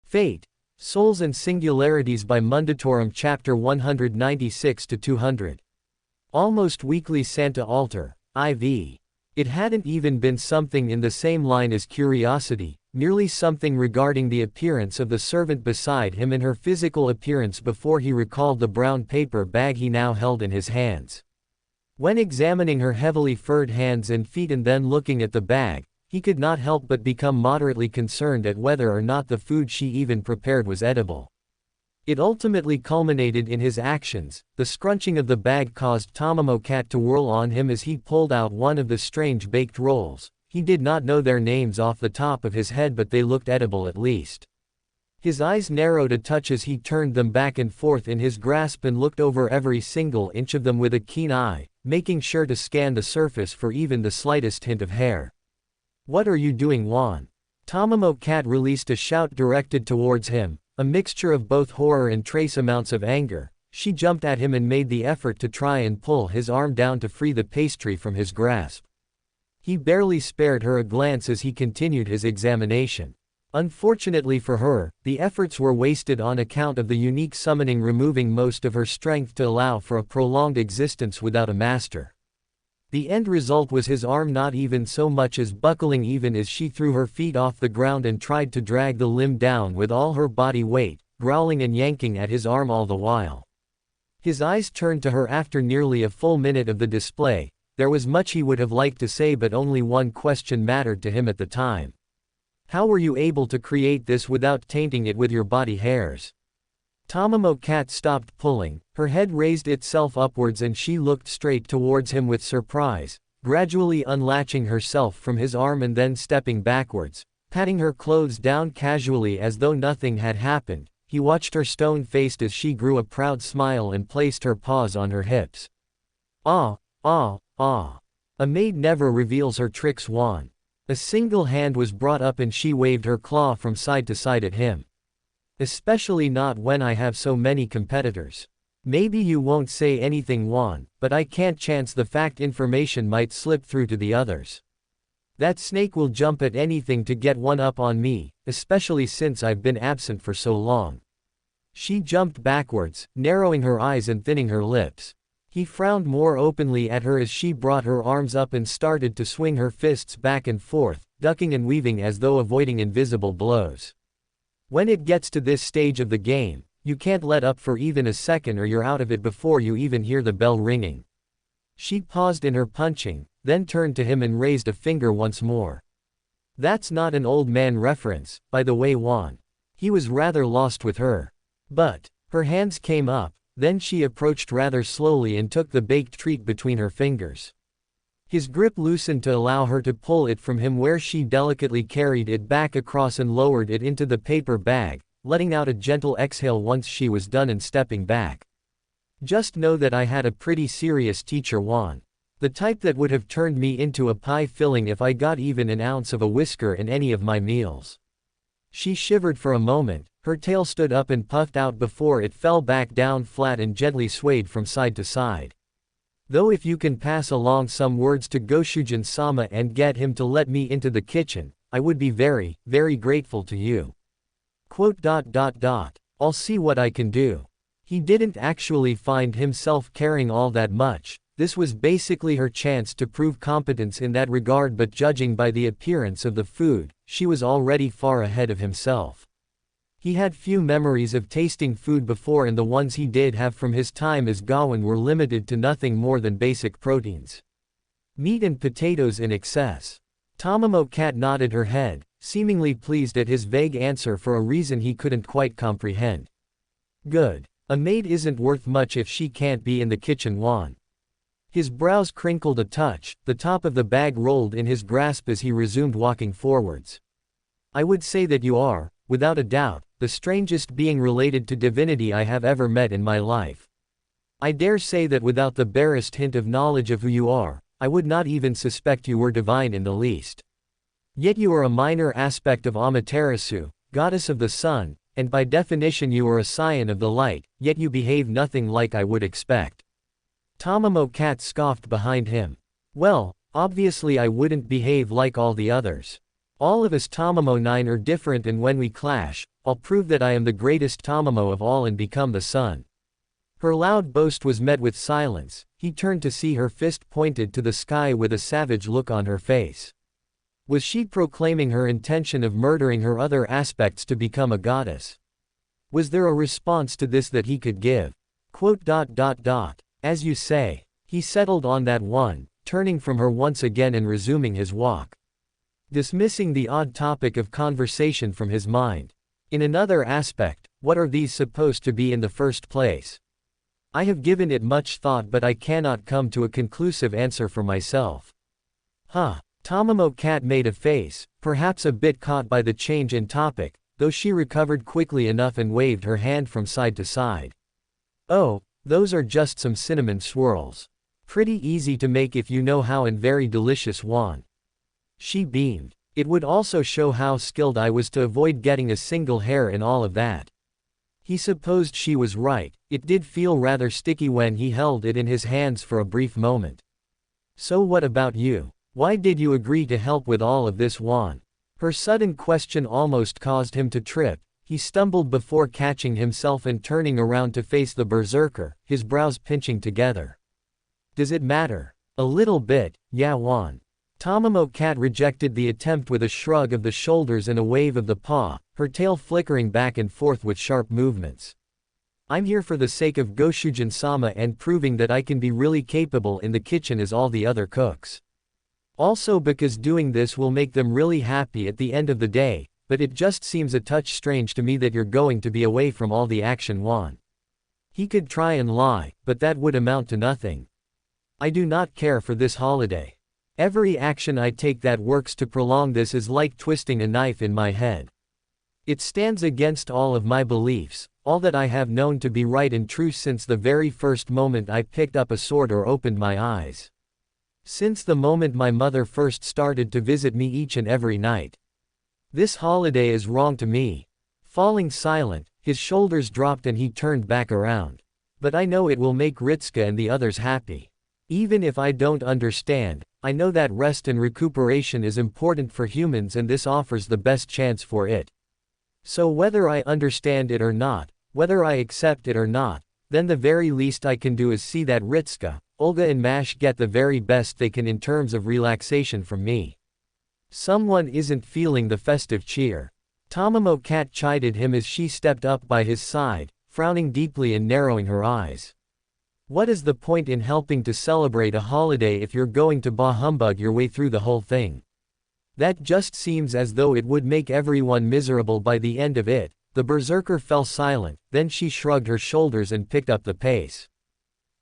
Fate, Souls and Singularities by Mundatorem Chapter 196-200. Almost Weekly Santa Altar, IV. It hadn't even been something in the same line as curiosity, merely something regarding the appearance of the servant beside him and her physical appearance before he recalled the brown paper bag he now held in his hands. When examining her heavily furred hands and feet and then looking at the bag, he could not help but become moderately concerned at whether or not the food she even prepared was edible. It ultimately culminated in his actions. The scrunching of the bag caused Tomomo-cat to whirl on him as he pulled out one of the strange baked rolls. He did not know their names off the top of his head, but they looked edible at least. His eyes narrowed a touch as he turned them back and forth in his grasp and looked over every single inch of them with a keen eye, making sure to scan the surface for even the slightest hint of hair. "What are you doing, Juan?" Tomomo-cat released a shout directed towards him, a mixture of both horror and trace amounts of anger. She jumped at him and made the effort to try and pull his arm down to free the pastry from his grasp. He barely spared her a glance as he continued his examination. Unfortunately for her, the efforts were wasted on account of the unique summoning removing most of her strength to allow for a prolonged existence without a master. The end result was his arm not even so much as buckling even as she threw her feet off the ground and tried to drag the limb down with all her body weight, growling and yanking at his arm all the while. His eyes turned to her after nearly a full minute of the display. There was much he would have liked to say, but only one question mattered to him at the time. How were you able to create this without tainting it with your body hairs? Tomomo-cat stopped pulling, her head raised itself upwards and she looked straight towards him with surprise, gradually unlatching herself from his arm and then stepping backwards, patting her clothes down casually as though nothing had happened. He watched her stone-faced as she grew a proud smile and placed her paws on her hips. "Ah, ah, ah. A maid never reveals her tricks, Juan." A single hand was brought up and she waved her claw from side to side at him. "Especially not when I have so many competitors. Maybe you won't say anything, Juan, but I can't chance the fact information might slip through to the others. That snake will jump at anything to get one up on me, especially since I've been absent for so long." She jumped backwards, narrowing her eyes and thinning her lips. He frowned more openly at her as she brought her arms up and started to swing her fists back and forth, ducking and weaving as though avoiding invisible blows. "When it gets to this stage of the game, you can't let up for even a second or you're out of it before you even hear the bell ringing." She paused in her punching, then turned to him and raised a finger once more. "That's not an old man reference, by the way, Juan." He was rather lost with her. But, her hands came up, then she approached rather slowly and took the baked treat between her fingers. His grip loosened to allow her to pull it from him, where she delicately carried it back across and lowered it into the paper bag, letting out a gentle exhale once she was done and stepping back. "Just know that I had a pretty serious teacher, Juan. The type that would have turned me into a pie filling if I got even an ounce of a whisker in any of my meals." She shivered for a moment, her tail stood up and puffed out before it fell back down flat and gently swayed from side to side. "Though if you can pass along some words to Goshujin-sama and get him to let me into the kitchen, I would be very, very grateful to you. I'll see what I can do." He didn't actually find himself caring all that much. This was basically her chance to prove competence in that regard, but judging by the appearance of the food, she was already far ahead of himself. He had few memories of tasting food before, and the ones he did have from his time as Gawain were limited to nothing more than basic proteins. Meat and potatoes in excess. Tomomo-cat nodded her head, seemingly pleased at his vague answer for a reason he couldn't quite comprehend. "Good. A maid isn't worth much if she can't be in the kitchen, Juan." His brows crinkled a touch, the top of the bag rolled in his grasp as he resumed walking forwards. "I would say that you are, without a doubt, the strangest being related to divinity I have ever met in my life. I dare say that without the barest hint of knowledge of who you are, I would not even suspect you were divine in the least. Yet you are a minor aspect of Amaterasu, goddess of the sun, and by definition you are a scion of the light, yet you behave nothing like I would expect." Tomomo-cat scoffed behind him. "Well, obviously I wouldn't behave like all the others. All of us Tomomo 9 are different, and when we clash, I'll prove that I am the greatest Tamamo of all and become the sun." Her loud boast was met with silence. He turned to see her fist pointed to the sky with a savage look on her face. Was she proclaiming her intention of murdering her other aspects to become a goddess? Was there a response to this that he could give? "As you say." He settled on that one, turning from her once again and resuming his walk, dismissing the odd topic of conversation from his mind. In another aspect, what are these supposed to be in the first place? I have given it much thought, but I cannot come to a conclusive answer for myself. Tamamo Cat made a face, perhaps a bit caught by the change in topic, though she recovered quickly enough and waved her hand from side to side. "Oh, those are just some cinnamon swirls. Pretty easy to make if you know how, and very delicious one." She beamed. It would also show how skilled I was to avoid getting a single hair in all of that. He supposed she was right. It did feel rather sticky when he held it in his hands for a brief moment. "So what about you? Why did you agree to help with all of this, Juan?" Her sudden question almost caused him to trip. He stumbled before catching himself and turning around to face the berserker, his brows pinching together. "Does it matter?" "A little bit, yeah, Juan." Tamamo Cat rejected the attempt with a shrug of the shoulders and a wave of the paw, her tail flickering back and forth with sharp movements. "I'm here for the sake of Goshujin-sama and proving that I can be really capable in the kitchen as all the other cooks. Also because doing this will make them really happy at the end of the day, but it just seems a touch strange to me that you're going to be away from all the action, Juan." He could try and lie, but that would amount to nothing. "I do not care for this holiday. Every action I take that works to prolong this is like twisting a knife in my head. It stands against all of my beliefs, all that I have known to be right and true since the very first moment I picked up a sword or opened my eyes. Since the moment my mother first started to visit me each and every night. This holiday is wrong to me." Falling silent, his shoulders dropped and he turned back around. "But I know it will make Ritsuka and the others happy. Even if I don't understand, I know that rest and recuperation is important for humans and this offers the best chance for it. So whether I understand it or not, whether I accept it or not, then the very least I can do is see that Ritsuka, Olga and Mash get the very best they can in terms of relaxation from me." "Someone isn't feeling the festive cheer." Tamamo Cat chided him as she stepped up by his side, frowning deeply and narrowing her eyes. "What is the point in helping to celebrate a holiday if you're going to bah humbug your way through the whole thing? That just seems as though it would make everyone miserable by the end of it." The berserker fell silent, then she shrugged her shoulders and picked up the pace.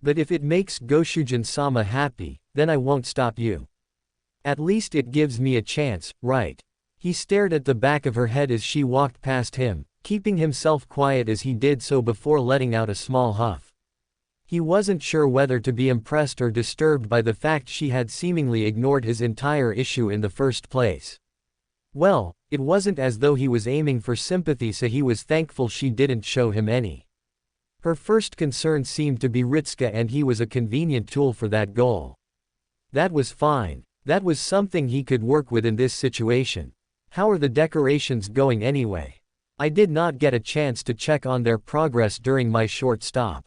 "But if it makes Goshujin-sama happy, then I won't stop you. At least it gives me a chance, right?" He stared at the back of her head as she walked past him, keeping himself quiet as he did so before letting out a small huff. He wasn't sure whether to be impressed or disturbed by the fact she had seemingly ignored his entire issue in the first place. Well, it wasn't as though he was aiming for sympathy, so he was thankful she didn't show him any. Her first concern seemed to be Ritsuka and he was a convenient tool for that goal. That was fine. That was something he could work with in this situation. "How are the decorations going anyway? I did not get a chance to check on their progress during my short stop."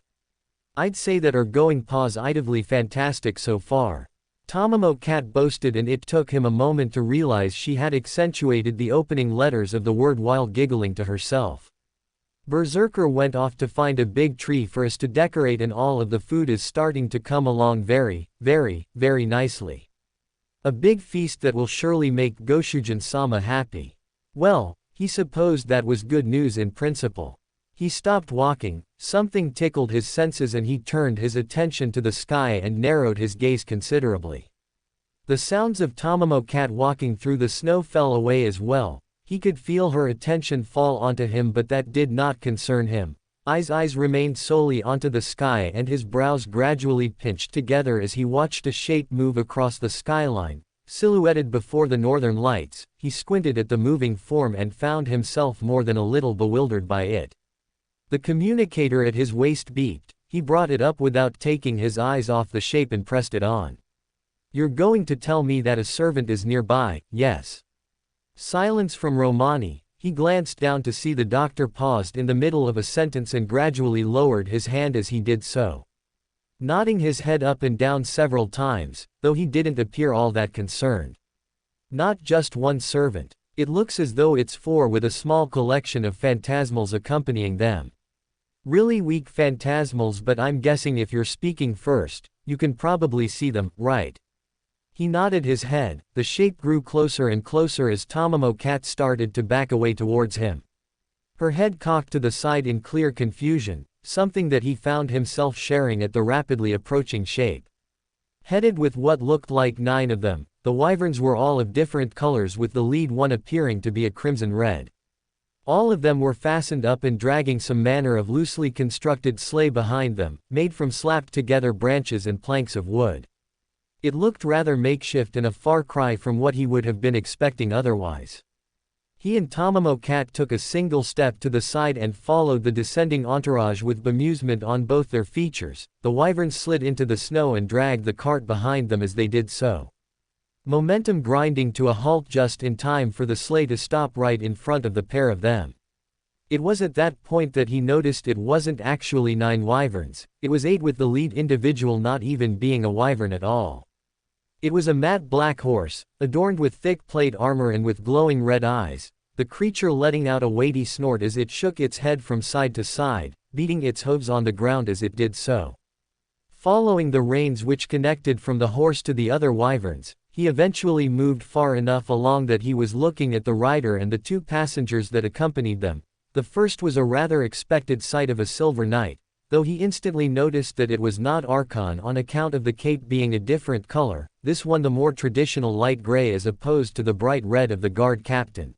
"I'd say that are going positively fantastic so far," Tamamo Cat boasted, and it took him a moment to realize she had accentuated the opening letters of the word while giggling to herself. Berserker went off to find a big tree for us to decorate, and all of the food is starting to come along very, very, very nicely. A big feast that will surely make Goshujin-sama happy. Well, he supposed that was good news in principle. He stopped walking, something tickled his senses, and he turned his attention to the sky and narrowed his gaze considerably. The sounds of Tamamo Cat walking through the snow fell away as well. He could feel her attention fall onto him, but that did not concern him. His eyes remained solely onto the sky and his brows gradually pinched together as he watched a shape move across the skyline, silhouetted before the northern lights. He squinted at the moving form and found himself more than a little bewildered by it. The communicator at his waist beeped. He brought it up without taking his eyes off the shape and pressed it on. "You're going to tell me that a servant is nearby, yes?" Silence from Romani, He glanced down to see the doctor paused in the middle of a sentence and gradually lowered his hand as he did so. Nodding his head up and down several times, though he didn't appear all that concerned. Not just one servant. It looks as though it's 4 with a small collection of phantasmals accompanying them. Really weak phantasmals, but I'm guessing if you're speaking first, you can probably see them, right? He nodded his head. The shape grew closer and closer as Tamamo Cat started to back away towards him. Her head cocked to the side in clear confusion, something that he found himself sharing at the rapidly approaching shape. Headed with what looked like 9 of them, the wyverns were all of different colors, with the lead one appearing to be a crimson red. All of them were fastened up and dragging some manner of loosely constructed sleigh behind them, made from slapped together branches and planks of wood. It looked rather makeshift and a far cry from what he would have been expecting otherwise. He and Tamamo Cat took a single step to the side and followed the descending entourage with bemusement on both their features. The wyverns slid into the snow and dragged the cart behind them as they did so. Momentum grinding to a halt just in time for the sleigh to stop right in front of the pair of them. It was at that point that he noticed it wasn't actually 9 wyverns, it was 8, with the lead individual not even being a wyvern at all. It was a matte black horse, adorned with thick plate armor and with glowing red eyes, the creature letting out a weighty snort as it shook its head from side to side, beating its hooves on the ground as it did so. Following the reins which connected from the horse to the other wyverns, he eventually moved far enough along that he was looking at the rider and the 2 passengers that accompanied them. The first was a rather expected sight of a silver knight, though he instantly noticed that it was not Archon on account of the cape being a different color, this one the more traditional light gray as opposed to the bright red of the guard captain.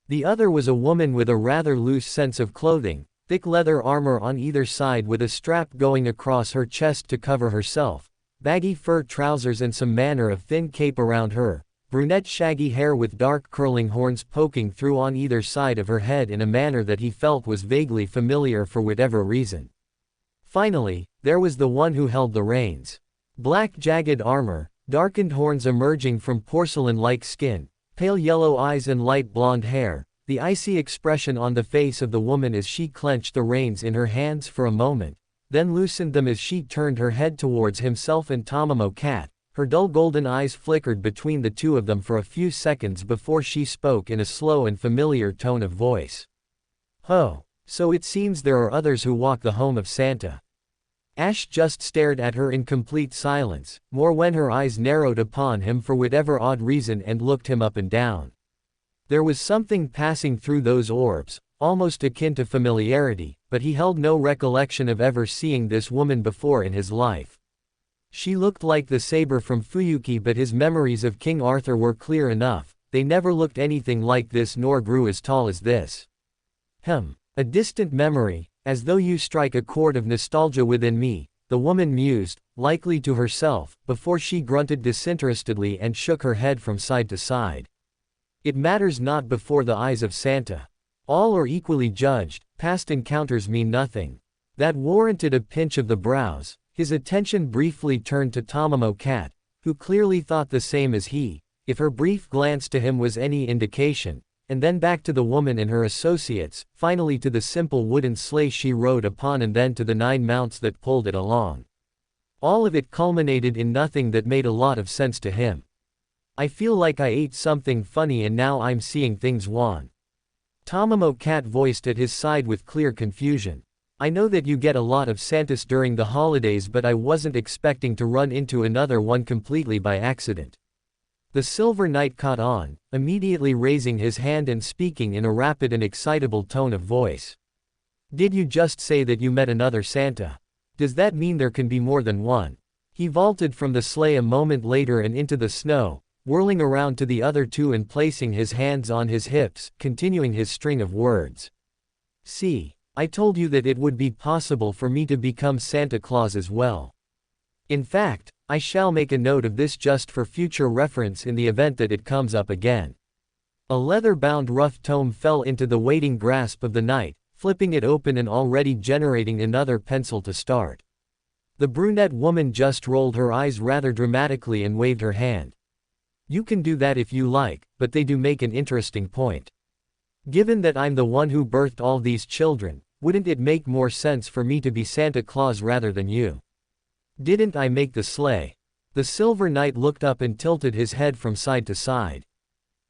The other was a woman with a rather loose sense of clothing, thick leather armor on either side with a strap going across her chest to cover herself, baggy fur trousers and some manner of thin cape around her, brunette shaggy hair with dark curling horns poking through on either side of her head in a manner that he felt was vaguely familiar for whatever reason. Finally, there was the one who held the reins. Black jagged armor, darkened horns emerging from porcelain-like skin, pale yellow eyes and light blonde hair, the icy expression on the face of the woman as she clenched the reins in her hands for a moment, then loosened them as she turned her head towards himself and Tamamo Cat. Her dull golden eyes flickered between the 2 of them for a few seconds before she spoke in a slow and familiar tone of voice. "Oh. So it seems there are others who walk the home of Santa." Ash just stared at her in complete silence, more when her eyes narrowed upon him for whatever odd reason and looked him up and down. There was something passing through those orbs, almost akin to familiarity, but he held no recollection of ever seeing this woman before in his life. She looked like the saber from Fuyuki, but his memories of King Arthur were clear enough. They never looked anything like this nor grew as tall as this. A distant memory, as though you strike a chord of nostalgia within me, the woman mused, likely to herself, before she grunted disinterestedly and shook her head from side to side. It matters not before the eyes of Santa. All are equally judged, past encounters mean nothing. That warranted a pinch of the brows. His attention briefly turned to Tamamo Cat, who clearly thought the same as he, if her brief glance to him was any indication, and then back to the woman and her associates, finally to the simple wooden sleigh she rode upon and then to the 9 mounts that pulled it along. All of it culminated in nothing that made a lot of sense to him. "I feel like I ate something funny and now I'm seeing things wan." Tamamo Cat voiced at his side with clear confusion. "I know that you get a lot of Santas during the holidays, but I wasn't expecting to run into another one completely by accident." The Silver Knight caught on, immediately raising his hand and speaking in a rapid and excitable tone of voice. "Did you just say that you met another Santa? Does that mean there can be more than one?" He vaulted from the sleigh a moment later and into the snow, whirling around to the other 2 and placing his hands on his hips, continuing his string of words. "See, I told you that it would be possible for me to become Santa Claus as well. In fact, I shall make a note of this just for future reference in the event that it comes up again." A leather-bound rough tome fell into the waiting grasp of the knight, flipping it open and already generating another pencil to start. The brunette woman just rolled her eyes rather dramatically and waved her hand. "You can do that if you like, but they do make an interesting point. Given that I'm the one who birthed all these children, wouldn't it make more sense for me to be Santa Claus rather than you? Didn't I make the sleigh? The Silver Knight looked up and tilted his head from side to side.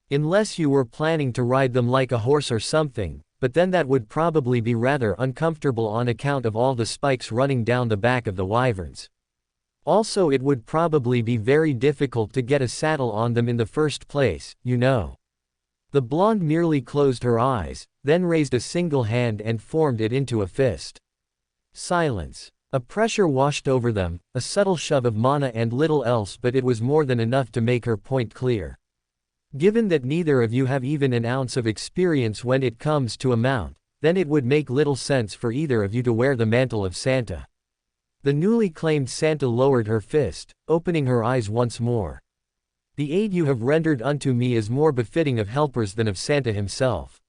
Unless you were planning to ride them like a horse or something, but then that would probably be rather uncomfortable on account of all the spikes running down the back of the wyverns. Also, it would probably be very difficult to get a saddle on them in the first place, you know. The blonde merely closed her eyes, then raised a single hand and formed it into a fist. Silence. A pressure washed over them, a subtle shove of mana and little else, but it was more than enough to make her point clear. Given that neither of you have even an ounce of experience when it comes to a mount, then it would make little sense for either of you to wear the mantle of Santa. The newly claimed Santa lowered her fist, opening her eyes once more. The aid you have rendered unto me is more befitting of helpers than of Santa himself.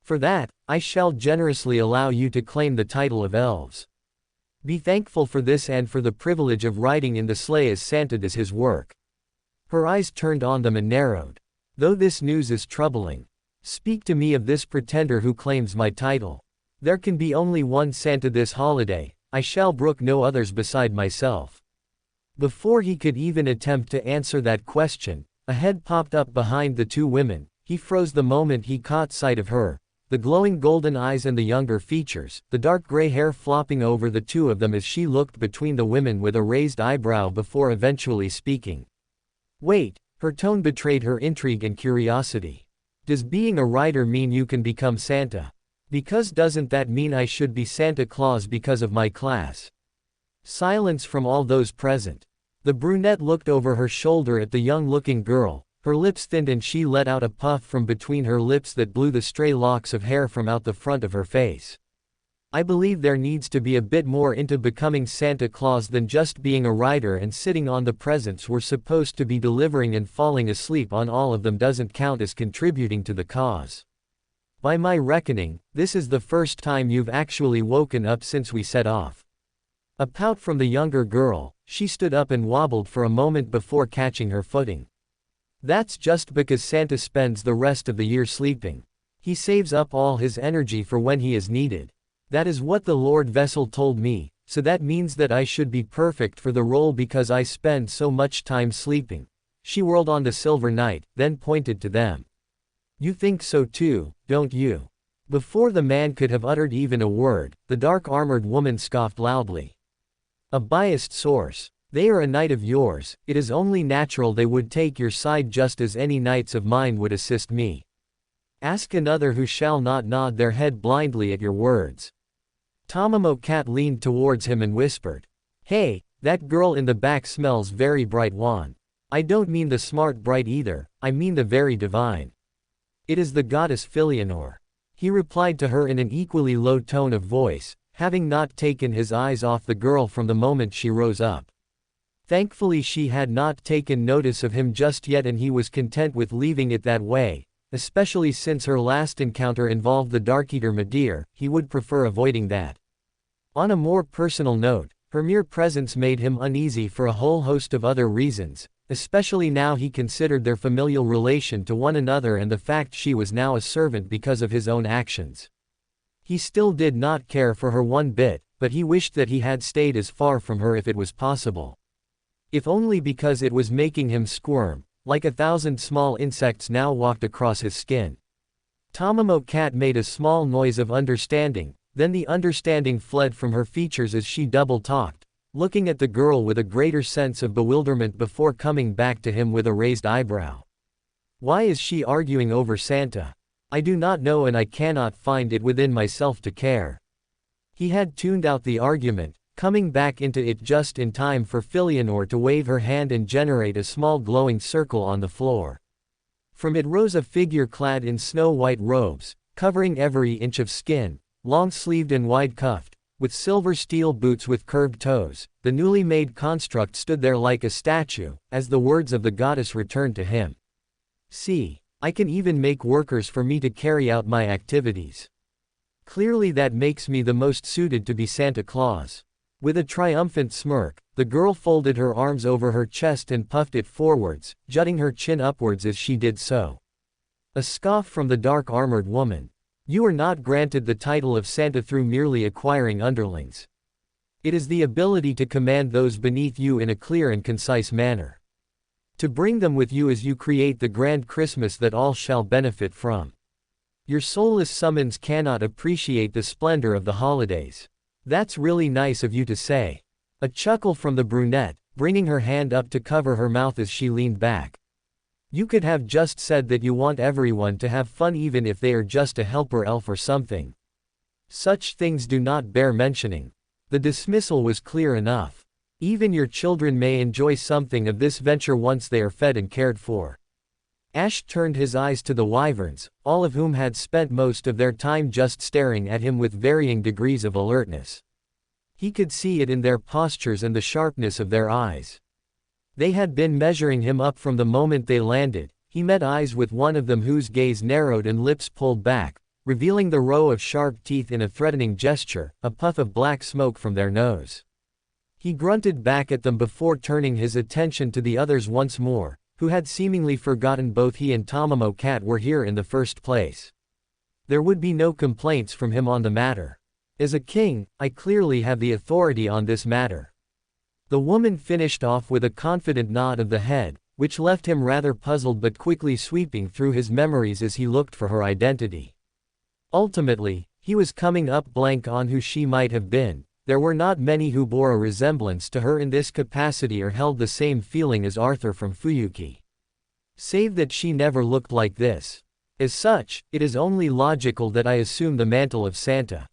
For that, I shall generously allow you to claim the title of elves. Be thankful for this and for the privilege of riding in the sleigh as Santa does his work. Her eyes turned on them and narrowed. Though this news is troubling. Speak to me of this pretender who claims my title. There can be only one Santa this holiday, I shall brook no others beside myself. Before he could even attempt to answer that question, a head popped up behind the two women. He froze the moment he caught sight of her. The glowing golden eyes and the younger features, the dark gray hair flopping over the two of them as she looked between the women with a raised eyebrow before eventually speaking. Wait, her tone betrayed her intrigue and curiosity. Does being a rider mean you can become Santa? Because doesn't that mean I should be Santa Claus because of my class? Silence from all those present. The brunette looked over her shoulder at the young-looking girl. Her lips thinned and she let out a puff from between her lips that blew the stray locks of hair from out the front of her face. I believe there needs to be a bit more into becoming Santa Claus than just being a rider and sitting on the presents we're supposed to be delivering, and falling asleep on all of them doesn't count as contributing to the cause. By my reckoning, this is the first time you've actually woken up since we set off. A pout from the younger girl, she stood up and wobbled for a moment before catching her footing. That's just because Santa spends the rest of the year sleeping. He saves up all his energy for when he is needed. That is what the Lord Vessel told me, so that means that I should be perfect for the role because I spend so much time sleeping. She whirled on the Silver Knight, then pointed to them. You think so too, don't you? Before the man could have uttered even a word, the dark-armored woman scoffed loudly. A biased source. They are a knight of yours, it is only natural they would take your side just as any knights of mine would assist me. Ask another who shall not nod their head blindly at your words. Tamamo Cat leaned towards him and whispered. Hey, that girl in the back smells very bright wand. I don't mean the smart bright either, I mean the very divine. It is the goddess Philionor. He replied to her in an equally low tone of voice, having not taken his eyes off the girl from the moment she rose up. Thankfully she had not taken notice of him just yet, and he was content with leaving it that way, especially since her last encounter involved the Dark-Eater Madir. He would prefer avoiding that. On a more personal note, her mere presence made him uneasy for a whole host of other reasons, especially now he considered their familial relation to one another and the fact she was now a servant because of his own actions. He still did not care for her one bit, but he wished that he had stayed as far from her if it was possible. If only because it was making him squirm, like 1,000 small insects now walked across his skin. Tamamo Cat made a small noise of understanding, then the understanding fled from her features as she double-talked, looking at the girl with a greater sense of bewilderment before coming back to him with a raised eyebrow. Why is she arguing over Santa? I do not know, and I cannot find it within myself to care. He had tuned out the argument, coming back into it just in time for Philionor to wave her hand and generate a small glowing circle on the floor. From it rose a figure clad in snow-white robes, covering every inch of skin, long-sleeved and wide-cuffed, with silver steel boots with curved toes. The newly made construct stood there like a statue, as the words of the goddess returned to him. See, I can even make workers for me to carry out my activities. Clearly that makes me the most suited to be Santa Claus. With a triumphant smirk, the girl folded her arms over her chest and puffed it forwards, jutting her chin upwards as she did so. A scoff from the dark-armored woman. You are not granted the title of Santa through merely acquiring underlings. It is the ability to command those beneath you in a clear and concise manner. To bring them with you as you create the grand Christmas that all shall benefit from. Your soulless summons cannot appreciate the splendor of the holidays. That's really nice of you to say. A chuckle from the brunette, bringing her hand up to cover her mouth as she leaned back. You could have just said that you want everyone to have fun even if they are just a helper elf or something. Such things do not bear mentioning. The dismissal was clear enough. Even your children may enjoy something of this venture once they are fed and cared for. Ash turned his eyes to the wyverns, all of whom had spent most of their time just staring at him with varying degrees of alertness. He could see it in their postures and the sharpness of their eyes. They had been measuring him up from the moment they landed. He met eyes with one of them whose gaze narrowed and lips pulled back, revealing the row of sharp teeth in a threatening gesture, a puff of black smoke from their nose. He grunted back at them before turning his attention to the others once more, who had seemingly forgotten both he and Tamamo Cat were here in the first place. There would be no complaints from him on the matter. As a king, I clearly have the authority on this matter. The woman finished off with a confident nod of the head, which left him rather puzzled but quickly sweeping through his memories as he looked for her identity. Ultimately, he was coming up blank on who she might have been. There were not many who bore a resemblance to her in this capacity or held the same feeling as Arthur from Fuyuki. Save that she never looked like this. As such, it is only logical that I assume the mantle of Santa.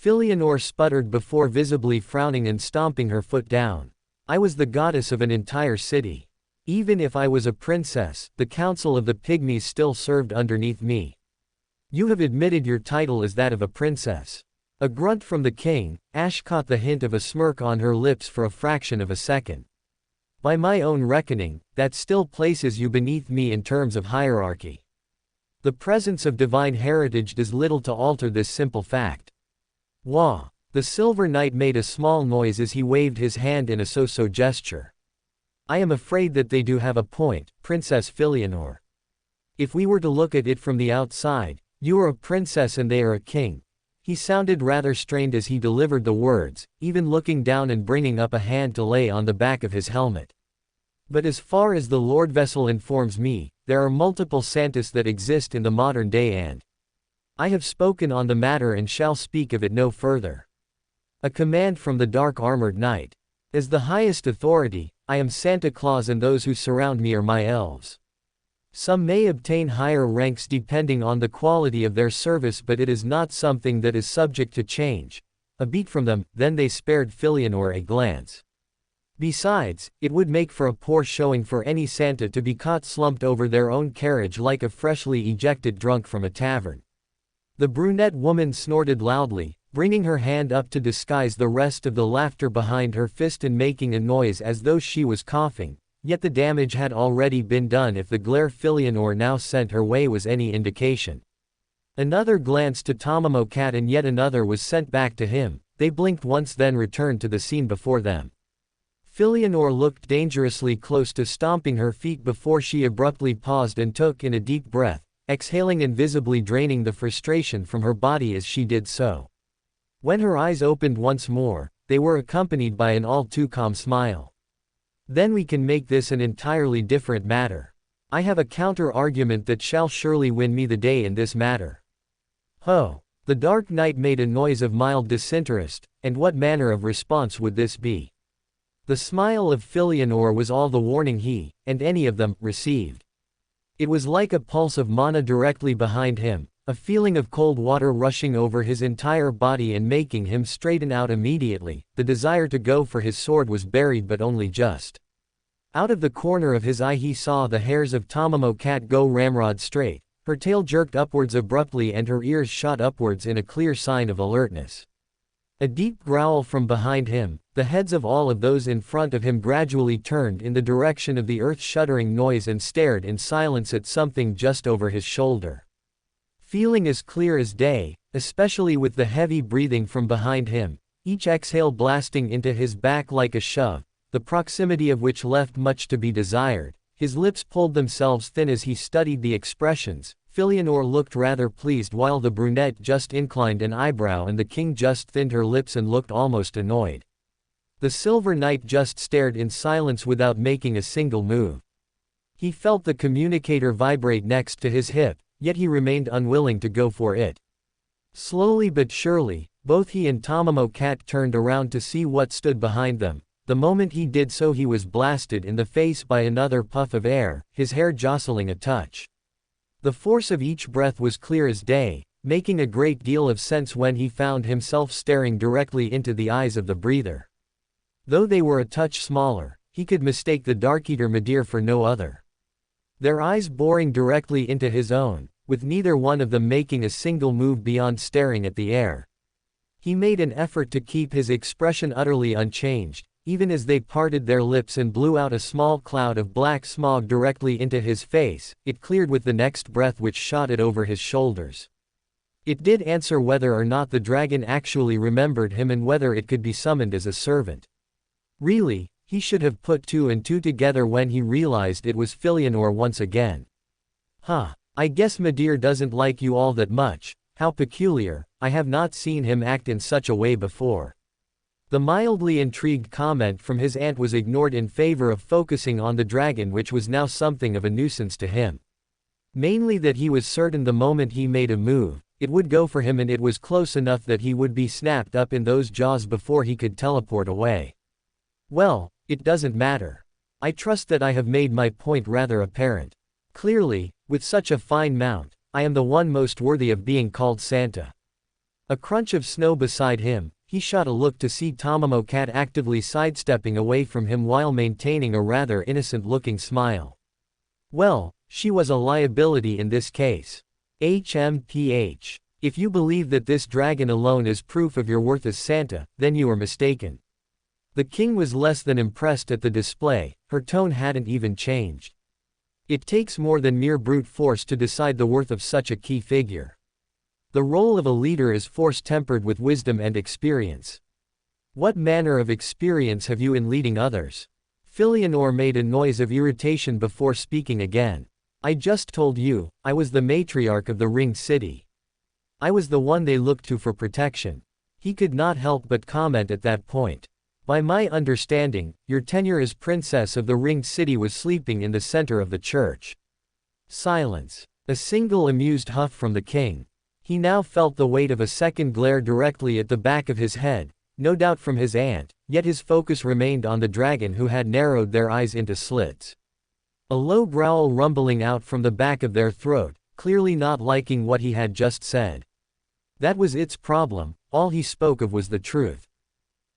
Filianor sputtered before visibly frowning and stomping her foot down. I was the goddess of an entire city. Even if I was a princess, the council of the pygmies still served underneath me. You have admitted your title as that of a princess. A grunt from the king. Ash caught the hint of a smirk on her lips for a fraction of a second. By my own reckoning, that still places you beneath me in terms of hierarchy. The presence of divine heritage does little to alter this simple fact. Wah! The Silver Knight made a small noise as he waved his hand in a so-so gesture. I am afraid that they do have a point, Princess Filianor. If we were to look at it from the outside, you are a princess and they are a king. He sounded rather strained as he delivered the words, even looking down and bringing up a hand to lay on the back of his helmet. But as far as the Lord Vessel informs me, there are multiple Santas that exist in the modern day and I have spoken on the matter and shall speak of it no further. A command from the dark-armored knight. As the highest authority, I am Santa Claus and those who surround me are my elves. Some may obtain higher ranks depending on the quality of their service, but it is not something that is subject to change. A beat from them, then they spared Filianor a glance. Besides, it would make for a poor showing for any Santa to be caught slumped over their own carriage like a freshly ejected drunk from a tavern. The brunette woman snorted loudly, bringing her hand up to disguise the rest of the laughter behind her fist and making a noise as though she was coughing. Yet the damage had already been done if the glare Filianor now sent her way was any indication. Another glance to Tamamo Cat and yet another was sent back to him. They blinked once then returned to the scene before them. Filianor looked dangerously close to stomping her feet before she abruptly paused and took in a deep breath, exhaling and visibly draining the frustration from her body as she did so. When her eyes opened once more, they were accompanied by an all too calm smile. Then we can make this an entirely different matter. I have a counter-argument that shall surely win me the day in this matter. Ho! The Dark Knight made a noise of mild disinterest, and what manner of response would this be? The smile of Filianor was all the warning he, and any of them, received. It was like a pulse of mana directly behind him, a feeling of cold water rushing over his entire body and making him straighten out immediately. The desire to go for his sword was buried but only just. Out of the corner of his eye he saw the hairs of Tamamo Cat go ramrod straight, her tail jerked upwards abruptly and her ears shot upwards in a clear sign of alertness. A deep growl from behind him, the heads of all of those in front of him gradually turned in the direction of the earth-shuddering noise and stared in silence at something just over his shoulder. Feeling as clear as day, especially with the heavy breathing from behind him, each exhale blasting into his back like a shove, the proximity of which left much to be desired, his lips pulled themselves thin as he studied the expressions. Filianor looked rather pleased while the brunette just inclined an eyebrow and the king just thinned her lips and looked almost annoyed. The Silver Knight just stared in silence without making a single move. He felt the communicator vibrate next to his hip, yet he remained unwilling to go for it. Slowly but surely, both he and Tamamo Cat turned around to see what stood behind them. The moment he did so he was blasted in the face by another puff of air, his hair jostling a touch. The force of each breath was clear as day, making a great deal of sense when he found himself staring directly into the eyes of the breather. Though they were a touch smaller, he could mistake the Darkeater Midir for no other. Their eyes boring directly into his own, with neither one of them making a single move beyond staring at the air. He made an effort to keep his expression utterly unchanged, even as they parted their lips and blew out a small cloud of black smog directly into his face. It cleared with the next breath which shot it over his shoulders. It did answer whether or not the dragon actually remembered him and whether it could be summoned as a servant. Really, he should have put two and two together when he realized it was Filianor once again. I guess Midir doesn't like you all that much. How peculiar, I have not seen him act in such a way before. The mildly intrigued comment from his aunt was ignored in favor of focusing on the dragon, which was now something of a nuisance to him. Mainly that he was certain the moment he made a move, it would go for him, and it was close enough that he would be snapped up in those jaws before he could teleport away. Well, it doesn't matter. I trust that I have made my point rather apparent. Clearly, with such a fine mount, I am the one most worthy of being called Santa. A crunch of snow beside him, he shot a look to see Tamamo Cat actively sidestepping away from him while maintaining a rather innocent-looking smile. Well, she was a liability in this case. HMPH. If you believe that this dragon alone is proof of your worth as Santa, then you are mistaken. The king was less than impressed at the display, her tone hadn't even changed. It takes more than mere brute force to decide the worth of such a key figure. The role of a leader is force tempered with wisdom and experience. What manner of experience have you in leading others? Filianor made a noise of irritation before speaking again. I just told you, I was the matriarch of the Ringed City. I was the one they looked to for protection. He could not help but comment at that point. By my understanding, your tenure as princess of the Ringed City was sleeping in the center of the church. Silence. A single amused huff from the king. He now felt the weight of a second glare directly at the back of his head, no doubt from his aunt, yet his focus remained on the dragon, who had narrowed their eyes into slits. A low growl rumbling out from the back of their throat, clearly not liking what he had just said. That was its problem, all he spoke of was the truth.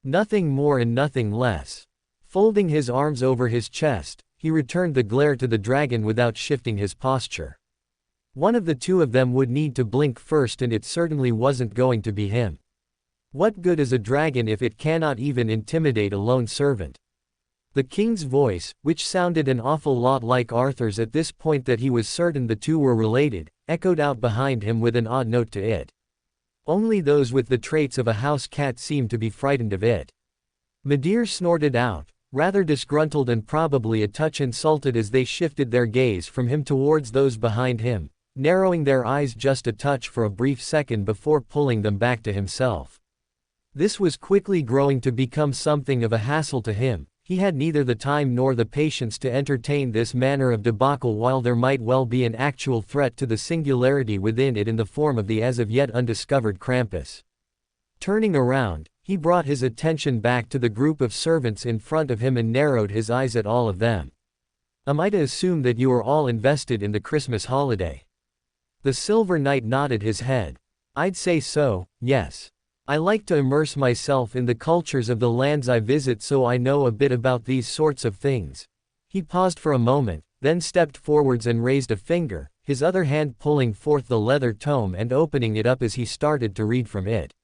Nothing more and nothing less. Folding his arms over his chest, he returned the glare to the dragon without shifting his posture. One of the two of them would need to blink first, and it certainly wasn't going to be him. What good is a dragon if it cannot even intimidate a lone servant? The king's voice, which sounded an awful lot like Arthur's at this point that he was certain the two were related, echoed out behind him with an odd note to it. Only those with the traits of a house cat seemed to be frightened of it. Midir snorted out, rather disgruntled and probably a touch insulted as they shifted their gaze from him towards those behind him, narrowing their eyes just a touch for a brief second before pulling them back to himself. This was quickly growing to become something of a hassle to him. He had neither the time nor the patience to entertain this manner of debacle while there might well be an actual threat to the singularity within it in the form of the as of yet undiscovered Krampus. Turning around, he brought his attention back to the group of servants in front of him and narrowed his eyes at all of them. Am I to assume that you are all invested in the Christmas holiday? The Silver Knight nodded his head. I'd say so, yes. I like to immerse myself in the cultures of the lands I visit, so I know a bit about these sorts of things. He paused for a moment, then stepped forwards and raised a finger, his other hand pulling forth the leather tome and opening it up as he started to read from it.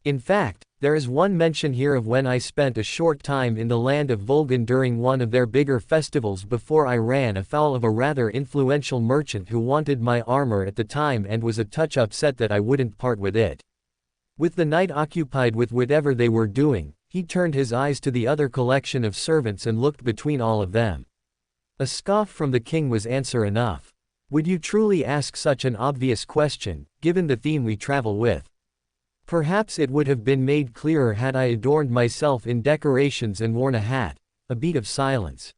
In fact, there is one mention here of when I spent a short time in the land of Volgan during one of their bigger festivals before I ran afoul of a rather influential merchant who wanted my armor at the time and was a touch upset that I wouldn't part with it. With the knight occupied with whatever they were doing, he turned his eyes to the other collection of servants and looked between all of them. A scoff from the king was answer enough. Would you truly ask such an obvious question, given the theme we travel with? Perhaps it would have been made clearer had I adorned myself in decorations and worn a hat. A beat of silence.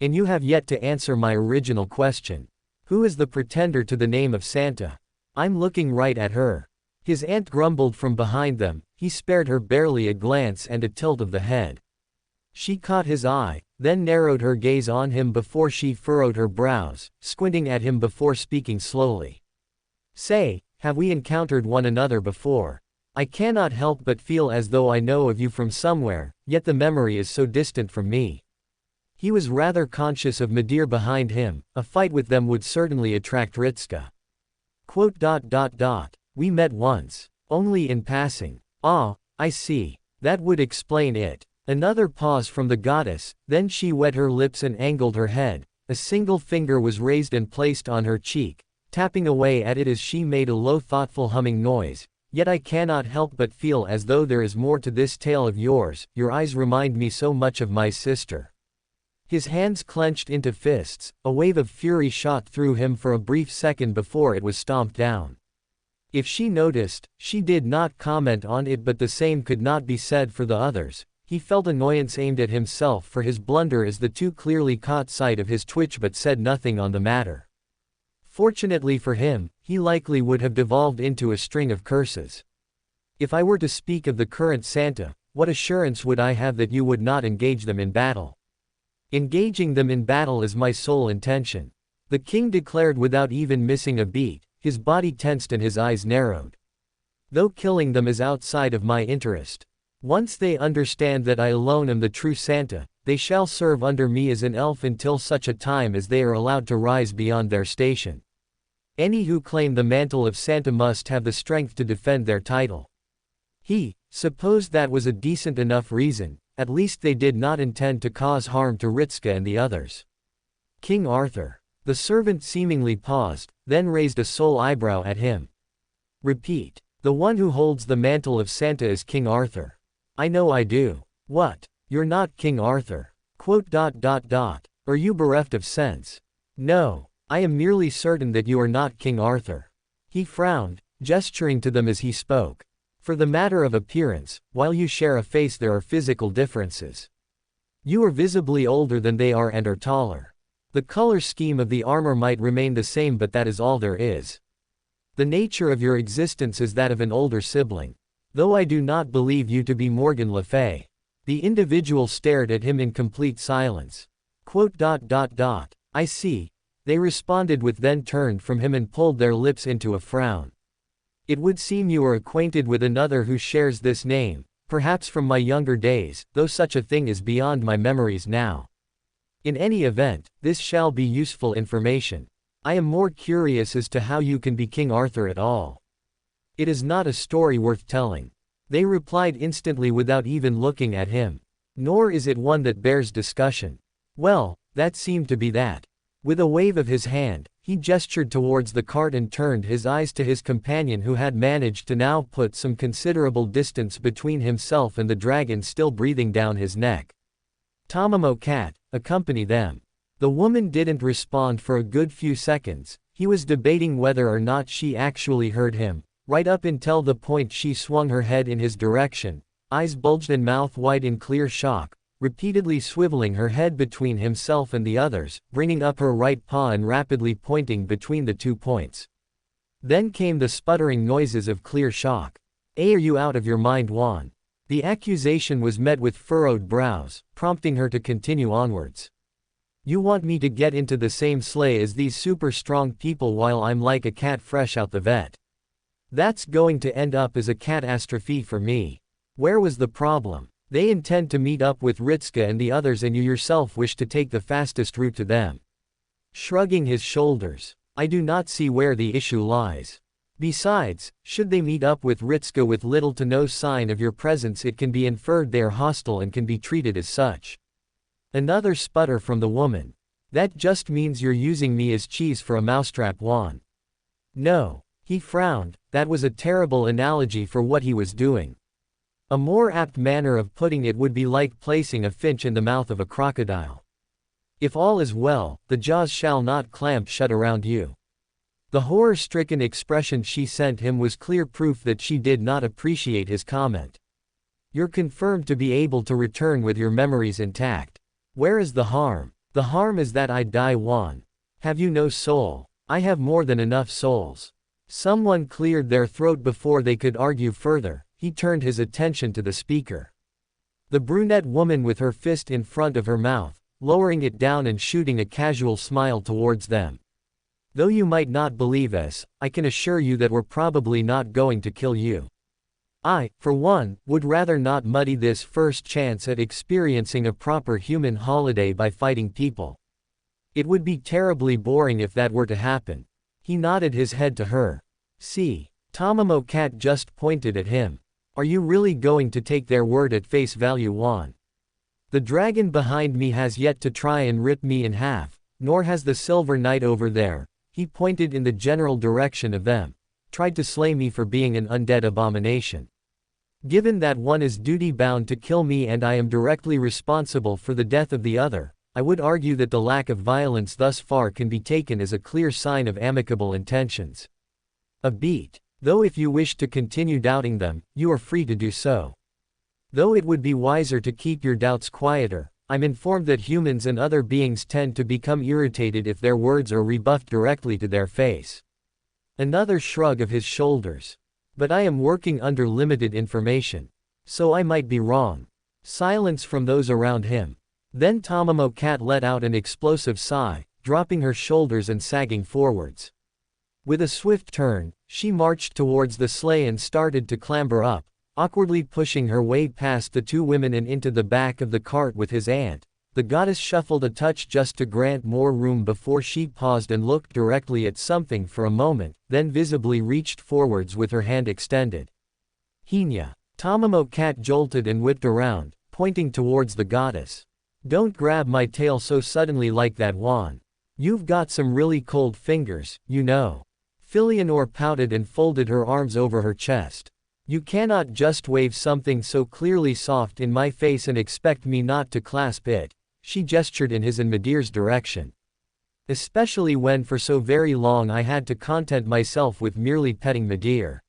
And you have yet to answer my original question. Who is the pretender to the name of Santa? I'm looking right at her. His aunt grumbled from behind them. He spared her barely a glance and a tilt of the head. She caught his eye, then narrowed her gaze on him before she furrowed her brows, squinting at him before speaking slowly. Say, have we encountered one another before? I cannot help but feel as though I know of you from somewhere, yet the memory is so distant from me. He was rather conscious of Midir behind him. A fight with them would certainly attract Ritska. We met once. Only in passing. Ah, I see. That would explain it. Another pause from the goddess, then she wet her lips and angled her head. A single finger was raised and placed on her cheek, tapping away at it as she made a low thoughtful humming noise. Yet I cannot help but feel as though there is more to this tale of yours. Your eyes remind me so much of my sister. His hands clenched into fists. A wave of fury shot through him for a brief second before it was stomped down. If she noticed, she did not comment on it, but the same could not be said for the others. He felt annoyance aimed at himself for his blunder as the two clearly caught sight of his twitch but said nothing on the matter. Fortunately for him, he likely would have devolved into a string of curses. If I were to speak of the current Santa, what assurance would I have that you would not engage them in battle? Engaging them in battle is my sole intention. The king declared without even missing a beat, his body tensed and his eyes narrowed. Though killing them is outside of my interest. Once they understand that I alone am the true Santa, they shall serve under me as an elf until such a time as they are allowed to rise beyond their station. Any who claim the mantle of Santa must have the strength to defend their title. He supposed that was a decent enough reason. At least they did not intend to cause harm to Ritska and the others. King Arthur. The servant seemingly paused, then raised a sole eyebrow at him. Repeat. The one who holds the mantle of Santa is King Arthur. I know I do. What? You're not King Arthur. Are you bereft of sense? No. I am merely certain that you are not King Arthur. He frowned, gesturing to them as he spoke. For the matter of appearance, while you share a face there are physical differences. You are visibly older than they are and are taller. The color scheme of the armor might remain the same, but that is all there is. The nature of your existence is that of an older sibling. Though I do not believe you to be Morgan Le Fay. The individual stared at him in complete silence. I see. They responded with, then turned from him and pulled their lips into a frown. It would seem you are acquainted with another who shares this name, perhaps from my younger days, though such a thing is beyond my memories now. In any event, this shall be useful information. I am more curious as to how you can be King Arthur at all. It is not a story worth telling. They replied instantly without even looking at him. Nor is it one that bears discussion. Well, that seemed to be that. With a wave of his hand, he gestured towards the cart and turned his eyes to his companion, who had managed to now put some considerable distance between himself and the dragon still breathing down his neck. Tamamo Cat, accompany them. The woman didn't respond for a good few seconds. He was debating whether or not she actually heard him, right up until the point she swung her head in his direction, eyes bulged and mouth wide in clear shock, repeatedly swiveling her head between himself and the others, bringing up her right paw and rapidly pointing between the 2 points. Then came the sputtering noises of clear shock. Are you out of your mind, Juan? The accusation was met with furrowed brows, prompting her to continue onwards. You want me to get into the same sleigh as these super strong people while I'm like a cat fresh out the vet? That's going to end up as a catastrophe for me. Where was the problem? They intend to meet up with Ritska and the others, and you yourself wish to take the fastest route to them. Shrugging his shoulders. I do not see where the issue lies. Besides, should they meet up with Ritska with little to no sign of your presence, it can be inferred they are hostile and can be treated as such. Another sputter from the woman. That just means you're using me as cheese for a mousetrap, Juan. No. He frowned. That was a terrible analogy for what he was doing. A more apt manner of putting it would be like placing a finch in the mouth of a crocodile. If all is well, the jaws shall not clamp shut around you." The horror-stricken expression she sent him was clear proof that she did not appreciate his comment. "You're confirmed to be able to return with your memories intact. Where is the harm? The harm is that I die, Juan. Have you no soul? I have more than enough souls." Someone cleared their throat before they could argue further. He turned his attention to the speaker. The brunette woman with her fist in front of her mouth, lowering it down and shooting a casual smile towards them. "Though you might not believe us, I can assure you that we're probably not going to kill you. I, for one, would rather not muddy this first chance at experiencing a proper human holiday by fighting people. It would be terribly boring if that were to happen." He nodded his head to her. "See." Tamamo Cat just pointed at him. "Are you really going to take their word at face value, Juan? The dragon behind me has yet to try and rip me in half, nor has the Silver Knight over there," he pointed in the general direction of them, "tried to slay me for being an undead abomination. Given that one is duty-bound to kill me and I am directly responsible for the death of the other, I would argue that the lack of violence thus far can be taken as a clear sign of amicable intentions. A beat. Though if you wish to continue doubting them, you are free to do so. Though it would be wiser to keep your doubts quieter, I'm informed that humans and other beings tend to become irritated if their words are rebuffed directly to their face." Another shrug of his shoulders. "But I am working under limited information. So I might be wrong." Silence from those around him. Then Tamamo Cat let out an explosive sigh, dropping her shoulders and sagging forwards. With a swift turn, she marched towards the sleigh and started to clamber up, awkwardly pushing her way past the two women and into the back of the cart with his aunt. The goddess shuffled a touch just to grant more room before she paused and looked directly at something for a moment, then visibly reached forwards with her hand extended. "Hina." Tamamo Cat jolted and whipped around, pointing towards the goddess. "Don't grab my tail so suddenly like that, Juan. You've got some really cold fingers, you know." Filianor pouted and folded her arms over her chest. "You cannot just wave something so clearly soft in my face and expect me not to clasp it." She gestured in his and Medir's direction. "Especially when for so very long I had to content myself with merely petting Medir.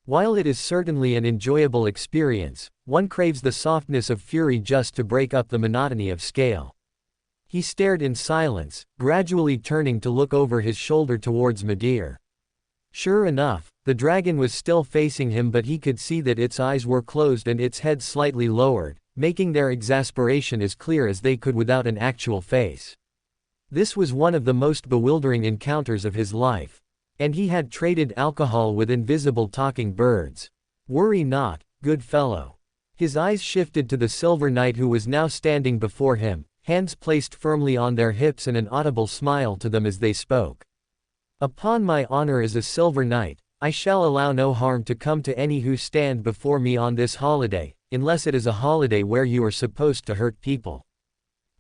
While it is certainly an enjoyable experience, one craves the softness of fury just to break up the monotony of scale." He stared in silence, gradually turning to look over his shoulder towards Medir. Sure enough, the dragon was still facing him, but he could see that its eyes were closed and its head slightly lowered, making their exasperation as clear as they could without an actual face. This was one of the most bewildering encounters of his life. And he had traded alcohol with invisible talking birds. "Worry not, good fellow." His eyes shifted to the Silver Knight who was now standing before him, hands placed firmly on their hips and an audible smile to them as they spoke. "Upon my honor as a Silver Knight, I shall allow no harm to come to any who stand before me on this holiday, unless it is a holiday where you are supposed to hurt people."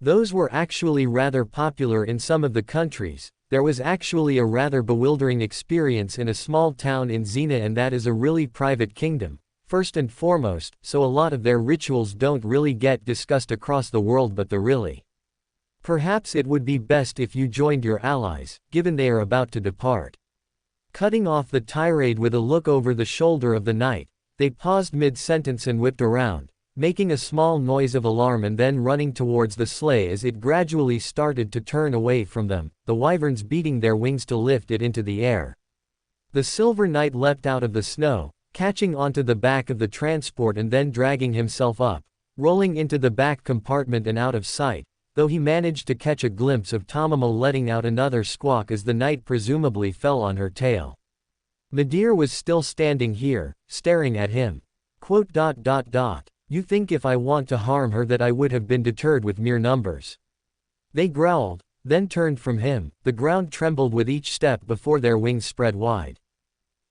Those were actually rather popular in some of the countries. There was actually a rather bewildering experience in a small town in Xena, and that is a really private kingdom, first and foremost, so a lot of their rituals don't really get discussed across the world, but the really. Perhaps it would be best if you joined your allies, given they are about to depart. Cutting off the tirade with a look over the shoulder of the knight, they paused mid-sentence and whipped around, making a small noise of alarm and then running towards the sleigh as it gradually started to turn away from them, the wyverns beating their wings to lift it into the air. The Silver Knight leapt out of the snow, catching onto the back of the transport and then dragging himself up, rolling into the back compartment and out of sight, though he managed to catch a glimpse of Tamamo letting out another squawk as the knight presumably fell on her tail. Medir was still standing here, staring at him. "You think if I want to harm her that I would have been deterred with mere numbers?" They growled, then turned from him. The ground trembled with each step before their wings spread wide.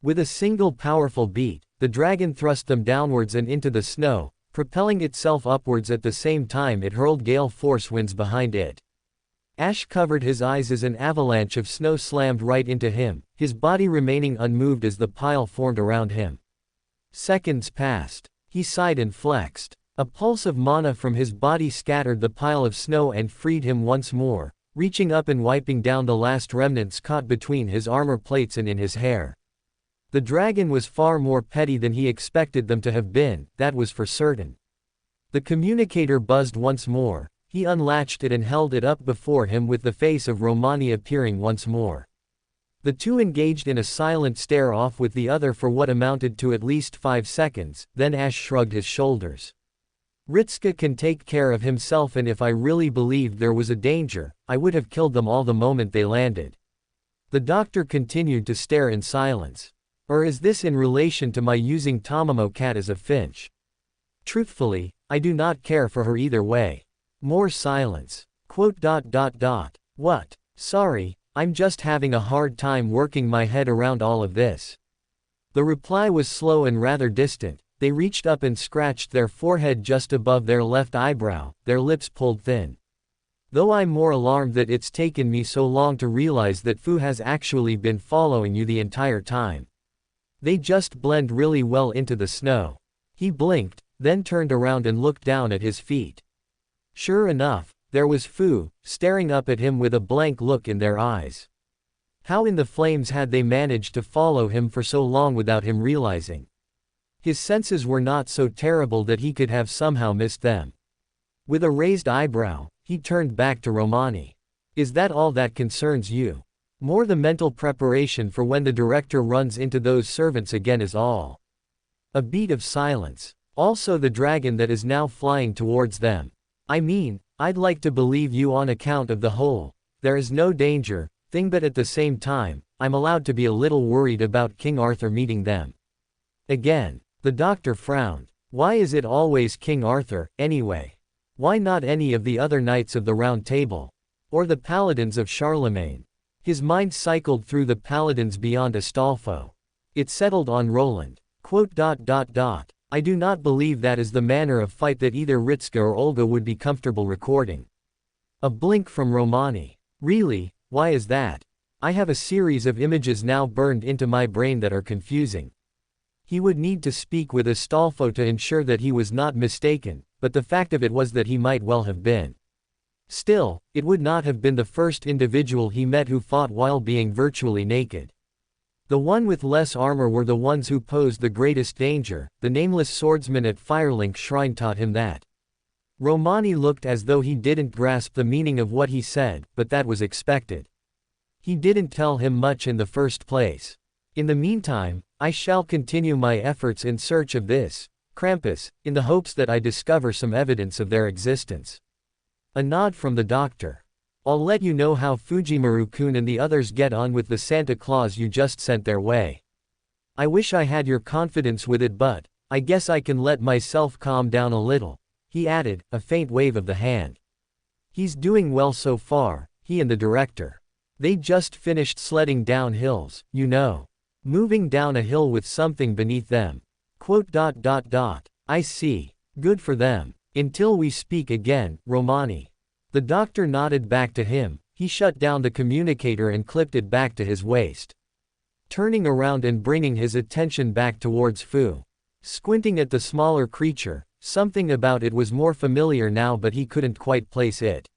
With a single powerful beat, the dragon thrust them downwards and into the snow, propelling itself upwards at the same time it hurled gale force winds behind it. Ash covered his eyes as an avalanche of snow slammed right into him, his body remaining unmoved as the pile formed around him. Seconds passed. He sighed and flexed. A pulse of mana from his body scattered the pile of snow and freed him once more, reaching up and wiping down the last remnants caught between his armor plates and in his hair. The dragon was far more petty than he expected them to have been, that was for certain. The communicator buzzed once more. He unlatched it and held it up before him with the face of Romani appearing once more. The two engaged in a silent stare-off with the other for what amounted to at least 5 seconds, then Ash shrugged his shoulders. Ritska can take care of himself, and if I really believed there was a danger, I would have killed them all the moment they landed. The doctor continued to stare in silence. Or is this in relation to my using Tamamo Cat as a finch? Truthfully, I do not care for her either way. More silence. What? Sorry, I'm just having a hard time working my head around all of this. The reply was slow and rather distant. They reached up and scratched their forehead just above their left eyebrow, their lips pulled thin. Though I'm more alarmed that it's taken me so long to realize that Fu has actually been following you the entire time. They just blend really well into the snow. He blinked, then turned around and looked down at his feet. Sure enough, there was Fu, staring up at him with a blank look in their eyes. How in the flames had they managed to follow him for so long without him realizing? His senses were not so terrible that he could have somehow missed them. With a raised eyebrow, he turned back to Romani. Is that all that concerns you? More the mental preparation for when the director runs into those servants again is all. A beat of silence. Also the dragon that is now flying towards them. I mean, I'd like to believe you on account of the whole "there is no danger" thing, but at the same time, I'm allowed to be a little worried about King Arthur meeting them. Again, the doctor frowned. Why is it always King Arthur, anyway? Why not any of the other knights of the Round Table? Or the paladins of Charlemagne? His mind cycled through the paladins beyond Astolfo. It settled on Roland. I do not believe that is the manner of fight that either Ritska or Olga would be comfortable recording. A blink from Romani. Really, why is that? I have a series of images now burned into my brain that are confusing. He would need to speak with Astolfo to ensure that he was not mistaken, but the fact of it was that he might well have been. Still, it would not have been the first individual he met who fought while being virtually naked. The one with less armor were the ones who posed the greatest danger. The nameless swordsman at Firelink Shrine taught him that. Romani looked as though he didn't grasp the meaning of what he said, but that was expected. He didn't tell him much in the first place. In the meantime, I shall continue my efforts in search of this Krampus, in the hopes that I discover some evidence of their existence. A nod from the doctor. I'll let you know how Fujimaru-kun and the others get on with the Santa Claus you just sent their way. I wish I had your confidence with it, but I guess I can let myself calm down a little, he added, a faint wave of the hand. He's doing well so far, he and the director. They just finished sledding down hills, you know. Moving down a hill with something beneath them. I see. Good for them. Until we speak again, Romani. The doctor nodded back to him. He shut down the communicator and clipped it back to his waist. Turning around and bringing his attention back towards Fu. Squinting at the smaller creature, something about it was more familiar now, but he couldn't quite place it.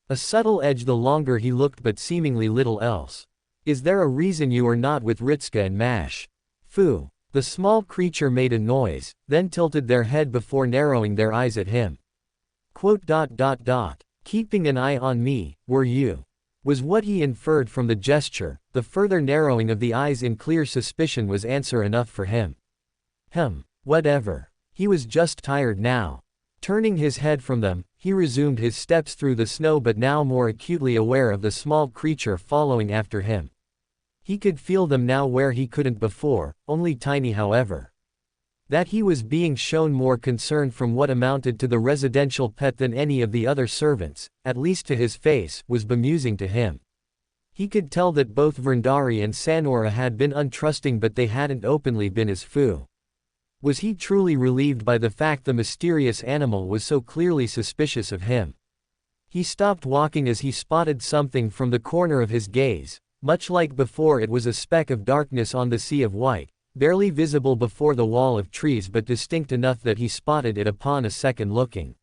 A subtle edge the longer he looked, but seemingly little else. Is there a reason you are not with Ritska and Mash? Fu. The small creature made a noise, then tilted their head before narrowing their eyes at him. Keeping an eye on me, were you? Was what he inferred from the gesture. The further narrowing of the eyes in clear suspicion was answer enough for him. Whatever. He was just tired now. Turning his head from them, he resumed his steps through the snow, but now more acutely aware of the small creature following after him. He could feel them now where he couldn't before, only tiny however. That he was being shown more concern from what amounted to the residential pet than any of the other servants, at least to his face, was bemusing to him. He could tell that both Vrindari and Sanora had been untrusting, but they hadn't openly been as Fu. Was he truly relieved by the fact the mysterious animal was so clearly suspicious of him? He stopped walking as he spotted something from the corner of his gaze. Much like before, it was a speck of darkness on the sea of white. barely visible before the wall of trees but distinct enough that he spotted it upon a second looking.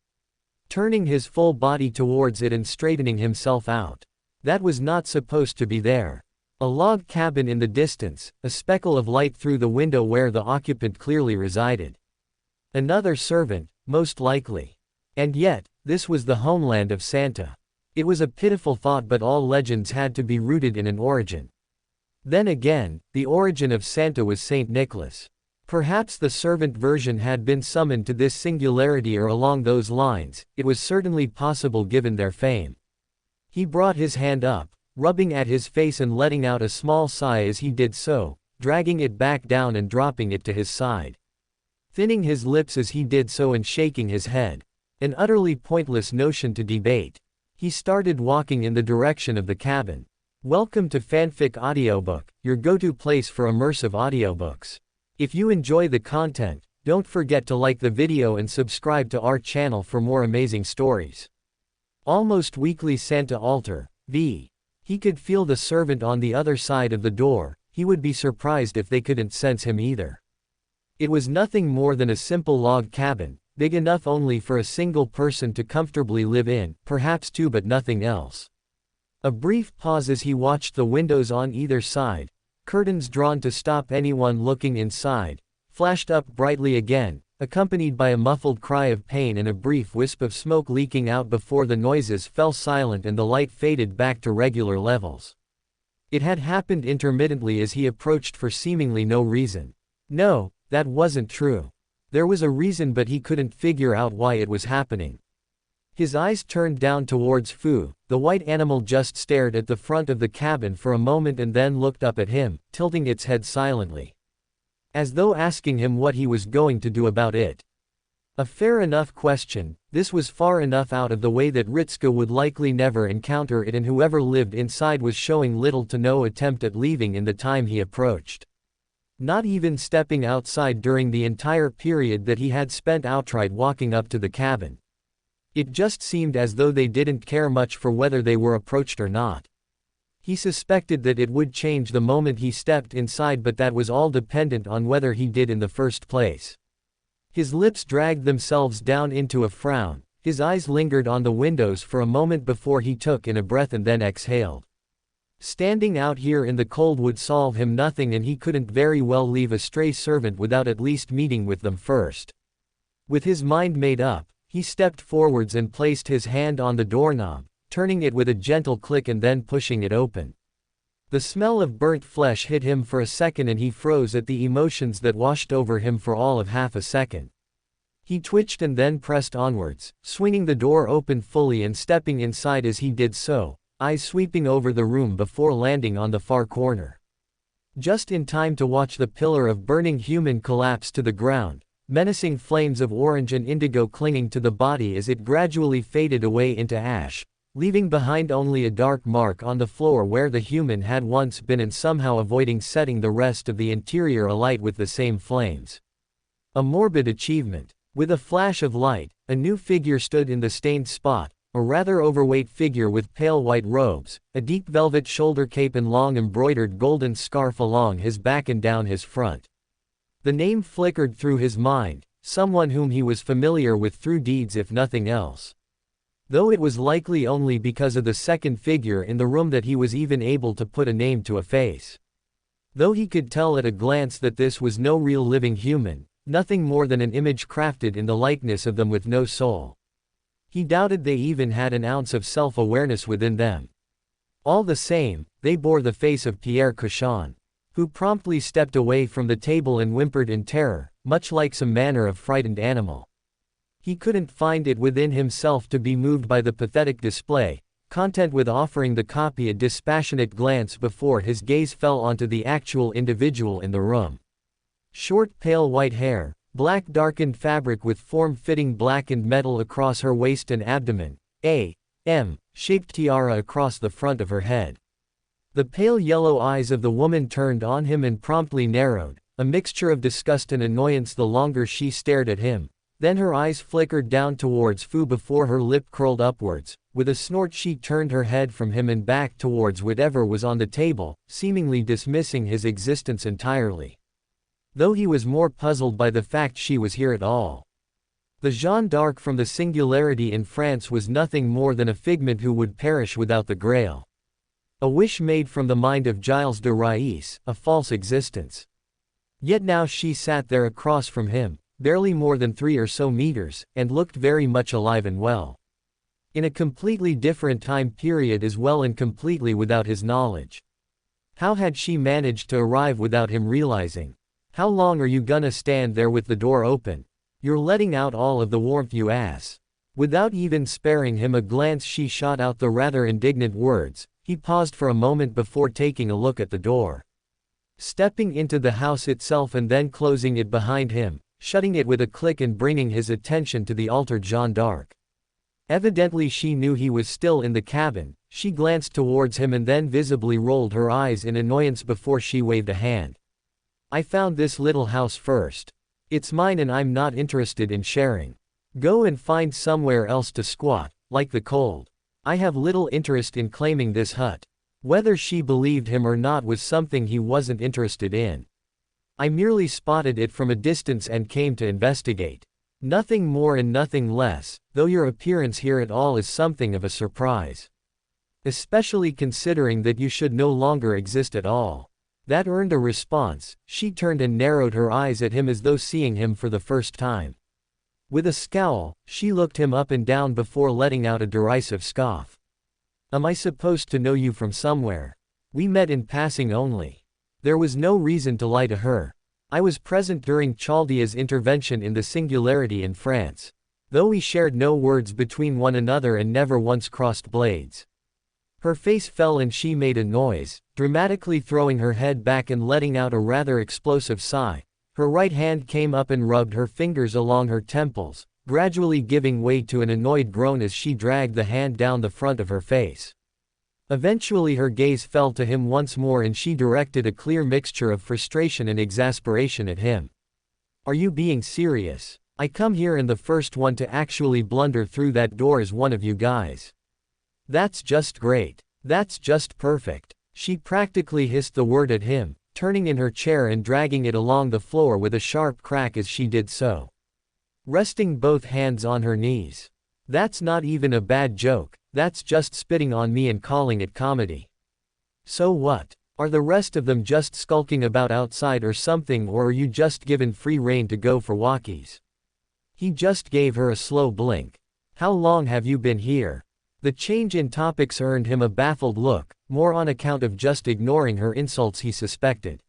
Turning his full body towards it and straightening himself out. That was not supposed to be there. A log cabin in the distance, a speckle of light through the window where the occupant clearly resided. Another servant, most likely. And yet, this was the homeland of Santa. It was a pitiful thought, but all legends had to be rooted in an origin. Then again, the origin of Santa was Saint Nicholas. Perhaps the servant version had been summoned to this singularity or along those lines. It was certainly possible given their fame. He brought his hand up, rubbing at his face and letting out a small sigh as he did so, dragging it back down and dropping it to his side. Thinning his lips as he did so and shaking his head. An utterly pointless notion to debate. He started walking in the direction of the cabin. Welcome to Fanfic Audiobook, your go-to place for immersive audiobooks. If you enjoy the content, don't forget to like the video and subscribe to our channel for more amazing stories. Almost weekly Santa altar, v. He could feel the servant on the other side of the door. He would be surprised if they couldn't sense him either. It was nothing more than a simple log cabin, big enough only for a single person to comfortably live in, perhaps two, but nothing else. A brief pause as he watched the windows on either side, curtains drawn to stop anyone looking inside, flashed up brightly again, accompanied by a muffled cry of pain and a brief wisp of smoke leaking out before the noises fell silent and the light faded back to regular levels. It had happened intermittently as he approached for seemingly no reason. No, that wasn't true. There was a reason, but he couldn't figure out why it was happening. His eyes turned down towards Fu. The white animal just stared at the front of the cabin for a moment and then looked up at him, tilting its head silently. As though asking him what he was going to do about it. A fair enough question. This was far enough out of the way that Ritsuko would likely never encounter it, and whoever lived inside was showing little to no attempt at leaving in the time he approached. Not even stepping outside during the entire period that he had spent outright walking up to the cabin. It just seemed as though they didn't care much for whether they were approached or not. He suspected that it would change the moment he stepped inside, but that was all dependent on whether he did in the first place. His lips dragged themselves down into a frown, his eyes lingered on the windows for a moment before he took in a breath and then exhaled. Standing out here in the cold would solve him nothing, and he couldn't very well leave a stray servant without at least meeting with them first. With his mind made up, he stepped forwards and placed his hand on the doorknob, turning it with a gentle click and then pushing it open. The smell of burnt flesh hit him for a second and he froze at the emotions that washed over him for all of half a second. He twitched and then pressed onwards, swinging the door open fully and stepping inside as he did so, eyes sweeping over the room before landing on the far corner. Just in time to watch the pillar of burning human collapse to the ground, menacing flames of orange and indigo clinging to the body as it gradually faded away into ash, leaving behind only a dark mark on the floor where the human had once been, and somehow avoiding setting the rest of the interior alight with the same flames. A morbid achievement. With a flash of light, a new figure stood in the stained spot, a rather overweight figure with pale white robes, a deep velvet shoulder cape and long embroidered golden scarf along his back and down his front. The name flickered through his mind, someone whom he was familiar with through deeds if nothing else. Though it was likely only because of the second figure in the room that he was even able to put a name to a face. Though he could tell at a glance that this was no real living human, nothing more than an image crafted in the likeness of them with no soul. He doubted they even had an ounce of self-awareness within them. All the same, they bore the face of Pierre Cauchon, who promptly stepped away from the table and whimpered in terror, much like some manner of frightened animal. He couldn't find it within himself to be moved by the pathetic display, content with offering the copy a dispassionate glance before his gaze fell onto the actual individual in the room. Short pale white hair, black darkened fabric with form-fitting blackened metal across her waist and abdomen, a M-shaped tiara across the front of her head. The pale yellow eyes of the woman turned on him and promptly narrowed, a mixture of disgust and annoyance the longer she stared at him. Then her eyes flickered down towards Fu before her lip curled upwards. With a snort she turned her head from him and back towards whatever was on the table, seemingly dismissing his existence entirely. though he was more puzzled by the fact she was here at all. The Jeanne d'Arc from the Singularity in France was nothing more than a figment who would perish without the Grail. A wish made from the mind of Gilles de Rais, a false existence. Yet now she sat there across from him, barely more than 3 or so meters, and looked very much alive and well. In a completely different time period as well, and completely without his knowledge. How had she managed to arrive without him realizing? How long are you gonna stand there with the door open? You're letting out all of the warmth, you ass. Without even sparing him a glance, she shot out the rather indignant words. He paused for a moment before taking a look at the door. Stepping into the house itself and then closing it behind him, shutting it with a click and bringing his attention to the altered Jeanne d'Arc. Evidently she knew he was still in the cabin. She glanced towards him and then visibly rolled her eyes in annoyance before she waved a hand. I found this little house first. It's mine and I'm not interested in sharing. Go and find somewhere else to squat, like the cold. I have little interest in claiming this hut. Whether she believed him or not was something he wasn't interested in. I merely spotted it from a distance and came to investigate. Nothing more and nothing less, though your appearance here at all is something of a surprise. Especially considering that you should no longer exist at all. That earned a response. She turned and narrowed her eyes at him as though seeing him for the first time. With a scowl, she looked him up and down before letting out a derisive scoff. Am I supposed to know you from somewhere? We met in passing only. There was no reason to lie to her. I was present during Chaldea's intervention in the Singularity in France. Though we shared no words between one another and never once crossed blades. Her face fell and she made a noise, dramatically throwing her head back and letting out a rather explosive sigh. Her right hand came up and rubbed her fingers along her temples, gradually giving way to an annoyed groan as she dragged the hand down the front of her face. Eventually her gaze fell to him once more and she directed a clear mixture of frustration and exasperation at him. Are you being serious? I come here and the first one to actually blunder through that door is one of you guys. That's just great. That's just perfect. She practically hissed the word at him, turning in her chair and dragging it along the floor with a sharp crack as she did so. Resting both hands on her knees. That's not even a bad joke, that's just spitting on me and calling it comedy. So what? Are the rest of them just skulking about outside or something, or are you just given free rein to go for walkies? He just gave her a slow blink. How long have you been here? The change in topics earned him a baffled look, more on account of just ignoring her insults he suspected.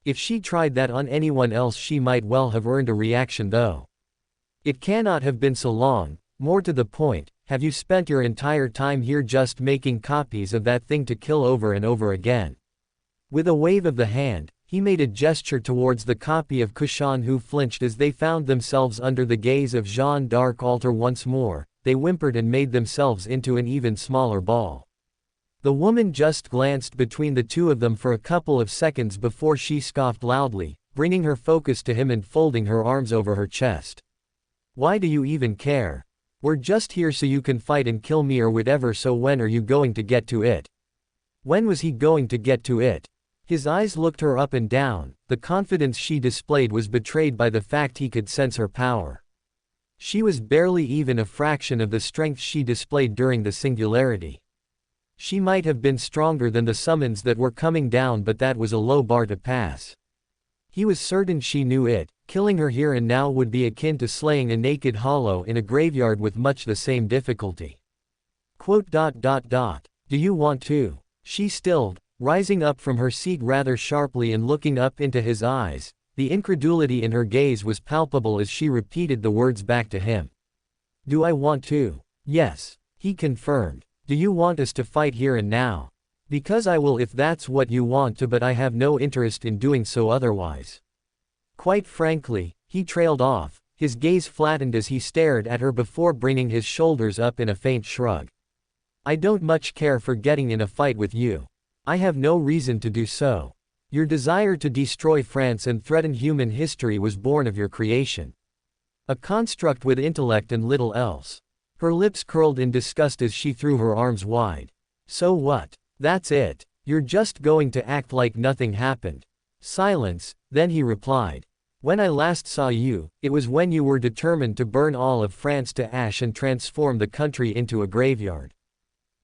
If she tried that on anyone else she might well have earned a reaction though. It cannot have been so long. More to the point, have you spent your entire time here just making copies of that thing to kill over and over again? With a wave of the hand, he made a gesture towards the copy of Kushan, who flinched as they found themselves under the gaze of Jeanne d'Arc altar once more. They whimpered and made themselves into an even smaller ball. The woman just glanced between the two of them for a couple of seconds before she scoffed loudly, bringing her focus to him and folding her arms over her chest. Why do you even care? We're just here so you can fight and kill me or whatever, so when are you going to get to it? When was he going to get to it? His eyes looked her up and down. The confidence she displayed was betrayed by the fact he could sense her power. She was barely even a fraction of the strength she displayed during the Singularity. She might have been stronger than the summons that were coming down, but that was a low bar to pass. He was certain she knew it. Killing her here and now would be akin to slaying a naked hollow in a graveyard with much the same difficulty. Do you want to? She stilled, rising up from her seat rather sharply and looking up into his eyes. The incredulity in her gaze was palpable as she repeated the words back to him. Do I want to? Yes, he confirmed. Do you want us to fight here and now? Because I will if that's what you want to, but I have no interest in doing so otherwise. Quite frankly, he trailed off, his gaze flattened as he stared at her before bringing his shoulders up in a faint shrug. I don't much care for getting in a fight with you. I have no reason to do so. Your desire to destroy France and threaten human history was born of your creation. A construct with intellect and little else. Her lips curled in disgust as she threw her arms wide. So what? That's it. You're just going to act like nothing happened. Silence. Then he replied. When I last saw you, it was when you were determined to burn all of France to ash and transform the country into a graveyard.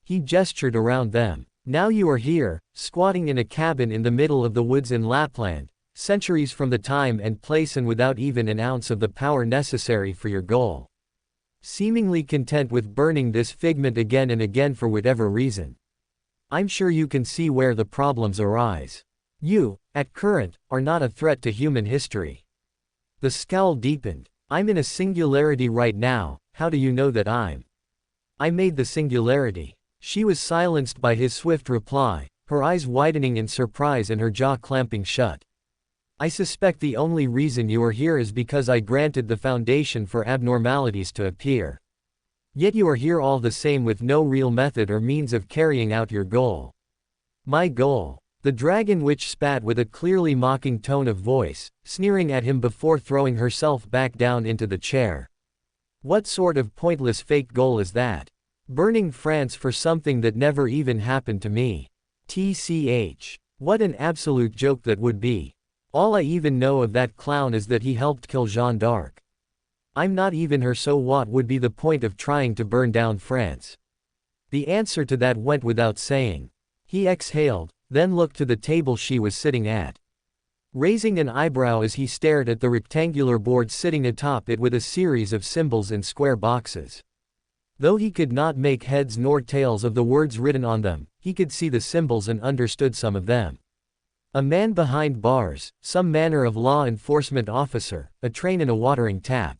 He gestured around them. Now you are here, squatting in a cabin in the middle of the woods in Lapland, centuries from the time and place and without even an ounce of the power necessary for your goal. Seemingly content with burning this figment again and again for whatever reason. I'm sure you can see where the problems arise. You, at current, are not a threat to human history. The scowl deepened. I'm in a singularity right now, how do you know that I made the singularity. She was silenced by his swift reply, her eyes widening in surprise and her jaw clamping shut. I suspect the only reason you are here is because I granted the foundation for abnormalities to appear. Yet you are here all the same with no real method or means of carrying out your goal. My goal. The dragon witch spat with a clearly mocking tone of voice, sneering at him before throwing herself back down into the chair. What sort of pointless fake goal is that? Burning France for something that never even happened to me. TCH. What an absolute joke that would be. All I even know of that clown is that he helped kill Jeanne d'Arc. I'm not even her, so what would be the point of trying to burn down France? The answer to that went without saying. He exhaled, then looked to the table she was sitting at. Raising an eyebrow as he stared at the rectangular board sitting atop it with a series of symbols in square boxes. Though he could not make heads nor tails of the words written on them, he could see the symbols and understood some of them. A man behind bars, some manner of law enforcement officer, a train and a watering tap.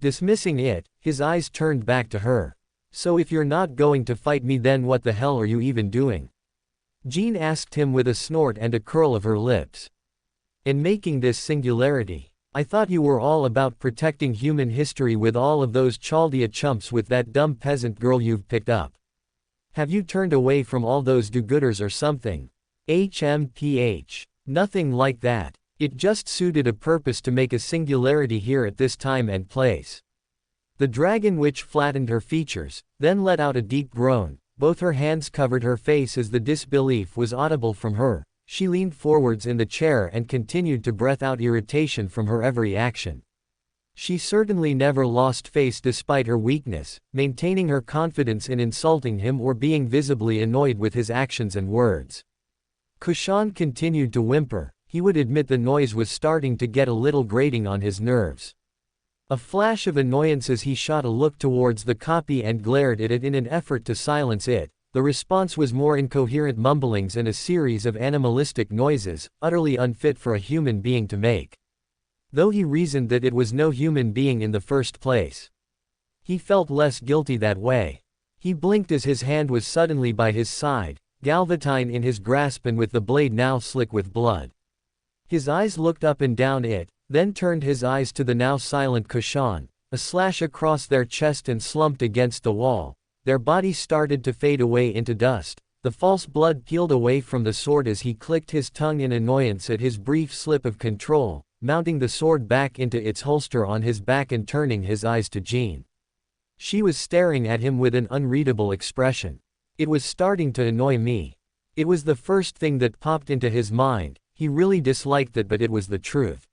Dismissing it, his eyes turned back to her. So if you're not going to fight me, then what the hell are you even doing? Jean asked him with a snort and a curl of her lips. In making this singularity, I thought you were all about protecting human history with all of those Chaldea chumps with that dumb peasant girl you've picked up. Have you turned away from all those do-gooders or something? HMPH. Nothing like that. It just suited a purpose to make a singularity here at this time and place. The dragon witch flattened her features, then let out a deep groan. Both her hands covered her face as the disbelief was audible from her. She leaned forwards in the chair and continued to breath out irritation from her every action. She certainly never lost face despite her weakness, maintaining her confidence in insulting him or being visibly annoyed with his actions and words. Kushan continued to whimper. He would admit the noise was starting to get a little grating on his nerves. A flash of annoyance as he shot a look towards the copy and glared at it in an effort to silence it. The response was more incoherent mumblings and a series of animalistic noises, utterly unfit for a human being to make. Though he reasoned that it was no human being in the first place. He felt less guilty that way. He blinked as his hand was suddenly by his side, galvatine in his grasp and with the blade now slick with blood. His eyes looked up and down it, then turned his eyes to the now silent Kushan, a slash across their chest and slumped against the wall. Their bodies started to fade away into dust. The false blood peeled away from the sword as he clicked his tongue in annoyance at his brief slip of control, mounting the sword back into its holster on his back and turning his eyes to Jean. She was staring at him with an unreadable expression. It was starting to annoy me. It was the first thing that popped into his mind. He really disliked it, but it was the truth.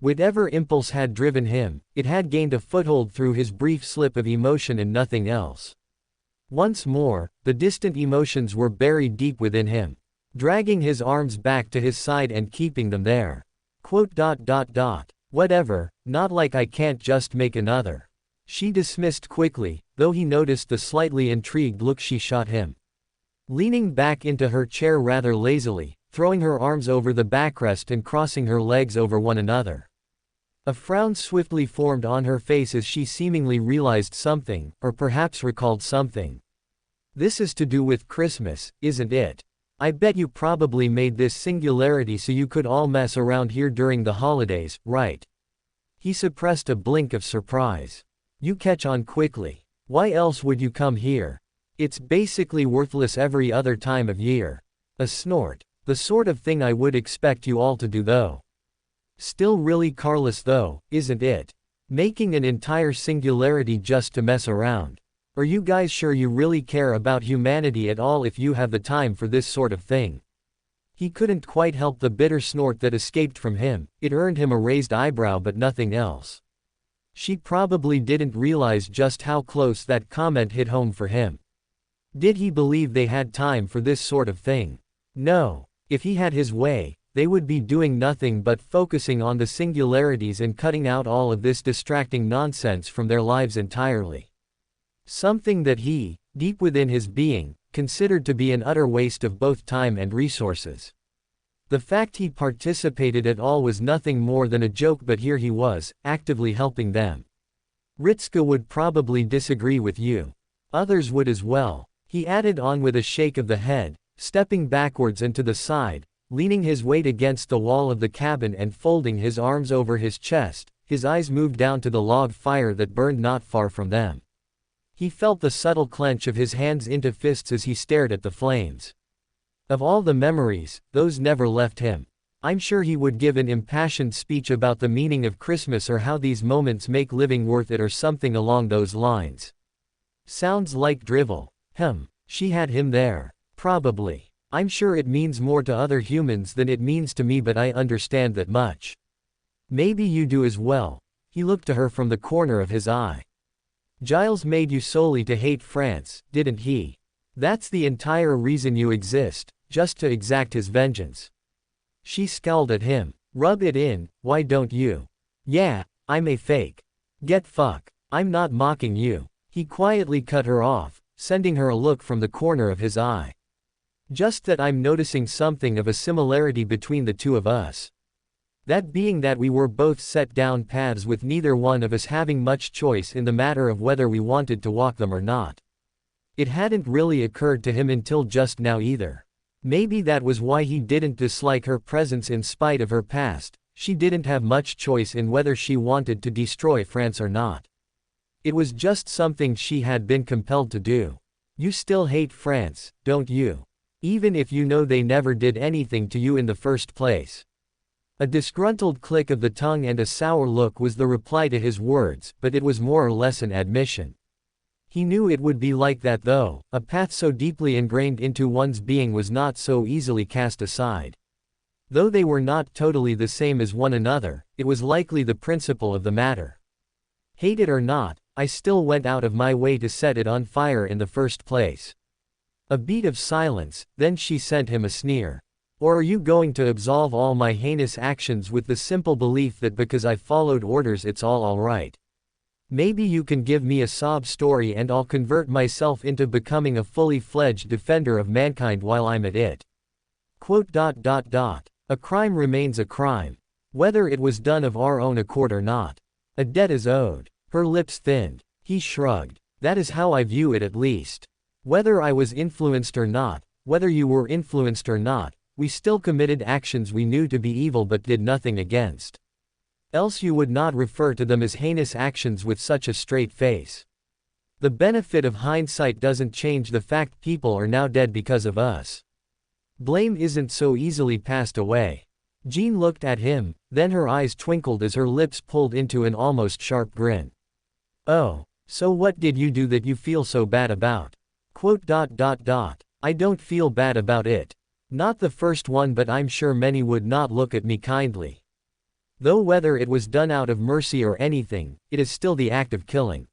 Whatever impulse had driven him, it had gained a foothold through his brief slip of emotion and nothing else. Once more, the distant emotions were buried deep within him, dragging his arms back to his side and keeping them there. Whatever, not like I can't just make another. She dismissed quickly, though he noticed the slightly intrigued look she shot him. Leaning back into her chair rather lazily, throwing her arms over the backrest and crossing her legs over one another. A frown swiftly formed on her face as she seemingly realized something, or perhaps recalled something. This is to do with Christmas, isn't it? I bet you probably made this singularity so you could all mess around here during the holidays, right? He suppressed a blink of surprise. You catch on quickly. Why else would you come here? It's basically worthless every other time of year. A snort. The sort of thing I would expect you all to do though. Still really carless though, isn't it? Making an entire singularity just to mess around. Are you guys sure you really care about humanity at all if you have the time for this sort of thing? He couldn't quite help the bitter snort that escaped from him. It earned him a raised eyebrow but nothing else. She probably didn't realize just how close that comment hit home for him. Did he believe they had time for this sort of thing? No. If he had his way, they would be doing nothing but focusing on the singularities and cutting out all of this distracting nonsense from their lives entirely. Something that he, deep within his being, considered to be an utter waste of both time and resources. The fact he participated at all was nothing more than a joke, but here he was, actively helping them. Ritska would probably disagree with you. Others would as well, he added on with a shake of the head, stepping backwards and to the side, leaning his weight against the wall of the cabin and folding his arms over his chest. His eyes moved down to the log fire that burned not far from them. He felt the subtle clench of his hands into fists as he stared at the flames. Of all the memories, those never left him. I'm sure he would give an impassioned speech about the meaning of Christmas or how these moments make living worth it or something along those lines. Sounds like drivel. She had him there. Probably. I'm sure it means more to other humans than it means to me, but I understand that much. Maybe you do as well. He looked to her from the corner of his eye. Giles made you solely to hate France, didn't he? That's the entire reason you exist, just to exact his vengeance. She scowled at him. Rub it in, why don't you? Yeah, I'm a fake. Get fuck. I'm not mocking you. He quietly cut her off, sending her a look from the corner of his eye. Just that I'm noticing something of a similarity between the two of us. That being that we were both set down paths with neither one of us having much choice in the matter of whether we wanted to walk them or not. It hadn't really occurred to him until just now either. Maybe that was why he didn't dislike her presence in spite of her past. She didn't have much choice in whether she wanted to destroy France or not. It was just something she had been compelled to do. You still hate France, don't you? Even if you know they never did anything to you in the first place. A disgruntled click of the tongue and a sour look was the reply to his words, but it was more or less an admission. He knew it would be like that though. A path so deeply ingrained into one's being was not so easily cast aside. Though they were not totally the same as one another, it was likely the principle of the matter. Hate it or not, I still went out of my way to set it on fire in the first place. A beat of silence, then she sent him a sneer. Or are you going to absolve all my heinous actions with the simple belief that because I followed orders it's all right? Maybe you can give me a sob story and I'll convert myself into becoming a fully fledged defender of mankind while I'm at it. A crime remains a crime. Whether it was done of our own accord or not. A debt is owed. Her lips thinned. He shrugged. That is how I view it at least. Whether I was influenced or not, whether you were influenced or not, we still committed actions we knew to be evil but did nothing against. Else you would not refer to them as heinous actions with such a straight face. The benefit of hindsight doesn't change the fact people are now dead because of us. Blame isn't so easily passed away. Jean looked at him, then her eyes twinkled as her lips pulled into an almost sharp grin. Oh, so what did you do that you feel so bad about? I don't feel bad about it. Not the first one, but I'm sure many would not look at me kindly. Though whether it was done out of mercy or anything, it is still the act of killing.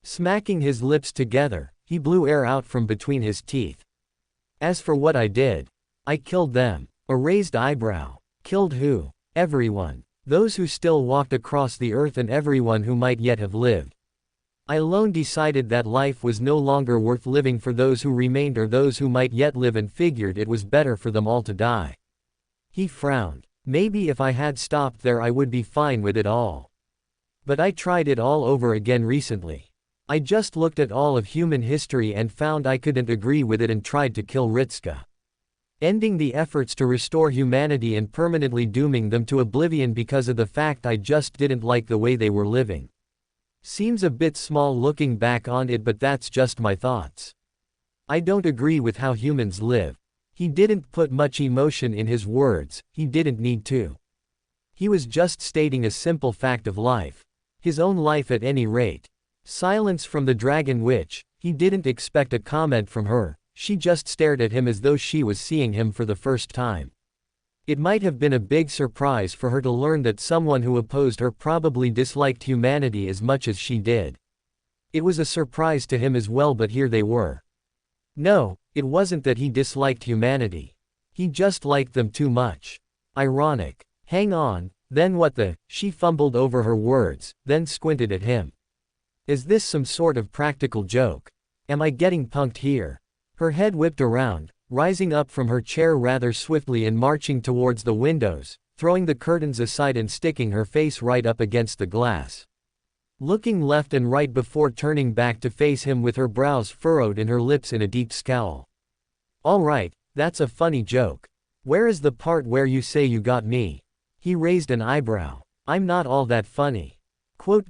Smacking his lips together, he blew air out from between his teeth. As for what I did, I killed them. A raised eyebrow. Killed who? Everyone. Those who still walked across the earth and everyone who might yet have lived. I alone decided that life was no longer worth living for those who remained or those who might yet live, and figured it was better for them all to die. He frowned. Maybe if I had stopped there I would be fine with it all. But I tried it all over again recently. I just looked at all of human history and found I couldn't agree with it and tried to kill Ritska. Ending the efforts to restore humanity and permanently dooming them to oblivion because of the fact I just didn't like the way they were living. Seems a bit small looking back on it, but that's just my thoughts. I don't agree with how humans live. He didn't put much emotion in his words, he didn't need to. He was just stating a simple fact of life. His own life at any rate. Silence from the Dragon Witch. He didn't expect a comment from her. she just stared at him as though she was seeing him for the first time. It might have been a big surprise for her to learn that someone who opposed her probably disliked humanity as much as she did. It was a surprise to him as well, but here they were. No, it wasn't that he disliked humanity. He just liked them too much. Ironic. Hang on, then what the? She fumbled over her words, then squinted at him. Is this some sort of practical joke? Am I getting punked here? Her head whipped around, rising up from her chair rather swiftly and marching towards the windows, throwing the curtains aside and sticking her face right up against the glass. Looking left and right before turning back to face him with her brows furrowed and her lips in a deep scowl. All right, that's a funny joke. Where is the part where you say you got me? He raised an eyebrow. I'm not all that funny. Quote.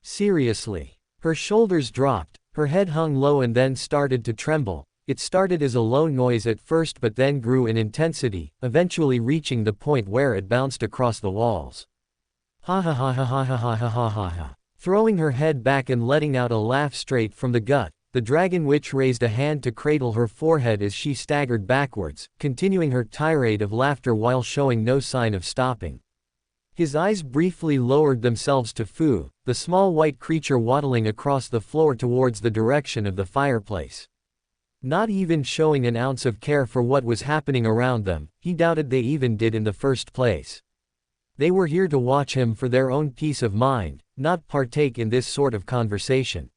Seriously. Her shoulders dropped, her head hung low and then started to tremble. It started as a low noise at first but then grew in intensity, eventually reaching the point where it bounced across the walls. Ha ha ha ha ha ha ha ha ha ha ha. Throwing her head back and letting out a laugh straight from the gut, the dragon witch raised a hand to cradle her forehead as she staggered backwards, continuing her tirade of laughter while showing no sign of stopping. His eyes briefly lowered themselves to Fu, the small white creature waddling across the floor towards the direction of the fireplace. Not even showing an ounce of care for what was happening around them, he doubted they even did in the first place. They were here to watch him for their own peace of mind, not partake in this sort of conversation.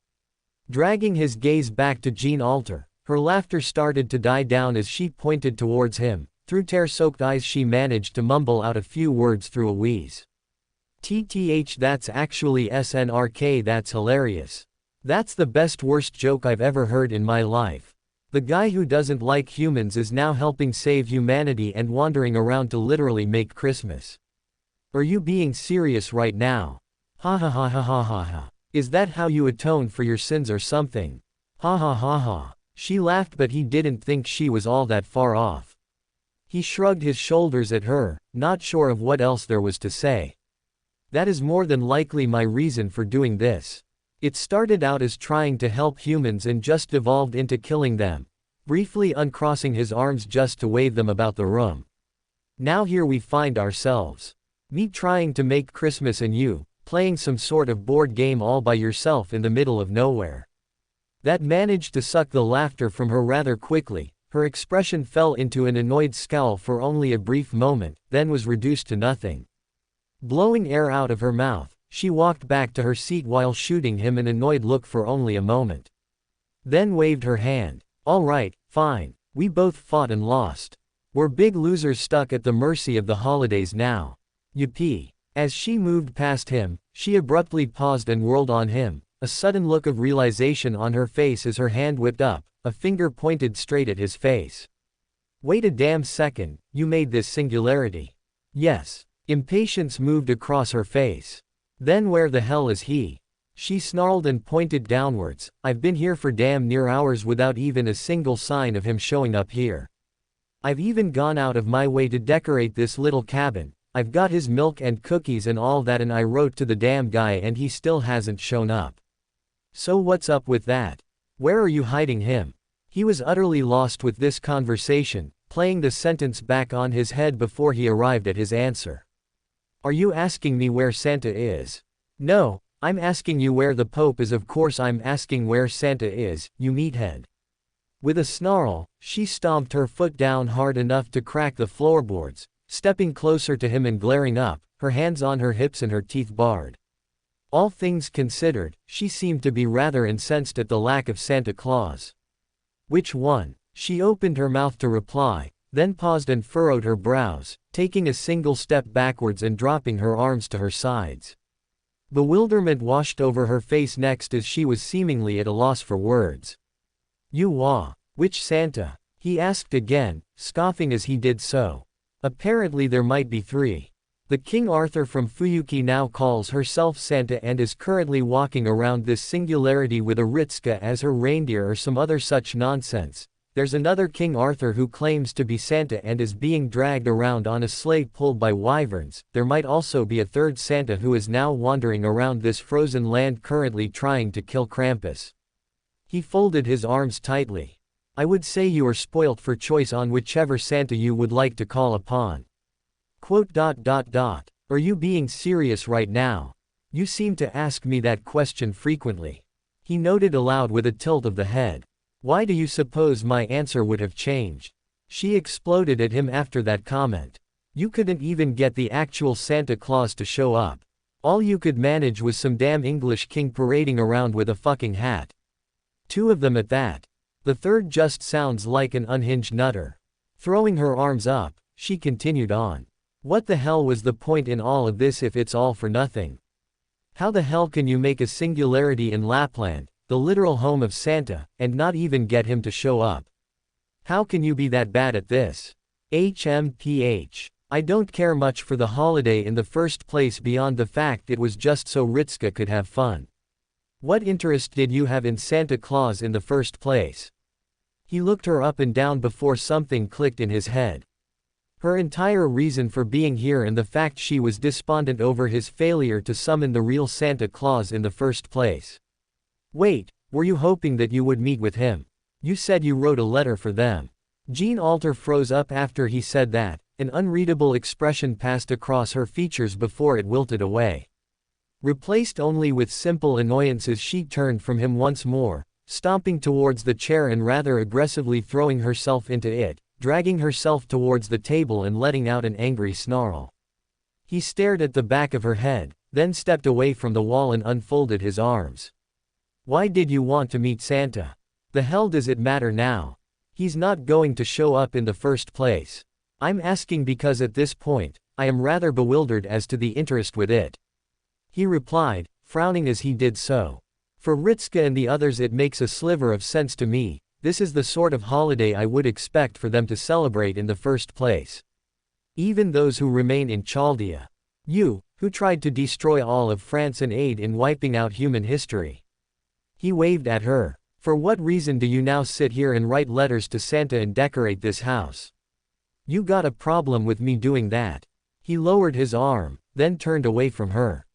Dragging his gaze back to Jean Alter, her laughter started to die down as she pointed towards him. Through tear-soaked eyes she managed to mumble out a few words through a wheeze. TTH, that's actually SNRK, that's hilarious. That's the best worst joke I've ever heard in my life. The guy who doesn't like humans is now helping save humanity and wandering around to literally make Christmas. Are you being serious right now? Ha ha ha ha ha ha ha. Is that how you atone for your sins or something? Ha ha ha ha. She laughed but he didn't think she was all that far off. He shrugged his shoulders at her, not sure of what else there was to say. That is more than likely my reason for doing this. It started out as trying to help humans and just devolved into killing them, briefly uncrossing his arms just to wave them about the room. Now here we find ourselves. Me trying to make Christmas and you, playing some sort of board game all by yourself in the middle of nowhere. That managed to suck the laughter from her rather quickly. Her expression fell into an annoyed scowl for only a brief moment, then was reduced to nothing. Blowing air out of her mouth, she walked back to her seat while shooting him an annoyed look for only a moment. Then waved her hand. All right, fine, we both fought and lost. We're big losers stuck at the mercy of the holidays now. Yippee. As she moved past him, she abruptly paused and whirled on him, a sudden look of realization on her face as her hand whipped up. A finger pointed straight at his face. Wait a damn second, you made this singularity. Yes. Impatience moved across her face. Then where the hell is he? She snarled and pointed downwards. I've been here for damn near hours without even a single sign of him showing up here. I've even gone out of my way to decorate this little cabin. I've got his milk and cookies and all that, and I wrote to the damn guy and he still hasn't shown up. So what's up with that? Where are you hiding him? He was utterly lost with this conversation, playing the sentence back on his head before he arrived at his answer. Are you asking me where Santa is? No, I'm asking you where the Pope is. Of course I'm asking where Santa is, you meathead. With a snarl, she stomped her foot down hard enough to crack the floorboards, stepping closer to him and glaring up, her hands on her hips and her teeth bared. All things considered, she seemed to be rather incensed at the lack of Santa Claus. Which one? She opened her mouth to reply, then paused and furrowed her brows, taking a single step backwards and dropping her arms to her sides. Bewilderment washed over her face next as she was seemingly at a loss for words. Which Santa? He asked again, scoffing as he did so. Apparently there might be three. The King Arthur from Fuyuki now calls herself Santa and is currently walking around this singularity with a Ritsuka as her reindeer or some other such nonsense. There's another King Arthur who claims to be Santa and is being dragged around on a sleigh pulled by wyverns. There might also be a third Santa who is now wandering around this frozen land currently trying to kill Krampus. He folded his arms tightly. I would say you are spoilt for choice on whichever Santa you would like to call upon. Are you being serious right now? You seem to ask me that question frequently. He noted aloud with a tilt of the head. Why do you suppose my answer would have changed? She exploded at him after that comment. You couldn't even get the actual Santa Claus to show up. All you could manage was some damn English king parading around with a fucking hat. Two of them at that. The third just sounds like an unhinged nutter. Throwing her arms up, she continued on. What the hell was the point in all of this if it's all for nothing? How the hell can you make a singularity in Lapland, the literal home of Santa, and not even get him to show up? How can you be that bad at this? HMPH. I don't care much for the holiday in the first place beyond the fact it was just so Ritska could have fun. What interest did you have in Santa Claus in the first place? He looked her up and down before something clicked in his head. Her entire reason for being here and the fact she was despondent over his failure to summon the real Santa Claus in the first place. Wait, were you hoping that you would meet with him? You said you wrote a letter for them. Jean Alter froze up after he said that, an unreadable expression passed across her features before it wilted away. Replaced only with simple annoyances, she turned from him once more, stomping towards the chair and rather aggressively throwing herself into it, dragging herself towards the table and letting out an angry snarl. He stared at the back of her head, then stepped away from the wall and unfolded his arms. Why did you want to meet Santa? The hell does it matter now? He's not going to show up in the first place. I'm asking because at this point, I am rather bewildered as to the interest with it. He replied, frowning as he did so. For Ritska and the others it makes a sliver of sense to me. This is the sort of holiday I would expect for them to celebrate in the first place. Even those who remain in Chaldea. You, who tried to destroy all of France and aid in wiping out human history. He waved at her. For what reason do you now sit here and write letters to Santa and decorate this house? You got a problem with me doing that? He lowered his arm, then turned away from her.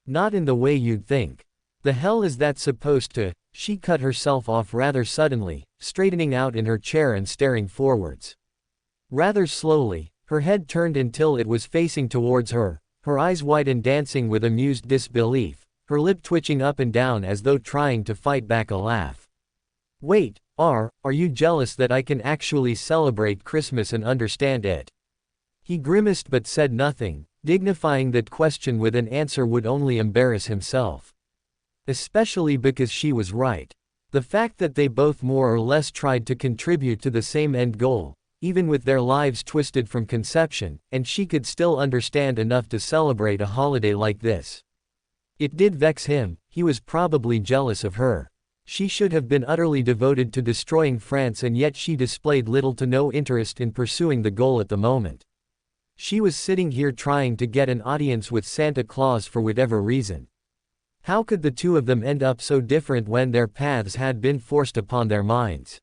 Not in the way you'd think. The hell is that supposed to? She cut herself off rather suddenly, straightening out in her chair and staring forwards. Rather slowly, her head turned until it was facing towards her, her eyes wide and dancing with amused disbelief, her lip twitching up and down as though trying to fight back a laugh. Wait, are you jealous that I can actually celebrate Christmas and understand it? He grimaced but said nothing, dignifying that question with an answer would only embarrass himself. Especially because she was right. The fact that they both more or less tried to contribute to the same end goal, even with their lives twisted from conception, and she could still understand enough to celebrate a holiday like this. It did vex him. He was probably jealous of her. She should have been utterly devoted to destroying France, and yet she displayed little to no interest in pursuing the goal at the moment. She was sitting here trying to get an audience with Santa Claus for whatever reason. How could the two of them end up so different when their paths had been forced upon their minds?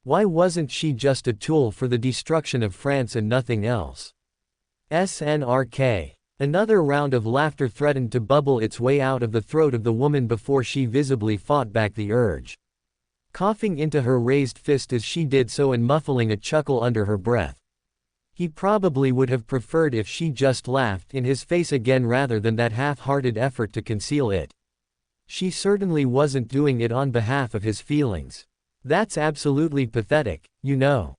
Why wasn't she just a tool for the destruction of France and nothing else? SNRK. Another round of laughter threatened to bubble its way out of the throat of the woman before she visibly fought back the urge. Coughing into her raised fist as she did so and muffling a chuckle under her breath. He probably would have preferred if she just laughed in his face again rather than that half-hearted effort to conceal it. She certainly wasn't doing it on behalf of his feelings. That's absolutely pathetic, you know.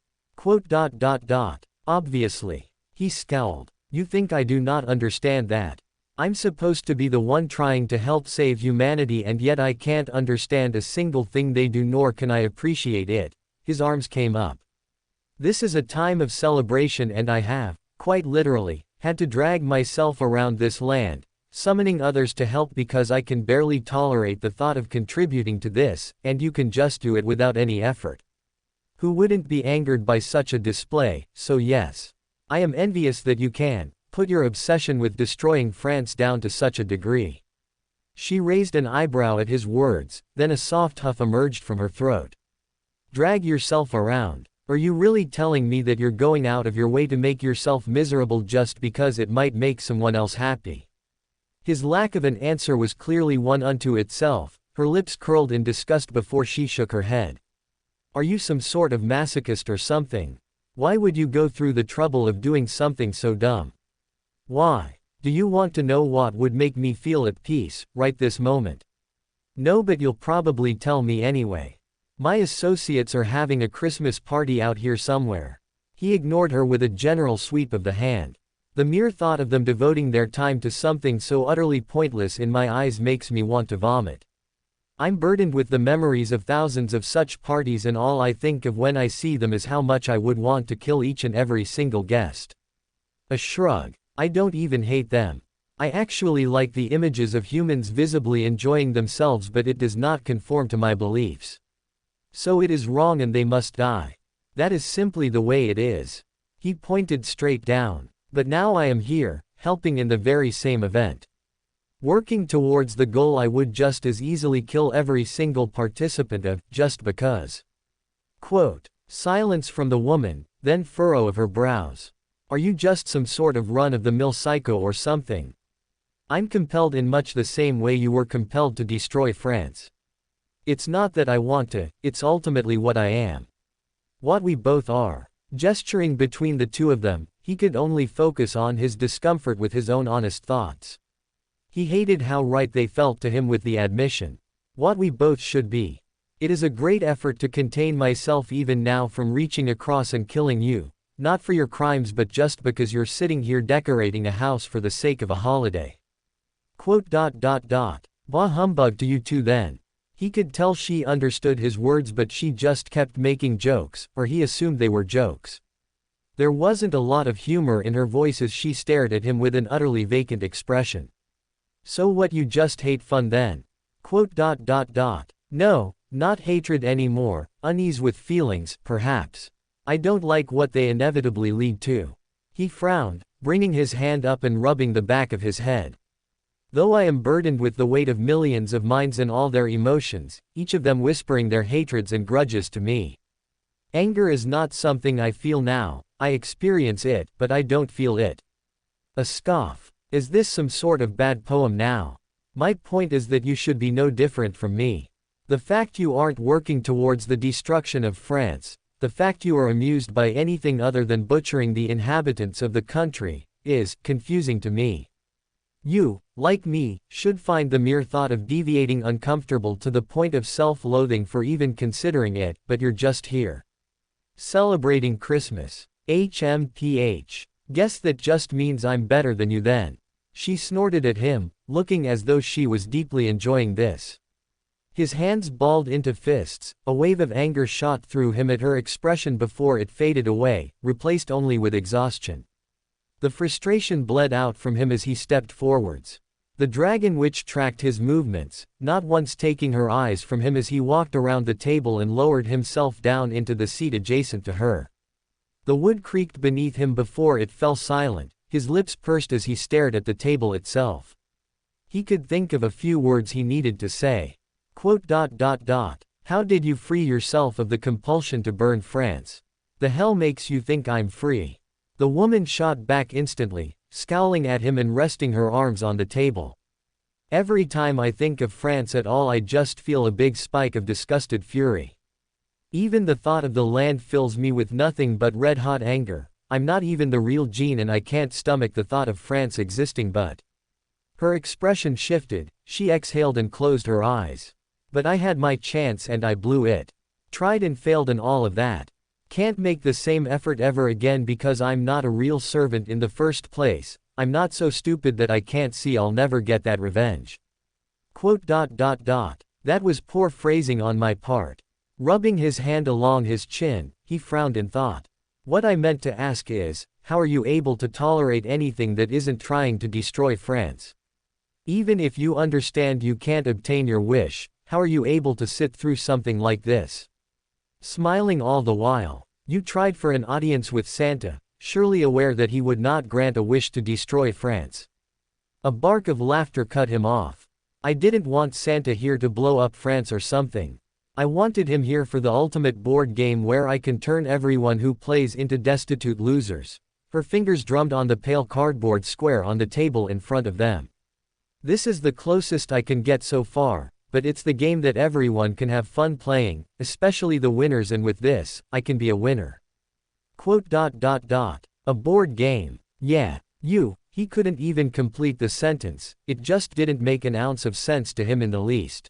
Obviously. He scowled. You think I do not understand that? I'm supposed to be the one trying to help save humanity, and yet I can't understand a single thing they do, nor can I appreciate it. His arms came up. This is a time of celebration, and I have, quite literally, had to drag myself around this land, summoning others to help because I can barely tolerate the thought of contributing to this, and you can just do it without any effort. Who wouldn't be angered by such a display? So yes. I am envious that you can put your obsession with destroying France down to such a degree. She raised an eyebrow at his words, then a soft huff emerged from her throat. Drag yourself around. Are you really telling me that you're going out of your way to make yourself miserable just because it might make someone else happy? His lack of an answer was clearly one unto itself. Her lips curled in disgust before she shook her head. Are you some sort of masochist or something? Why would you go through the trouble of doing something so dumb? Why? Do you want to know what would make me feel at peace, right this moment? No, but you'll probably tell me anyway. My associates are having a Christmas party out here somewhere. He ignored her with a general sweep of the hand. The mere thought of them devoting their time to something so utterly pointless in my eyes makes me want to vomit. I'm burdened with the memories of thousands of such parties, and all I think of when I see them is how much I would want to kill each and every single guest. A shrug. I don't even hate them. I actually like the images of humans visibly enjoying themselves, but it does not conform to my beliefs. So it is wrong and they must die. That is simply the way it is. He pointed straight down. But now I am here, helping in the very same event. Working towards the goal I would just as easily kill every single participant of, just because. Quote. Silence from the woman, then furrow of her brows. Are you just some sort of run-of-the-mill psycho or something? I'm compelled in much the same way you were compelled to destroy France. It's not that I want to, it's ultimately what I am. What we both are. Gesturing between the two of them, he could only focus on his discomfort with his own honest thoughts. He hated how right they felt to him with the admission. What we both should be. It is a great effort to contain myself even now from reaching across and killing you. Not for your crimes but just because you're sitting here decorating a house for the sake of a holiday. Quote. Bah humbug to you two then. He could tell she understood his words, but she just kept making jokes, or he assumed they were jokes. There wasn't a lot of humor in her voice as she stared at him with an utterly vacant expression. So what, you just hate fun then? Quote. No, not hatred anymore, unease with feelings, perhaps. I don't like what they inevitably lead to. He frowned, bringing his hand up and rubbing the back of his head. Though I am burdened with the weight of millions of minds and all their emotions, each of them whispering their hatreds and grudges to me. Anger is not something I feel now, I experience it, but I don't feel it. A scoff. Is this some sort of bad poem now? My point is that you should be no different from me. The fact you aren't working towards the destruction of France, the fact you are amused by anything other than butchering the inhabitants of the country, is confusing to me. You, like me, should find the mere thought of deviating uncomfortable to the point of self-loathing for even considering it, but you're just here. Celebrating Christmas. HMPH. Guess that just means I'm better than you then. She snorted at him, looking as though she was deeply enjoying this. His hands balled into fists, a wave of anger shot through him at her expression before it faded away, replaced only with exhaustion. The frustration bled out from him as he stepped forwards. The dragon witch tracked his movements, not once taking her eyes from him as he walked around the table and lowered himself down into the seat adjacent to her. The wood creaked beneath him before it fell silent, his lips pursed as he stared at the table itself. He could think of a few words he needed to say. Quote. How did you free yourself of the compulsion to burn France? The hell makes you think I'm free? The woman shot back instantly, scowling at him and resting her arms on the table. Every time I think of France at all, I just feel a big spike of disgusted fury. Even the thought of the land fills me with nothing but red-hot anger. I'm not even the real Jean and I can't stomach the thought of France existing but. Her expression shifted, she exhaled and closed her eyes. But I had my chance and I blew it. Tried and failed and all of that. Can't make the same effort ever again because I'm not a real servant in the first place. I'm not so stupid that I can't see I'll never get that revenge. Quote. That was poor phrasing on my part. Rubbing his hand along his chin, he frowned in thought. What I meant to ask is, how are you able to tolerate anything that isn't trying to destroy France? Even if you understand you can't obtain your wish, how are you able to sit through something like this? Smiling all the while, you tried for an audience with Santa, surely aware that he would not grant a wish to destroy France. A bark of laughter cut him off. I didn't want Santa here to blow up France or something. I wanted him here for the ultimate board game where I can turn everyone who plays into destitute losers. Her fingers drummed on the pale cardboard square on the table in front of them. This is the closest I can get so far, but it's the game that everyone can have fun playing, especially the winners, and with this, I can be a winner. A board game. Yeah, he couldn't even complete the sentence, it just didn't make an ounce of sense to him in the least.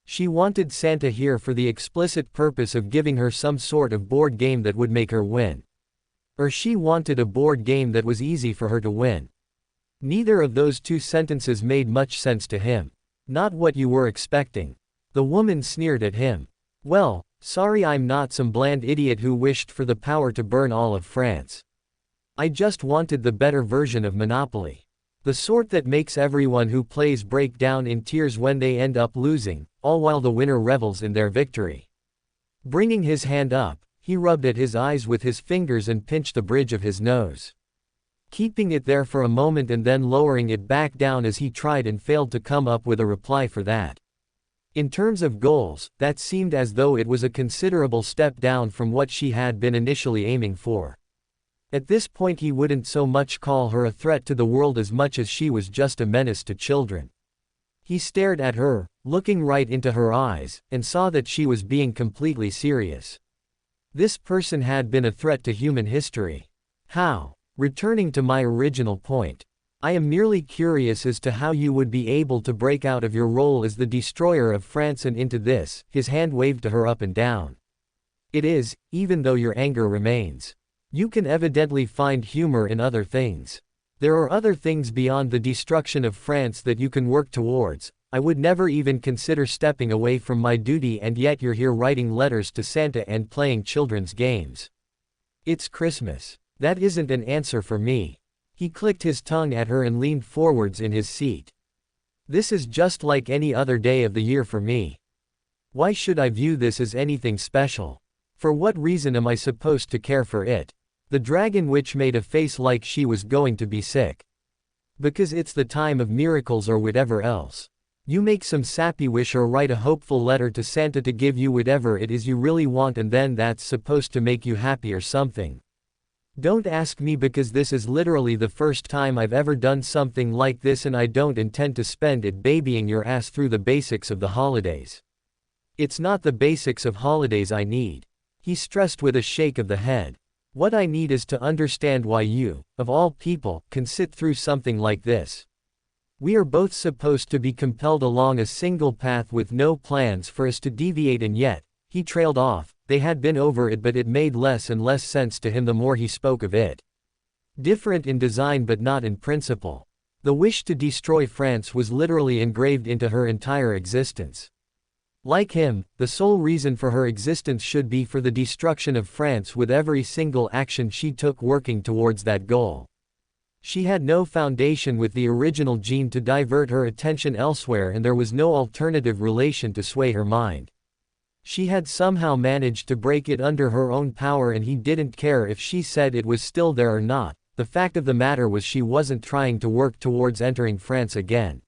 She wanted Santa here for the explicit purpose of giving her some sort of board game that would make her win. Or she wanted a board game that was easy for her to win. Neither of those two sentences made much sense to him. Not what you were expecting. The woman sneered at him. Well, sorry, I'm not some bland idiot who wished for the power to burn all of France. I just wanted the better version of Monopoly. The sort that makes everyone who plays break down in tears when they end up losing, all while the winner revels in their victory. Bringing his hand up, he rubbed at his eyes with his fingers and pinched the bridge of his nose. Keeping it there for a moment and then lowering it back down as he tried and failed to come up with a reply for that. In terms of goals, that seemed as though it was a considerable step down from what she had been initially aiming for. At this point he wouldn't so much call her a threat to the world as much as she was just a menace to children. He stared at her, looking right into her eyes, and saw that she was being completely serious. This person had been a threat to human history. How? Returning to my original point. I am merely curious as to how you would be able to break out of your role as the destroyer of France and into this. His hand waved to her up and down. It is, even though your anger remains. You can evidently find humor in other things. There are other things beyond the destruction of France that you can work towards. I would never even consider stepping away from my duty, and yet you're here writing letters to Santa and playing children's games. It's Christmas. That isn't an answer for me. He clicked his tongue at her and leaned forwards in his seat. This is just like any other day of the year for me. Why should I view this as anything special? For what reason am I supposed to care for it? The dragon witch made a face like she was going to be sick. Because it's the time of miracles or whatever else. You make some sappy wish or write a hopeful letter to Santa to give you whatever it is you really want, and then that's supposed to make you happy or something. Don't ask me, because this is literally the first time I've ever done something like this, and I don't intend to spend it babying your ass through the basics of the holidays. It's not the basics of holidays I need. He stressed with a shake of the head. What I need is to understand why you, of all people, can sit through something like this. We are both supposed to be compelled along a single path with no plans for us to deviate, and yet, he trailed off. They had been over it, but it made less and less sense to him the more he spoke of it. Different in design but not in principle. The wish to destroy France was literally engraved into her entire existence. Like him, the sole reason for her existence should be for the destruction of France, with every single action she took working towards that goal. She had no foundation with the original gene to divert her attention elsewhere, and there was no alternative relation to sway her mind. She had somehow managed to break it under her own power, and he didn't care if she said it was still there or not. The fact of the matter was she wasn't trying to work towards entering France again.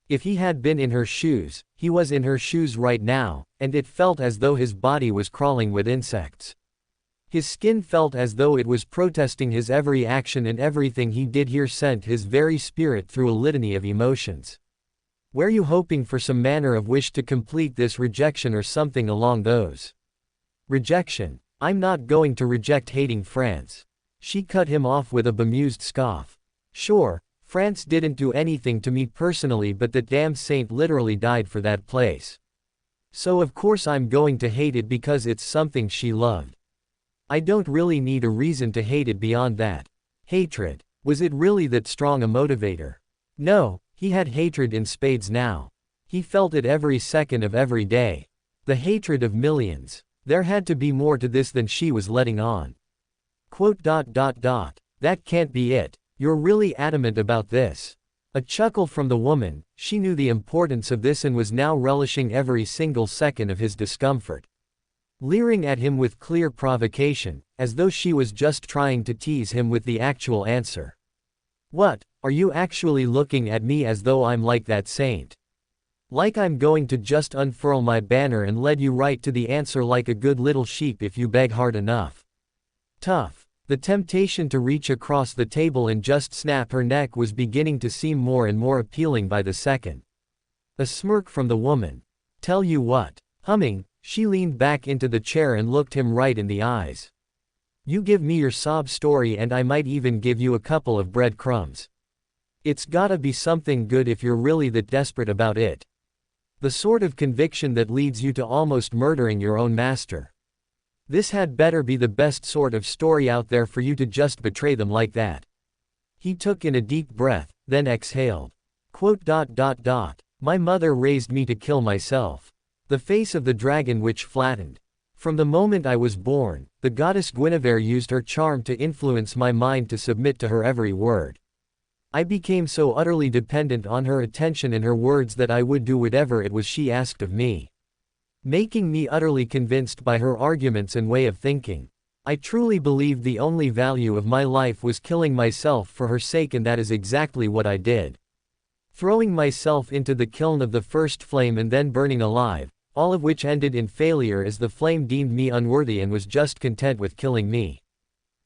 If he had been in her shoes, he was in her shoes right now, and it felt as though his body was crawling with insects. His skin felt as though it was protesting his every action, and everything he did here sent his very spirit through a litany of emotions. Were you hoping for some manner of wish to complete this rejection or something along those? Rejection? I'm not going to reject hating France. She cut him off with a bemused scoff. Sure, France didn't do anything to me personally, but that damn saint literally died for that place. So of course I'm going to hate it because it's something she loved. I don't really need a reason to hate it beyond that. Hatred. Was it really that strong a motivator? No, he had hatred in spades now. He felt it every second of every day. The hatred of millions. There had to be more to this than she was letting on. That can't be it. You're really adamant about this. A chuckle from the woman. She knew the importance of this and was now relishing every single second of his discomfort. Leering at him with clear provocation, as though she was just trying to tease him with the actual answer. What, are you actually looking at me as though I'm like that saint? Like I'm going to just unfurl my banner and lead you right to the answer like a good little sheep if you beg hard enough? Tough. The temptation to reach across the table and just snap her neck was beginning to seem more and more appealing by the second. A smirk from the woman. Tell you what. Humming, she leaned back into the chair and looked him right in the eyes. You give me your sob story and I might even give you a couple of breadcrumbs. It's gotta be something good if you're really that desperate about it. The sort of conviction that leads you to almost murdering your own master. This had better be the best sort of story out there for you to just betray them like that. He took in a deep breath, then exhaled. My mother raised me to kill myself. The face of the dragon witch flattened. From the moment I was born, the goddess Guinevere used her charm to influence my mind to submit to her every word. I became so utterly dependent on her attention and her words that I would do whatever it was she asked of me. Making me utterly convinced by her arguments and way of thinking. I truly believed the only value of my life was killing myself for her sake, and that is exactly what I did. Throwing myself into the kiln of the first flame and then burning alive, all of which ended in failure as the flame deemed me unworthy and was just content with killing me.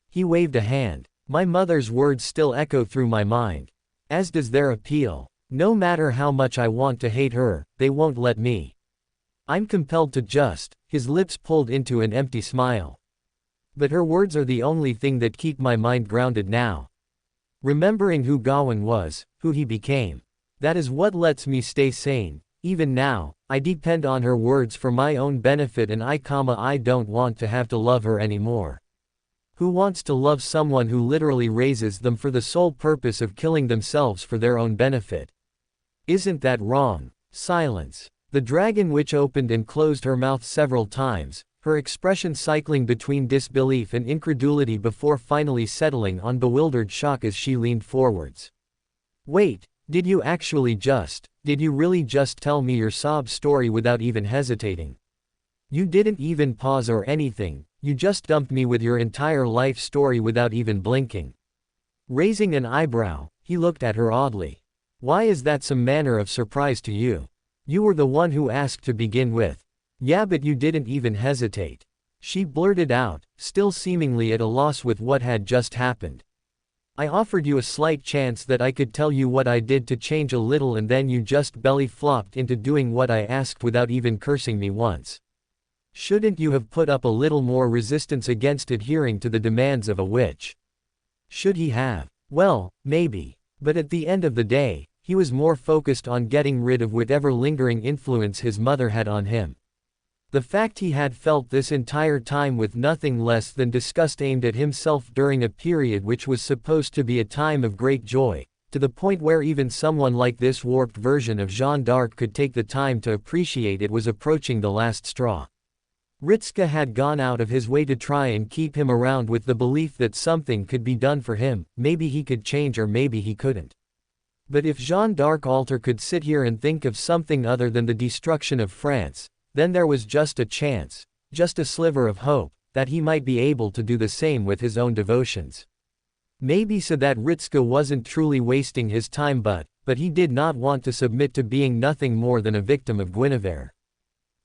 He waved a hand. My mother's words still echo through my mind. As does their appeal. No matter how much I want to hate her, they won't let me. I'm compelled to just. His lips pulled into an empty smile. But her words are the only thing that keep my mind grounded now. Remembering who Gawain was, who he became. That is what lets me stay sane. Even now, I depend on her words for my own benefit, and I don't want to have to love her anymore. Who wants to love someone who literally raises them for the sole purpose of killing themselves for their own benefit? Isn't that wrong? Silence. The dragon witch opened and closed her mouth several times, her expression cycling between disbelief and incredulity before finally settling on bewildered shock as she leaned forwards. Wait, did you really just tell me your sob story without even hesitating? You didn't even pause or anything, you just dumped me with your entire life story without even blinking. Raising an eyebrow, he looked at her oddly. Why is that some manner of surprise to you? You were the one who asked to begin with. Yeah, but you didn't even hesitate. She blurted out, still seemingly at a loss with what had just happened. I offered you a slight chance that I could tell you what I did to change a little, and then you just belly flopped into doing what I asked without even cursing me once. Shouldn't you have put up a little more resistance against adhering to the demands of a witch? Should he have? Well, maybe. But at the end of the day, he was more focused on getting rid of whatever lingering influence his mother had on him. The fact he had felt this entire time with nothing less than disgust aimed at himself during a period which was supposed to be a time of great joy, to the point where even someone like this warped version of Jeanne d'Arc could take the time to appreciate it, was approaching the last straw. Ritska had gone out of his way to try and keep him around with the belief that something could be done for him, maybe he could change or maybe he couldn't. But if Jeanne d'Arc Alter could sit here and think of something other than the destruction of France, then there was just a chance, just a sliver of hope, that he might be able to do the same with his own devotions. Maybe so that Ritska wasn't truly wasting his time, but he did not want to submit to being nothing more than a victim of Guinevere.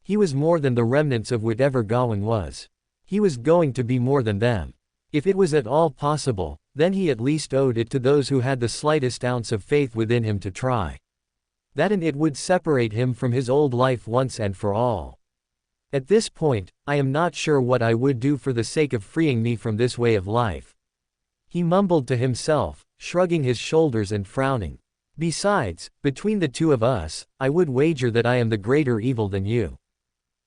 He was more than the remnants of whatever Gawain was. He was going to be more than them. If it was at all possible, then he at least owed it to those who had the slightest ounce of faith within him to try. That, and it would separate him from his old life once and for all. At this point, I am not sure what I would do for the sake of freeing me from this way of life. He mumbled to himself, shrugging his shoulders and frowning. Besides, between the two of us, I would wager that I am the greater evil than you.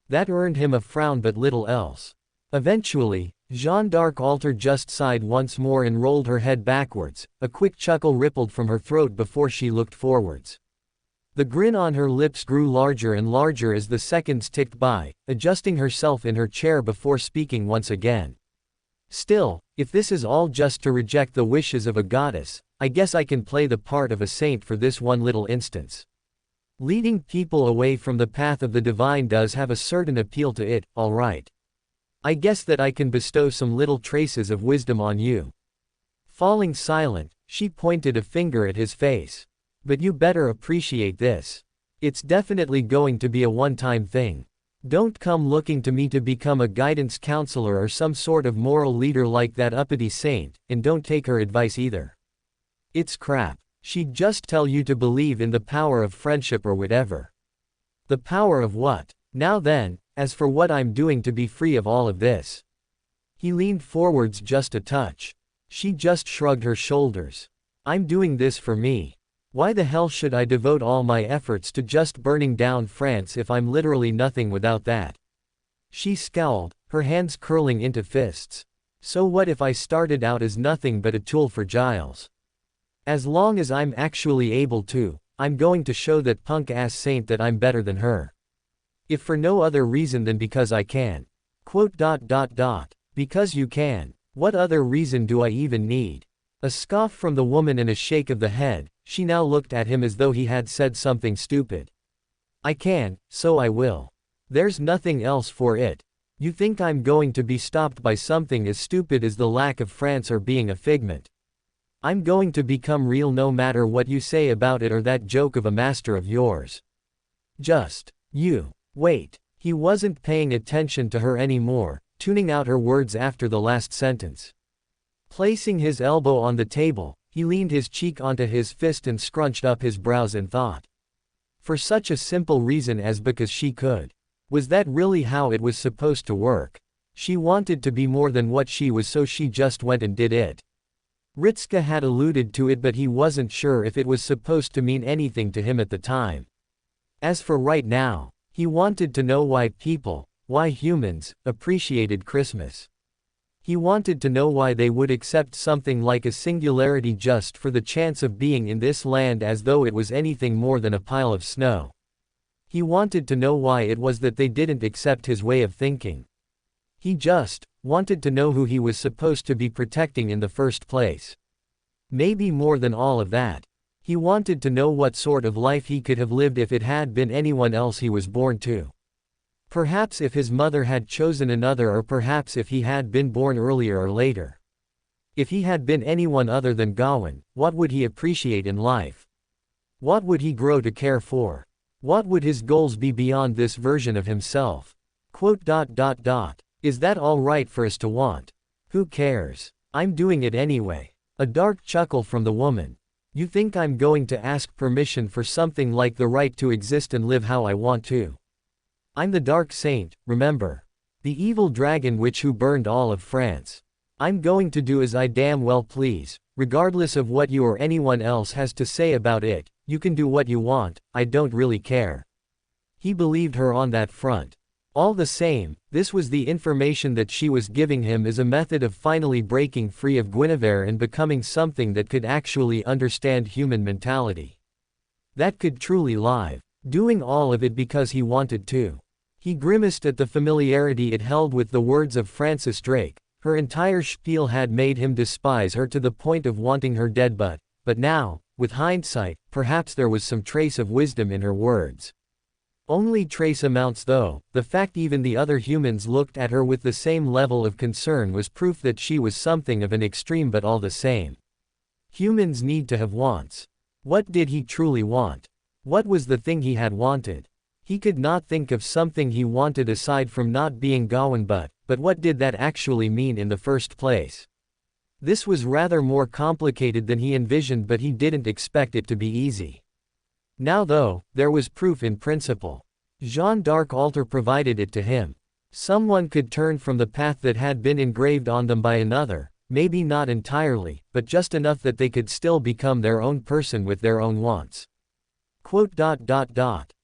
That earned him a frown but little else. Eventually, Jeanne d'Arc Alter just sighed once more and rolled her head backwards. A quick chuckle rippled from her throat before she looked forwards. The grin on her lips grew larger and larger as the seconds ticked by, adjusting herself in her chair before speaking once again. Still, if this is all just to reject the wishes of a goddess, I guess I can play the part of a saint for this one little instance. Leading people away from the path of the divine does have a certain appeal to it, all right. I guess that I can bestow some little traces of wisdom on you. Falling silent, she pointed a finger at his face. But you better appreciate this. It's definitely going to be a one-time thing. Don't come looking to me to become a guidance counselor or some sort of moral leader like that uppity saint, and don't take her advice either. It's crap. She'd just tell you to believe in the power of friendship or whatever. The power of what? Now then, as for what I'm doing to be free of all of this. He leaned forwards just a touch. She just shrugged her shoulders. I'm doing this for me. Why the hell should I devote all my efforts to just burning down France if I'm literally nothing without that? She scowled, her hands curling into fists. So what if I started out as nothing but a tool for Giles? As long as I'm actually able to, I'm going to show that punk-ass saint that I'm better than her. If for no other reason than because I can. Because you can. What other reason do I even need? A scoff from the woman and a shake of the head. She now looked at him as though he had said something stupid. I can, so I will. There's nothing else for it. You think I'm going to be stopped by something as stupid as the lack of France or being a figment? I'm going to become real no matter what you say about it or that joke of a master of yours. Just, you. Wait. He wasn't paying attention to her anymore, tuning out her words after the last sentence. Placing his elbow on the table, he leaned his cheek onto his fist and scrunched up his brows in thought. For such a simple reason as because she could. Was that really how it was supposed to work? She wanted to be more than what she was, so she just went and did it. Ritska had alluded to it, but he wasn't sure if it was supposed to mean anything to him at the time. As for right now, he wanted to know why people, why humans, appreciated Christmas. He wanted to know why they would accept something like a singularity just for the chance of being in this land as though it was anything more than a pile of snow. He wanted to know why it was that they didn't accept his way of thinking. He just wanted to know who he was supposed to be protecting in the first place. Maybe more than all of that. He wanted to know what sort of life he could have lived if it had been anyone else he was born to. Perhaps if his mother had chosen another, or perhaps if he had been born earlier or later. If he had been anyone other than Gawain, what would he appreciate in life? What would he grow to care for? What would his goals be beyond this version of himself? Is that all right for us to want? Who cares? I'm doing it anyway. A dark chuckle from the woman. You think I'm going to ask permission for something like the right to exist and live how I want to? I'm the Dark Saint, remember? The evil dragon witch who burned all of France. I'm going to do as I damn well please, regardless of what you or anyone else has to say about it. You can do what you want, I don't really care. He believed her on that front. All the same, this was the information that she was giving him as a method of finally breaking free of Guinevere and becoming something that could actually understand human mentality. That could truly live. Doing all of it because he wanted to. He grimaced at the familiarity it held with the words of Francis Drake. Her entire spiel had made him despise her to the point of wanting her dead, but now, with hindsight, perhaps there was some trace of wisdom in her words. Only trace amounts though. The fact even the other humans looked at her with the same level of concern was proof that she was something of an extreme, but all the same. Humans need to have wants. What did he truly want? What was the thing he had wanted? He could not think of something he wanted aside from not being Gawain, but what did that actually mean in the first place? This was rather more complicated than he envisioned, but he didn't expect it to be easy. Now though, there was proof in principle. Jeanne d'Arc altar provided it to him. Someone could turn from the path that had been engraved on them by another, maybe not entirely, but just enough that they could still become their own person with their own wants.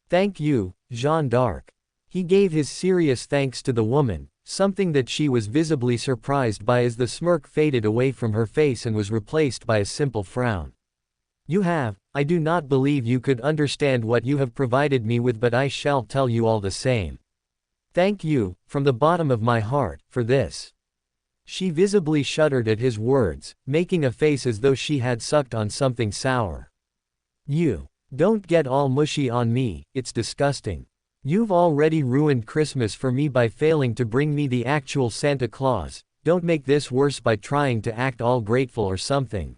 Thank you, Jeanne d'Arc. He gave his serious thanks to the woman, something that she was visibly surprised by as the smirk faded away from her face and was replaced by a simple frown. I do not believe you could understand what you have provided me with, but I shall tell you all the same. Thank you, from the bottom of my heart, for this. She visibly shuddered at his words, making a face as though she had sucked on something sour. You. Don't get all mushy on me, it's disgusting. You've already ruined Christmas for me by failing to bring me the actual Santa Claus. Don't make this worse by trying to act all grateful or something.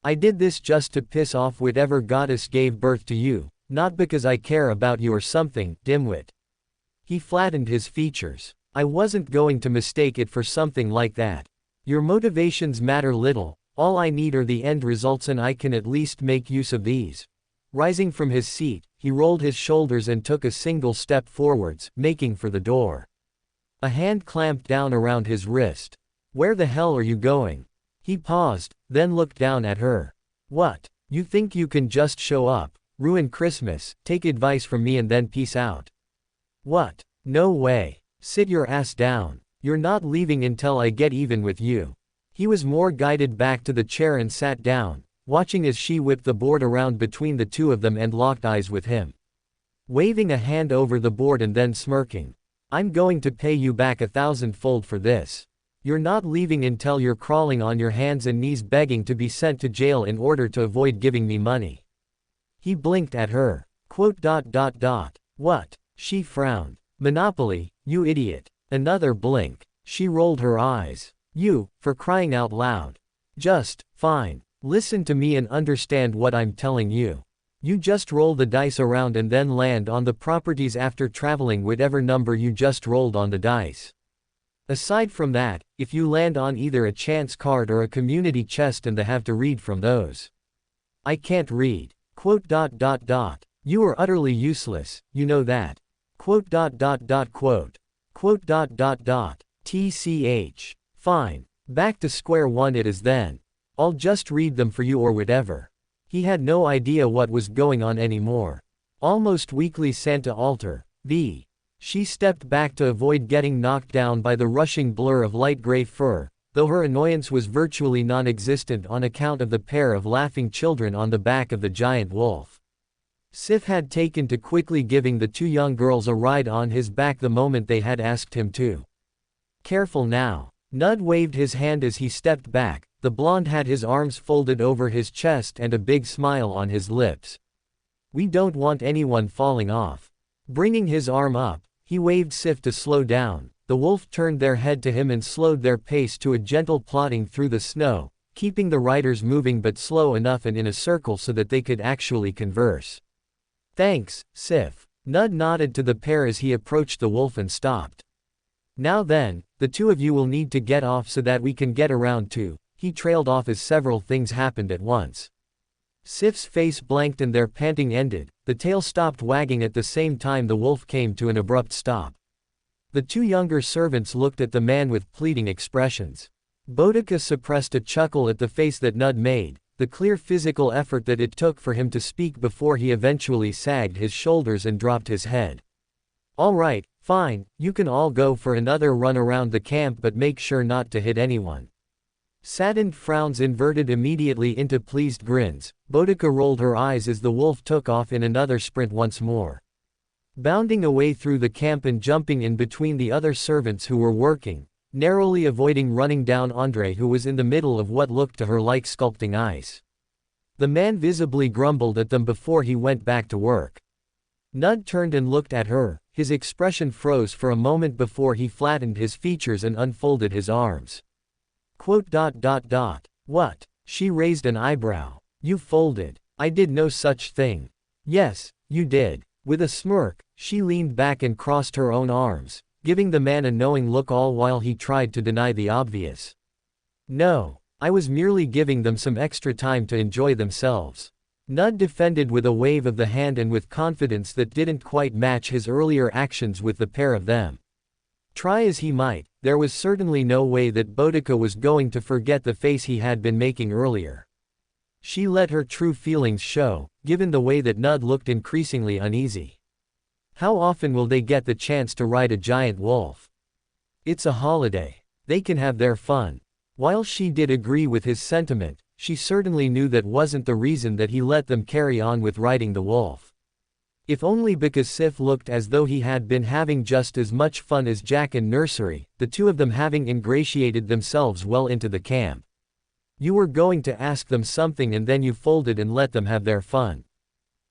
I did this just to piss off whatever goddess gave birth to you, not because I care about you or something, dimwit. He flattened his features. I wasn't going to mistake it for something like that. Your motivations matter little. All I need are the end results and I can at least make use of these. Rising from his seat, he rolled his shoulders and took a single step forwards, making for the door. A hand clamped down around his wrist. Where the hell are you going? He paused, then looked down at her. What? You think you can just show up, ruin Christmas, take advice from me and then peace out? What? No way. Sit your ass down. You're not leaving until I get even with you. He was more guided back to the chair and sat down, watching as she whipped the board around between the two of them and locked eyes with him. Waving a hand over the board and then smirking. I'm going to pay you back 1,000-fold for this. You're not leaving until you're crawling on your hands and knees begging to be sent to jail in order to avoid giving me money. He blinked at her. What? She frowned. Monopoly, you idiot. Another blink. She rolled her eyes. You, for crying out loud. Just, fine. Listen to me and understand what I'm telling you. You just roll the dice around and then land on the properties after traveling whatever number you just rolled on the dice. Aside from that, if you land on either a chance card or a community chest and they have to read from those. I can't read. You are utterly useless, you know that. TCH. Fine. Back to square one it is then. I'll just read them for you or whatever. He had no idea what was going on anymore. Almost weekly Santa altar, v. She stepped back to avoid getting knocked down by the rushing blur of light gray fur, though her annoyance was virtually non-existent on account of the pair of laughing children on the back of the giant wolf. Sif had taken to quickly giving the two young girls a ride on his back the moment they had asked him to. Careful now. Nud waved his hand as he stepped back. The blonde had his arms folded over his chest and a big smile on his lips. We don't want anyone falling off. Bringing his arm up, he waved Sif to slow down. The wolf turned their head to him and slowed their pace to a gentle plodding through the snow, keeping the riders moving but slow enough and in a circle so that they could actually converse. Thanks, Sif. Nud nodded to the pair as he approached the wolf and stopped. Now then, the two of you will need to get off so that we can get around to. He trailed off as several things happened at once. Sif's face blanked and their panting ended. The tail stopped wagging at the same time the wolf came to an abrupt stop. The two younger servants looked at the man with pleading expressions. Boudica suppressed a chuckle at the face that Nud made, the clear physical effort that it took for him to speak before he eventually sagged his shoulders and dropped his head. All right, fine, you can all go for another run around the camp but make sure not to hit anyone. Saddened frowns inverted immediately into pleased grins. Boudica rolled her eyes as the wolf took off in another sprint once more. Bounding away through the camp and jumping in between the other servants who were working, narrowly avoiding running down Andre who was in the middle of what looked to her like sculpting ice. The man visibly grumbled at them before he went back to work. Nud turned and looked at her, his expression froze for a moment before he flattened his features and unfolded his arms. What? She raised an eyebrow. You folded. I did no such thing. Yes, you did. With a smirk, she leaned back and crossed her own arms, giving the man a knowing look all while he tried to deny the obvious. No, I was merely giving them some extra time to enjoy themselves. Nud defended with a wave of the hand and with confidence that didn't quite match his earlier actions with the pair of them. Try as he might, there was certainly no way that Boudica was going to forget the face he had been making earlier. She let her true feelings show, given the way that Nud looked increasingly uneasy. How often will they get the chance to ride a giant wolf? It's a holiday. They can have their fun. While she did agree with his sentiment, she certainly knew that wasn't the reason that he let them carry on with riding the wolf. If only because Sif looked as though he had been having just as much fun as Jack in nursery, the two of them having ingratiated themselves well into the camp. You were going to ask them something and then you folded and let them have their fun.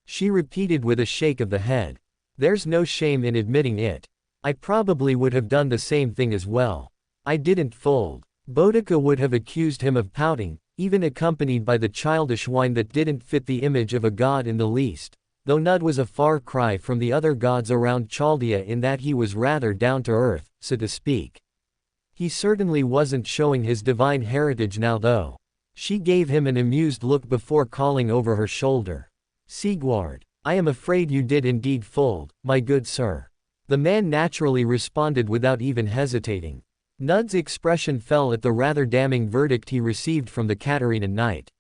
She repeated with a shake of the head. There's no shame in admitting it. I probably would have done the same thing as well. I didn't fold. Boudica would have accused him of pouting, even accompanied by the childish whine that didn't fit the image of a god in the least, though Nud was a far cry from the other gods around Chaldea in that he was rather down to earth, so to speak. He certainly wasn't showing his divine heritage now though. She gave him an amused look before calling over her shoulder. Sigurd, I am afraid you did indeed fold, my good sir. The man naturally responded without even hesitating. Nud's expression fell at the rather damning verdict he received from the Katarina Knight.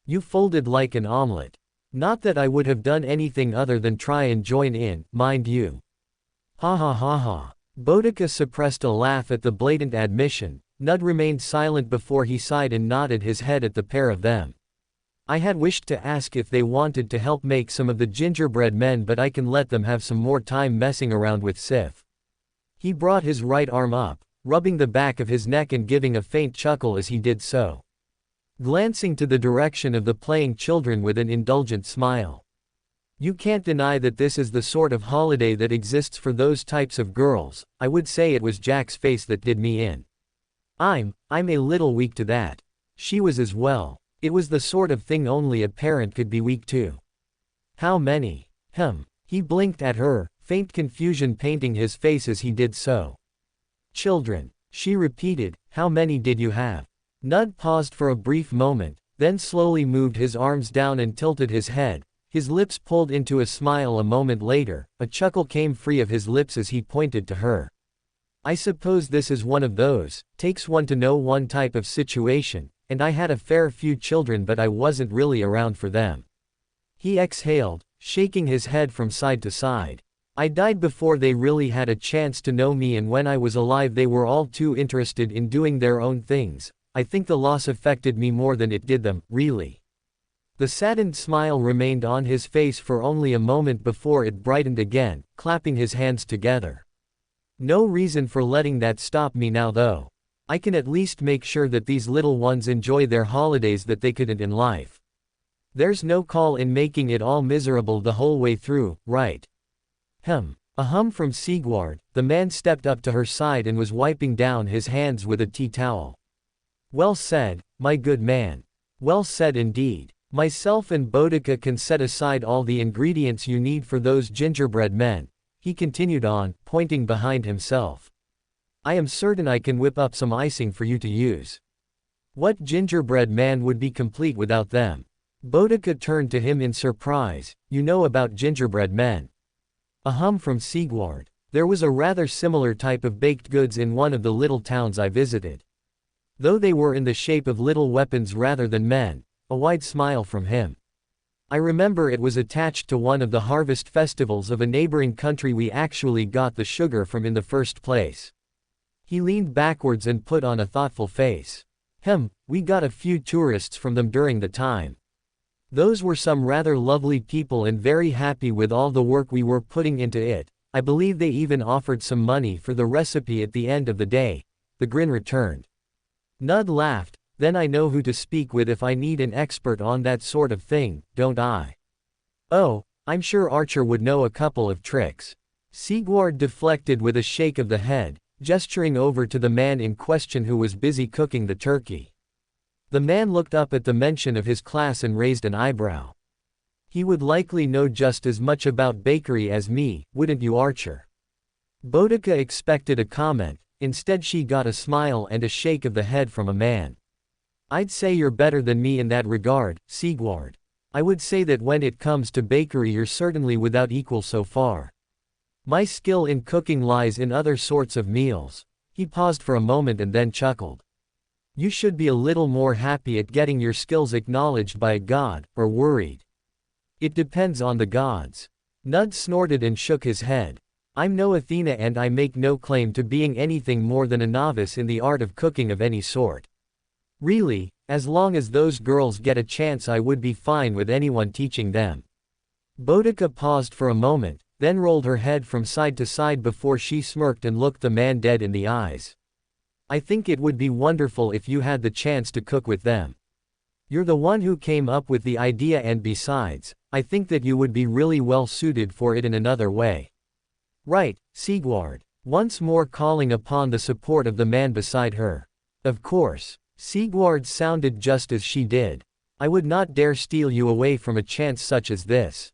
You folded like an omelette. Not that I would have done anything other than try and join in, mind you. Ha ha ha ha. Boudica suppressed a laugh at the blatant admission. Nud remained silent before he sighed and nodded his head at the pair of them. I had wished to ask if they wanted to help make some of the gingerbread men, but I can let them have some more time messing around with Sif. He brought his right arm up, rubbing the back of his neck and giving a faint chuckle as he did so, glancing to the direction of the playing children with an indulgent smile. You can't deny that this is the sort of holiday that exists for those types of girls. I would say it was Jack's face that did me in. I'm a little weak to that. She was as well. It was the sort of thing only a parent could be weak to. How many? He blinked at her, faint confusion painting his face as he did so. Children, she repeated, how many did you have? Nud paused for a brief moment, then slowly moved his arms down and tilted his head. His lips pulled into a smile a moment later. A chuckle came free of his lips as he pointed to her. I suppose this is one of those, takes one to know one type of situation, and I had a fair few children but I wasn't really around for them. He exhaled, shaking his head from side to side. I died before they really had a chance to know me, and when I was alive they were all too interested in doing their own things. I think the loss affected me more than it did them, really. The saddened smile remained on his face for only a moment before it brightened again, clapping his hands together. No reason for letting that stop me now though. I can at least make sure that these little ones enjoy their holidays that they couldn't in life. There's no call in making it all miserable the whole way through, right? A hum from Sigurd. The man stepped up to her side and was wiping down his hands with a tea towel. Well said, my good man. Well said indeed. Myself and Boudica can set aside all the ingredients you need for those gingerbread men, he continued on, pointing behind himself. I am certain I can whip up some icing for you to use. What gingerbread man would be complete without them? Boudica turned to him in surprise. You know about gingerbread men? A hum from Sigurd. There was a rather similar type of baked goods in one of the little towns I visited. Though they were in the shape of little weapons rather than men. A wide smile from him. I remember it was attached to one of the harvest festivals of a neighboring country we actually got the sugar from in the first place. He leaned backwards and put on a thoughtful face. We got a few tourists from them during the time. Those were some rather lovely people and very happy with all the work we were putting into it. I believe they even offered some money for the recipe at the end of the day. The grin returned. Nud laughed. Then I know who to speak with if I need an expert on that sort of thing, don't I? Oh, I'm sure Archer would know a couple of tricks. Sigurd deflected with a shake of the head, gesturing over to the man in question who was busy cooking the turkey. The man looked up at the mention of his class and raised an eyebrow. He would likely know just as much about bakery as me, wouldn't you, Archer? Boudica expected a comment. Instead she got a smile and a shake of the head from a man. I'd say you're better than me in that regard, Sigurd. I would say that when it comes to bakery you're certainly without equal so far. My skill in cooking lies in other sorts of meals. He paused for a moment and then chuckled. You should be a little more happy at getting your skills acknowledged by a god, or worried. It depends on the gods. Nud snorted and shook his head. I'm no Athena and I make no claim to being anything more than a novice in the art of cooking of any sort. Really, as long as those girls get a chance I would be fine with anyone teaching them. Boudica paused for a moment, then rolled her head from side to side before she smirked and looked the man dead in the eyes. I think it would be wonderful if you had the chance to cook with them. You're the one who came up with the idea, and besides, I think that you would be really well suited for it in another way. Right, Sigurd, once more calling upon the support of the man beside her. Of course. Sigurd sounded just as she did. I would not dare steal you away from a chance such as this.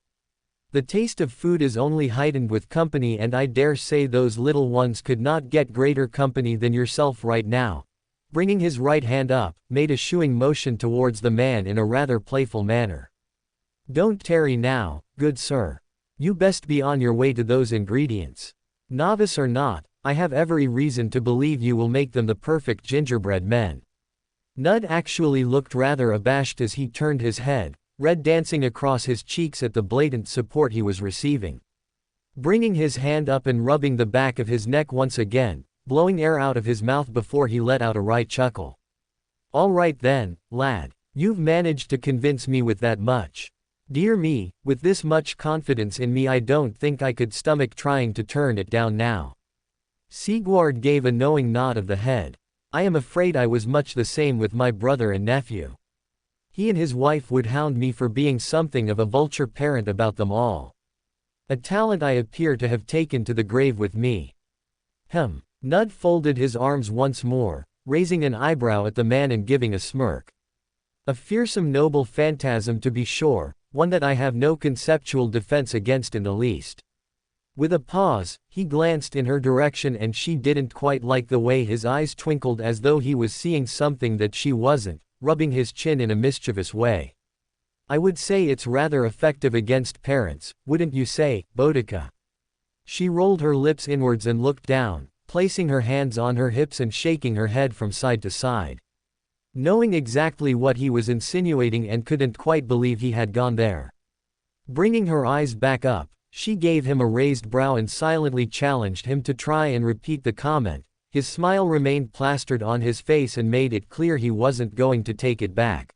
The taste of food is only heightened with company, and I dare say those little ones could not get greater company than yourself right now. bringing his right hand up, made a shooing motion towards the man in a rather playful manner. "Don't tarry now, good sir. You best be on your way to those ingredients. Novice or not, I have every reason to believe you will make them the perfect gingerbread men." Nud actually looked rather abashed as he turned his head, red dancing across his cheeks at the blatant support he was receiving. Bringing his hand up and rubbing the back of his neck once again, blowing air out of his mouth before he let out a right chuckle. "All right then, lad. You've managed to convince me with that much. Dear me, with this much confidence in me I don't think I could stomach trying to turn it down now." Sigurd gave a knowing nod of the head. "I am afraid I was much the same with my brother and nephew. He and his wife would hound me for being something of a vulture parent about them all. A talent I appear to have taken to the grave with me." Nud folded his arms once more, raising an eyebrow at the man and giving a smirk. "A fearsome noble phantasm to be sure, one that I have no conceptual defense against in the least." With a pause, he glanced in her direction and she didn't quite like the way his eyes twinkled as though he was seeing something that she wasn't, rubbing his chin in a mischievous way. "I would say it's rather effective against parents, wouldn't you say, Boudica?" She rolled her lips inwards and looked down, placing her hands on her hips and shaking her head from side to side. Knowing exactly what he was insinuating and couldn't quite believe he had gone there. Bringing her eyes back up, she gave him a raised brow and silently challenged him to try and repeat the comment. His smile remained plastered on his face and made it clear he wasn't going to take it back.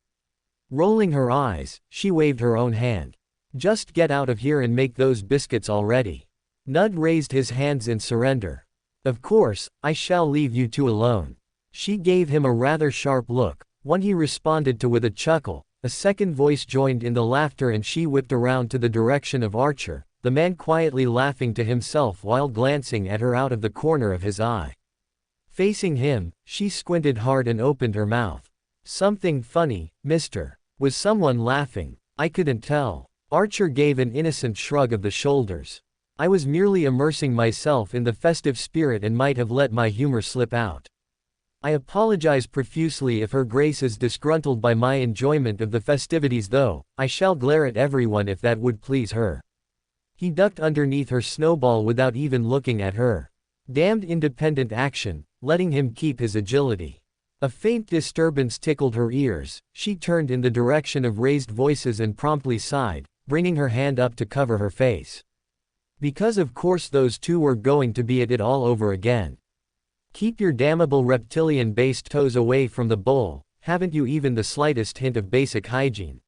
Rolling her eyes, she waved her own hand. "Just get out of here and make those biscuits already." Nud raised his hands in surrender. "Of course, I shall leave you two alone." She gave him a rather sharp look, one he responded to with a chuckle. A second voice joined in the laughter and she whipped around to the direction of Archer, the man quietly laughing to himself while glancing at her out of the corner of his eye. Facing him, she squinted hard and opened her mouth. "Something funny, mister. Was someone laughing? I couldn't tell." Archer gave an innocent shrug of the shoulders. "I was merely immersing myself in the festive spirit and might have let my humor slip out. I apologize profusely if Her Grace is disgruntled by my enjoyment of the festivities, though I shall glare at everyone if that would please her." He ducked underneath her snowball without even looking at her. Damned independent action, letting him keep his agility. A faint disturbance tickled her ears. She turned in the direction of raised voices and promptly sighed, bringing her hand up to cover her face. Because of course those two were going to be at it all over again. "Keep your damnable reptilian-based toes away from the bowl, haven't you even the slightest hint of basic hygiene?"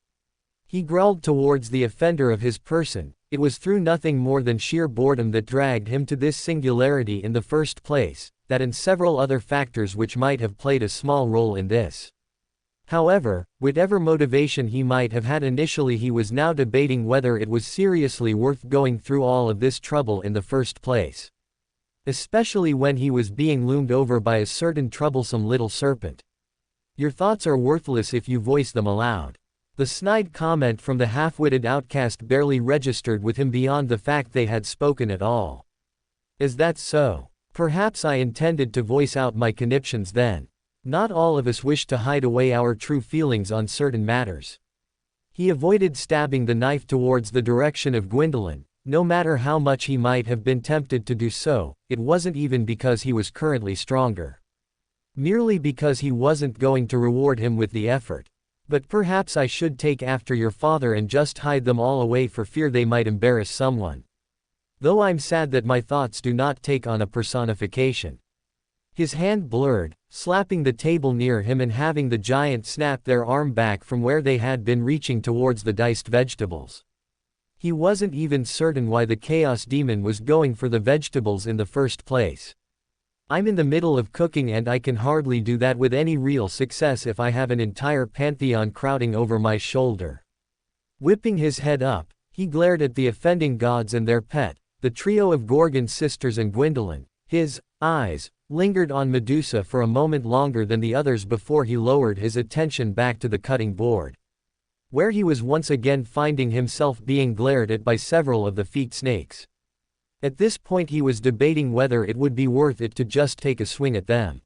He growled towards the offender of his person. It was through nothing more than sheer boredom that dragged him to this singularity in the first place, that and several other factors which might have played a small role in this. However, whatever motivation he might have had initially, he was now debating whether it was seriously worth going through all of this trouble in the first place. Especially when he was being loomed over by a certain troublesome little serpent. "Your thoughts are worthless if you voice them aloud." The snide comment from the half-witted outcast barely registered with him beyond the fact they had spoken at all. "Is that so? Perhaps I intended to voice out my conniptions then. Not all of us wish to hide away our true feelings on certain matters." He avoided stabbing the knife towards the direction of Gwendolyn. No matter how much he might have been tempted to do so, it wasn't even because he was currently stronger. Merely because he wasn't going to reward him with the effort. "But perhaps I should take after your father and just hide them all away for fear they might embarrass someone. Though I'm sad that my thoughts do not take on a personification." His hand blurred, slapping the table near him and having the giant snap their arm back from where they had been reaching towards the diced vegetables. He wasn't even certain why the Chaos Demon was going for the vegetables in the first place. "I'm in the middle of cooking and I can hardly do that with any real success if I have an entire pantheon crowding over my shoulder." Whipping his head up, he glared at the offending gods and their pet, the trio of Gorgon sisters and Gwendolyn. His eyes lingered on Medusa for a moment longer than the others before he lowered his attention back to the cutting board, where he was once again finding himself being glared at by several of the feet snakes. At this point he was debating whether it would be worth it to just take a swing at them.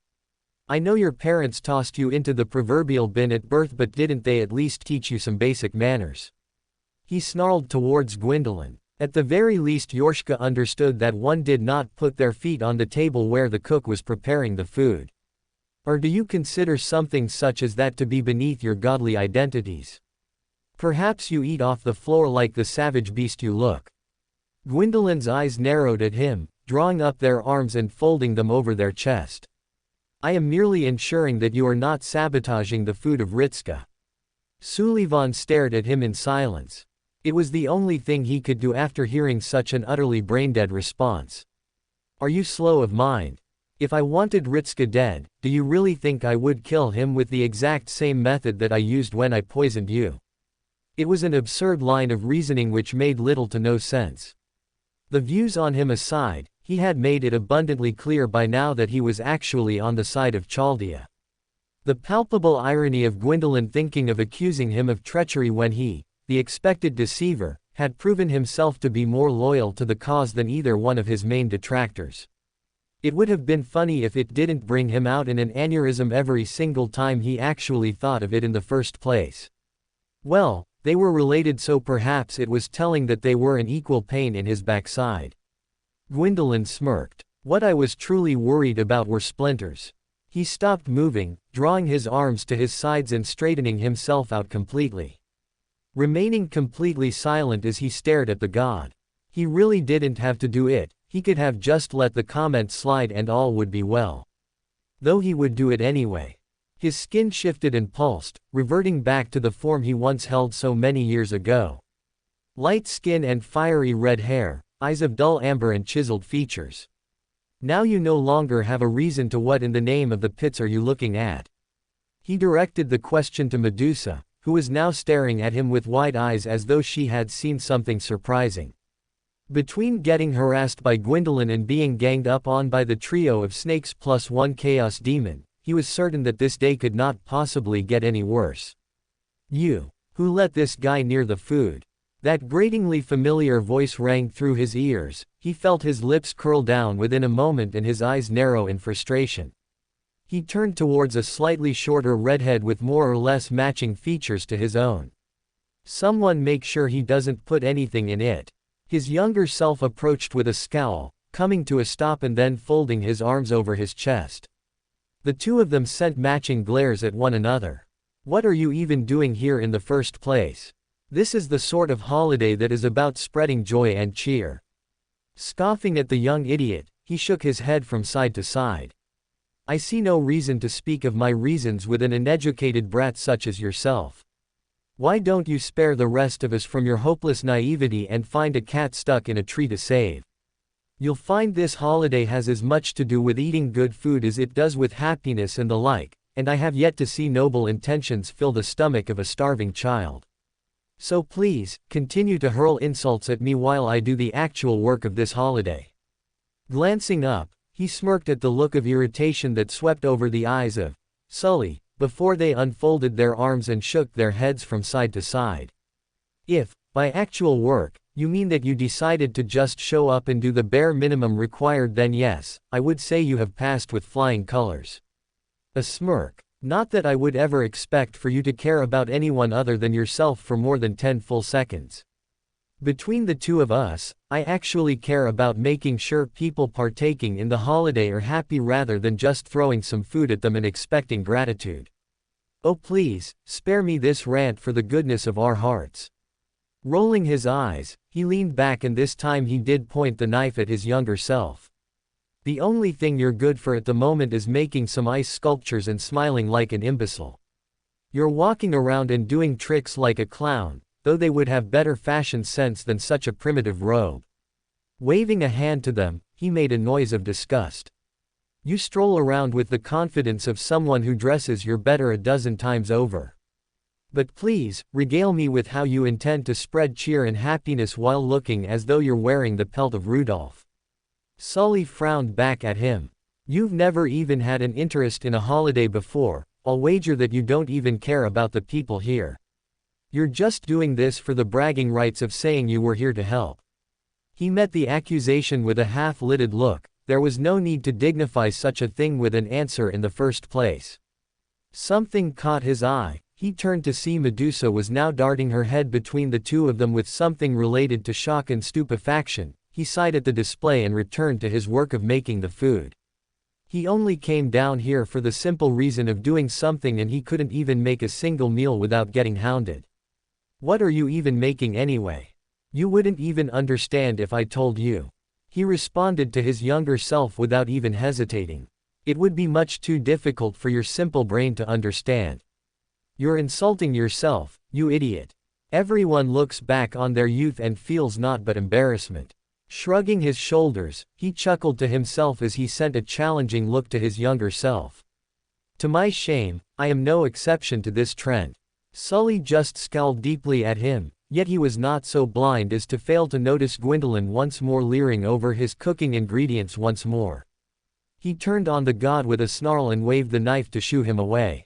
I know your parents tossed you into the proverbial bin at birth, but didn't they at least teach you some basic manners? He snarled towards Gwendolyn. At the very least Yorshka understood that one did not put their feet on the table where the cook was preparing the food. Or do you consider something such as that to be beneath your godly identities? Perhaps you eat off the floor like the savage beast you look. Gwendolyn's eyes narrowed at him, drawing up their arms and folding them over their chest. I am merely ensuring that you are not sabotaging the food of Ritska. Sullivan stared at him in silence. It was the only thing he could do after hearing such an utterly brain-dead response. Are you slow of mind? If I wanted Ritska dead, do you really think I would kill him with the exact same method that I used when I poisoned you? It was an absurd line of reasoning which made little to no sense. The views on him aside, he had made it abundantly clear by now that he was actually on the side of Chaldea. The palpable irony of Gwendolyn thinking of accusing him of treachery when he, the expected deceiver, had proven himself to be more loyal to the cause than either one of his main detractors. It would have been funny if it didn't bring him out in an aneurysm every single time he actually thought of it in the first place. Well, they were related, so perhaps it was telling that they were in equal pain in his backside. Gwendolyn smirked. What I was truly worried about were splinters. He stopped moving, drawing his arms to his sides and straightening himself out completely. Remaining completely silent as he stared at the god. He really didn't have to do it, he could have just let the comment slide and all would be well. Though he would do it anyway. His skin shifted and pulsed, reverting back to the form he once held so many years ago. Light skin and fiery red hair, eyes of dull amber and chiseled features. Now you no longer have a reason to. What in the name of the pits are you looking at? He directed the question to Medusa, who was now staring at him with wide eyes as though she had seen something surprising. Between getting harassed by Gwendolyn and being ganged up on by the trio of snakes plus one chaos demon, he was certain that this day could not possibly get any worse. You, who let this guy near the food? That gratingly familiar voice rang through his ears. He felt his lips curl down within a moment and his eyes narrow in frustration. He turned towards a slightly shorter redhead with more or less matching features to his own. Someone make sure he doesn't put anything in it. His younger self approached with a scowl, coming to a stop and then folding his arms over his chest. The two of them sent matching glares at one another. What are you even doing here in the first place? This is the sort of holiday that is about spreading joy and cheer. Scoffing at the young idiot, he shook his head from side to side. I see no reason to speak of my reasons with an uneducated brat such as yourself. Why don't you spare the rest of us from your hopeless naivety and find a cat stuck in a tree to save? You'll find this holiday has as much to do with eating good food as it does with happiness and the like, and I have yet to see noble intentions fill the stomach of a starving child. So please, continue to hurl insults at me while I do the actual work of this holiday. Glancing up, he smirked at the look of irritation that swept over the eyes of Sully, before they unfolded their arms and shook their heads from side to side. If, by actual work, you mean that you decided to just show up and do the bare minimum required, then yes, I would say you have passed with flying colors. A smirk. Not that I would ever expect for you to care about anyone other than yourself for more than 10 full seconds. Between the two of us, I actually care about making sure people partaking in the holiday are happy rather than just throwing some food at them and expecting gratitude. Oh please, spare me this rant for the goodness of our hearts. Rolling his eyes, he leaned back and this time he did point the knife at his younger self. The only thing you're good for at the moment is making some ice sculptures and smiling like an imbecile. You're walking around and doing tricks like a clown, though they would have better fashion sense than such a primitive robe. Waving a hand to them, he made a noise of disgust. You stroll around with the confidence of someone who dresses your better a dozen times over. But please, regale me with how you intend to spread cheer and happiness while looking as though you're wearing the pelt of Rudolph. Sully frowned back at him. You've never even had an interest in a holiday before, I'll wager that you don't even care about the people here. You're just doing this for the bragging rights of saying you were here to help. He met the accusation with a half-lidded look, there was no need to dignify such a thing with an answer in the first place. Something caught his eye. He turned to see Medusa was now darting her head between the two of them with something related to shock and stupefaction. He sighed at the display and returned to his work of making the food. He only came down here for the simple reason of doing something, and he couldn't even make a single meal without getting hounded. What are you even making anyway? You wouldn't even understand if I told you. He responded to his younger self without even hesitating. It would be much too difficult for your simple brain to understand. You're insulting yourself, you idiot. Everyone looks back on their youth and feels naught but embarrassment. Shrugging his shoulders, he chuckled to himself as he sent a challenging look to his younger self. To my shame, I am no exception to this trend. Sully just scowled deeply at him, yet he was not so blind as to fail to notice Gwendolyn once more leering over his cooking ingredients once more. He turned on the god with a snarl and waved the knife to shoo him away.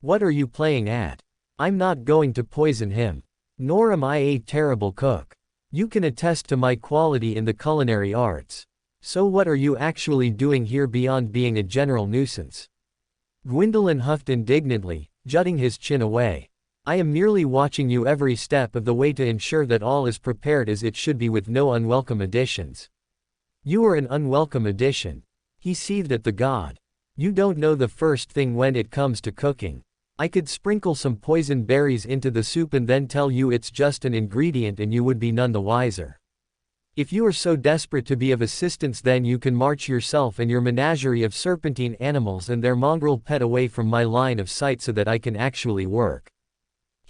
What are you playing at? I'm not going to poison him. Nor am I a terrible cook. You can attest to my quality in the culinary arts. So what are you actually doing here beyond being a general nuisance? Gwendolyn huffed indignantly, jutting his chin away. I am merely watching you every step of the way to ensure that all is prepared as it should be with no unwelcome additions. You are an unwelcome addition. He seethed at the god. You don't know the first thing when it comes to cooking. I could sprinkle some poison berries into the soup and then tell you it's just an ingredient and you would be none the wiser. If you are so desperate to be of assistance, then you can march yourself and your menagerie of serpentine animals and their mongrel pet away from my line of sight so that I can actually work.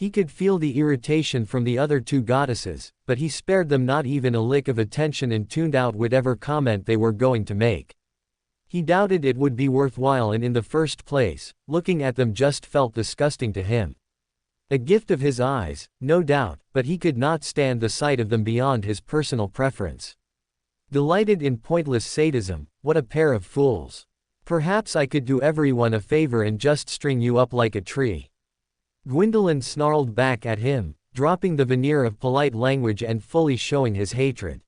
He could feel the irritation from the other two goddesses, but he spared them not even a lick of attention and tuned out whatever comment they were going to make. He doubted it would be worthwhile, and in the first place, looking at them just felt disgusting to him. A gift of his eyes, no doubt, but he could not stand the sight of them beyond his personal preference. Delighted in pointless sadism, what a pair of fools. Perhaps I could do everyone a favor and just string you up like a tree. Gwendolyn snarled back at him, dropping the veneer of polite language and fully showing his hatred.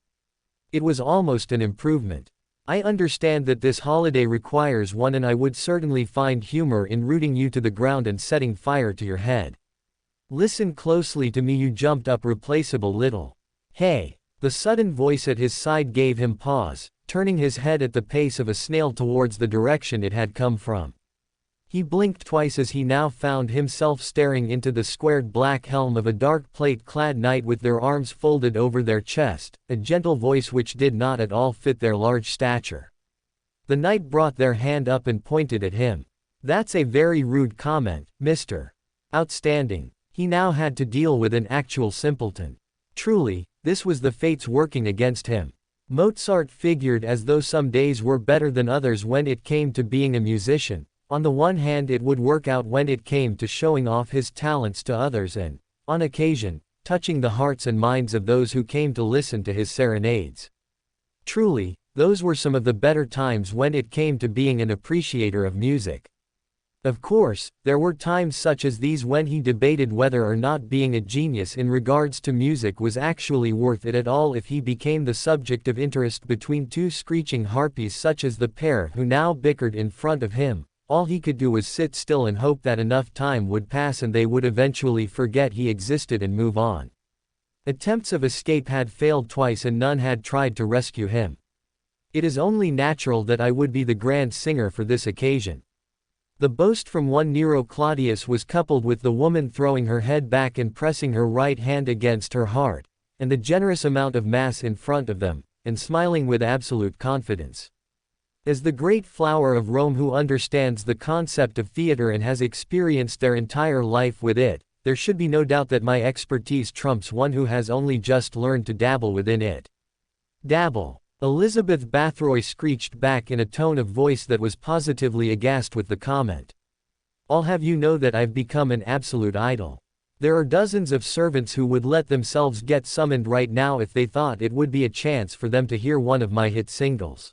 It was almost an improvement. I understand that this holiday requires one, and I would certainly find humor in rooting you to the ground and setting fire to your head. Listen closely to me, you jumped up replaceable little. Hey! The sudden voice at his side gave him pause, turning his head at the pace of a snail towards the direction it had come from. He blinked twice as he now found himself staring into the squared black helm of a dark plate-clad knight with their arms folded over their chest, a gentle voice which did not at all fit their large stature. The knight brought their hand up and pointed at him. That's a very rude comment, Mr. Outstanding. He now had to deal with an actual simpleton. Truly, this was the fates working against him. Mozart figured as though some days were better than others when it came to being a musician. On the one hand, it would work out when it came to showing off his talents to others and, on occasion, touching the hearts and minds of those who came to listen to his serenades. Truly, those were some of the better times when it came to being an appreciator of music. Of course, there were times such as these when he debated whether or not being a genius in regards to music was actually worth it at all if he became the subject of interest between two screeching harpies such as the pair who now bickered in front of him. All he could do was sit still and hope that enough time would pass and they would eventually forget he existed and move on. Attempts of escape had failed twice and none had tried to rescue him. It is only natural that I would be the grand singer for this occasion. The boast from one Nero Claudius was coupled with the woman throwing her head back and pressing her right hand against her heart, and the generous amount of mass in front of them, and smiling with absolute confidence. As the great flower of Rome who understands the concept of theater and has experienced their entire life with it, there should be no doubt that my expertise trumps one who has only just learned to dabble within it. Dabble. Elizabeth Bathory screeched back in a tone of voice that was positively aghast with the comment. I'll have you know that I've become an absolute idol. There are dozens of servants who would let themselves get summoned right now if they thought it would be a chance for them to hear one of my hit singles.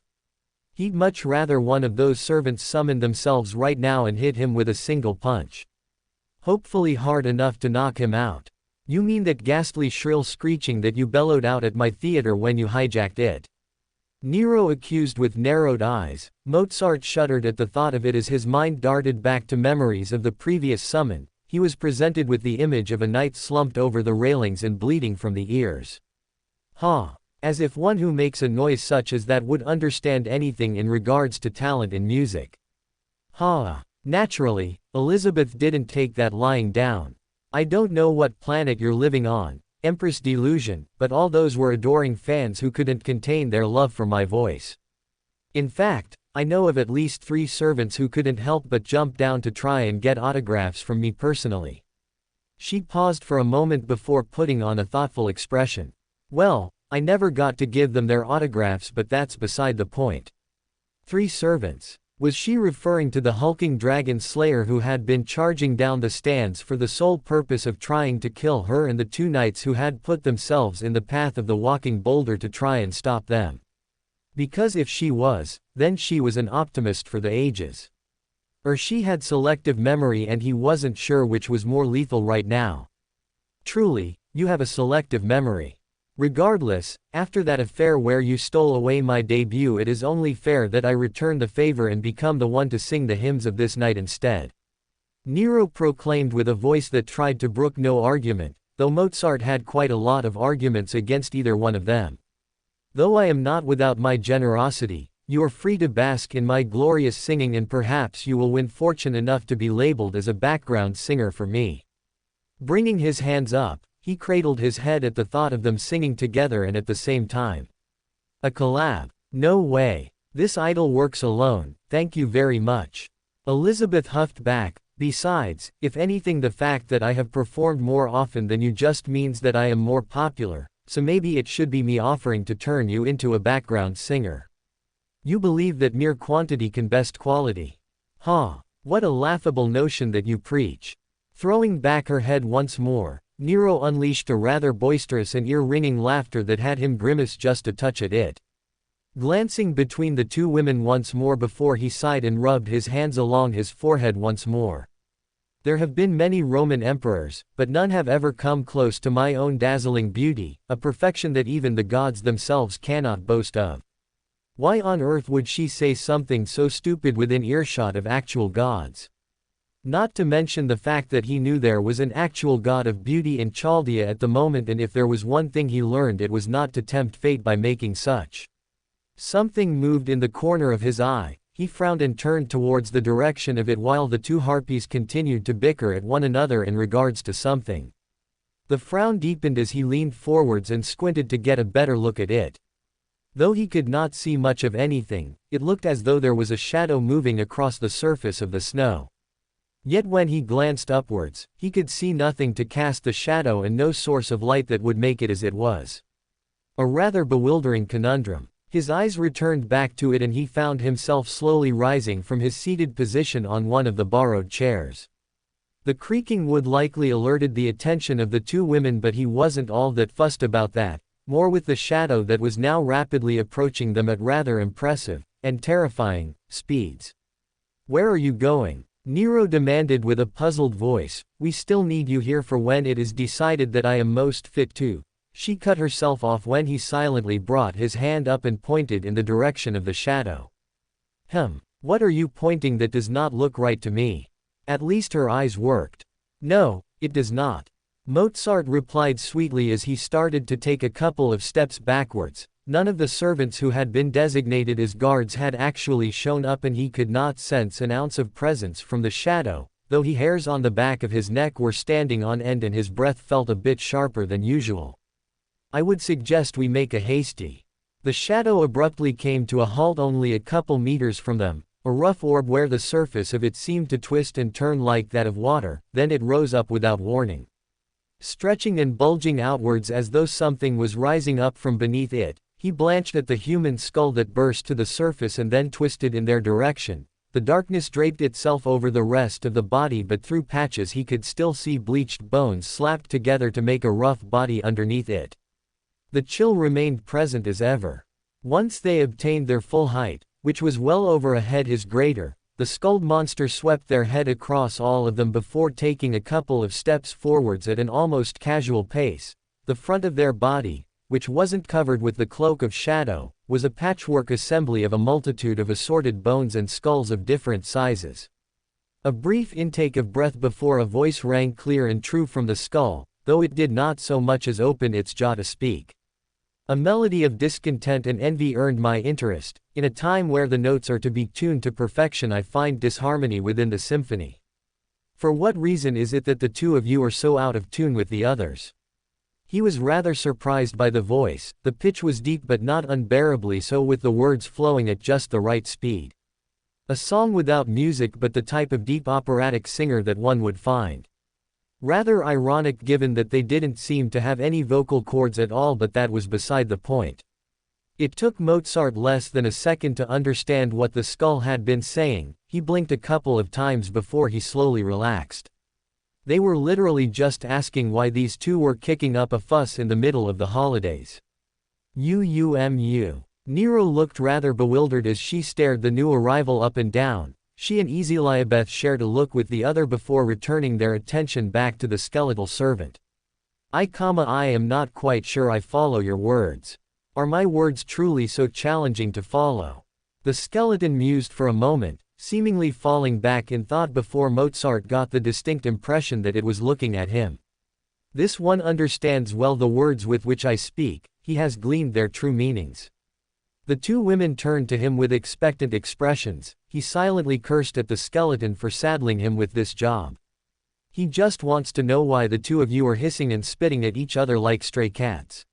He'd much rather one of those servants summoned themselves right now and hit him with a single punch. Hopefully hard enough to knock him out. You mean that ghastly shrill screeching that you bellowed out at my theater when you hijacked it? Nero accused with narrowed eyes. Mozart shuddered at the thought of it as his mind darted back to memories of the previous summon. He was presented with the image of a knight slumped over the railings and bleeding from the ears. Ha! As if one who makes a noise such as that would understand anything in regards to talent in music. Ha! Naturally, Elizabeth didn't take that lying down. I don't know what planet you're living on, Empress Delusion, but all those were adoring fans who couldn't contain their love for my voice. In fact, I know of at least 3 servants who couldn't help but jump down to try and get autographs from me personally. She paused for a moment before putting on a thoughtful expression. Well, I never got to give them their autographs, but that's beside the point. 3 servants. Was she referring to the hulking dragon slayer who had been charging down the stands for the sole purpose of trying to kill her and the 2 knights who had put themselves in the path of the walking boulder to try and stop them? Because if she was, then she was an optimist for the ages. Or she had selective memory and he wasn't sure which was more lethal right now. Truly, you have a selective memory. Regardless, after that affair where you stole away my debut, it is only fair that I return the favor and become the one to sing the hymns of this night instead. Nero proclaimed with a voice that tried to brook no argument, though Mozart had quite a lot of arguments against either one of them. Though I am not without my generosity, you are free to bask in my glorious singing, and perhaps you will win fortune enough to be labeled as a background singer for me. Bringing his hands up, he cradled his head at the thought of them singing together and at the same time. A collab? No way. This idol works alone, thank you very much. Elizabeth huffed back. Besides, if anything, the fact that I have performed more often than you just means that I am more popular, so maybe it should be me offering to turn you into a background singer. You believe that mere quantity can best quality. Ha! What a laughable notion that you preach. Throwing back her head once more, Nero unleashed a rather boisterous and ear-ringing laughter that had him grimace just a touch at it. Glancing between the 2 women once more before he sighed and rubbed his hands along his forehead once more. There have been many Roman emperors, but none have ever come close to my own dazzling beauty, a perfection that even the gods themselves cannot boast of. Why on earth would she say something so stupid within earshot of actual gods? Not to mention the fact that he knew there was an actual god of beauty in Chaldea at the moment, and if there was one thing he learned, it was not to tempt fate by making such. Something moved in the corner of his eye. He frowned and turned towards the direction of it while the 2 harpies continued to bicker at one another in regards to something. The frown deepened as he leaned forwards and squinted to get a better look at it. Though he could not see much of anything, it looked as though there was a shadow moving across the surface of the snow. Yet when he glanced upwards, he could see nothing to cast the shadow and no source of light that would make it as it was. A rather bewildering conundrum. His eyes returned back to it and he found himself slowly rising from his seated position on one of the borrowed chairs. The creaking wood likely alerted the attention of the 2 women, but he wasn't all that fussed about that, more with the shadow that was now rapidly approaching them at rather impressive, and terrifying, speeds. Where are you going? Nero demanded with a puzzled voice. We still need you here for when it is decided that I am most fit to. She cut herself off when he silently brought his hand up and pointed in the direction of the shadow. What are you pointing? That does not look right to me. At least her eyes worked. No, it does not. Mozart replied sweetly as he started to take a couple of steps backwards. None of the servants who had been designated as guards had actually shown up, and he could not sense an ounce of presence from the shadow, though the hairs on the back of his neck were standing on end and his breath felt a bit sharper than usual. I would suggest we make a hasty. The shadow abruptly came to a halt only a couple meters from them, a rough orb where the surface of it seemed to twist and turn like that of water, then it rose up without warning. Stretching and bulging outwards as though something was rising up from beneath it, he blanched at the human skull that burst to the surface and then twisted in their direction. The darkness draped itself over the rest of the body, but through patches he could still see bleached bones slapped together to make a rough body underneath it. The chill remained present as ever. Once they obtained their full height, which was well over a head his greater, the skulled monster swept their head across all of them before taking a couple of steps forwards at an almost casual pace. The front of their body, which wasn't covered with the cloak of shadow, was a patchwork assembly of a multitude of assorted bones and skulls of different sizes. A brief intake of breath before a voice rang clear and true from the skull, though it did not so much as open its jaw to speak. A melody of discontent and envy earned my interest. In a time where the notes are to be tuned to perfection, I find disharmony within the symphony. For what reason is it that the two of you are so out of tune with the others? He was rather surprised by the voice. The pitch was deep but not unbearably so, with the words flowing at just the right speed. A song without music, but the type of deep operatic singer that one would find. Rather ironic given that they didn't seem to have any vocal cords at all, but that was beside the point. It took Mozart less than a second to understand what the skull had been saying. He blinked a couple of times before he slowly relaxed. They were literally just asking why these two were kicking up a fuss in the middle of the holidays. Nero looked rather bewildered as she stared the new arrival up and down. She and Elizabeth shared a look with the other before returning their attention back to the skeletal servant. I am not quite sure I follow your words. Are my words truly so challenging to follow? The skeleton mused for a moment, seemingly falling back in thought before Mozart got the distinct impression that it was looking at him. This one understands well the words with which I speak, he has gleaned their true meanings. The two women turned to him with expectant expressions. He silently cursed at the skeleton for saddling him with this job. He just wants to know why the two of you are hissing and spitting at each other like stray cats.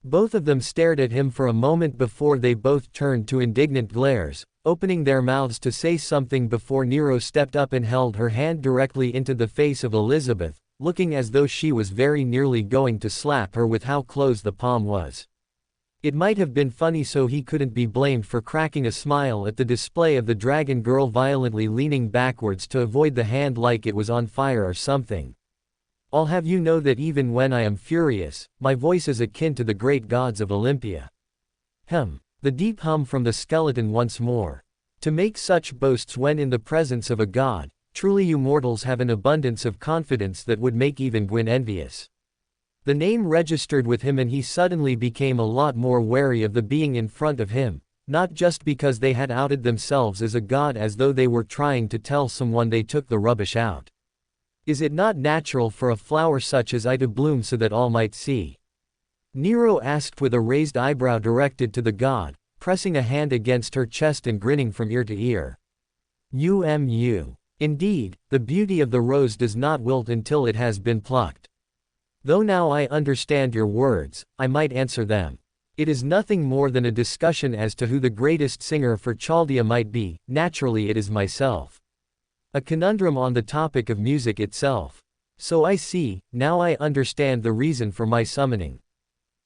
Both of them stared at him for a moment before they both turned to indignant glares, opening their mouths to say something before Nero stepped up and held her hand directly into the face of Elizabeth, looking as though she was very nearly going to slap her with how close the palm was. It might have been funny, so he couldn't be blamed for cracking a smile at the display of the dragon girl violently leaning backwards to avoid the hand like it was on fire or something. I'll have you know that even when I am furious, my voice is akin to the great gods of Olympia. The deep hum from the skeleton once more. To make such boasts when in the presence of a god, truly you mortals have an abundance of confidence that would make even Gwyn envious. The name registered with him and he suddenly became a lot more wary of the being in front of him, not just because they had outed themselves as a god as though they were trying to tell someone they took the rubbish out. Is it not natural for a flower such as I to bloom so that all might see? Nero asked with a raised eyebrow directed to the god, pressing a hand against her chest and grinning from ear to ear. Indeed, the beauty of the rose does not wilt until it has been plucked. Though now I understand your words, I might answer them. It is nothing more than a discussion as to who the greatest singer for Chaldea might be. Naturally it is myself. A conundrum on the topic of music itself. So I see, now I understand the reason for my summoning.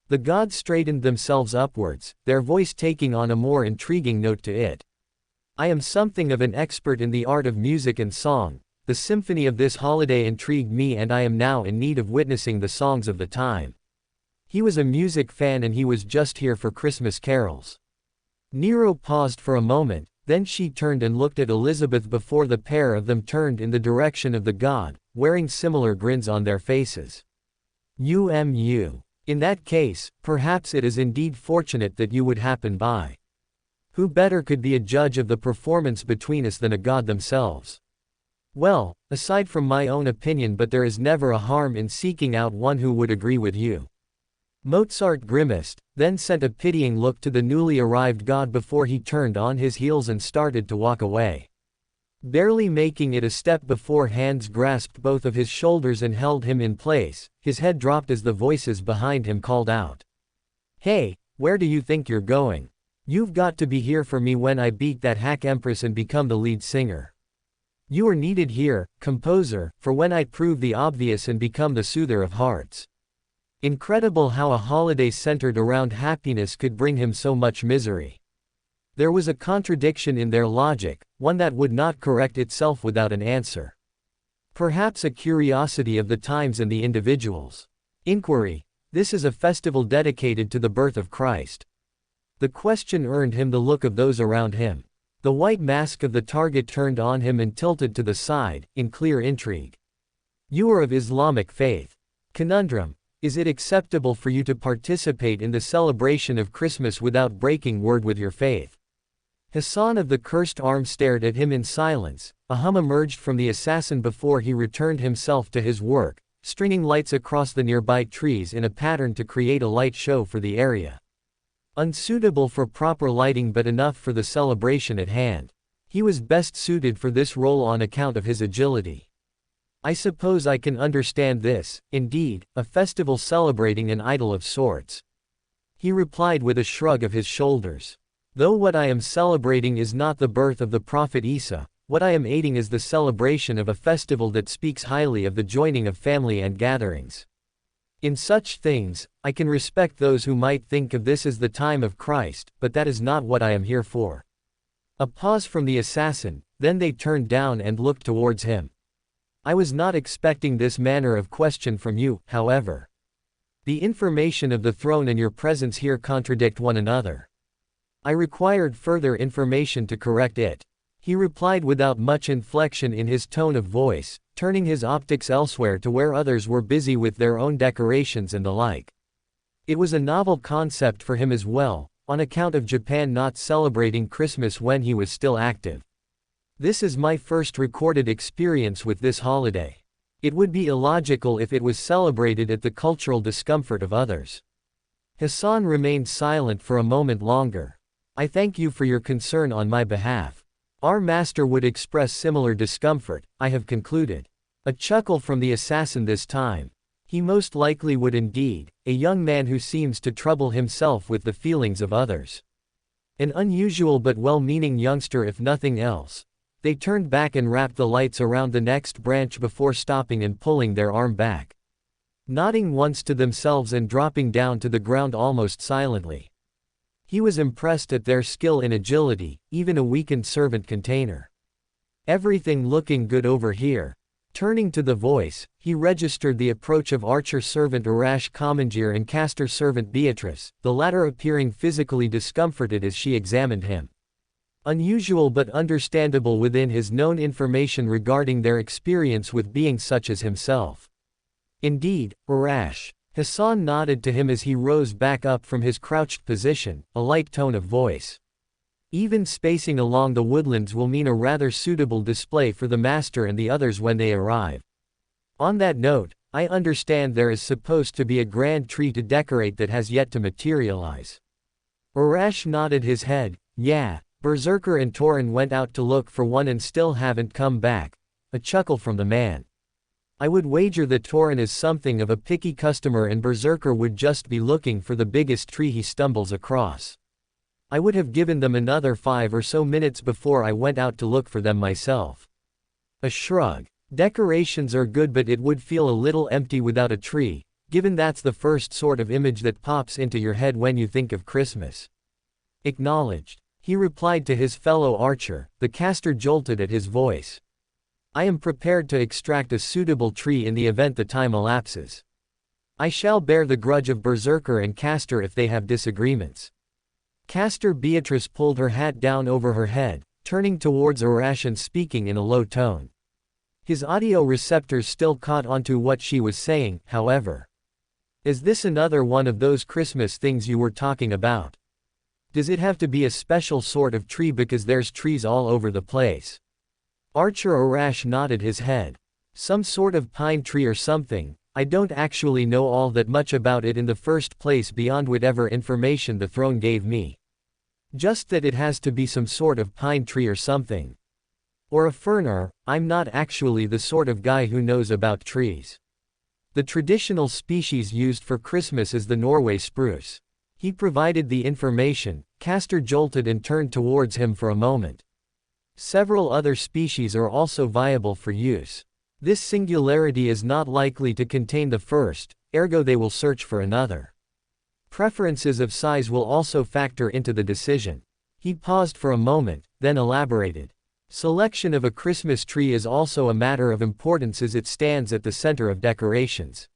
The gods straightened themselves upwards, their voice taking on a more intriguing note to it. I am something of an expert in the art of music and song. The symphony of this holiday intrigued me and I am now in need of witnessing the songs of the time. He was a music fan and he was just here for Christmas carols. Nero paused for a moment, then she turned and looked at Elizabeth before the pair of them turned in the direction of the god, wearing similar grins on their faces. In that case, perhaps it is indeed fortunate that you would happen by. Who better could be a judge of the performance between us than a god themselves? Well, aside from my own opinion, but there is never a harm in seeking out one who would agree with you. Mozart grimaced, then sent a pitying look to the newly arrived god before he turned on his heels and started to walk away. Barely making it a step before hands grasped both of his shoulders and held him in place, his head dropped as the voices behind him called out. Hey, where do you think you're going? You've got to be here for me when I beat that hack empress and become the lead singer. You are needed here, composer, for when I prove the obvious and become the soother of hearts. Incredible how a holiday centered around happiness could bring him so much misery. There was a contradiction in their logic, one that would not correct itself without an answer. Perhaps a curiosity of the times and the individuals. Inquiry: this is a festival dedicated to the birth of Christ. The question earned him the look of those around him. The white mask of the target turned on him and tilted to the side, in clear intrigue. You are of Islamic faith. Conundrum: Is it acceptable for you to participate in the celebration of Christmas without breaking word with your faith? Hassan of the cursed arm stared at him in silence. A hum emerged from the assassin before he returned himself to his work, stringing lights across the nearby trees in a pattern to create a light show for the area. Unsuitable for proper lighting but enough for the celebration at hand. He was best suited for this role on account of his agility. I suppose I can understand this, indeed, a festival celebrating an idol of sorts. He replied with a shrug of his shoulders. Though what I am celebrating is not the birth of the prophet Isa, what I am aiding is the celebration of a festival that speaks highly of the joining of family and gatherings. In such things, I can respect those who might think of this as the time of Christ, but that is not what I am here for. A pause from the assassin, then they turned down and looked towards him. I was not expecting this manner of question from you, however. The information of the throne and your presence here contradict one another. I required further information to correct it. He replied without much inflection in his tone of voice, turning his optics elsewhere to where others were busy with their own decorations and the like. It was a novel concept for him as well, on account of Japan not celebrating Christmas when he was still active. This is my first recorded experience with this holiday. It would be illogical if it was celebrated at the cultural discomfort of others. Hassan remained silent for a moment longer. I thank you for your concern on my behalf. Our master would express similar discomfort, I have concluded. A chuckle from the assassin this time. He most likely would indeed, a young man who seems to trouble himself with the feelings of others. An unusual but well-meaning youngster if nothing else. They turned back and wrapped the lights around the next branch before stopping and pulling their arm back. Nodding once to themselves and dropping down to the ground almost silently. He was impressed at their skill in agility, even a weakened servant container. Everything looking good over here. Turning to the voice, he registered the approach of archer servant Arash Commandeer and caster servant Beatrice, the latter appearing physically discomforted as she examined him. Unusual but understandable within his known information regarding their experience with beings such as himself. Indeed, Arash. Hassan nodded to him as he rose back up from his crouched position, a light tone of voice. Even spacing along the woodlands will mean a rather suitable display for the master and the others when they arrive. On that note, I understand there is supposed to be a grand tree to decorate that has yet to materialize. Arash nodded his head. Yeah, Berserker and Torin went out to look for one and still haven't come back. A chuckle from the man. I would wager that Torin is something of a picky customer and Berserker would just be looking for the biggest tree he stumbles across. I would have given them another 5 or so minutes before I went out to look for them myself. A shrug. Decorations are good but it would feel a little empty without a tree, given that's the first sort of image that pops into your head when you think of Christmas. Acknowledged. He replied to his fellow archer. The caster jolted at his voice. I am prepared to extract a suitable tree in the event the time elapses. I shall bear the grudge of Berserker and caster if they have disagreements. Caster Beatrice pulled her hat down over her head, turning towards Arash and speaking in a low tone. His audio receptors still caught onto what she was saying, however. Is this another one of those Christmas things you were talking about? Does it have to be a special sort of tree because there's trees all over the place? Archer Arash nodded his head. Some sort of pine tree or something. I don't actually know all that much about it in the first place beyond whatever information the throne gave me. Just that it has to be some sort of pine tree or something. Or a ferner. I'm not actually the sort of guy who knows about trees. The traditional species used for Christmas is the Norway spruce. He provided the information. Caster jolted and turned towards him for a moment. Several other species are also viable for use. This singularity is not likely to contain the first, ergo they will search for another. Preferences of size will also factor into the decision. He paused for a moment, then elaborated. Selection of a Christmas tree is also a matter of importance as it stands at the center of decorations.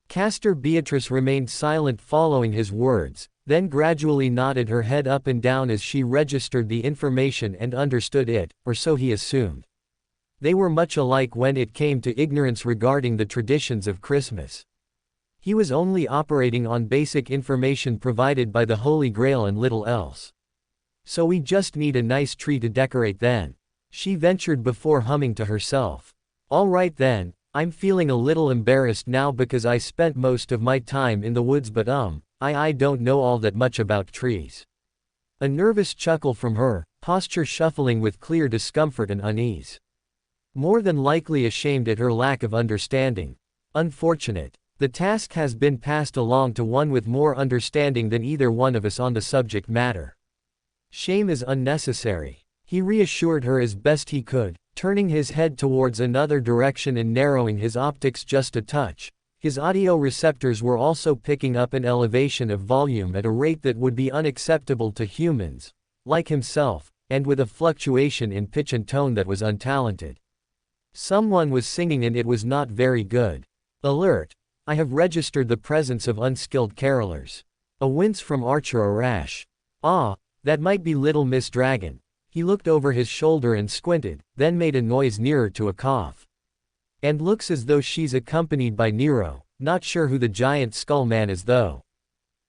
Caster Beatrice remained silent following his words, then gradually nodded her head up and down as she registered the information and understood it, or so he assumed. They were much alike when it came to ignorance regarding the traditions of Christmas. He was only operating on basic information provided by the Holy Grail and little else. So we just need a nice tree to decorate then. She ventured before humming to herself. All right then, I'm feeling a little embarrassed now because I spent most of my time in the woods but I don't know all that much about trees. A nervous chuckle from her, posture shuffling with clear discomfort and unease. More than likely ashamed at her lack of understanding. Unfortunate. The task has been passed along to one with more understanding than either one of us on the subject matter. Shame is unnecessary. He reassured her as best he could, turning his head towards another direction and narrowing his optics just a touch. His audio receptors were also picking up an elevation of volume at a rate that would be unacceptable to humans, like himself, and with a fluctuation in pitch and tone that was untalented. Someone was singing and it was not very good. Alert! I have registered the presence of unskilled carolers. A wince from Archer Arash. Ah, that might be Little Miss Dragon. He looked over his shoulder and squinted, then made a noise nearer to a cough. And looks as though she's accompanied by Nero, not sure who the giant skull man is though.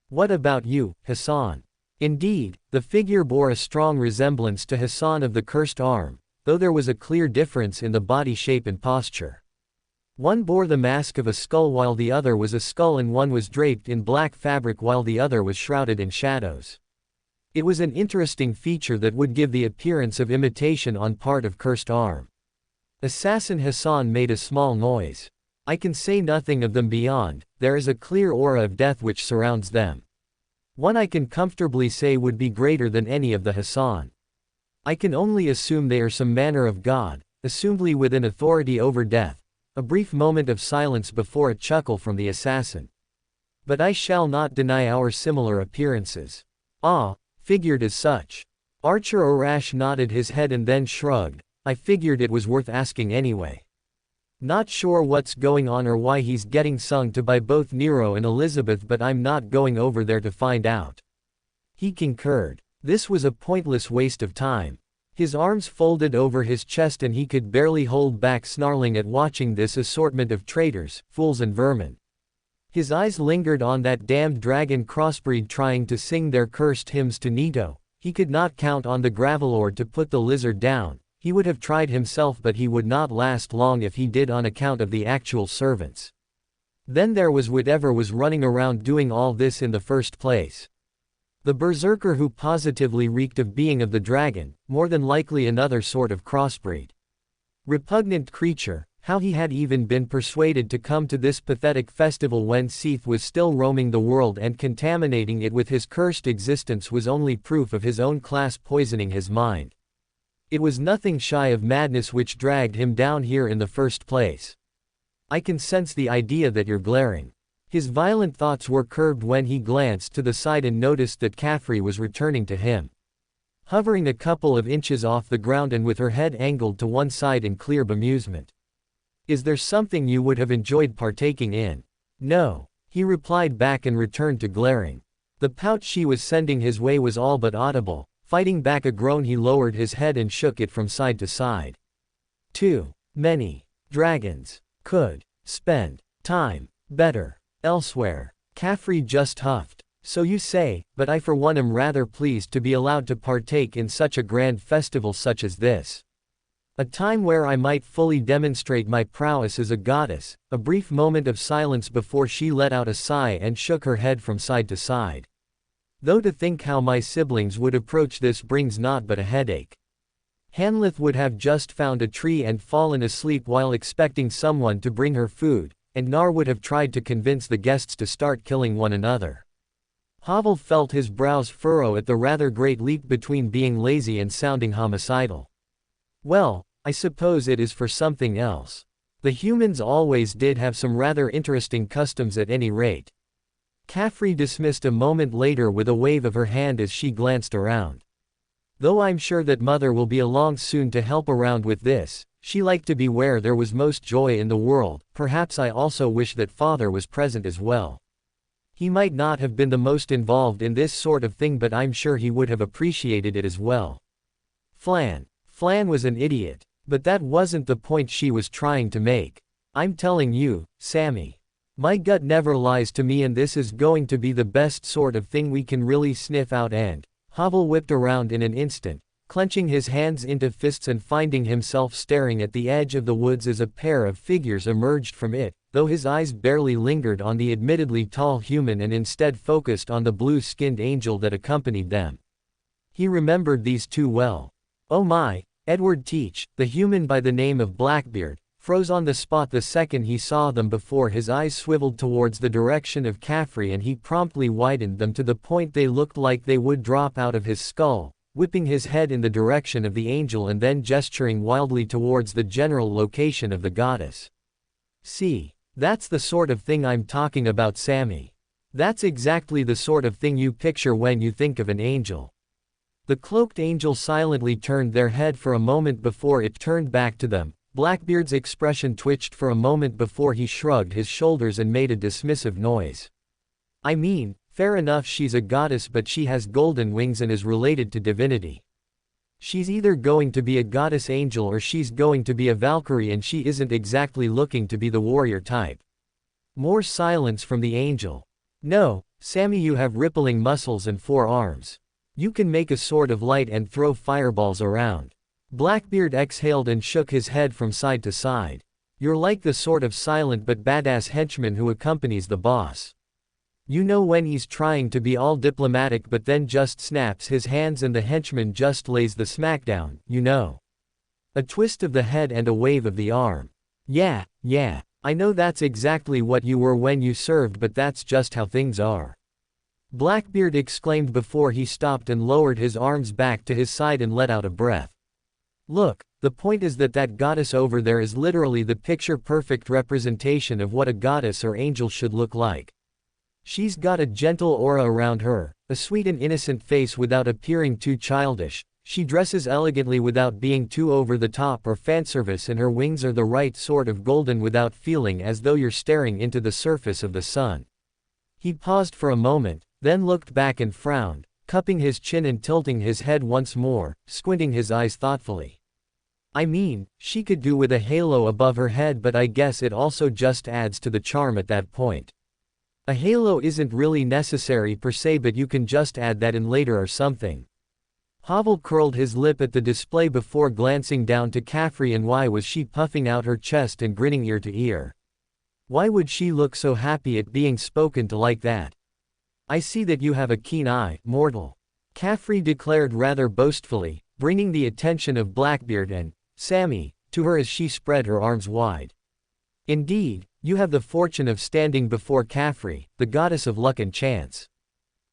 What about you, Hassan? Indeed, the figure bore a strong resemblance to Hassan of the Cursed Arm, though there was a clear difference in the body shape and posture. One bore the mask of a skull while the other was a skull, and one was draped in black fabric while the other was shrouded in shadows. It was an interesting feature that would give the appearance of imitation on part of Cursed Arm. Assassin Hassan made a small noise. I can say nothing of them beyond, there is a clear aura of death which surrounds them. One I can comfortably say would be greater than any of the Hassan. I can only assume they are some manner of god, assumedly with an authority over death. A brief moment of silence before a chuckle from the assassin. But I shall not deny our similar appearances. Ah, figured as such. Archer Arash nodded his head and then shrugged. I figured it was worth asking anyway. Not sure what's going on or why he's getting sung to by both Nero and Elizabeth, but I'm not going over there to find out. He concurred. This was a pointless waste of time. His arms folded over his chest and he could barely hold back snarling at watching this assortment of traitors, fools and vermin. His eyes lingered on that damned dragon crossbreed trying to sing their cursed hymns to Nito. He could not count on the Gravelord to put the lizard down. He would have tried himself, but he would not last long if he did on account of the actual servants. Then there was whatever was running around doing all this in the first place. The berserker who positively reeked of being of the dragon, more than likely another sort of crossbreed. Repugnant creature, how he had even been persuaded to come to this pathetic festival when Seath was still roaming the world and contaminating it with his cursed existence was only proof of his own class poisoning his mind. It was nothing shy of madness which dragged him down here in the first place. I can sense the idea that you're glaring. His violent thoughts were curbed when he glanced to the side and noticed that Caffrey was returning to him. Hovering a couple of inches off the ground and with her head angled to one side in clear bemusement. Is there something you would have enjoyed partaking in? No, he replied back and returned to glaring. The pout she was sending his way was all but audible. Fighting back a groan, he lowered his head and shook it from side to side. Too many dragons could spend time better elsewhere. Caffrey just huffed. So you say, but I for one am rather pleased to be allowed to partake in such a grand festival such as this. A time where I might fully demonstrate my prowess as a goddess. A brief moment of silence before she let out a sigh and shook her head from side to side. Though to think how my siblings would approach this brings naught but a headache. Hanlith would have just found a tree and fallen asleep while expecting someone to bring her food, and Nar would have tried to convince the guests to start killing one another. Havel felt his brows furrow at the rather great leap between being lazy and sounding homicidal. Well, I suppose it is for something else. The humans always did have some rather interesting customs at any rate. Caffrey dismissed a moment later with a wave of her hand as she glanced around. Though I'm sure that Mother will be along soon to help around with this, she liked to be where there was most joy in the world. Perhaps I also wish that Father was present as well. He might not have been the most involved in this sort of thing, but I'm sure he would have appreciated it as well. Flan was an idiot, but that wasn't the point she was trying to make. I'm telling you, Sammy. My gut never lies to me, and this is going to be the best sort of thing we can really sniff out. And Havel whipped around in an instant, clenching his hands into fists and finding himself staring at the edge of the woods as a pair of figures emerged from it, though his eyes barely lingered on the admittedly tall human and instead focused on the blue-skinned angel that accompanied them. He remembered these two well. Oh my, Edward Teach, the human by the name of Blackbeard, froze on the spot the second he saw them before his eyes swiveled towards the direction of Caffrey, and he promptly widened them to the point they looked like they would drop out of his skull, whipping his head in the direction of the angel and then gesturing wildly towards the general location of the goddess. See, that's the sort of thing I'm talking about, Sammy. That's exactly the sort of thing you picture when you think of an angel. The cloaked angel silently turned their head for a moment before it turned back to them. Blackbeard's expression twitched for a moment before he shrugged his shoulders and made a dismissive noise. I mean, fair enough, she's a goddess, but she has golden wings and is related to divinity. She's either going to be a goddess angel or she's going to be a Valkyrie, and she isn't exactly looking to be the warrior type. More silence from the angel. No, Sammy, you have rippling muscles and 4 arms. You can make a sword of light and throw fireballs around. Blackbeard exhaled and shook his head from side to side. You're like the sort of silent but badass henchman who accompanies the boss. You know, when he's trying to be all diplomatic but then just snaps his hands and the henchman just lays the smackdown, you know. A twist of the head and a wave of the arm. Yeah, I know that's exactly what you were when you served, but that's just how things are. Blackbeard exclaimed before he stopped and lowered his arms back to his side and let out a breath. Look, the point is that goddess over there is literally the picture-perfect representation of what a goddess or angel should look like. She's got a gentle aura around her, a sweet and innocent face without appearing too childish. She dresses elegantly without being too over the top or fanservice, and her wings are the right sort of golden without feeling as though you're staring into the surface of the sun. He paused for a moment, then looked back and frowned, cupping his chin and tilting his head once more, squinting his eyes thoughtfully. I mean, she could do with a halo above her head, but I guess it also just adds to the charm at that point. A halo isn't really necessary per se, but you can just add that in later or something. Havel curled his lip at the display before glancing down to Caffrey. And why was she puffing out her chest and grinning ear to ear? Why would she look so happy at being spoken to like that? I see that you have a keen eye, mortal, Caffrey declared rather boastfully, bringing the attention of Blackbeard and Sammy to her as she spread her arms wide. Indeed, you have the fortune of standing before Caffrey, the goddess of luck and chance.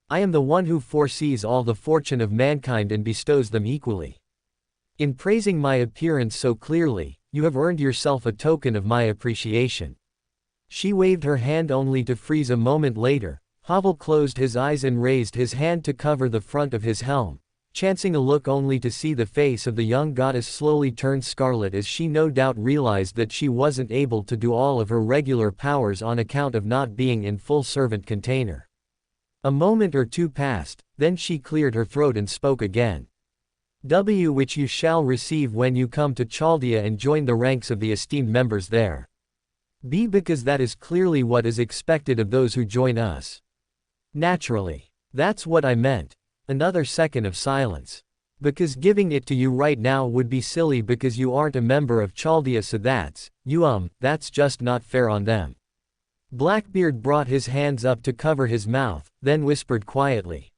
I am the one who foresees all the fortune of mankind and bestows them equally. In praising my appearance so clearly, you have earned yourself a token of my appreciation. She waved her hand only to freeze a moment later. Havel closed his eyes and raised his hand to cover the front of his helm, chancing a look only to see the face of the young goddess slowly turn scarlet as she no doubt realized that she wasn't able to do all of her regular powers on account of not being in full servant container. A moment or two passed, then she cleared her throat and spoke again. Which you shall receive when you come to Chaldea and join the ranks of the esteemed members there. B, because that is clearly what is expected of those who join us. Naturally. That's what I meant. Another second of silence. Because giving it to you right now would be silly because you aren't a member of Chaldea, so that's just not fair on them. Blackbeard brought his hands up to cover his mouth, then whispered quietly.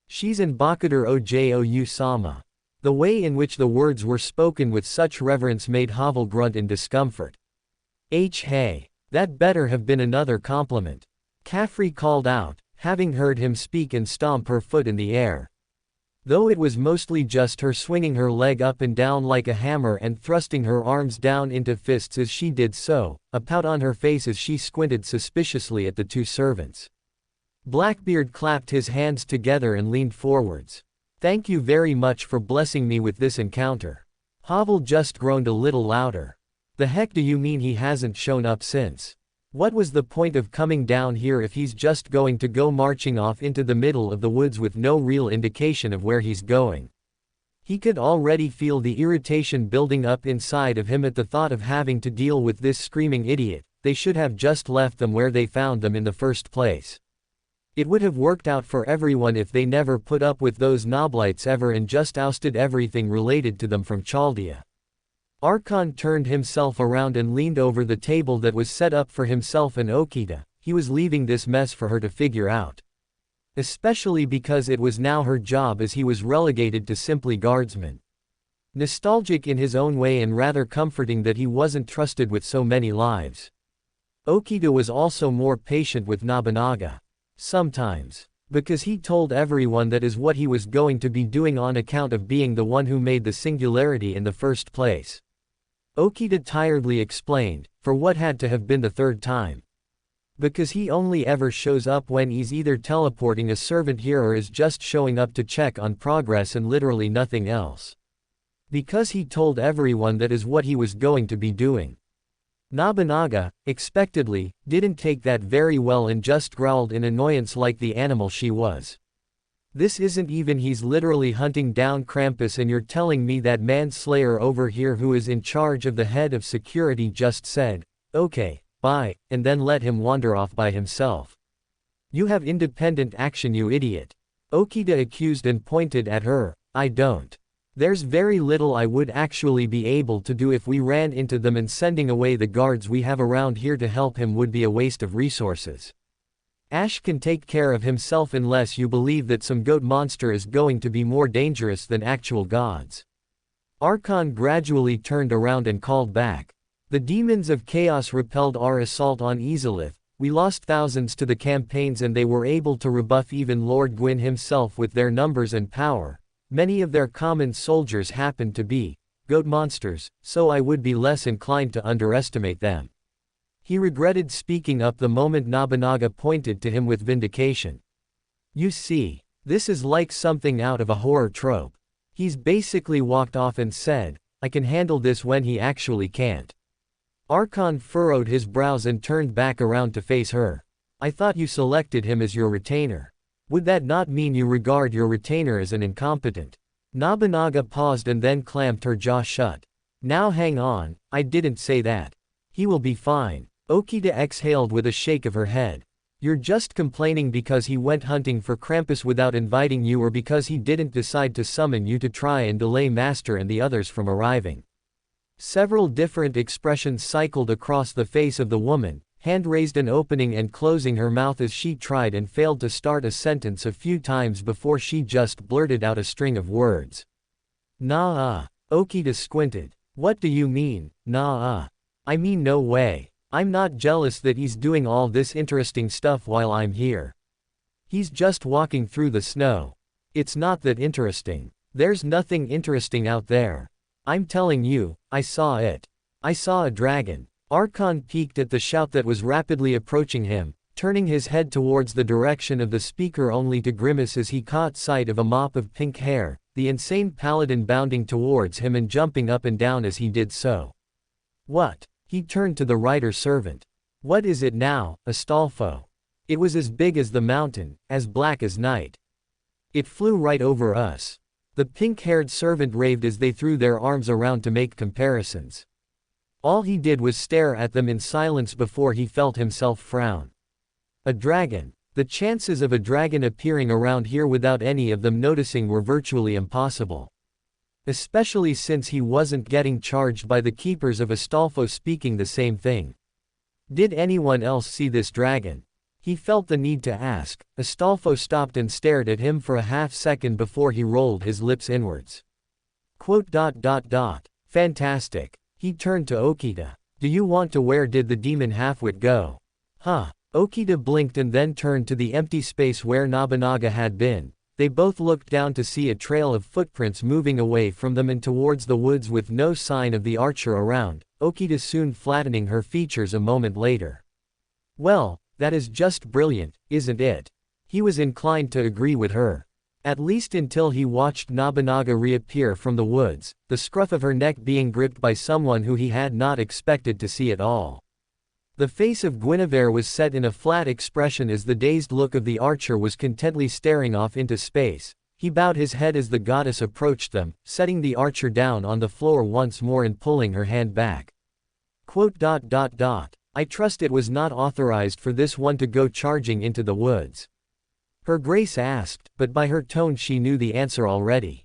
She's an Bakador Ojou Sama. The way in which the words were spoken with such reverence made Havel grunt in discomfort. Hey, that better have been another compliment. Caffrey called out, having heard him speak and stomp her foot in the air. Though it was mostly just her swinging her leg up and down like a hammer and thrusting her arms down into fists as she did so, a pout on her face as she squinted suspiciously at the two servants. Blackbeard clapped his hands together and leaned forwards. Thank you very much for blessing me with this encounter. Havel just groaned a little louder. The heck do you mean he hasn't shown up since? What was the point of coming down here if he's just going to go marching off into the middle of the woods with no real indication of where he's going? He could already feel the irritation building up inside of him at the thought of having to deal with this screaming idiot, they should have just left them where they found them in the first place. It would have worked out for everyone if they never put up with those noblites ever and just ousted everything related to them from Chaldea. Archon turned himself around and leaned over the table that was set up for himself and Okita. He was leaving this mess for her to figure out. Especially because it was now her job, as he was relegated to simply guardsman. Nostalgic in his own way and rather comforting that he wasn't trusted with so many lives. Okita was also more patient with Nobunaga. Sometimes. Because he told everyone that is what he was going to be doing on account of being the one who made the singularity in the first place. Okita tiredly explained, for what had to have been the third time. Because he only ever shows up when he's either teleporting a servant here or is just showing up to check on progress and literally nothing else. Because he told everyone that is what he was going to be doing. Nobunaga, expectedly, didn't take that very well and just growled in annoyance like the animal she was. This isn't even he's literally hunting down Krampus and you're telling me that manslayer over here who is in charge of the head of security just said, okay, bye, and then let him wander off by himself. You have independent action, you idiot. Okita accused and pointed at her. I don't. There's very little I would actually be able to do if we ran into them, and sending away the guards we have around here to help him would be a waste of resources. Ash can take care of himself unless you believe that some goat monster is going to be more dangerous than actual gods. Archon gradually turned around and called back. The demons of chaos repelled our assault on Izalith. We lost thousands to the campaigns and they were able to rebuff even Lord Gwyn himself with their numbers and power. Many of their common soldiers happened to be goat monsters, so I would be less inclined to underestimate them. He regretted speaking up the moment Nobunaga pointed to him with vindication. You see, this is like something out of a horror trope. He's basically walked off and said, I can handle this, when he actually can't. Archon furrowed his brows and turned back around to face her. I thought you selected him as your retainer. Would that not mean you regard your retainer as an incompetent? Nobunaga paused and then clamped her jaw shut. Now hang on, I didn't say that. He will be fine. Okita exhaled with a shake of her head. You're just complaining because he went hunting for Krampus without inviting you, or because he didn't decide to summon you to try and delay Master and the others from arriving. Several different expressions cycled across the face of the woman, hand raised and opening and closing her mouth as she tried and failed to start a sentence a few times before she just blurted out a string of words. Nah. Okita squinted. What do you mean, nah? I mean no way. I'm not jealous that he's doing all this interesting stuff while I'm here. He's just walking through the snow. It's not that interesting. There's nothing interesting out there. I'm telling you, I saw it. I saw a dragon. Archon peeked at the shout that was rapidly approaching him, turning his head towards the direction of the speaker only to grimace as he caught sight of a mop of pink hair, the insane paladin bounding towards him and jumping up and down as he did so. What? He turned to the rider-servant. What is it now, Astolfo? It was as big as the mountain, as black as night. It flew right over us. The pink-haired servant raved as they threw their arms around to make comparisons. All he did was stare at them in silence before he felt himself frown. A dragon. The chances of a dragon appearing around here without any of them noticing were virtually impossible. Especially since he wasn't getting charged by the keepers of Astolfo speaking the same thing. Did anyone else see this dragon? He felt the need to ask. Astolfo stopped and stared at him for a half-second before he rolled his lips inwards. Fantastic. He turned to Okita. Do you want to? Where did the demon halfwit go? Huh. Okita blinked and then turned to the empty space where Nobunaga had been. They both looked down to see a trail of footprints moving away from them and towards the woods with no sign of the archer around, Okita soon flattening her features a moment later. Well, that is just brilliant, isn't it? He was inclined to agree with her. At least until he watched Nobunaga reappear from the woods, the scruff of her neck being gripped by someone who he had not expected to see at all. The face of Guinevere was set in a flat expression as the dazed look of the archer was contently staring off into space. He bowed his head as the goddess approached them, setting the archer down on the floor once more and pulling her hand back. I trust it was not authorized for this one to go charging into the woods. Her Grace asked, but by her tone she knew the answer already.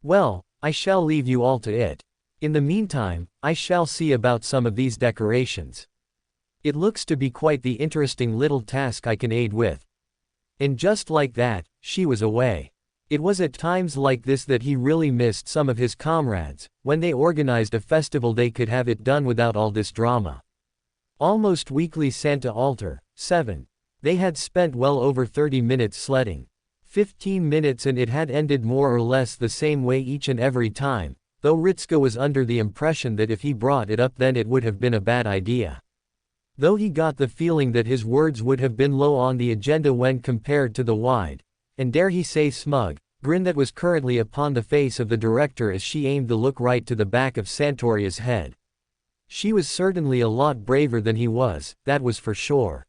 Well, I shall leave you all to it. In the meantime, I shall see about some of these decorations. It looks to be quite the interesting little task I can aid with. And just like that, she was away. It was at times like this that he really missed some of his comrades. When they organized a festival they could have it done without all this drama. Almost weekly Santa altar. 7. They had spent well over 30 minutes sledding. 15 minutes and it had ended more or less the same way each and every time, though Ritska was under the impression that if he brought it up then it would have been a bad idea. Though he got the feeling that his words would have been low on the agenda when compared to the wide, and dare he say smug, grin that was currently upon the face of the director as she aimed the look right to the back of Santoria's head. She was certainly a lot braver than he was, that was for sure.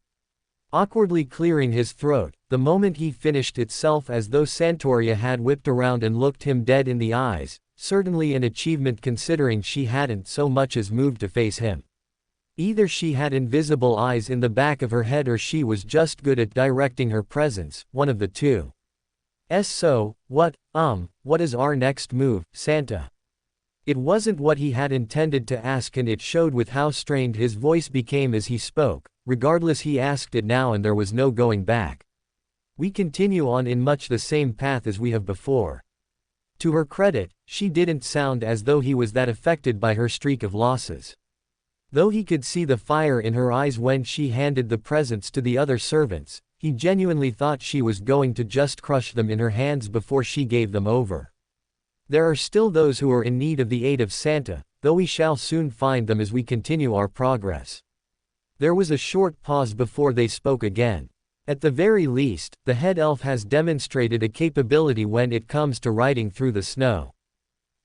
Awkwardly clearing his throat, the moment he finished itself as though Santoria had whipped around and looked him dead in the eyes, certainly an achievement considering she hadn't so much as moved to face him. Either she had invisible eyes in the back of her head or she was just good at directing her presence, one of the two. So, what is our next move, Santa? It wasn't what he had intended to ask and it showed with how strained his voice became as he spoke. Regardless he asked it now and there was no going back. We continue on in much the same path as we have before. To her credit, she didn't sound as though he was that affected by her streak of losses. Though he could see the fire in her eyes when she handed the presents to the other servants, he genuinely thought she was going to just crush them in her hands before she gave them over. There are still those who are in need of the aid of Santa, though we shall soon find them as we continue our progress. There was a short pause before they spoke again. At the very least, the head elf has demonstrated a capability when it comes to riding through the snow.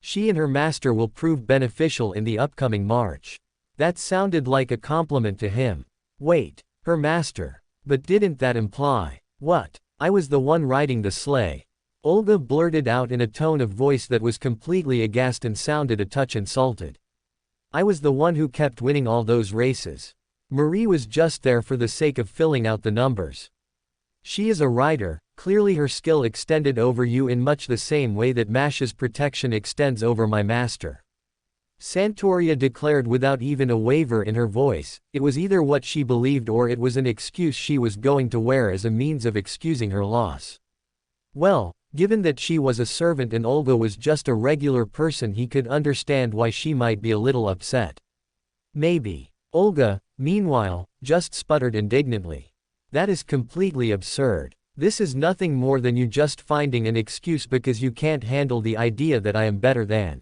She and her master will prove beneficial in the upcoming march. That sounded like a compliment to him. Wait, her master. But didn't that imply, what? I was the one riding the sleigh. Olga blurted out in a tone of voice that was completely aghast and sounded a touch insulted. I was the one who kept winning all those races. Marie was just there for the sake of filling out the numbers. She is a rider, clearly her skill extended over you in much the same way that Mash's protection extends over my master. Santoria declared without even a waver in her voice. It was either what she believed or it was an excuse she was going to wear as a means of excusing her loss. Well, given that she was a servant and Olga was just a regular person, he could understand why she might be a little upset. Maybe. Olga, meanwhile, just sputtered indignantly. That is completely absurd. This is nothing more than you just finding an excuse because you can't handle the idea that I am better than.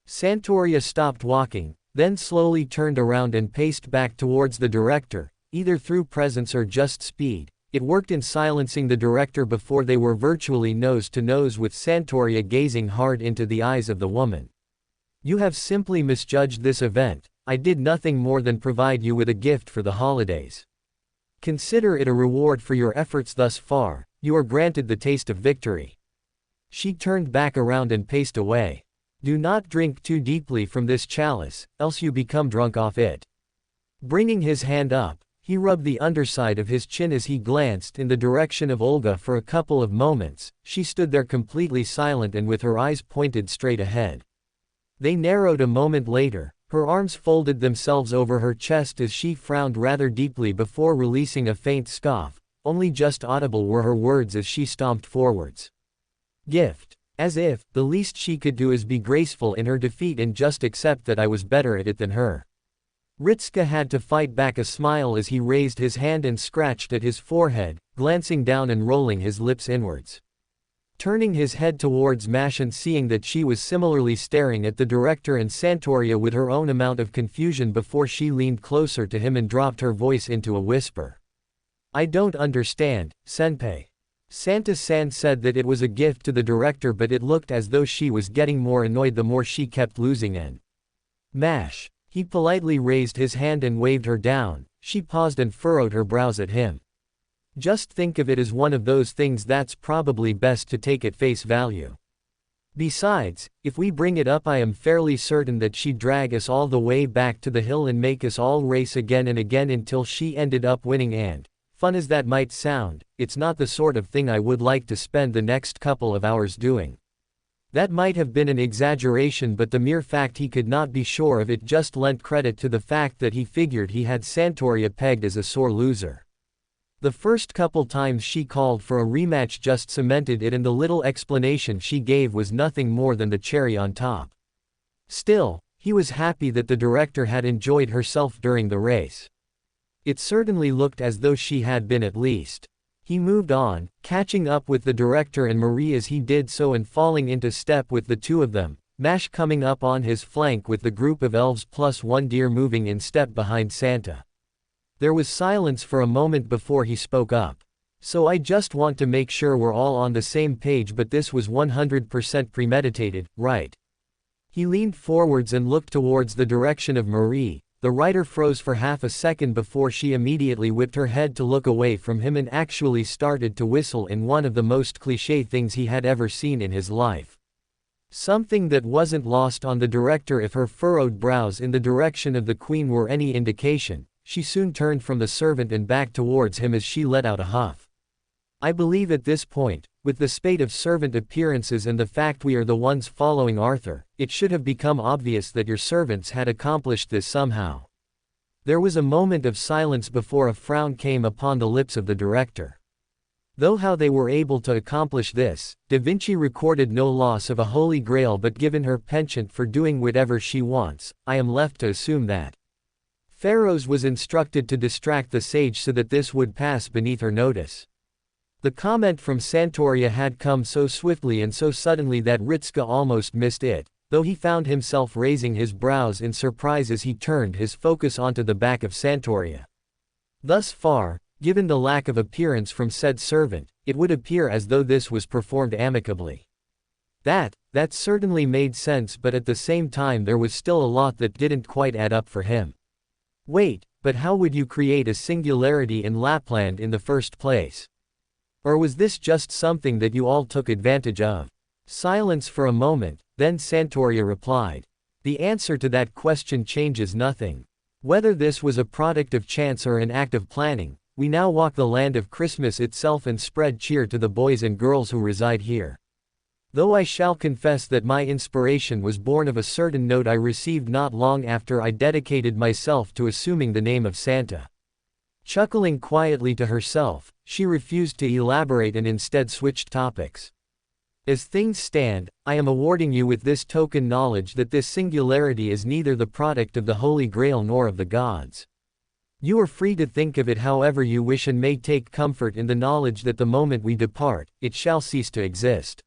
Santoria stopped walking, then slowly turned around and paced back towards the director, either through presence or just speed. It worked in silencing the director before they were virtually nose to nose with Santoria gazing hard into the eyes of the woman. You have simply misjudged this event. I did nothing more than provide you with a gift for the holidays. Consider it a reward for your efforts thus far. You are granted the taste of victory. She turned back around and paced away. Do not drink too deeply from this chalice, else you become drunk off it. Bringing his hand up, he rubbed the underside of his chin as he glanced in the direction of Olga for a couple of moments. She stood there completely silent and with her eyes pointed straight ahead. They narrowed a moment later. Her arms folded themselves over her chest as she frowned rather deeply before releasing a faint scoff. Only just audible were her words as she stomped forwards. Gift. As if, the least she could do is be graceful in her defeat and just accept that I was better at it than her. Ritska had to fight back a smile as he raised his hand and scratched at his forehead, glancing down and rolling his lips inwards. Turning his head towards Mash and seeing that she was similarly staring at the director and Santoria with her own amount of confusion before she leaned closer to him and dropped her voice into a whisper. I don't understand, Senpai. Santa-san said that it was a gift to the director, but it looked as though she was getting more annoyed the more she kept losing and Mash. He politely raised his hand and waved her down. She paused and furrowed her brows at him. Just think of it as one of those things that's probably best to take at face value. Besides, if we bring it up I am fairly certain that she'd drag us all the way back to the hill and make us all race again and again until she ended up winning and, fun as that might sound, it's not the sort of thing I would like to spend the next couple of hours doing. That might have been an exaggeration, but the mere fact he could not be sure of it just lent credit to the fact that he figured he had Santoria pegged as a sore loser. The first couple times she called for a rematch just cemented it, and the little explanation she gave was nothing more than the cherry on top. Still, he was happy that the director had enjoyed herself during the race. It certainly looked as though she had been at least. He moved on, catching up with the director and Marie as he did so and falling into step with the two of them, Mash coming up on his flank with the group of elves plus one deer moving in step behind Santa. There was silence for a moment before he spoke up. So I just want to make sure we're all on the same page, but this was 100% premeditated, right? He leaned forwards and looked towards the direction of Marie. The writer froze for half a second before she immediately whipped her head to look away from him and actually started to whistle in one of the most cliché things he had ever seen in his life. Something that wasn't lost on the director if her furrowed brows in the direction of the queen were any indication. She soon turned from the servant and back towards him as she let out a huff. I believe at this point, with the spate of servant appearances and the fact we are the ones following Arthur, it should have become obvious that your servants had accomplished this somehow. There was a moment of silence before a frown came upon the lips of the director. Though how they were able to accomplish this, Da Vinci recorded no loss of a Holy Grail, but given her penchant for doing whatever she wants, I am left to assume that Pharaohs was instructed to distract the sage so that this would pass beneath her notice. The comment from Santoria had come so swiftly and so suddenly that Ritska almost missed it, though he found himself raising his brows in surprise as he turned his focus onto the back of Santoria. Thus far, given the lack of appearance from said servant, it would appear as though this was performed amicably. That certainly made sense, but at the same time there was still a lot that didn't quite add up for him. Wait, but how would you create a singularity in Lapland in the first place? Or was this just something that you all took advantage of? Silence for a moment, then Santoria replied. The answer to that question changes nothing. Whether this was a product of chance or an act of planning, we now walk the land of Christmas itself and spread cheer to the boys and girls who reside here. Though I shall confess that my inspiration was born of a certain note I received not long after I dedicated myself to assuming the name of Santa. Chuckling quietly to herself, she refused to elaborate and instead switched topics. As things stand, I am awarding you with this token knowledge that this singularity is neither the product of the Holy Grail nor of the gods. You are free to think of it however you wish and may take comfort in the knowledge that the moment we depart, it shall cease to exist.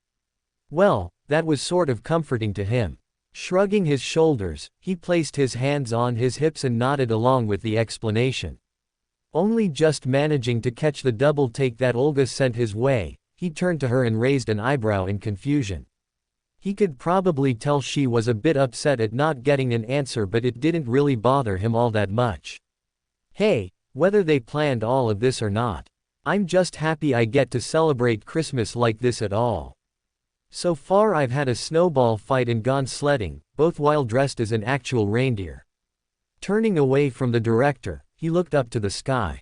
Well, that was sort of comforting to him. Shrugging his shoulders, he placed his hands on his hips and nodded along with the explanation. Only just managing to catch the double take that Olga sent his way, he turned to her and raised an eyebrow in confusion. He could probably tell she was a bit upset at not getting an answer, but it didn't really bother him all that much. Hey, whether they planned all of this or not, I'm just happy I get to celebrate Christmas like this at all. So far I've had a snowball fight and gone sledding, both while dressed as an actual reindeer. Turning away from the director, he looked up to the sky.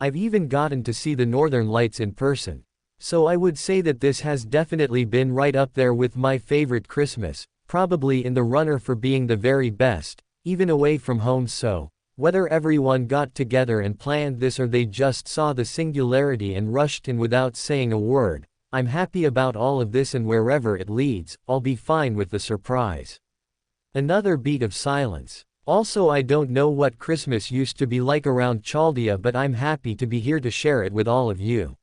I've even gotten to see the northern lights in person. So I would say that this has definitely been right up there with my favorite Christmas, probably in the runner for being the very best, even away from home. So, whether everyone got together and planned this or they just saw the singularity and rushed in without saying a word, I'm happy about all of this, and wherever it leads, I'll be fine with the surprise. Another beat of silence. Also, I don't know what Christmas used to be like around Chaldea, but I'm happy to be here to share it with all of you.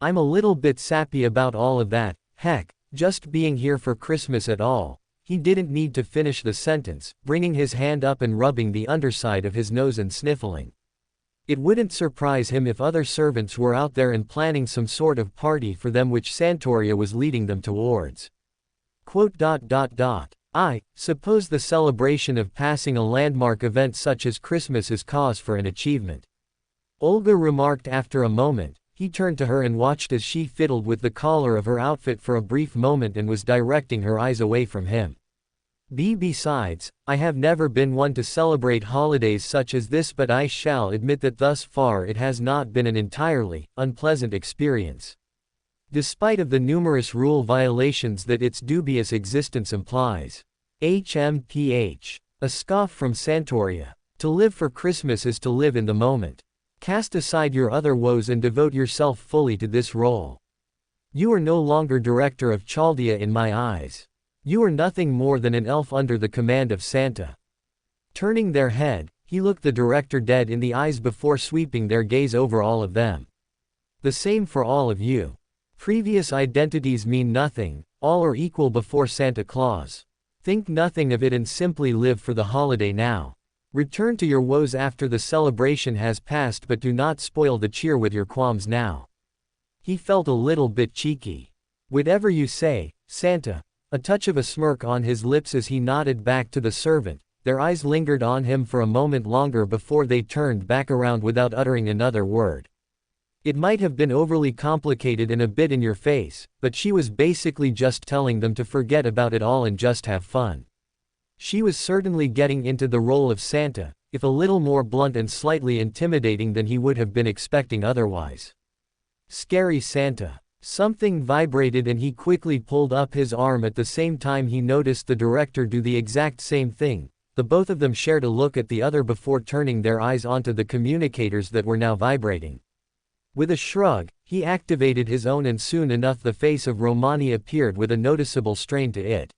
I'm a little bit sappy about all of that, heck, just being here for Christmas at all. He didn't need to finish the sentence, bringing his hand up and rubbing the underside of his nose and sniffling. It wouldn't surprise him if other servants were out there and planning some sort of party for them which Santoria was leading them towards. I suppose the celebration of passing a landmark event such as Christmas is cause for an achievement. Olga remarked after a moment, He turned to her and watched as she fiddled with the collar of her outfit for a brief moment and was directing her eyes away from him. Besides, I have never been one to celebrate holidays such as this, but I shall admit that thus far it has not been an entirely unpleasant experience. Despite of the numerous rule violations that its dubious existence implies. HMPH. A scoff from Santoria. To live for Christmas is to live in the moment. Cast aside your other woes and devote yourself fully to this role. You are no longer director of Chaldea in my eyes. You are nothing more than an elf under the command of Santa. Turning their head, he looked the director dead in the eyes before sweeping their gaze over all of them. The same for all of you. Previous identities mean nothing, all are equal before Santa Claus. Think nothing of it and simply live for the holiday now. Return to your woes after the celebration has passed, but do not spoil the cheer with your qualms now. He felt a little bit cheeky. Whatever you say, Santa. A touch of a smirk on his lips as he nodded back to the servant. Their eyes lingered on him for a moment longer before they turned back around without uttering another word. It might have been overly complicated and a bit in your face, but she was basically just telling them to forget about it all and just have fun. She was certainly getting into the role of Santa, if a little more blunt and slightly intimidating than he would have been expecting otherwise. Scary Santa. Something vibrated and he quickly pulled up his arm. At the same time he noticed the director do the exact same thing. The both of them shared a look at the other before turning their eyes onto the communicators that were now vibrating. With a shrug, he activated his own and soon enough the face of Romani appeared with a noticeable strain to it.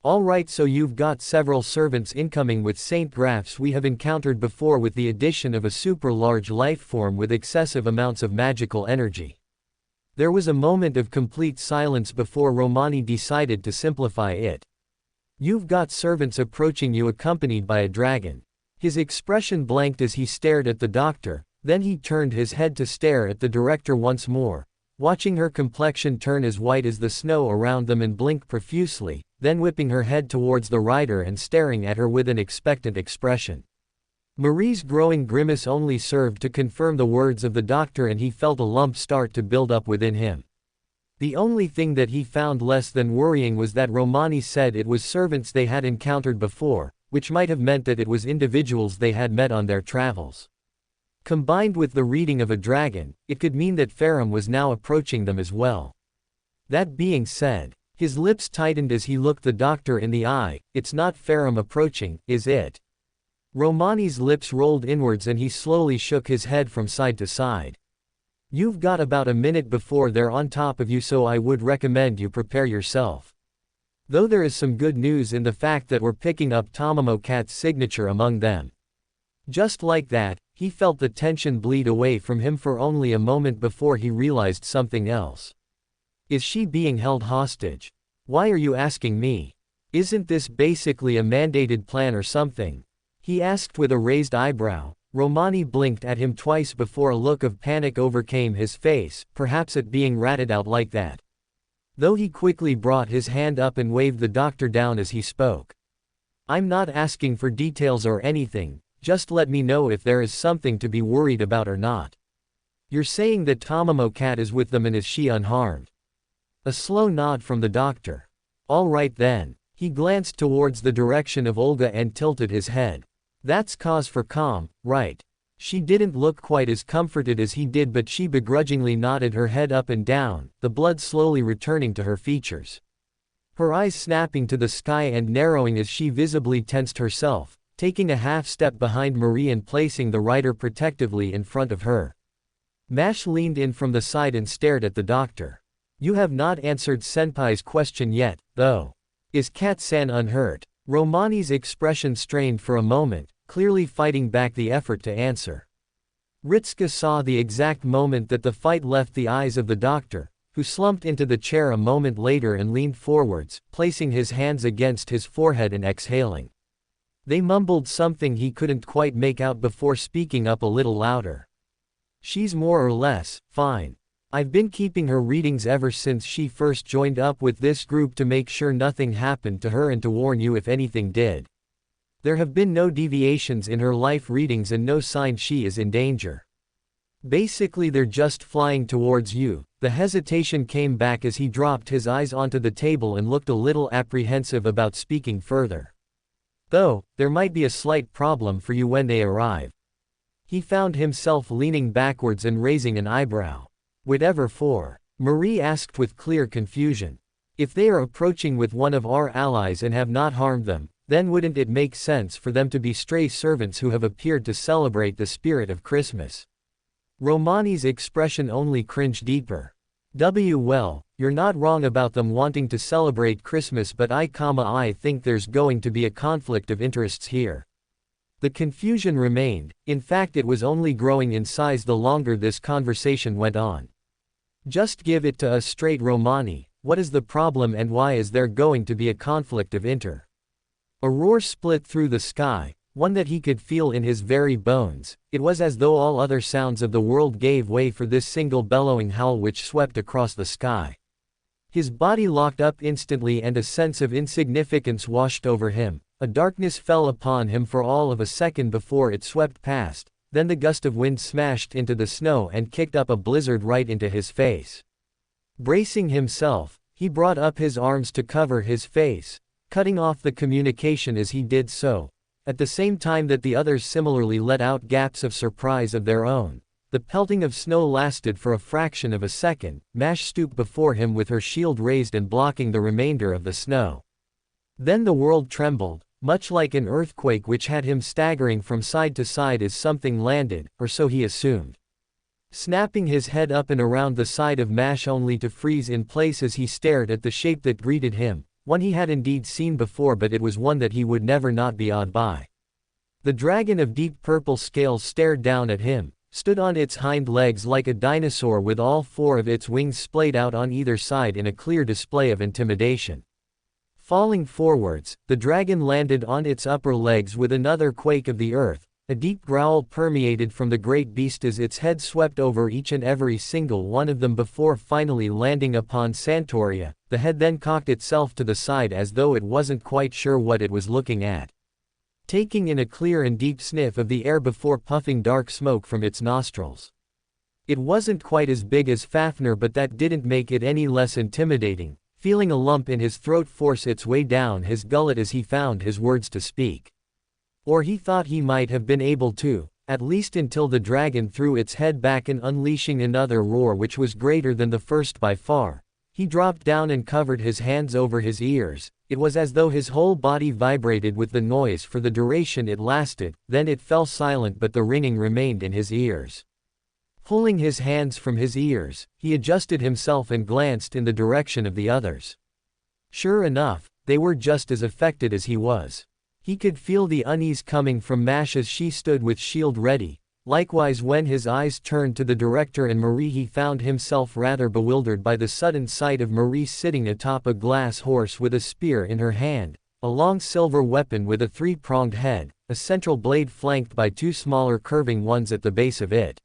Alright, so you've got several servants incoming with Saint Graphs we have encountered before with the addition of a super large life form with excessive amounts of magical energy. There was a moment of complete silence before Romani decided to simplify it. You've got servants approaching you accompanied by a dragon. His expression blanked as he stared at the doctor, then he turned his head to stare at the director once more, watching her complexion turn as white as the snow around them and blink profusely, then whipping her head towards the rider and staring at her with an expectant expression. Marie's growing grimace only served to confirm the words of the doctor and he felt a lump start to build up within him. The only thing that he found less than worrying was that Romani said it was servants they had encountered before, which might have meant that it was individuals they had met on their travels. Combined with the reading of a dragon, it could mean that Farum was now approaching them as well. That being said, his lips tightened as he looked the doctor in the eye. It's not Farum approaching, is it? Romani's lips rolled inwards and he slowly shook his head from side to side. You've got about a minute before they're on top of you, so I would recommend you prepare yourself. Though there is some good news in the fact that we're picking up Tomomokat's signature among them. Just like that, he felt the tension bleed away from him for only a moment before he realized something else. Is she being held hostage? Why are you asking me? Isn't this basically a mandated plan or something? He asked with a raised eyebrow. Romani blinked at him twice before a look of panic overcame his face, perhaps at being ratted out like that. Though he quickly brought his hand up and waved the doctor down as he spoke. I'm not asking for details or anything, just let me know if there is something to be worried about or not. You're saying that Tomomokat is with them and is she unharmed? A slow nod from the doctor. All right then. He glanced towards the direction of Olga and tilted his head. That's cause for calm, right? She didn't look quite as comforted as he did, but she begrudgingly nodded her head up and down, the blood slowly returning to her features. Her eyes snapping to the sky and narrowing as she visibly tensed herself, taking a half step behind Marie and placing the rider protectively in front of her. Mash leaned in from the side and stared at the doctor. You have not answered Senpai's question yet, though. Is Kat-san unhurt? Romani's expression strained for a moment, clearly fighting back the effort to answer. Ritsuka saw the exact moment that the fight left the eyes of the doctor, who slumped into the chair a moment later and leaned forwards, placing his hands against his forehead and exhaling. They mumbled something he couldn't quite make out before speaking up a little louder. She's more or less fine. I've been keeping her readings ever since she first joined up with this group to make sure nothing happened to her and to warn you if anything did. There have been no deviations in her life readings and no sign she is in danger. Basically they're just flying towards you. The hesitation came back as he dropped his eyes onto the table and looked a little apprehensive about speaking further. Though, there might be a slight problem for you when they arrive. He found himself leaning backwards and raising an eyebrow. Whatever for? Marie asked with clear confusion. If they are approaching with one of our allies and have not harmed them, then wouldn't it make sense for them to be stray servants who have appeared to celebrate the spirit of Christmas? Romani's expression only cringed deeper. Well, you're not wrong about them wanting to celebrate Christmas, but I think there's going to be a conflict of interests here. The confusion remained, in fact it was only growing in size the longer this conversation went on. Just give it to us straight, Romani, what is the problem and why is there going to be a conflict of interest? A roar split through the sky, one that he could feel in his very bones. It was as though all other sounds of the world gave way for this single bellowing howl which swept across the sky. His body locked up instantly and a sense of insignificance washed over him. A darkness fell upon him for all of a second before it swept past, then the gust of wind smashed into the snow and kicked up a blizzard right into his face. Bracing himself, he brought up his arms to cover his face, cutting off the communication as he did so. At the same time that the others similarly let out gasps of surprise of their own. The pelting of snow lasted for a fraction of a second. Mash stooped before him with her shield raised and blocking the remainder of the snow. Then the world trembled, much like an earthquake which had him staggering from side to side as something landed, or so he assumed. Snapping his head up and around the side of Mash only to freeze in place as he stared at the shape that greeted him. One he had indeed seen before, but it was one that he would never not be awed by. The dragon of deep purple scales stared down at him, stood on its hind legs like a dinosaur with all four of its wings splayed out on either side in a clear display of intimidation. Falling forwards, the dragon landed on its upper legs with another quake of the earth. A deep growl permeated from the great beast as its head swept over each and every single one of them before finally landing upon Santoria. The head then cocked itself to the side as though it wasn't quite sure what it was looking at. Taking in a clear and deep sniff of the air before puffing dark smoke from its nostrils. It wasn't quite as big as Fafnir, but that didn't make it any less intimidating. Feeling a lump in his throat force its way down his gullet as he found his words to speak. Or he thought he might have been able to, at least until the dragon threw its head back and unleashing another roar which was greater than the first by far. He dropped down and covered his hands over his ears. It was as though his whole body vibrated with the noise for the duration it lasted, then it fell silent but the ringing remained in his ears. Pulling his hands from his ears, he adjusted himself and glanced in the direction of the others. Sure enough, they were just as affected as he was. He could feel the unease coming from Mash as she stood with shield ready. Likewise when his eyes turned to the director and Marie, he found himself rather bewildered by the sudden sight of Marie sitting atop a glass horse with a spear in her hand, a long silver weapon with a three-pronged head, a central blade flanked by two smaller curving ones at the base of it.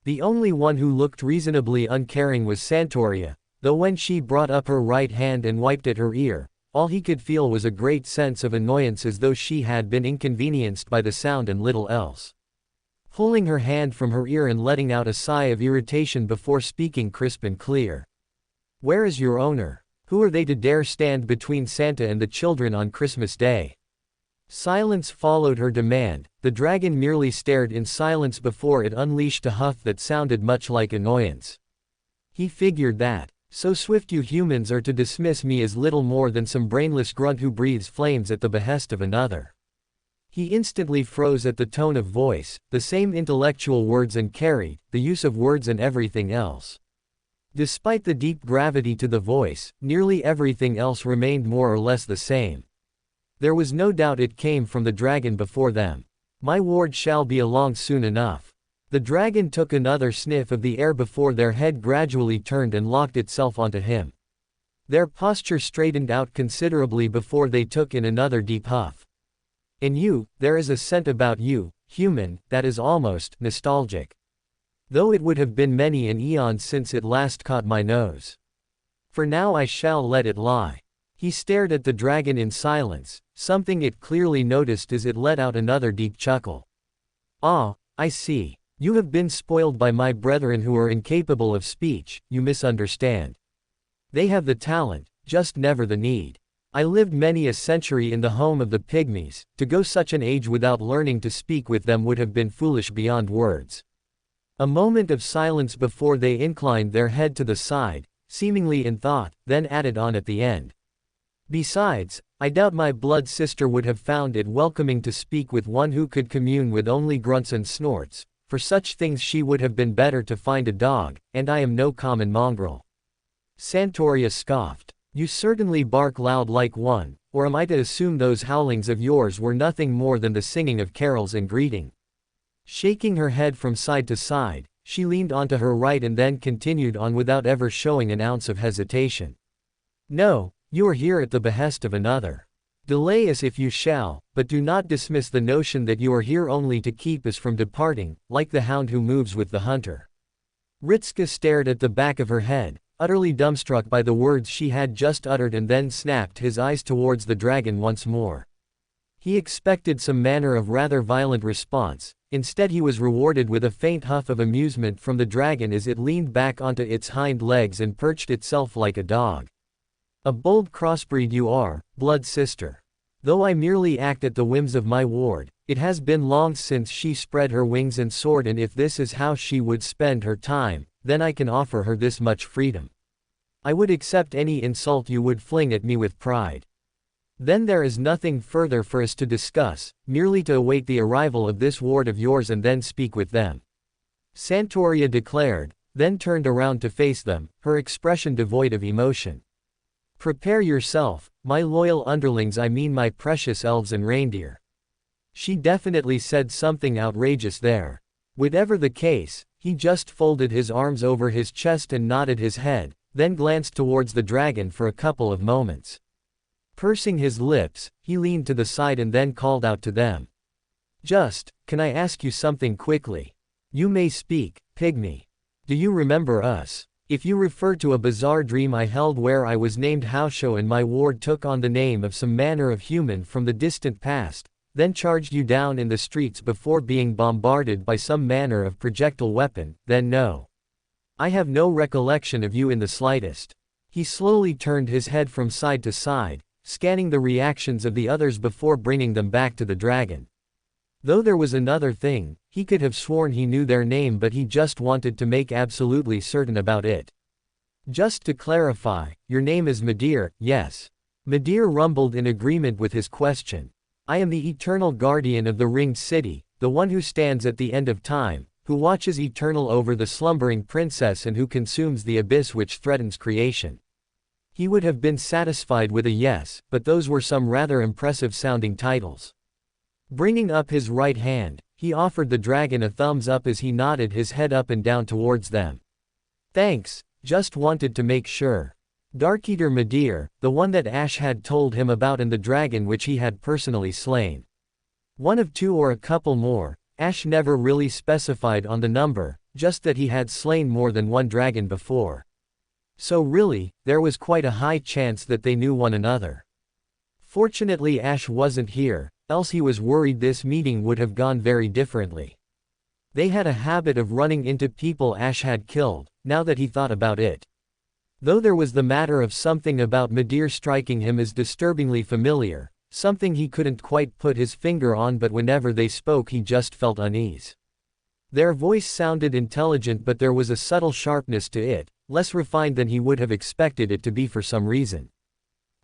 The only one who looked reasonably uncaring was Santoria, though when she brought up her right hand and wiped at her ear, all he could feel was a great sense of annoyance as though she had been inconvenienced by the sound and little else. Pulling her hand from her ear and letting out a sigh of irritation before speaking crisp and clear. Where is your owner? Who are they to dare stand between Santa and the children on Christmas Day? Silence followed her demand. The dragon merely stared in silence before it unleashed a huff that sounded much like annoyance. He figured that, so swift you humans are to dismiss me as little more than some brainless grunt who breathes flames at the behest of another. He instantly froze at the tone of voice, the same intellectual words and carried, the use of words and everything else. Despite the deep gravity to the voice, nearly everything else remained more or less the same. There was no doubt it came from the dragon before them. My ward shall be along soon enough. The dragon took another sniff of the air before their head gradually turned and locked itself onto him. Their posture straightened out considerably before they took in another deep huff. In you, there is a scent about you, human, that is almost nostalgic. Though it would have been many an eon since it last caught my nose. For now I shall let it lie. He stared at the dragon in silence, something it clearly noticed as it let out another deep chuckle. Ah, I see. You have been spoiled by my brethren who are incapable of speech, you misunderstand. They have the talent, just never the need. I lived many a century in the home of the pygmies, to go such an age without learning to speak with them would have been foolish beyond words. A moment of silence before they inclined their head to the side, seemingly in thought, then added on at the end. Besides, I doubt my blood sister would have found it welcoming to speak with one who could commune with only grunts and snorts. For such things she would have been better to find a dog, and I am no common mongrel. Santoria scoffed. You certainly bark loud like one, or am I to assume those howlings of yours were nothing more than the singing of carols and greeting? Shaking her head from side to side, she leaned onto her right and then continued on without ever showing an ounce of hesitation. No, you are here at the behest of another. Delay as if you shall, but do not dismiss the notion that you are here only to keep us from departing, like the hound who moves with the hunter. Ritska stared at the back of her head, utterly dumbstruck by the words she had just uttered, and then snapped his eyes towards the dragon once more. He expected some manner of rather violent response. Instead he was rewarded with a faint huff of amusement from the dragon as it leaned back onto its hind legs and perched itself like a dog. A bold crossbreed you are, blood sister. Though I merely act at the whims of my ward, it has been long since she spread her wings and soared, and if this is how she would spend her time, then I can offer her this much freedom. I would accept any insult you would fling at me with pride. Then there is nothing further for us to discuss, merely to await the arrival of this ward of yours and then speak with them. Santoria declared, then turned around to face them, her expression devoid of emotion. Prepare yourself, my loyal underlings, I mean my precious elves and reindeer. She definitely said something outrageous there. Whatever the case, he just folded his arms over his chest and nodded his head, then glanced towards the dragon for a couple of moments. Pursing his lips, he leaned to the side and then called out to them. Can I ask you something quickly? You may speak, pygmy. Do you remember us? If you refer to a bizarre dream I held where I was named Hausho and my ward took on the name of some manner of human from the distant past, then charged you down in the streets before being bombarded by some manner of projectile weapon, then no. I have no recollection of you in the slightest. He slowly turned his head from side to side, scanning the reactions of the others before bringing them back to the dragon. Though there was another thing, he could have sworn he knew their name, but he just wanted to make absolutely certain about it. Just to clarify, your name is Midir, yes? Midir rumbled in agreement with his question. I am the eternal guardian of the ringed city, the one who stands at the end of time, who watches eternal over the slumbering princess and who consumes the abyss which threatens creation. He would have been satisfied with a yes, but those were some rather impressive sounding titles. Bringing up his right hand, he offered the dragon a thumbs up as he nodded his head up and down towards them. Thanks, just wanted to make sure. Darkeater Midir, the one that Ash had told him about, and the dragon which he had personally slain. One of two or a couple more, Ash never really specified on the number, just that he had slain more than one dragon before. So really, there was quite a high chance that they knew one another. Fortunately Ash wasn't here, else he was worried this meeting would have gone very differently. They had a habit of running into people Ash had killed, now that he thought about it. Though there was the matter of something about Midir striking him as disturbingly familiar, something he couldn't quite put his finger on, but whenever they spoke he just felt unease. Their voice sounded intelligent, but there was a subtle sharpness to it, less refined than he would have expected it to be for some reason.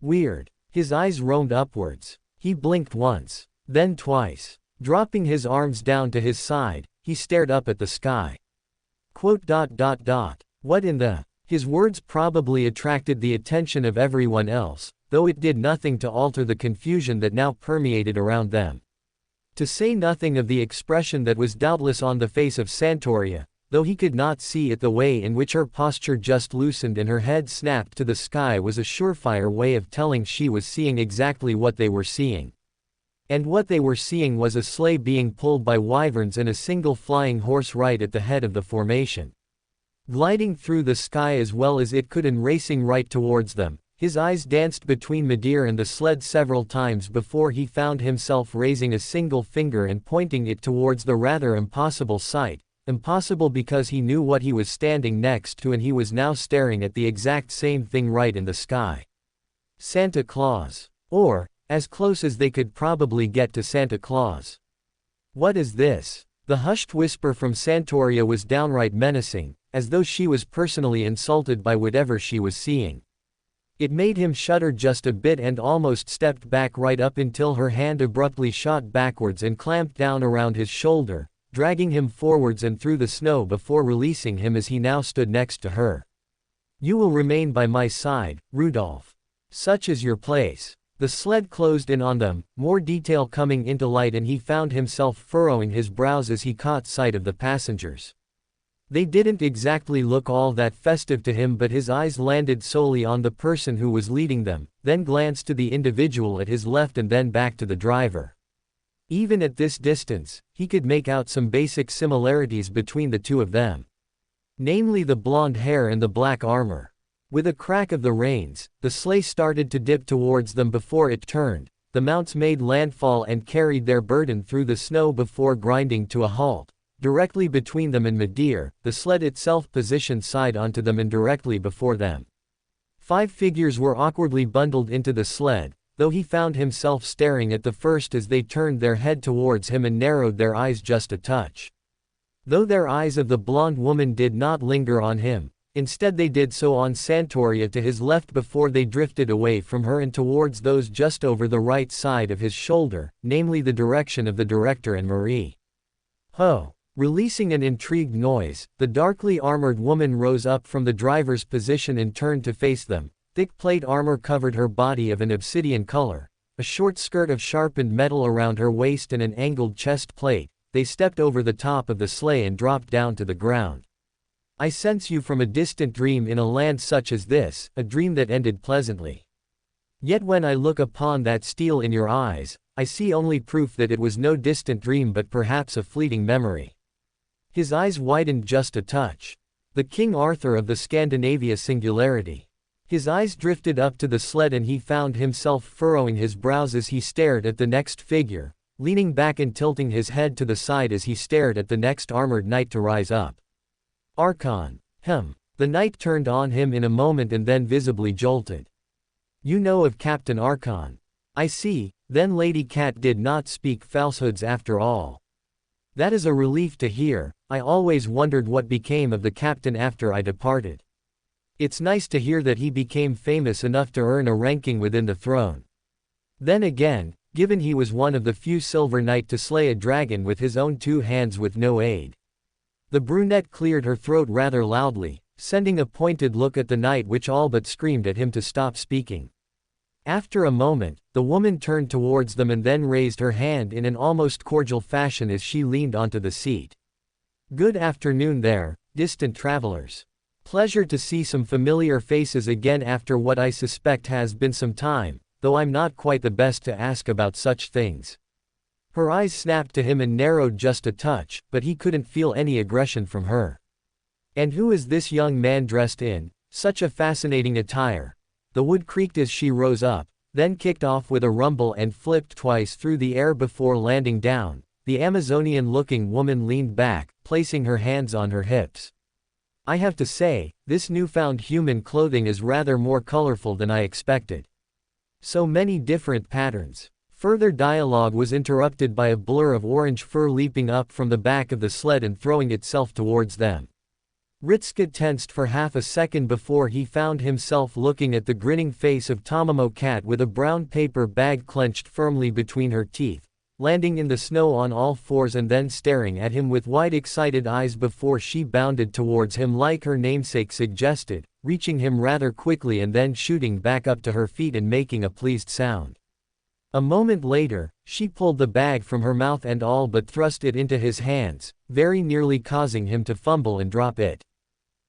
Weird. His eyes roamed upwards. He blinked once, then twice. Dropping his arms down to his side, he stared up at the sky. What in the? His words probably attracted the attention of everyone else, though it did nothing to alter the confusion that now permeated around them. To say nothing of the expression that was doubtless on the face of Santoria, though he could not see it, the way in which her posture just loosened and her head snapped to the sky was a surefire way of telling she was seeing exactly what they were seeing. And what they were seeing was a sleigh being pulled by wyverns and a single flying horse right at the head of the formation. Gliding through the sky as well as it could and racing right towards them, his eyes danced between Midir and the sled several times before he found himself raising a single finger and pointing it towards the rather impossible sight, Impossible because he knew what he was standing next to and he was now staring at the exact same thing right in the sky. Santa Claus. Or, as close as they could probably get to Santa Claus. What is this? The hushed whisper from Santoria was downright menacing, as though she was personally insulted by whatever she was seeing. It made him shudder just a bit and almost stepped back right up until her hand abruptly shot backwards and clamped down around his shoulder, dragging him forwards and through the snow before releasing him as he now stood next to her. You will remain by my side, Rudolph. Such is your place. The sled closed in on them, more detail coming into light, and he found himself furrowing his brows as he caught sight of the passengers. They didn't exactly look all that festive to him, but his eyes landed solely on the person who was leading them, then glanced to the individual at his left and then back to the driver. Even at this distance, he could make out some basic similarities between the two of them. Namely the blonde hair and the black armor. With a crack of the reins, the sleigh started to dip towards them before it turned. The mounts made landfall and carried their burden through the snow before grinding to a halt. Directly between them and Madeir, the sled itself positioned side onto them and directly before them. 5 figures were awkwardly bundled into the sled, though he found himself staring at the first as they turned their head towards him and narrowed their eyes just a touch. Though their eyes of the blonde woman did not linger on him, instead they did so on Santoria to his left before they drifted away from her and towards those just over the right side of his shoulder, namely the direction of the director and Marie. Ho! Releasing an intrigued noise, the darkly armored woman rose up from the driver's position and turned to face them. Thick plate armor covered her body of an obsidian color, a short skirt of sharpened metal around her waist and an angled chest plate. They stepped over the top of the sleigh and dropped down to the ground. I sense you from a distant dream in a land such as this, a dream that ended pleasantly. Yet when I look upon that steel in your eyes, I see only proof that it was no distant dream but perhaps a fleeting memory. His eyes widened just a touch. The King Arthur of the Scandinavia Singularity. His eyes drifted up to the sled and he found himself furrowing his brows as he stared at the next figure, leaning back and tilting his head to the side as he stared at the next armored knight to rise up. Archon. The knight turned on him in a moment and then visibly jolted. You know of Captain Archon. I see, then Lady Cat did not speak falsehoods after all. That is a relief to hear. I always wondered what became of the captain after I departed. It's nice to hear that he became famous enough to earn a ranking within the throne. Then again, given he was one of the few silver knight to slay a dragon with his own 2 hands with no aid. The brunette cleared her throat rather loudly, sending a pointed look at the knight which all but screamed at him to stop speaking. After a moment, the woman turned towards them and then raised her hand in an almost cordial fashion as she leaned onto the seat. Good afternoon there, distant travelers. Pleasure to see some familiar faces again after what I suspect has been some time, though I'm not quite the best to ask about such things. Her eyes snapped to him and narrowed just a touch, but he couldn't feel any aggression from her. And who is this young man dressed in such a fascinating attire? The wood creaked as she rose up, then kicked off with a rumble and flipped twice through the air before landing down. The Amazonian-looking woman leaned back, placing her hands on her hips. I have to say, this newfound human clothing is rather more colorful than I expected. So many different patterns. Further dialogue was interrupted by a blur of orange fur leaping up from the back of the sled and throwing itself towards them. Ritska tensed for half a second before he found himself looking at the grinning face of Tamamo Cat with a brown paper bag clenched firmly between her teeth, landing in the snow on all fours and then staring at him with wide excited eyes before she bounded towards him like her namesake suggested, reaching him rather quickly and then shooting back up to her feet and making a pleased sound. A moment later, she pulled the bag from her mouth and all but thrust it into his hands, very nearly causing him to fumble and drop it.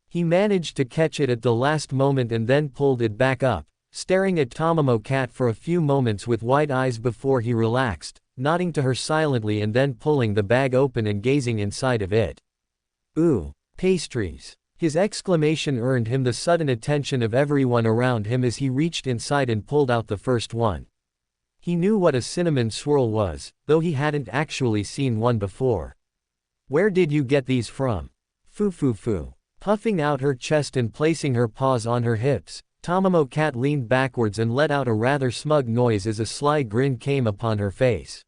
He managed to catch it at the last moment and then pulled it back up, staring at Tamamo Cat for a few moments with wide eyes before he relaxed, nodding to her silently and then pulling the bag open and gazing inside of it. Ooh, pastries! His exclamation earned him the sudden attention of everyone around him as he reached inside and pulled out the first one. He knew what a cinnamon swirl was, though he hadn't actually seen one before. Where did you get these from? Foo foo foo. Puffing out her chest and placing her paws on her hips, Tamamo Cat leaned backwards and let out a rather smug noise as a sly grin came upon her face.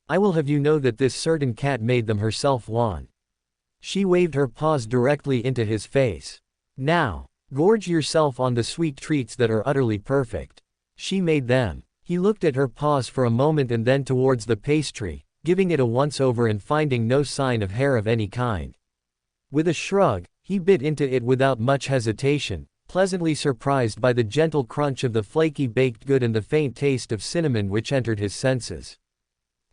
I will have you know that this certain cat made them herself one. She waved her paws directly into his face. Now, gorge yourself on the sweet treats that are utterly perfect. She made them. He looked at her paws for a moment and then towards the pastry, giving it a once-over and finding no sign of hair of any kind. With a shrug, he bit into it without much hesitation, pleasantly surprised by the gentle crunch of the flaky baked good and the faint taste of cinnamon which entered his senses.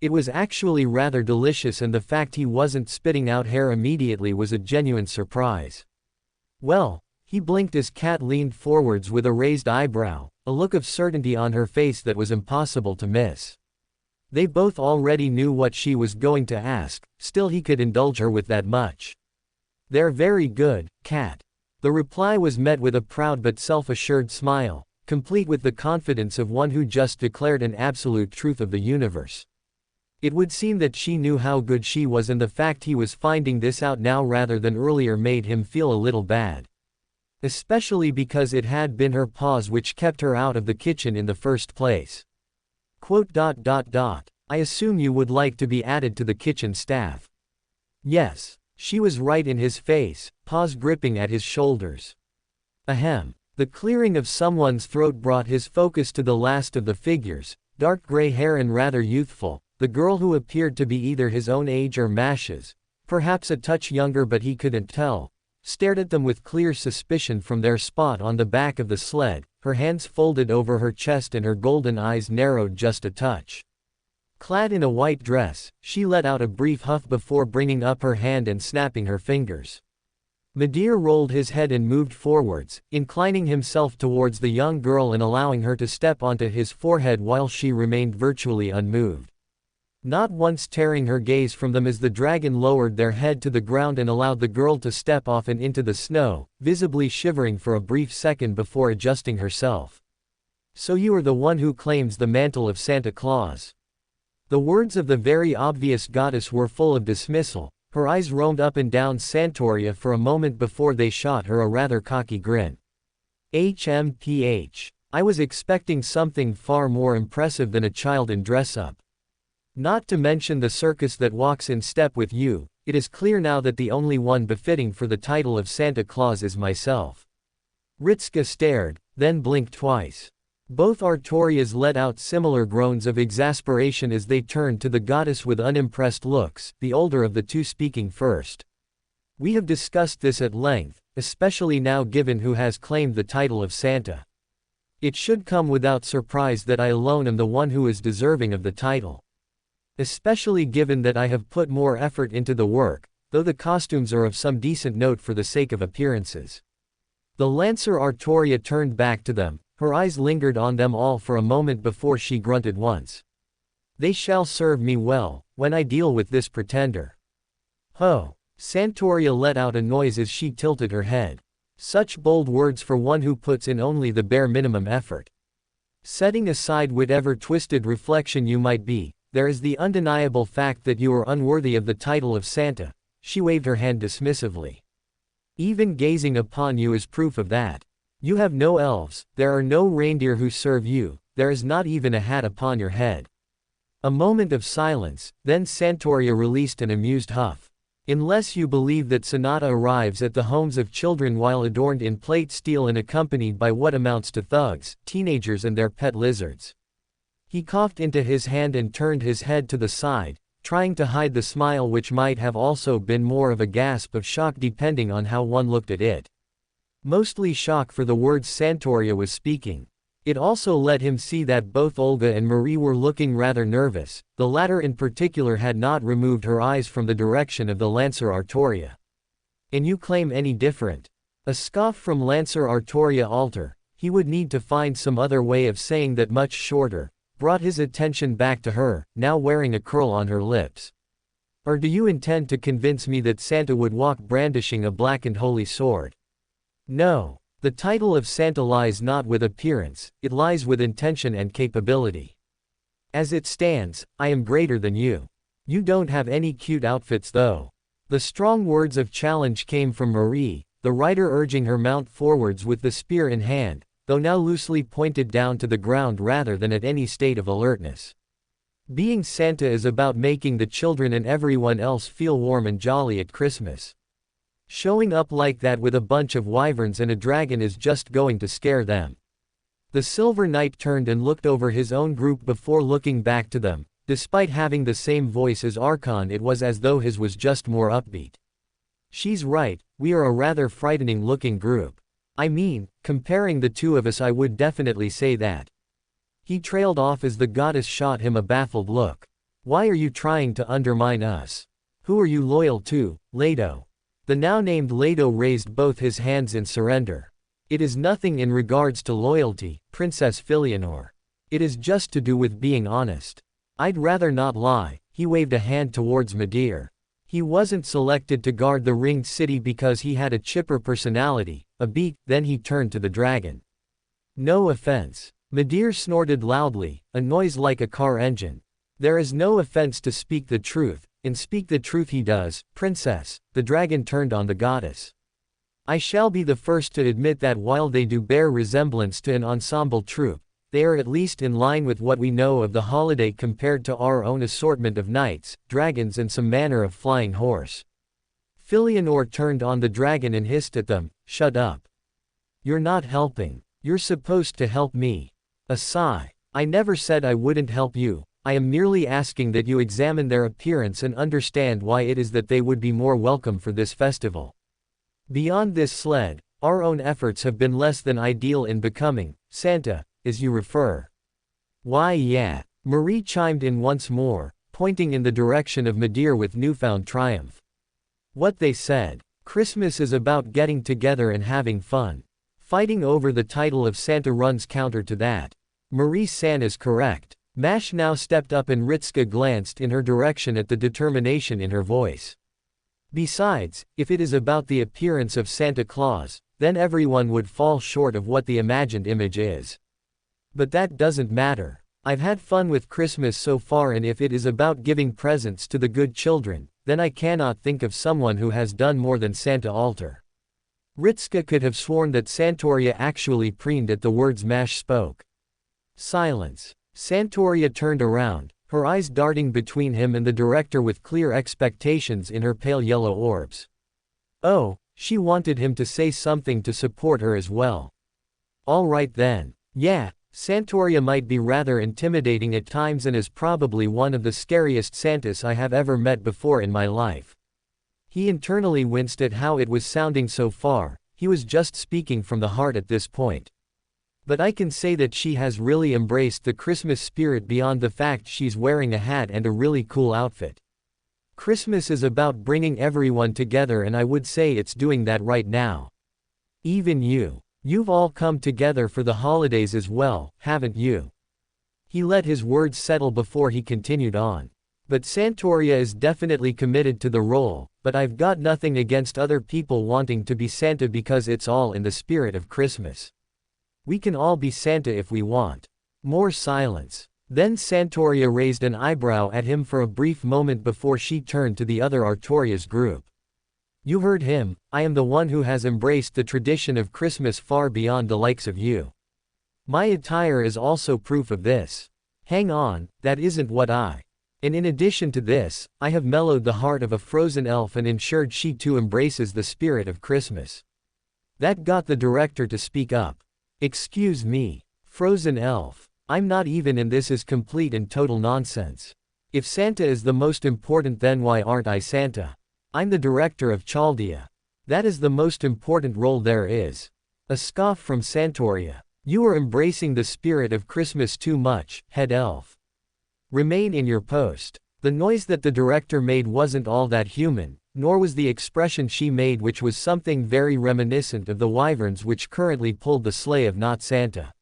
It was actually rather delicious, and the fact he wasn't spitting out hair immediately was a genuine surprise. Well, he blinked as Kat leaned forwards with a raised eyebrow, a look of certainty on her face that was impossible to miss. They both already knew what she was going to ask, still he could indulge her with that much. They're very good, Kat. The reply was met with a proud but self-assured smile, complete with the confidence of one who just declared an absolute truth of the universe. It would seem that she knew how good she was, and the fact he was finding this out now rather than earlier made him feel a little bad. Especially because it had been her paws which kept her out of the kitchen in the first place. I assume you would like to be added to the kitchen staff. Yes. She was right in his face, paws gripping at his shoulders. Ahem. The clearing of someone's throat brought his focus to the last of the figures, dark gray hair and rather youthful, the girl who appeared to be either his own age or Mash's, perhaps a touch younger but he couldn't tell, stared at them with clear suspicion from their spot on the back of the sled, her hands folded over her chest and her golden eyes narrowed just a touch. Clad in a white dress, she let out a brief huff before bringing up her hand and snapping her fingers. Madir rolled his head and moved forwards, inclining himself towards the young girl and allowing her to step onto his forehead while she remained virtually unmoved. Not once tearing her gaze from them as the dragon lowered their head to the ground and allowed the girl to step off and into the snow, visibly shivering for a brief second before adjusting herself. So you are the one who claims the mantle of Santa Claus. The words of the very obvious goddess were full of dismissal. Her eyes roamed up and down Santoria for a moment before they shot her a rather cocky grin. HMPH. I was expecting something far more impressive than a child in dress-up. Not to mention the circus that walks in step with you, it is clear now that the only one befitting for the title of Santa Claus is myself. Ritska stared, then blinked twice. Both Artorias let out similar groans of exasperation as they turned to the goddess with unimpressed looks, the older of the two speaking first. We have discussed this at length, especially now given who has claimed the title of Santa. It should come without surprise that I alone am the one who is deserving of the title. Especially given that I have put more effort into the work, though the costumes are of some decent note for the sake of appearances. The Lancer Artoria turned back to them. Her eyes lingered on them all for a moment before she grunted once. They shall serve me well, when I deal with this pretender. Ho! Santoria let out a noise as she tilted her head. Such bold words for one who puts in only the bare minimum effort. Setting aside whatever twisted reflection you might be, there is the undeniable fact that you are unworthy of the title of Santa. She waved her hand dismissively. Even gazing upon you is proof of that. You have no elves, there are no reindeer who serve you, there is not even a hat upon your head. A moment of silence, then Santoria released an amused huff. Unless you believe that Sonata arrives at the homes of children while adorned in plate steel and accompanied by what amounts to thugs, teenagers and their pet lizards. He coughed into his hand and turned his head to the side, trying to hide the smile which might have also been more of a gasp of shock depending on how one looked at it. Mostly shock for the words Santoria was speaking. It also let him see that both Olga and Marie were looking rather nervous, the latter in particular had not removed her eyes from the direction of the Lancer Artoria. And you claim any different? A scoff from Lancer Artoria Alter, he would need to find some other way of saying that much shorter, brought his attention back to her, now wearing a curl on her lips. Or do you intend to convince me that Santa would walk brandishing a blackened holy sword? No. The title of Santa lies not with appearance, it lies with intention and capability. As it stands, I am greater than you. You don't have any cute outfits though. The strong words of challenge came from Marie, the rider urging her mount forwards with the spear in hand, though now loosely pointed down to the ground rather than at any state of alertness. Being Santa is about making the children and everyone else feel warm and jolly at Christmas. Showing up like that with a bunch of wyverns and a dragon is just going to scare them. The Silver Knight turned and looked over his own group before looking back to them. Despite having the same voice as Archon, it was as though his was just more upbeat. She's right, we are a rather frightening looking group. I mean, comparing the two of us, I would definitely say that. He trailed off as the goddess shot him a baffled look. Why are you trying to undermine us? Who are you loyal to, Leto? The now named Leto raised both his hands in surrender. It is nothing in regards to loyalty, Princess Filianor. It is just to do with being honest. I'd rather not lie. He waved a hand towards Midir. He wasn't selected to guard the ringed city because he had a chipper personality, a beak. Then he turned to the dragon. No offense. Midir snorted loudly, a noise like a car engine. There is no offense to speak the truth, and speak the truth he does, princess. The dragon turned on the goddess. I shall be the first to admit that while they do bear resemblance to an ensemble troupe, they are at least in line with what we know of the holiday compared to our own assortment of knights, dragons and some manner of flying horse. Filianor turned on the dragon and hissed at them, shut up. You're not helping. You're supposed to help me. A sigh. I never said I wouldn't help you. I am merely asking that you examine their appearance and understand why it is that they would be more welcome for this festival. Beyond this sled, our own efforts have been less than ideal in becoming Santa, as you refer. Why yeah. Marie chimed in once more, pointing in the direction of Midir with newfound triumph. What they said. Christmas is about getting together and having fun. Fighting over the title of Santa runs counter to that. Marie-san is correct. Mash now stepped up and Ritska glanced in her direction at the determination in her voice. Besides, if it is about the appearance of Santa Claus, then everyone would fall short of what the imagined image is. But that doesn't matter. I've had fun with Christmas so far, and if it is about giving presents to the good children, then I cannot think of someone who has done more than Santa alter. Ritska could have sworn that Santoria actually preened at the words Mash spoke. Silence. Santoria turned around, her eyes darting between him and the director with clear expectations in her pale yellow orbs. Oh, she wanted him to say something to support her as well. All right then. Yeah. Santoria might be rather intimidating at times and is probably one of the scariest Santas I have ever met before in my life. He internally winced at how it was sounding so far. He was just speaking from the heart at this point. But I can say that she has really embraced the Christmas spirit beyond the fact she's wearing a hat and a really cool outfit. Christmas is about bringing everyone together, and I would say it's doing that right now. Even you. You've all come together for the holidays as well, haven't you? He let his words settle before he continued on. But Santoria is definitely committed to the role, but I've got nothing against other people wanting to be Santa because it's all in the spirit of Christmas. We can all be Santa if we want. More silence. Then Santoria raised an eyebrow at him for a brief moment before she turned to the other Artorias group. You heard him. I am the one who has embraced the tradition of Christmas far beyond the likes of you. My attire is also proof of this. Hang on, that isn't what I. And in addition to this, I have mellowed the heart of a frozen elf and ensured she too embraces the spirit of Christmas. That got the director to speak up. Excuse me. Frozen elf. I'm not even in. This is complete and total nonsense. If Santa is the most important, then why aren't I Santa? I'm the director of Chaldea. That is the most important role there is. A scoff from Santoria. You are embracing the spirit of Christmas too much, head elf. Remain in your post. The noise that the director made wasn't all that human, nor was the expression she made, which was something very reminiscent of the wyverns which currently pulled the sleigh of Not Santa.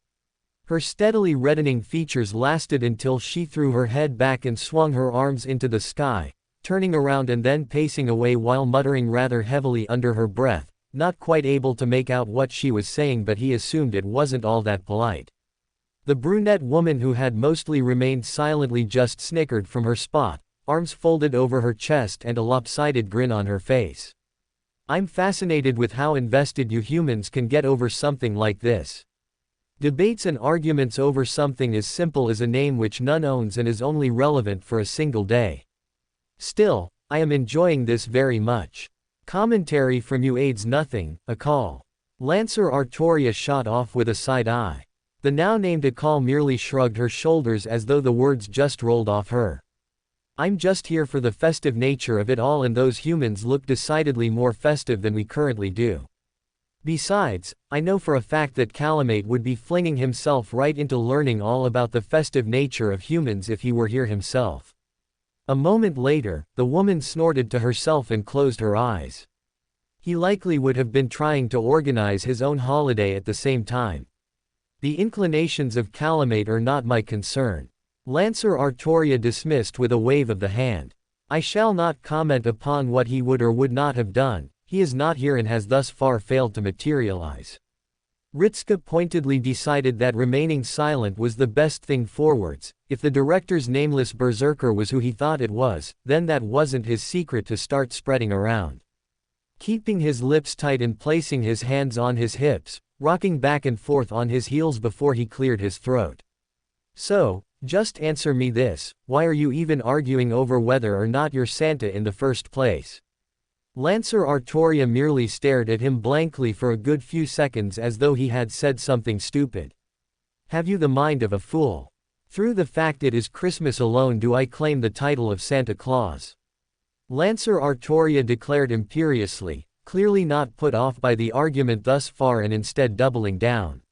Her steadily reddening features lasted until she threw her head back and swung her arms into the sky, turning around and then pacing away while muttering rather heavily under her breath, not quite able to make out what she was saying, but he assumed it wasn't all that polite. The brunette woman who had mostly remained silently just snickered from her spot, arms folded over her chest and a lopsided grin on her face. I'm fascinated with how invested you humans can get over something like this. Debates and arguments over something as simple as a name which none owns and is only relevant for a single day. Still, I am enjoying this very much. Commentary from you aids nothing, Akal. Lancer Artoria shot off with a side eye. The now named Akal merely shrugged her shoulders as though the words just rolled off her. I'm just here for the festive nature of it all, and those humans look decidedly more festive than we currently do. Besides, I know for a fact that Calamate would be flinging himself right into learning all about the festive nature of humans if he were here himself. A moment later, the woman snorted to herself and closed her eyes. He likely would have been trying to organize his own holiday at the same time. The inclinations of Calamate are not my concern. Lancer Artoria dismissed with a wave of the hand. I shall not comment upon what he would or would not have done. He is not here and has thus far failed to materialize. Ritska pointedly decided that remaining silent was the best thing forwards. If the director's nameless berserker was who he thought it was, then that wasn't his secret to start spreading around. Keeping his lips tight and placing his hands on his hips, rocking back and forth on his heels before he cleared his throat. So, just answer me this, why are you even arguing over whether or not you're Santa in the first place? Lancer Artoria merely stared at him blankly for a good few seconds as though he had said something stupid. Have you the mind of a fool? Through the fact it is Christmas alone do I claim the title of Santa Claus. Lancer Artoria declared imperiously, clearly not put off by the argument thus far and instead doubling down.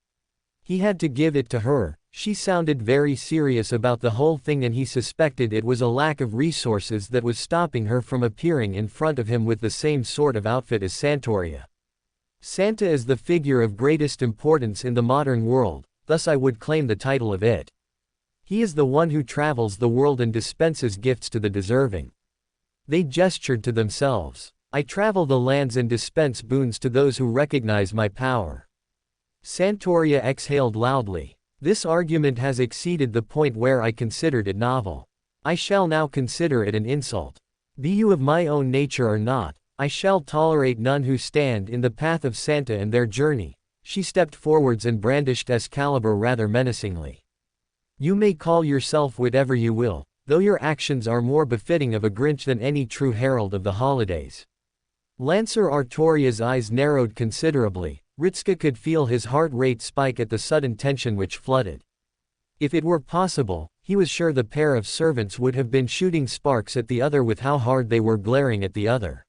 He had to give it to her. She sounded very serious about the whole thing, and he suspected it was a lack of resources that was stopping her from appearing in front of him with the same sort of outfit as Santoria. Santa is the figure of greatest importance in the modern world, thus I would claim the title of it. He is the one who travels the world and dispenses gifts to the deserving. They gestured to themselves. I travel the lands and dispense boons to those who recognize my power. Santoria exhaled loudly. This argument has exceeded the point where I considered it novel. I shall now consider it an insult. Be you of my own nature or not, I shall tolerate none who stand in the path of Santa and their journey. She stepped forwards and brandished Excalibur rather menacingly. You may call yourself whatever you will, though your actions are more befitting of a Grinch than any true herald of the holidays. Lancer Artoria's eyes narrowed considerably. Ritska could feel his heart rate spike at the sudden tension which flooded. If it were possible, he was sure the pair of servants would have been shooting sparks at the other with how hard they were glaring at the other.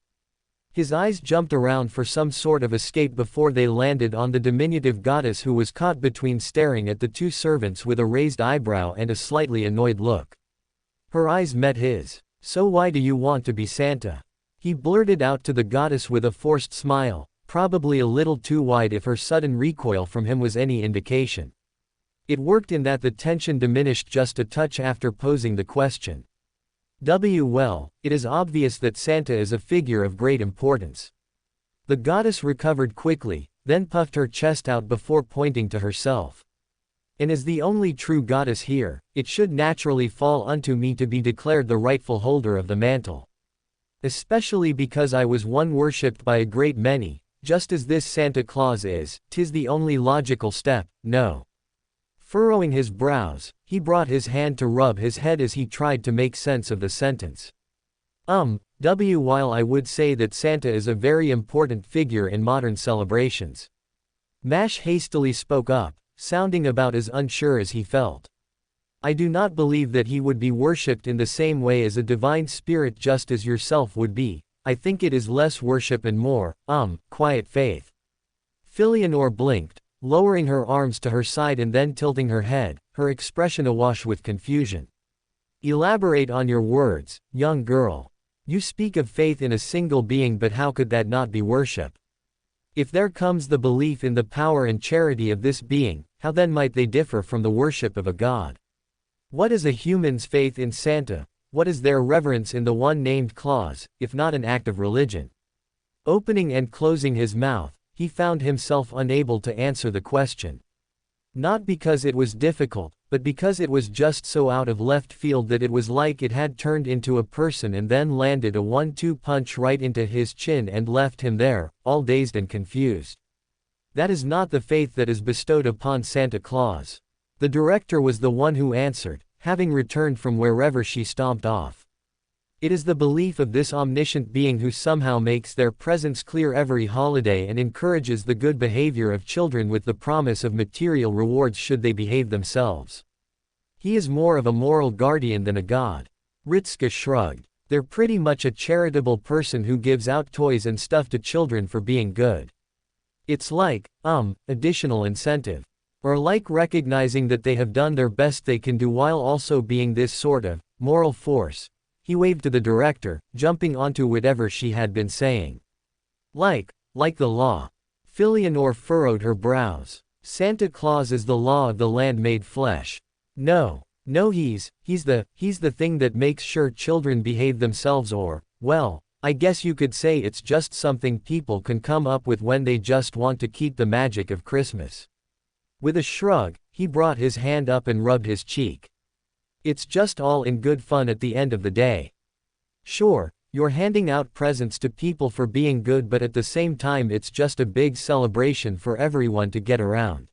His eyes jumped around for some sort of escape before they landed on the diminutive goddess, who was caught between staring at the two servants with a raised eyebrow and a slightly annoyed look. Her eyes met his. So why do you want to be Santa? He blurted out to the goddess with a forced smile, probably a little too wide if her sudden recoil from him was any indication. It worked in that the tension diminished just a touch after posing the question. Well, it is obvious that Santa is a figure of great importance. The goddess recovered quickly, then puffed her chest out before pointing to herself. And as the only true goddess here, it should naturally fall unto me to be declared the rightful holder of the mantle. Especially because I was one worshipped by a great many, just as this Santa Claus is. 'Tis the only logical step, no. Furrowing his brows, he brought his hand to rub his head as he tried to make sense of the sentence. While I would say that Santa is a very important figure in modern celebrations. Mash hastily spoke up, sounding about as unsure as he felt. I do not believe that he would be worshipped in the same way as a divine spirit, just as yourself would be. I think it is less worship and more, quiet faith. Philionor blinked, lowering her arms to her side and then tilting her head, her expression awash with confusion. Elaborate on your words, young girl. You speak of faith in a single being, but how could that not be worship? If there comes the belief in the power and charity of this being, how then might they differ from the worship of a god? What is a human's faith in Santa? What is their reverence in the one named Claus, if not an act of religion? Opening and closing his mouth, he found himself unable to answer the question. Not because it was difficult, but because it was just so out of left field that it was like it had turned into a person and then landed a 1-2 punch right into his chin and left him there, all dazed and confused. That is not the faith that is bestowed upon Santa Claus. The director was the one who answered, having returned from wherever she stomped off. It is the belief of this omniscient being who somehow makes their presence clear every holiday and encourages the good behavior of children with the promise of material rewards should they behave themselves. He is more of a moral guardian than a god. Ritska shrugged. They're pretty much a charitable person who gives out toys and stuff to children for being good. It's like, additional incentive. Or like recognizing that they have done their best they can do while also being this sort of moral force. He waved to the director, jumping onto whatever she had been saying. Like the law. Filianor furrowed her brows. Santa Claus is the law of the land made flesh. No, he's the thing that makes sure children behave themselves or, well, I guess you could say it's just something people can come up with when they just want to keep the magic of Christmas. With a shrug, he brought his hand up and rubbed his cheek. It's just all in good fun at the end of the day. Sure, you're handing out presents to people for being good, but at the same time it's just a big celebration for everyone to get around.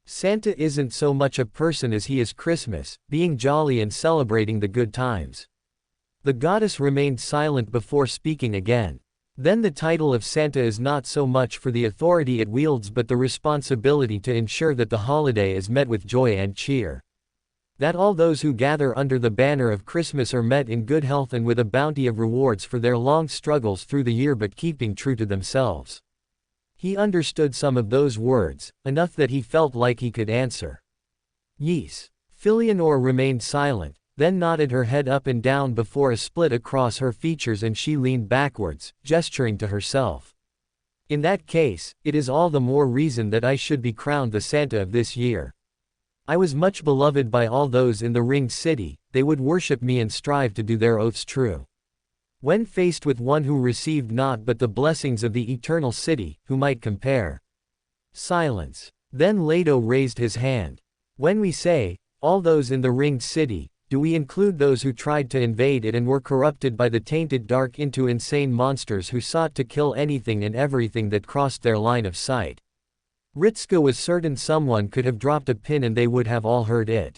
Santa isn't so much a person as he is Christmas, being jolly and celebrating the good times. The goddess remained silent before speaking again. Then the title of Santa is not so much for the authority it wields but the responsibility to ensure that the holiday is met with joy and cheer. That all those who gather under the banner of Christmas are met in good health and with a bounty of rewards for their long struggles through the year but keeping true to themselves. He understood some of those words, enough that he felt like he could answer. Yes. Filianor remained silent, then nodded her head up and down before a split across her features and she leaned backwards, gesturing to herself. In that case, it is all the more reason that I should be crowned the Santa of this year. I was much beloved by all those in the ringed city, they would worship me and strive to do their oaths true. When faced with one who received naught but the blessings of the eternal city, who might compare? Silence. Then Leto raised his hand. When we say, all those in the ringed city, do we include those who tried to invade it and were corrupted by the tainted dark into insane monsters who sought to kill anything and everything that crossed their line of sight? Ritska was certain someone could have dropped a pin and they would have all heard it.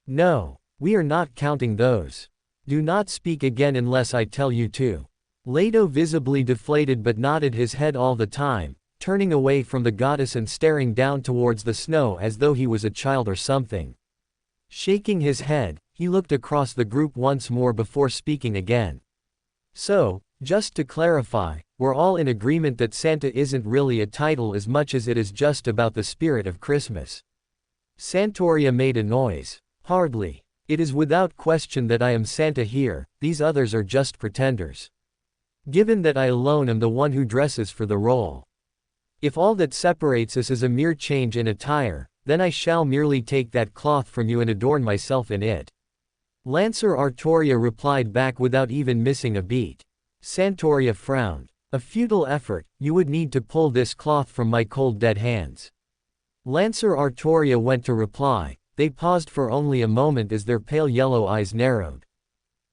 No, we are not counting those. Do not speak again unless I tell you to. Leto visibly deflated but nodded his head all the time, turning away from the goddess and staring down towards the snow as though he was a child or something. Shaking his head, he looked across the group once more before speaking again. So, just to clarify, we're all in agreement that Santa isn't really a title as much as it is just about the spirit of Christmas. Santoria made a noise. Hardly. It is without question that I am Santa here, these others are just pretenders. Given that I alone am the one who dresses for the role. If all that separates us is a mere change in attire, then I shall merely take that cloth from you and adorn myself in it. Lancer Artoria replied back without even missing a beat. Santoria frowned. A futile effort, you would need to pull this cloth from my cold dead hands. Lancer Artoria went to reply, they paused for only a moment as their pale yellow eyes narrowed.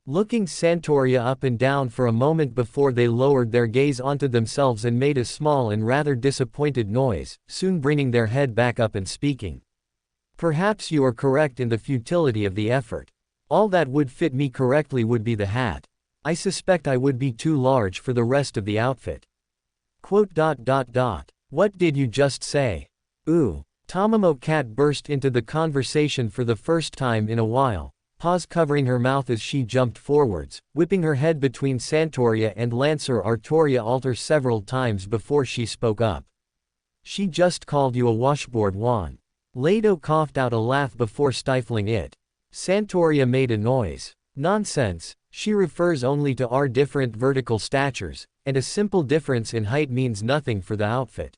Looking Santoria up and down for a moment before they lowered their gaze onto themselves and made a small and rather disappointed noise, soon bringing their head back up and speaking. Perhaps you are correct in the futility of the effort. All that would fit me correctly would be the hat. I suspect I would be too large for the rest of the outfit. What did you just say? Ooh. Tamamo Cat burst into the conversation for the first time in a while, paws covering her mouth as she jumped forwards, whipping her head between Santoria and Lancer Artoria altar several times before she spoke up. She just called you a washboard wand. Leto coughed out a laugh before stifling it. Santoria made a noise. Nonsense, she refers only to our different vertical statures, and a simple difference in height means nothing for the outfit.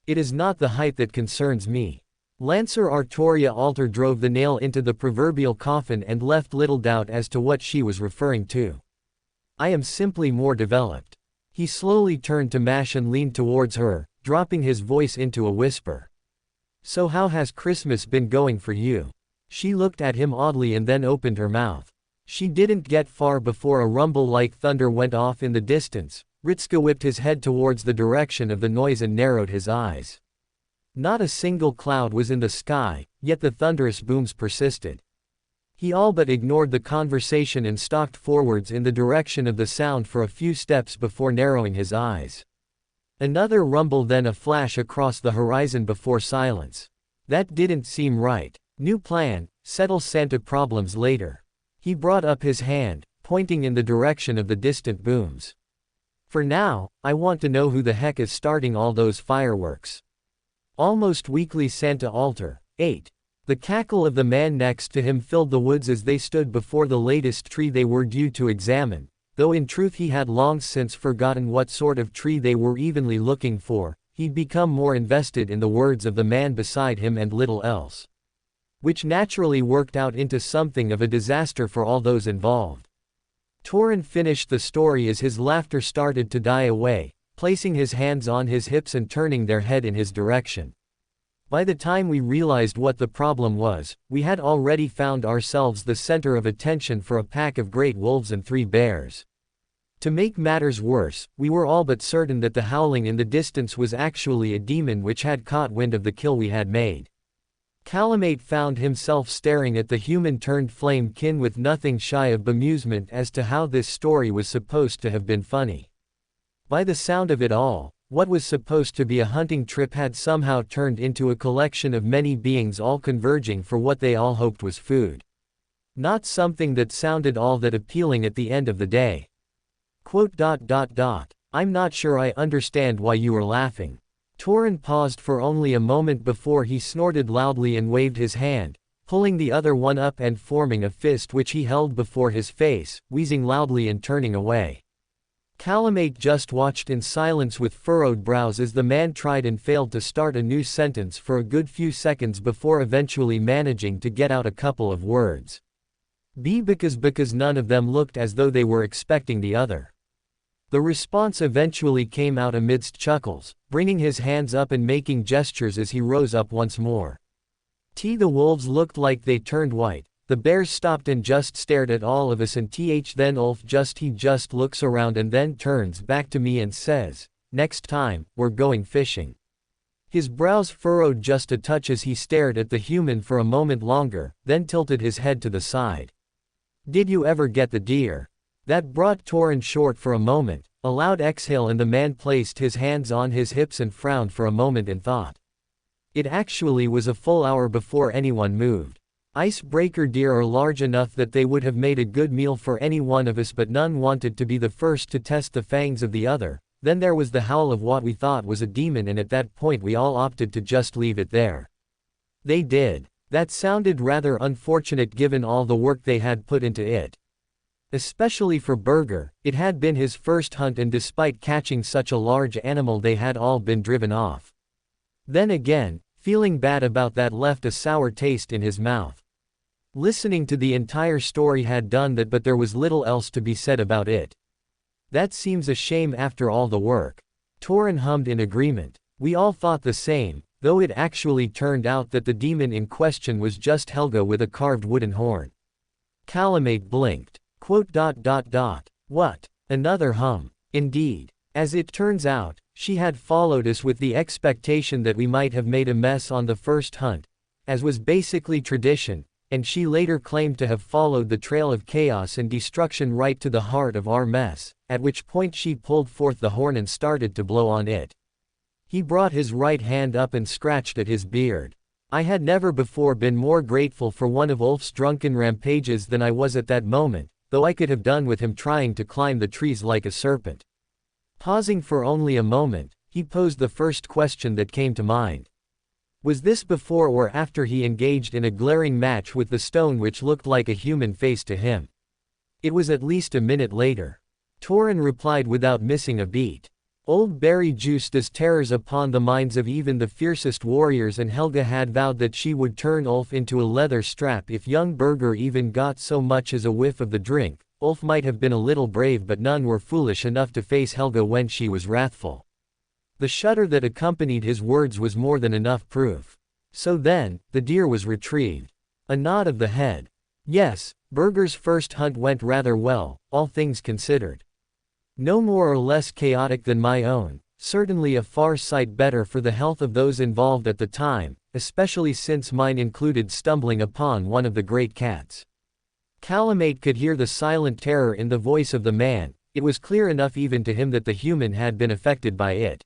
It is not the height that concerns me. Lancer Artoria altar drove the nail into the proverbial coffin and left little doubt as to what she was referring to. I am simply more developed. He slowly turned to Mash and leaned towards her, dropping his voice into a whisper. So how has Christmas been going for you? She looked at him oddly and then opened her mouth. She didn't get far before a rumble like thunder went off in the distance. Ritska whipped his head towards the direction of the noise and narrowed his eyes. Not a single cloud was in the sky, yet the thunderous booms persisted. He all but ignored the conversation and stalked forwards in the direction of the sound for a few steps before narrowing his eyes. Another rumble, then a flash across the horizon before silence. That didn't seem right. New plan, settle Santa problems later. He brought up his hand, pointing in the direction of the distant booms. For now, I want to know who the heck is starting all those fireworks. Almost weekly Santa altar. 8. The cackle of the man next to him filled the woods as they stood before the latest tree they were due to examine, though in truth he had long since forgotten what sort of tree they were evenly looking for. He'd become more invested in the words of the man beside him and little else. Which naturally worked out into something of a disaster for all those involved. Torin finished the story as his laughter started to die away, placing his hands on his hips and turning their head in his direction. By the time we realized what the problem was, we had already found ourselves the center of attention for a pack of great wolves and 3 bears. To make matters worse, we were all but certain that the howling in the distance was actually a demon which had caught wind of the kill we had made. Calamate found himself staring at the human-turned flamekin with nothing shy of bemusement as to how this story was supposed to have been funny. By the sound of it all, what was supposed to be a hunting trip had somehow turned into a collection of many beings all converging for what they all hoped was food. Not something that sounded all that appealing at the end of the day. I'm not sure I understand why you are laughing. Torin paused for only a moment before he snorted loudly and waved his hand, pulling the other one up and forming a fist which he held before his face, wheezing loudly and turning away. Calamate just watched in silence with furrowed brows as the man tried and failed to start a new sentence for a good few seconds before eventually managing to get out a couple of words. Because none of them looked as though they were expecting the other. The response eventually came out amidst chuckles, bringing his hands up and making gestures as he rose up once more. The wolves looked like they turned white. The bears stopped and just stared at all of us, and then Ulf just looks around and then turns back to me and says, "Next time, we're going fishing." His brows furrowed just a touch as he stared at the human for a moment longer, then tilted his head to the side. "Did you ever get the deer?" That brought Torin short for a moment, a loud exhale, and the man placed his hands on his hips and frowned for a moment in thought. It actually was a full hour before anyone moved. Icebreaker deer are large enough that they would have made a good meal for any one of us, but none wanted to be the first to test the fangs of the other. Then there was the howl of what we thought was a demon, and at that point we all opted to just leave it there. They did. That sounded rather unfortunate given all the work they had put into it. Especially for Berger, it had been his first hunt, and despite catching such a large animal they had all been driven off. Then again, feeling bad about that left a sour taste in his mouth. Listening to the entire story had done that, but there was little else to be said about it. That seems a shame after all the work. Torin hummed in agreement. We all thought the same, though it actually turned out that the demon in question was just Helga with a carved wooden horn. Calamate blinked. What? Another hum. Indeed. As it turns out, she had followed us with the expectation that we might have made a mess on the first hunt, as was basically tradition, and she later claimed to have followed the trail of chaos and destruction right to the heart of our mess, at which point she pulled forth the horn and started to blow on it. He brought his right hand up and scratched at his beard. I had never before been more grateful for one of Ulf's drunken rampages than I was at that moment, though I could have done with him trying to climb the trees like a serpent. Pausing for only a moment, he posed the first question that came to mind. Was this before or after he engaged in a glaring match with the stone which looked like a human face to him? It was at least a minute later. Torin replied without missing a beat. Old berry juice does terrors upon the minds of even the fiercest warriors, and Helga had vowed that she would turn Ulf into a leather strap if young Berger even got so much as a whiff of the drink. Ulf might have been a little brave, but none were foolish enough to face Helga when she was wrathful. The shudder that accompanied his words was more than enough proof. So then, the deer was retrieved. A nod of the head. Yes, Berger's first hunt went rather well, all things considered. No more or less chaotic than my own, certainly a far sight better for the health of those involved at the time, especially since mine included stumbling upon one of the great cats. Calamate could hear the silent terror in the voice of the man. It was clear enough even to him that the human had been affected by it.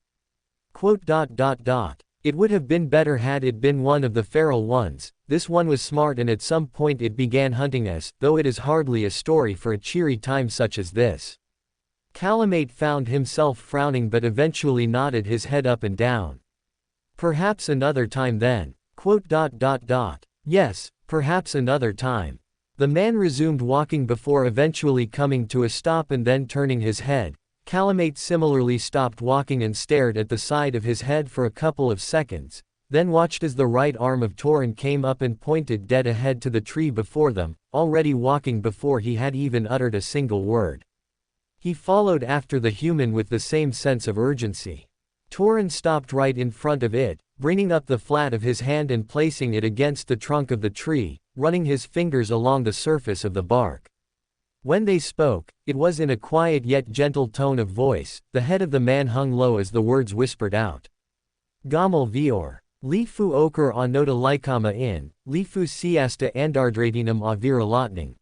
It would have been better had it been one of the feral ones. This one was smart and at some point it began hunting us, though it is hardly a story for a cheery time such as this. Calamate found himself frowning but eventually nodded his head up and down. Perhaps another time then. Yes, perhaps another time. The man resumed walking before eventually coming to a stop and then turning his head. Calamate similarly stopped walking and stared at the side of his head for a couple of seconds, then watched as the right arm of Torin came up and pointed dead ahead to the tree before them, already walking before he had even uttered a single word. He followed after the human with the same sense of urgency. Torin stopped right in front of it, bringing up the flat of his hand and placing it against the trunk of the tree, running his fingers along the surface of the bark. When they spoke, it was in a quiet yet gentle tone of voice. The head of the man hung low as the words whispered out. Gamal vior. Lifu oker anota likama in, lifu siasta andardratinum a viralotning.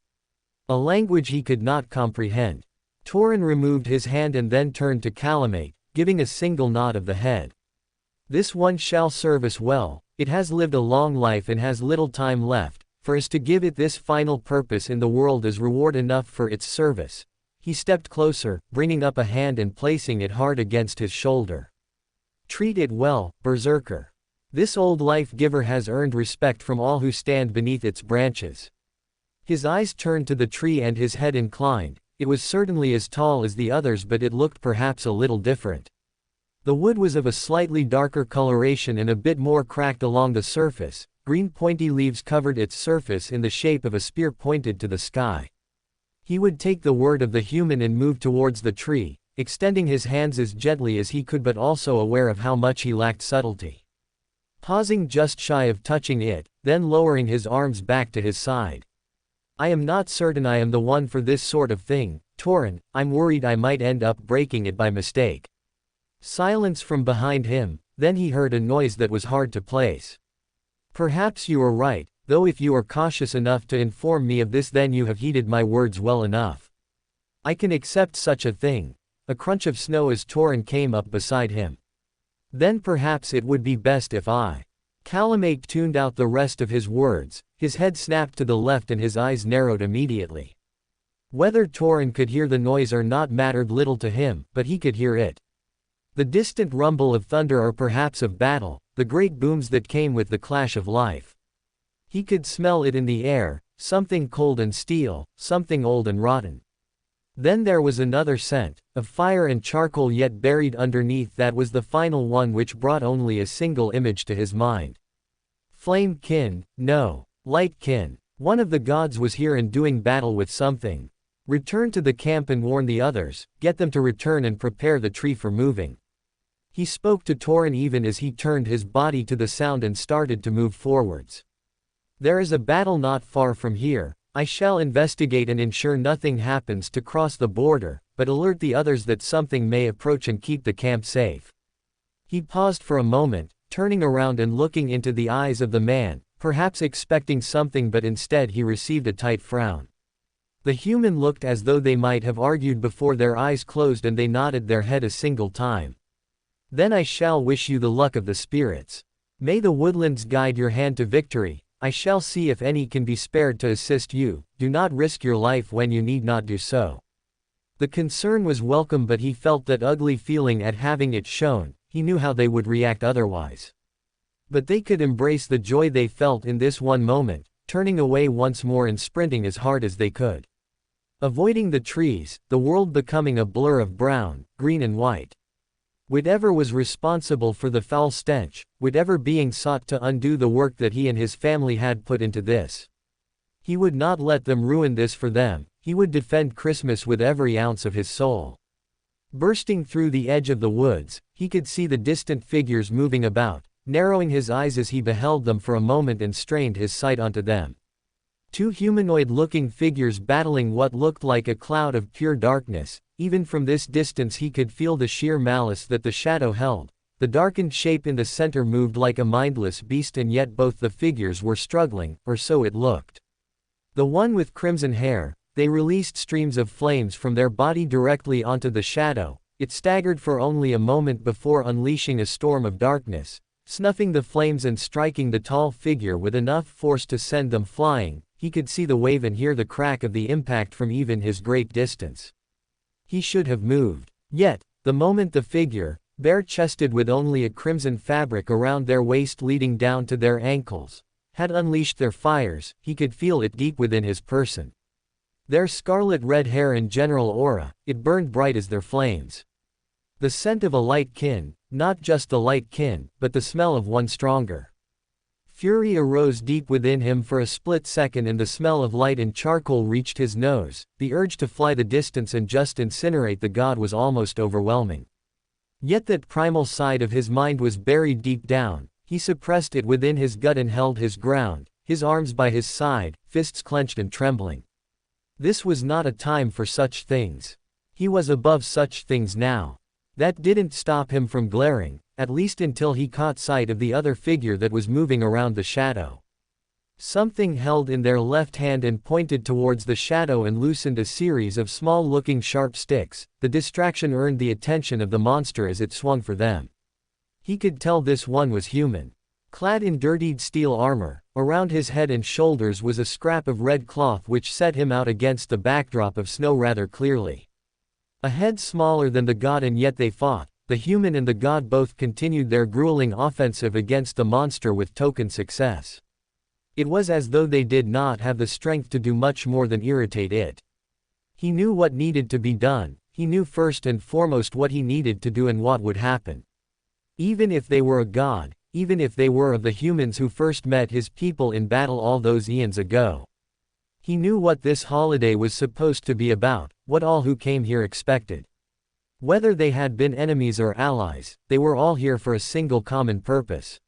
A language he could not comprehend. Torin removed his hand and then turned to Calamate, giving a single nod of the head. This one shall serve us well. It has lived a long life and has little time left, for us to give it this final purpose in the world as reward enough for its service. He stepped closer, bringing up a hand and placing it hard against his shoulder. Treat it well, Berserker. This old life-giver has earned respect from all who stand beneath its branches. His eyes turned to the tree and his head inclined. It was certainly as tall as the others, but it looked perhaps a little different. The wood was of a slightly darker coloration and a bit more cracked along the surface. Green pointy leaves covered its surface in the shape of a spear pointed to the sky. He would take the word of the human and move towards the tree, extending his hands as gently as he could but also aware of how much he lacked subtlety. Pausing just shy of touching it, then lowering his arms back to his side. I am not certain I am the one for this sort of thing, Torin. I'm worried I might end up breaking it by mistake. Silence from behind him, then he heard a noise that was hard to place. Perhaps you are right, though if you are cautious enough to inform me of this then you have heeded my words well enough. I can accept such a thing. A crunch of snow as Torin came up beside him. Then perhaps it would be best if I. Calamate tuned out the rest of his words, his head snapped to the left and his eyes narrowed immediately. Whether Torin could hear the noise or not mattered little to him, but he could hear it. The distant rumble of thunder or perhaps of battle, the great booms that came with the clash of life. He could smell it in the air, something cold and steel, something old and rotten. Then there was another scent, of fire and charcoal yet buried underneath that was the final one which brought only a single image to his mind. Flame kin, no, light kin. One of the gods was here and doing battle with something. Return to the camp and warn the others, get them to return and prepare the tree for moving. He spoke to Torin even as he turned his body to the sound and started to move forwards. There is a battle not far from here. I shall investigate and ensure nothing happens to cross the border, but alert the others that something may approach and keep the camp safe. He paused for a moment, turning around and looking into the eyes of the man, perhaps expecting something but instead he received a tight frown. The human looked as though they might have argued before their eyes closed and they nodded their head a single time. Then I shall wish you the luck of the spirits. May the woodlands guide your hand to victory. I shall see if any can be spared to assist you. Do not risk your life when you need not do so. The concern was welcome, but he felt that ugly feeling at having it shown. He knew how they would react otherwise. But they could embrace the joy they felt in this one moment, turning away once more and sprinting as hard as they could. Avoiding the trees, the world becoming a blur of brown, green and white. Whatever was responsible for the foul stench, whatever being sought to undo the work that he and his family had put into this. He would not let them ruin this for them. He would defend Christmas with every ounce of his soul. Bursting through the edge of the woods, he could see the distant figures moving about, narrowing his eyes as he beheld them for a moment and strained his sight onto them. Two humanoid-looking figures battling what looked like a cloud of pure darkness. Even from this distance he could feel the sheer malice that the shadow held. The darkened shape in the center moved like a mindless beast, and yet both the figures were struggling, or so it looked. The one with crimson hair, they released streams of flames from their body directly onto the shadow. It staggered for only a moment before unleashing a storm of darkness, snuffing the flames and striking the tall figure with enough force to send them flying. He could see the wave and hear the crack of the impact from even his great distance. He should have moved. Yet, the moment the figure, bare-chested with only a crimson fabric around their waist leading down to their ankles, had unleashed their fires, he could feel it deep within his person. Their scarlet red hair and general aura, it burned bright as their flames. The scent of a light kin, not just the light kin, but the smell of one stronger. Fury arose deep within him for a split second, and the smell of light and charcoal reached his nose. The urge to fly the distance and just incinerate the god was almost overwhelming. Yet that primal side of his mind was buried deep down. He suppressed it within his gut and held his ground, his arms by his side, fists clenched and trembling. This was not a time for such things. He was above such things now. That didn't stop him from glaring, at least until he caught sight of the other figure that was moving around the shadow. Something held in their left hand and pointed towards the shadow and loosened a series of small-looking sharp sticks. The distraction earned the attention of the monster as it swung for them. He could tell this one was human. Clad in dirtied steel armor, around his head and shoulders was a scrap of red cloth which set him out against the backdrop of snow rather clearly. A head smaller than the god, and yet they fought. The human and the god both continued their grueling offensive against the monster with token success. It was as though they did not have the strength to do much more than irritate it. He knew what needed to be done. He knew first and foremost what he needed to do and what would happen. Even if they were a god, even if they were of the humans who first met his people in battle all those eons ago. He knew what this holiday was supposed to be about, what all who came here expected. Whether they had been enemies or allies, they were all here for a single common purpose.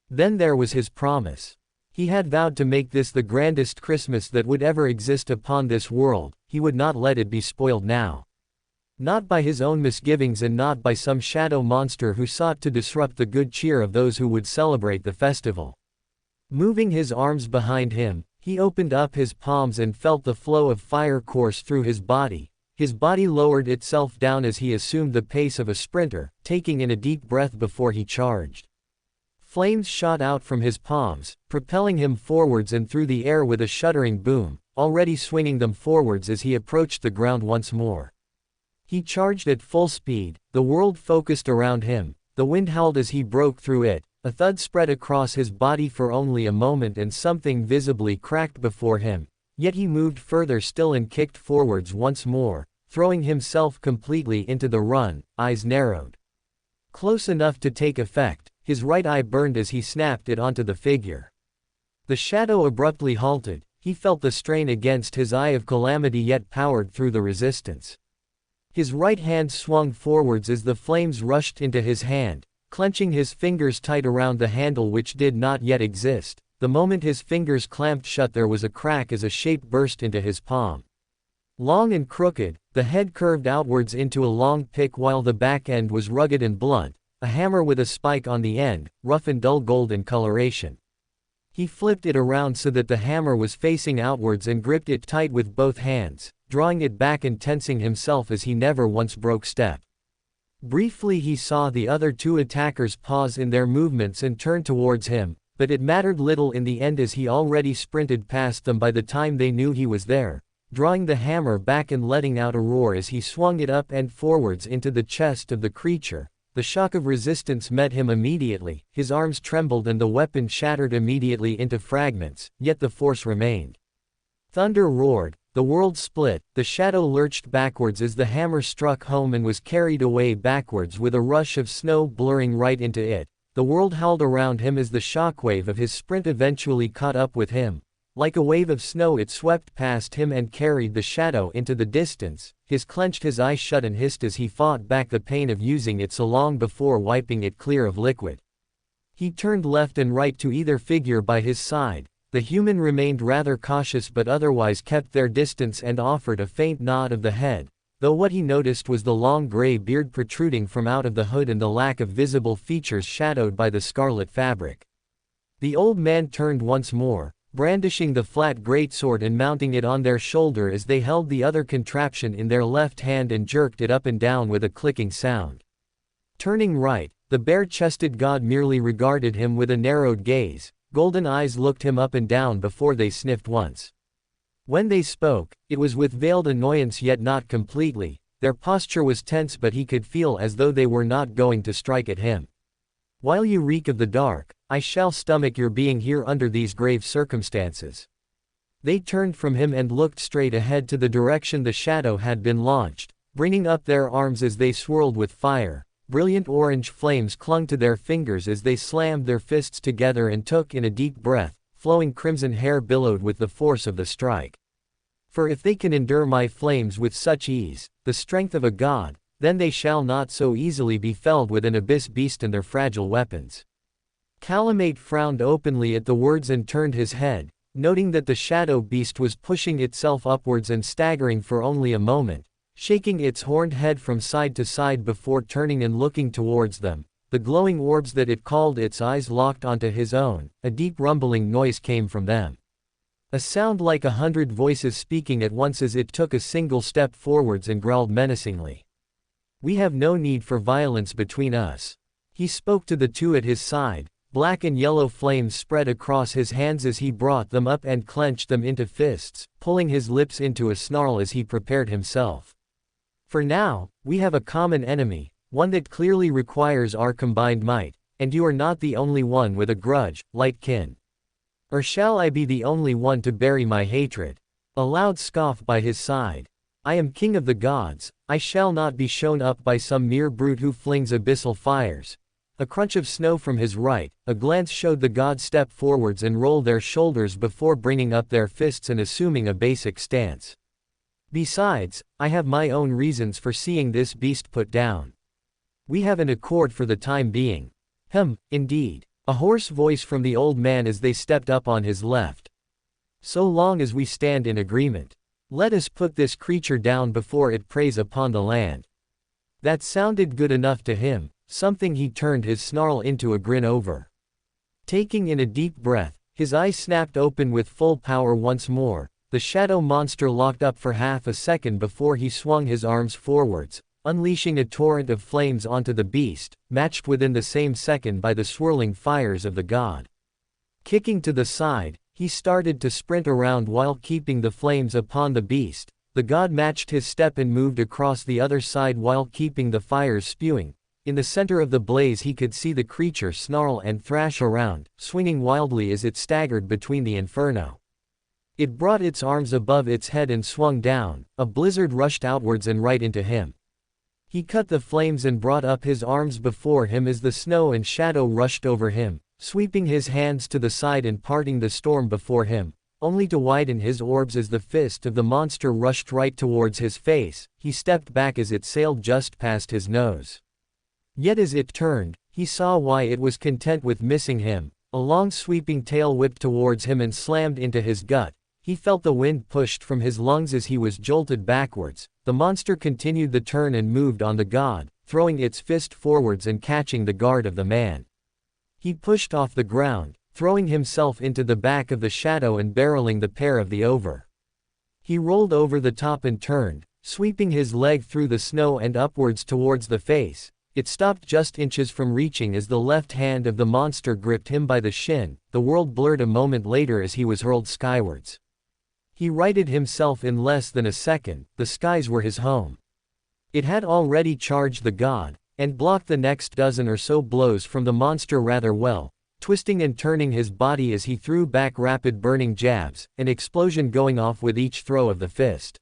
Then there was his promise. He had vowed to make this the grandest Christmas that would ever exist upon this world. He would not let it be spoiled now. Not by his own misgivings and not by some shadow monster who sought to disrupt the good cheer of those who would celebrate the festival. Moving his arms behind him, he opened up his palms and felt the flow of fire course through his body. His body lowered itself down as he assumed the pace of a sprinter, taking in a deep breath before he charged. Flames shot out from his palms, propelling him forwards and through the air with a shuddering boom, already swinging them forwards as he approached the ground once more. He charged at full speed, the world focused around him, the wind howled as he broke through it. A thud spread across his body for only a moment and something visibly cracked before him, yet he moved further still and kicked forwards once more, throwing himself completely into the run, eyes narrowed. Close enough to take effect, his right eye burned as he snapped it onto the figure. The shadow abruptly halted. He felt the strain against his eye of calamity yet powered through the resistance. His right hand swung forwards as the flames rushed into his hand, clenching his fingers tight around the handle which did not yet exist. The moment his fingers clamped shut there was a crack as a shape burst into his palm. Long and crooked, the head curved outwards into a long pick while the back end was rugged and blunt, a hammer with a spike on the end, rough and dull gold in coloration. He flipped it around so that the hammer was facing outwards and gripped it tight with both hands, drawing it back and tensing himself as he never once broke step. Briefly he saw the other two attackers pause in their movements and turn towards him, but it mattered little in the end as he already sprinted past them by the time they knew he was there, drawing the hammer back and letting out a roar as he swung it up and forwards into the chest of the creature. The shock of resistance met him immediately, his arms trembled and the weapon shattered immediately into fragments, yet the force remained. Thunder roared, the world split, the shadow lurched backwards as the hammer struck home and was carried away backwards with a rush of snow blurring right into it. The world howled around him as the shockwave of his sprint eventually caught up with him. Like a wave of snow it swept past him and carried the shadow into the distance. His eyes shut and hissed as he fought back the pain of using it so long before wiping it clear of liquid. He turned left and right to either figure by his side. The human remained rather cautious but otherwise kept their distance and offered a faint nod of the head, though what he noticed was the long gray beard protruding from out of the hood and the lack of visible features shadowed by the scarlet fabric. The old man turned once more, brandishing the flat greatsword and mounting it on their shoulder as they held the other contraption in their left hand and jerked it up and down with a clicking sound. Turning right, the bare-chested god merely regarded him with a narrowed gaze. Golden eyes looked him up and down before they sniffed once. When they spoke, it was with veiled annoyance yet not completely. Their posture was tense but he could feel as though they were not going to strike at him. While you reek of the dark, I shall stomach your being here under these grave circumstances. They turned from him and looked straight ahead to the direction the shadow had been launched, bringing up their arms as they swirled with fire. Brilliant orange flames clung to their fingers as they slammed their fists together and took in a deep breath. Flowing crimson hair billowed with the force of the strike. For if they can endure my flames with such ease, the strength of a god, then they shall not so easily be felled with an abyss beast and their fragile weapons. Calamate frowned openly at the words and turned his head, noting that the shadow beast was pushing itself upwards and staggering for only a moment, shaking its horned head from side to side before turning and looking towards them. The glowing orbs that it called its eyes locked onto his own. A deep rumbling noise came from them. A sound like 100 voices speaking at once as it took a single step forwards and growled menacingly. We have no need for violence between us. He spoke to the two at his side. Black and yellow flames spread across his hands as he brought them up and clenched them into fists, pulling his lips into a snarl as he prepared himself. For now, we have a common enemy, one that clearly requires our combined might, and you are not the only one with a grudge, Lightkin. Or shall I be the only one to bury my hatred? A loud scoff by his side. I am king of the gods, I shall not be shown up by some mere brute who flings abyssal fires. A crunch of snow from his right, a glance showed the gods step forwards and roll their shoulders before bringing up their fists and assuming a basic stance. Besides, I have my own reasons for seeing this beast put down. We have an accord for the time being. Indeed. A hoarse voice from the old man as they stepped up on his left. So long as we stand in agreement. Let us put this creature down before it preys upon the land. That sounded good enough to him, something he turned his snarl into a grin over. Taking in a deep breath, his eyes snapped open with full power once more. The shadow monster locked up for half a second before he swung his arms forwards, unleashing a torrent of flames onto the beast, matched within the same second by the swirling fires of the god. Kicking to the side, he started to sprint around while keeping the flames upon the beast. The god matched his step and moved across the other side while keeping the fires spewing. In the center of the blaze he could see the creature snarl and thrash around, swinging wildly as it staggered between the inferno. It brought its arms above its head and swung down. A blizzard rushed outwards and right into him. He cut the flames and brought up his arms before him as the snow and shadow rushed over him, sweeping his hands to the side and parting the storm before him, only to widen his orbs as the fist of the monster rushed right towards his face. He stepped back as it sailed just past his nose. Yet as it turned, he saw why it was content with missing him. A long sweeping tail whipped towards him and slammed into his gut. He felt the wind pushed from his lungs as he was jolted backwards. The monster continued the turn and moved on the god, throwing its fist forwards and catching the guard of the man. He pushed off the ground, throwing himself into the back of the shadow and barreling the pair of the over. He rolled over the top and turned, sweeping his leg through the snow and upwards towards the face. It stopped just inches from reaching as the left hand of the monster gripped him by the shin. The world blurred a moment later as he was hurled skywards. He righted himself in less than a second. The skies were his home. It had already charged the god, and blocked the next dozen or so blows from the monster rather well, twisting and turning his body as he threw back rapid burning jabs, an explosion going off with each throw of the fist.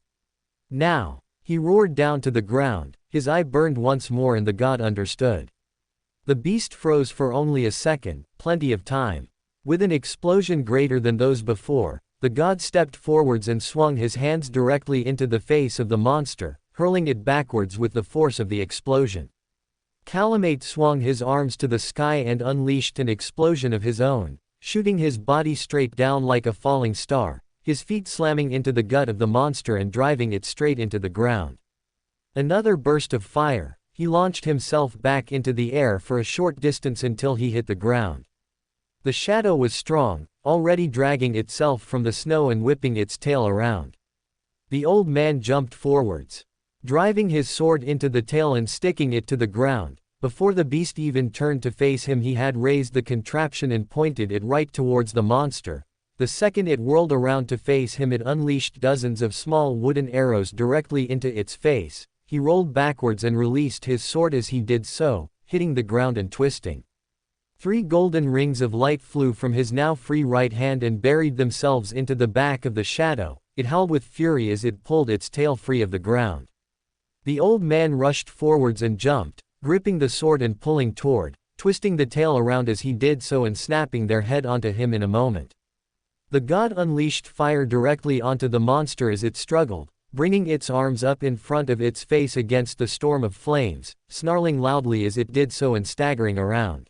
Now, he roared down to the ground. His eye burned once more and the god understood. The beast froze for only a second, plenty of time. With an explosion greater than those before, the god stepped forwards and swung his hands directly into the face of the monster, hurling it backwards with the force of the explosion. Calamate swung his arms to the sky and unleashed an explosion of his own, shooting his body straight down like a falling star, his feet slamming into the gut of the monster and driving it straight into the ground. Another burst of fire, he launched himself back into the air for a short distance until he hit the ground. The shadow was strong, already dragging itself from the snow and whipping its tail around. The old man jumped forwards, driving his sword into the tail and sticking it to the ground. Before the beast even turned to face him, he had raised the contraption and pointed it right towards the monster. The second it whirled around to face him, it unleashed dozens of small wooden arrows directly into its face. He rolled backwards and released his sword as he did so, hitting the ground and twisting. 3 golden rings of light flew from his now free right hand and buried themselves into the back of the shadow. It howled with fury as it pulled its tail free of the ground. The old man rushed forwards and jumped, gripping the sword and pulling toward, twisting the tail around as he did so and snapping their head onto him in a moment. The god unleashed fire directly onto the monster as it struggled, bringing its arms up in front of its face against the storm of flames, snarling loudly as it did so and staggering around.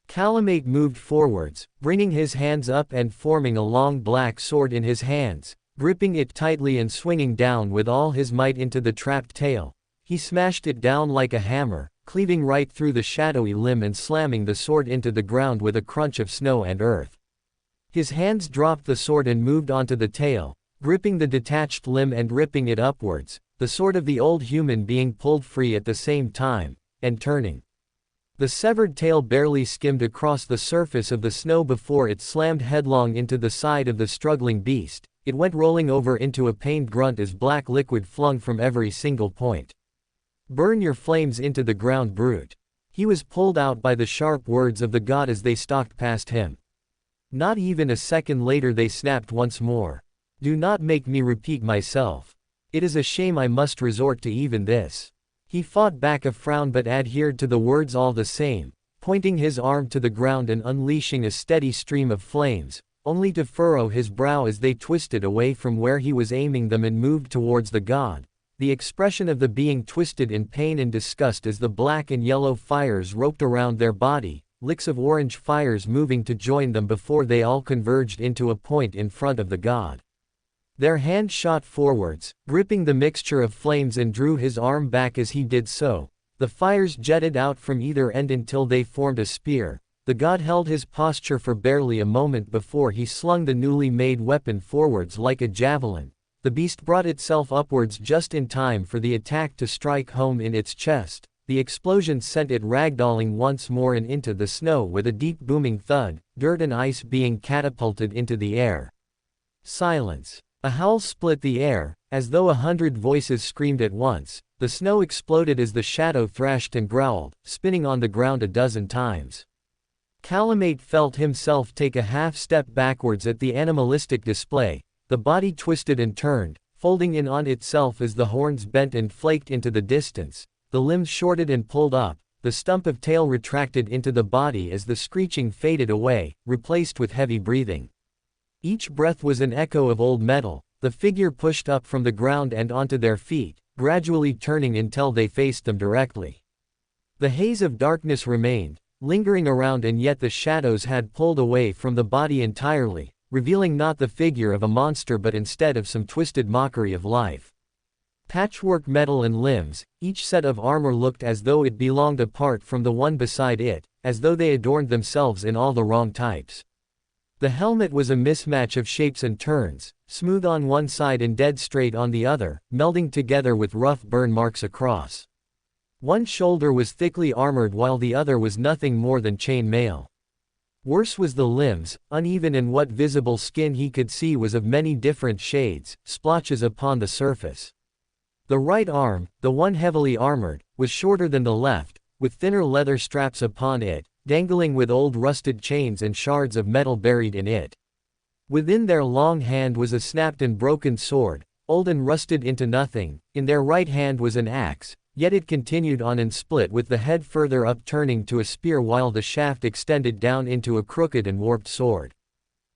Calamate moved forwards, bringing his hands up and forming a long black sword in his hands, gripping it tightly and swinging down with all his might into the trapped tail. He smashed it down like a hammer, cleaving right through the shadowy limb and slamming the sword into the ground with a crunch of snow and earth. His hands dropped the sword and moved onto the tail, gripping the detached limb and ripping it upwards, the sword of the old human being pulled free at the same time, and turning. The severed tail barely skimmed across the surface of the snow before it slammed headlong into the side of the struggling beast. It went rolling over into a pained grunt as black liquid flung from every single point. "Burn your flames into the ground, brute." He was pulled out by the sharp words of the god as they stalked past him. Not even a second later they snapped once more. "Do not make me repeat myself. It is a shame I must resort to even this." He fought back a frown but adhered to the words all the same, pointing his arm to the ground and unleashing a steady stream of flames, only to furrow his brow as they twisted away from where he was aiming them and moved towards the god. The expression of the being twisted in pain and disgust as the black and yellow fires roped around their body, licks of orange fires moving to join them before they all converged into a point in front of the god. Their hand shot forwards, gripping the mixture of flames, and drew his arm back as he did so. The fires jetted out from either end until they formed a spear. The god held his posture for barely a moment before he slung the newly made weapon forwards like a javelin. The beast brought itself upwards just in time for the attack to strike home in its chest. The explosion sent it ragdolling once more and into the snow with a deep booming thud, dirt and ice being catapulted into the air. Silence. A howl split the air, as though 100 voices screamed at once. The snow exploded as the shadow thrashed and growled, spinning on the ground a dozen times. Calamate felt himself take a half step backwards at the animalistic display. The body twisted and turned, folding in on itself as the horns bent and flaked into the distance. The limbs shorted and pulled up, the stump of tail retracted into the body as the screeching faded away, replaced with heavy breathing. Each breath was an echo of old metal. The figure pushed up from the ground and onto their feet, gradually turning until they faced them directly. The haze of darkness remained, lingering around, and yet the shadows had pulled away from the body entirely, revealing not the figure of a monster but instead of some twisted mockery of life. Patchwork metal and limbs, each set of armor looked as though it belonged apart from the one beside it, as though they adorned themselves in all the wrong types. The helmet was a mismatch of shapes and turns, smooth on one side and dead straight on the other, melding together with rough burn marks across. One shoulder was thickly armored while the other was nothing more than chain mail. Worse was the limbs, uneven, and what visible skin he could see was of many different shades, splotches upon the surface. The right arm, the one heavily armored, was shorter than the left, with thinner leather straps upon it, dangling with old rusted chains and shards of metal buried in it. Within their long hand was a snapped and broken sword, old and rusted into nothing. In their right hand was an axe, yet it continued on and split with the head further up turning to a spear while the shaft extended down into a crooked and warped sword.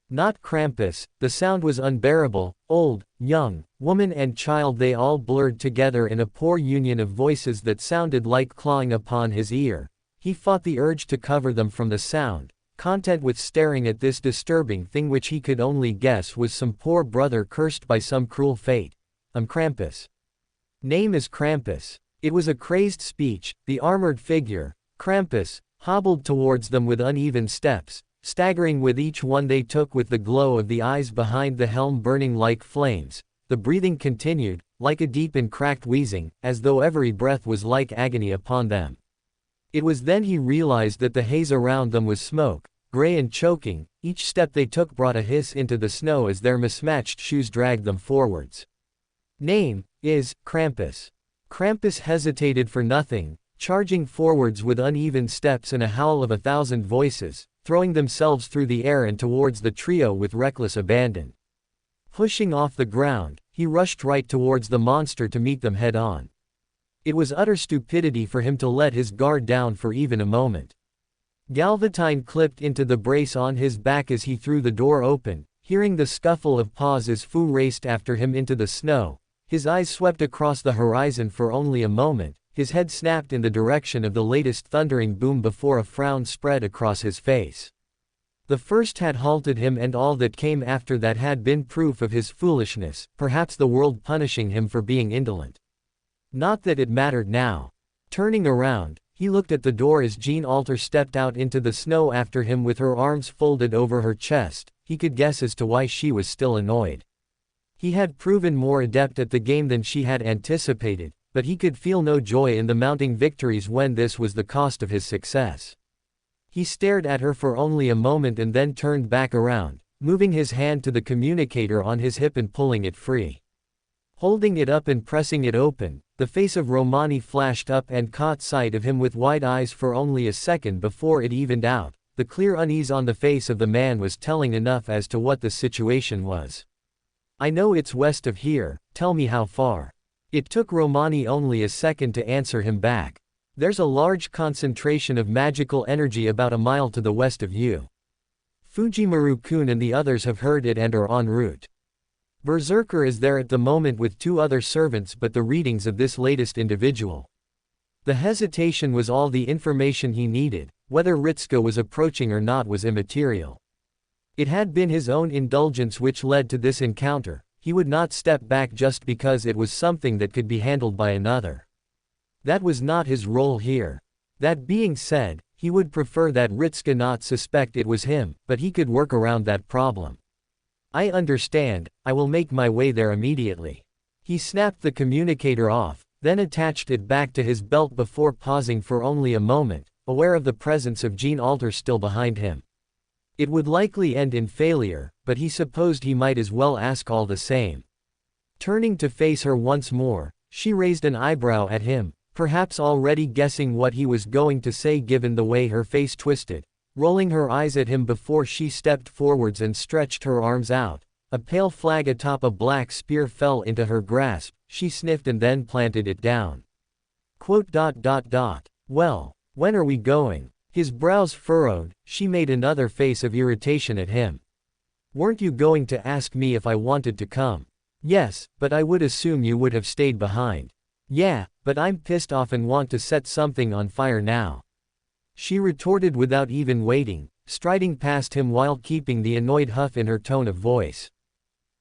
Not Krampus. The sound was unbearable. Old, young, woman and child, they all blurred together in a poor union of voices that sounded like clawing upon his ear. He fought the urge to cover them from the sound, content with staring at this disturbing thing which he could only guess was some poor brother cursed by some cruel fate. Krampus. Name is Krampus. It was a crazed speech. The armored figure, Krampus, hobbled towards them with uneven steps, staggering with each one they took with the glow of the eyes behind the helm burning like flames. The breathing continued, like a deep and cracked wheezing, as though every breath was like agony upon them. It was then he realized that the haze around them was smoke, gray and choking. Each step they took brought a hiss into the snow as their mismatched shoes dragged them forwards. Name is Krampus. Krampus hesitated for nothing, charging forwards with uneven steps and a howl of 1,000 voices, throwing themselves through the air and towards the trio with reckless abandon. Pushing off the ground, he rushed right towards the monster to meet them head-on. It was utter stupidity for him to let his guard down for even a moment. Galvatine clipped into the brace on his back as he threw the door open, hearing the scuffle of paws as Fu raced after him into the snow. His eyes swept across the horizon for only a moment, his head snapped in the direction of the latest thundering boom before a frown spread across his face. The first had halted him and all that came after that had been proof of his foolishness, perhaps the world punishing him for being indolent. Not that it mattered now. Turning around, he looked at the door as Jean Alter stepped out into the snow after him with her arms folded over her chest. He could guess as to why she was still annoyed. He had proven more adept at the game than she had anticipated, but he could feel no joy in the mounting victories when this was the cost of his success. He stared at her for only a moment and then turned back around, moving his hand to the communicator on his hip and pulling it free. Holding it up and pressing it open, the face of Romani flashed up and caught sight of him with wide eyes for only a second before it evened out. The clear unease on the face of the man was telling enough as to what the situation was. I know it's west of here, tell me how far. It took Romani only a second to answer him back. There's a large concentration of magical energy about a mile to the west of you. Fujimaru-kun and the others have heard it and are en route. Berserker is there at the moment with 2 other servants, but the readings of this latest individual. The hesitation was all the information he needed. Whether Ritsuko was approaching or not was immaterial. It had been his own indulgence which led to this encounter. He would not step back just because it was something that could be handled by another. That was not his role here. That being said, he would prefer that Ritsuko not suspect it was him, but he could work around that problem. I understand, I will make my way there immediately. He snapped the communicator off, then attached it back to his belt before pausing for only a moment, aware of the presence of Jean Alter still behind him. It would likely end in failure, but he supposed he might as well ask all the same. Turning to face her once more, she raised an eyebrow at him, perhaps already guessing what he was going to say given the way her face twisted. Rolling her eyes at him before she stepped forwards and stretched her arms out. A pale flag atop a black spear fell into her grasp. She sniffed and then planted it down. Well, when are we going? His brows furrowed. She made another face of irritation at him. Weren't you going to ask me if I wanted to come? Yes, but I would assume you would have stayed behind. Yeah, but I'm pissed off and want to set something on fire now. She retorted without even waiting, striding past him while keeping the annoyed huff in her tone of voice.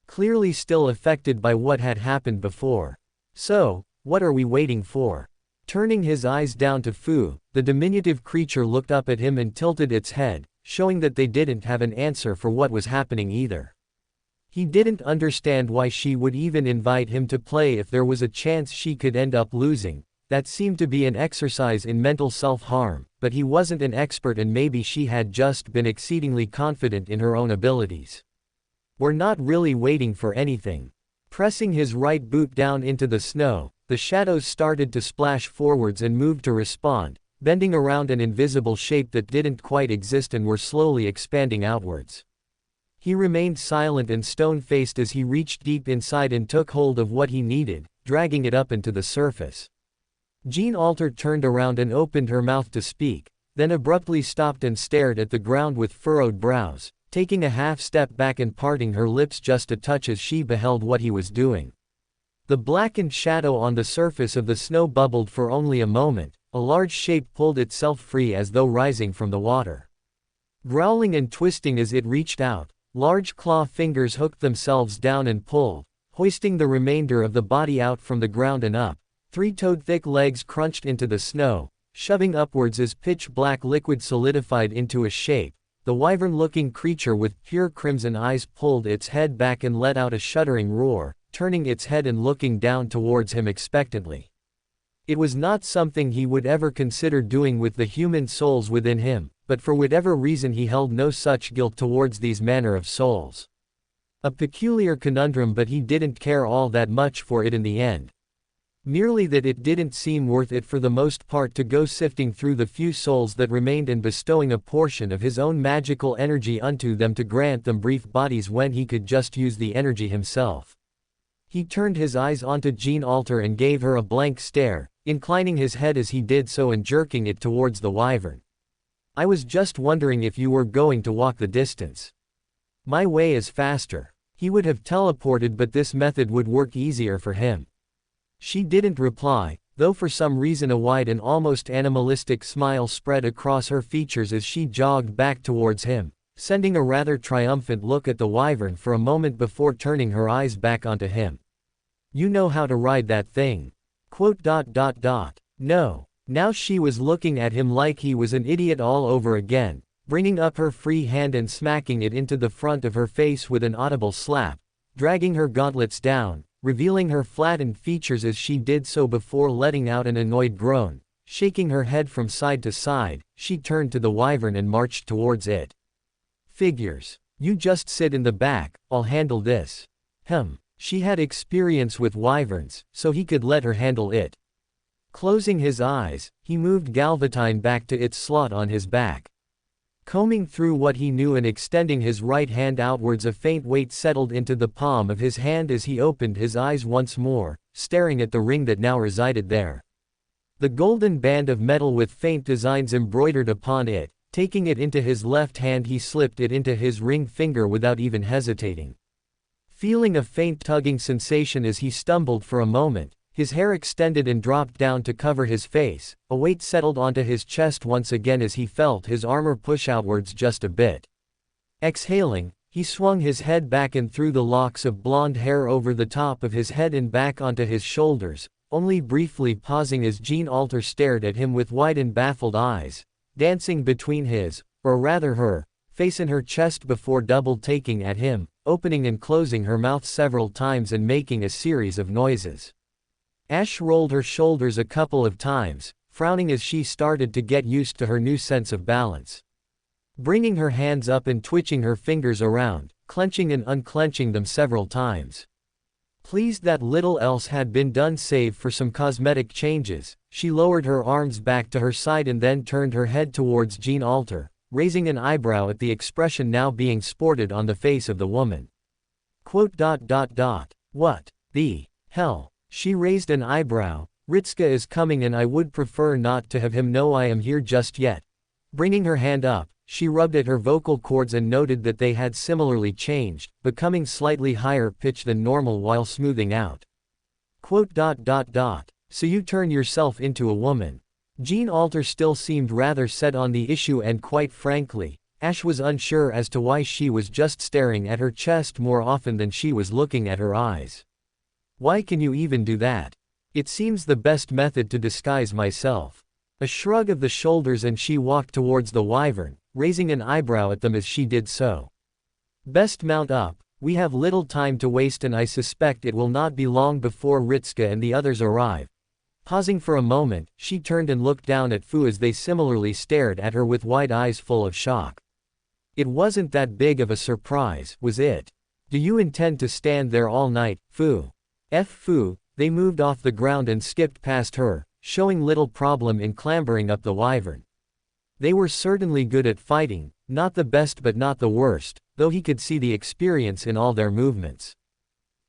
Clearly still affected by what had happened before. So, what are we waiting for? Turning his eyes down to Fu, the diminutive creature looked up at him and tilted its head, showing that they didn't have an answer for what was happening either. He didn't understand why she would even invite him to play if there was a chance she could end up losing. That seemed to be an exercise in mental self-harm, but he wasn't an expert and maybe she had just been exceedingly confident in her own abilities. We're not really waiting for anything. Pressing his right boot down into the snow, the shadows started to splash forwards and moved to respond, bending around an invisible shape that didn't quite exist and were slowly expanding outwards. He remained silent and stone-faced as he reached deep inside and took hold of what he needed, dragging it up into the surface. Jean Alter turned around and opened her mouth to speak, then abruptly stopped and stared at the ground with furrowed brows, taking a half step back and parting her lips just a touch as she beheld what he was doing. The blackened shadow on the surface of the snow bubbled for only a moment. A large shape pulled itself free as though rising from the water. Growling and twisting as it reached out, large claw fingers hooked themselves down and pulled, hoisting the remainder of the body out from the ground and up. Three-toed thick legs crunched into the snow, shoving upwards as pitch-black liquid solidified into a shape. The wyvern-looking creature with pure crimson eyes pulled its head back and let out a shuddering roar, turning its head and looking down towards him expectantly. It was not something he would ever consider doing with the human souls within him, but for whatever reason he held no such guilt towards these manner of souls. A peculiar conundrum, but he didn't care all that much for it in the end. Merely that it didn't seem worth it for the most part to go sifting through the few souls that remained and bestowing a portion of his own magical energy unto them to grant them brief bodies when he could just use the energy himself. He turned his eyes onto Jean Alter and gave her a blank stare, inclining his head as he did so and jerking it towards the wyvern. I was just wondering if you were going to walk the distance. My way is faster. He would have teleported, but this method would work easier for him. She didn't reply, though for some reason a wide and almost animalistic smile spread across her features as she jogged back towards him, sending a rather triumphant look at the wyvern for a moment before turning her eyes back onto him. You know how to ride that thing. ... No. Now she was looking at him like he was an idiot all over again, bringing up her free hand and smacking it into the front of her face with an audible slap, dragging her gauntlets down, revealing her flattened features as she did so before letting out an annoyed groan. Shaking her head from side to side, she turned to the wyvern and marched towards it. Figures. You just sit in the back, I'll handle this. She had experience with wyverns, so he could let her handle it. Closing his eyes, he moved Galvatine back to its slot on his back. Combing through what he knew and extending his right hand outwards, a faint weight settled into the palm of his hand as he opened his eyes once more, staring at the ring that now resided there. The golden band of metal with faint designs embroidered upon it. Taking it into his left hand, he slipped it into his ring finger without even hesitating. Feeling a faint tugging sensation as he stumbled for a moment, his hair extended and dropped down to cover his face. A weight settled onto his chest once again as he felt his armor push outwards just a bit. Exhaling, he swung his head back and threw the locks of blonde hair over the top of his head and back onto his shoulders, only briefly pausing as Jean Alter stared at him with wide and baffled eyes, dancing between his, or rather her, face and her chest before double-taking at him, opening and closing her mouth several times and making a series of noises. Ash rolled her shoulders a couple of times, frowning as she started to get used to her new sense of balance. Bringing her hands up and twitching her fingers around, clenching and unclenching them several times. Pleased that little else had been done save for some cosmetic changes, she lowered her arms back to her side and then turned her head towards Jean Alter, raising an eyebrow at the expression now being sported on the face of the woman. What the hell? She raised an eyebrow. Ritska is coming and I would prefer not to have him know I am here just yet. Bringing her hand up, she rubbed at her vocal cords and noted that they had similarly changed, becoming slightly higher pitched than normal while smoothing out. So you turn yourself into a woman. Jean Alter still seemed rather set on the issue, and quite frankly, Ash was unsure as to why she was just staring at her chest more often than she was looking at her eyes. Why can you even do that? It seems the best method to disguise myself. A shrug of the shoulders and she walked towards the wyvern, raising an eyebrow at them as she did so. Best mount up, we have little time to waste and I suspect it will not be long before Ritska and the others arrive. Pausing for a moment, she turned and looked down at Fu as they similarly stared at her with wide eyes full of shock. It wasn't that big of a surprise, was it? Do you intend to stand there all night, Fu? Fu. They moved off the ground and skipped past her, showing little problem in clambering up the wyvern. They were certainly good at fighting, not the best but not the worst, though he could see the experience in all their movements.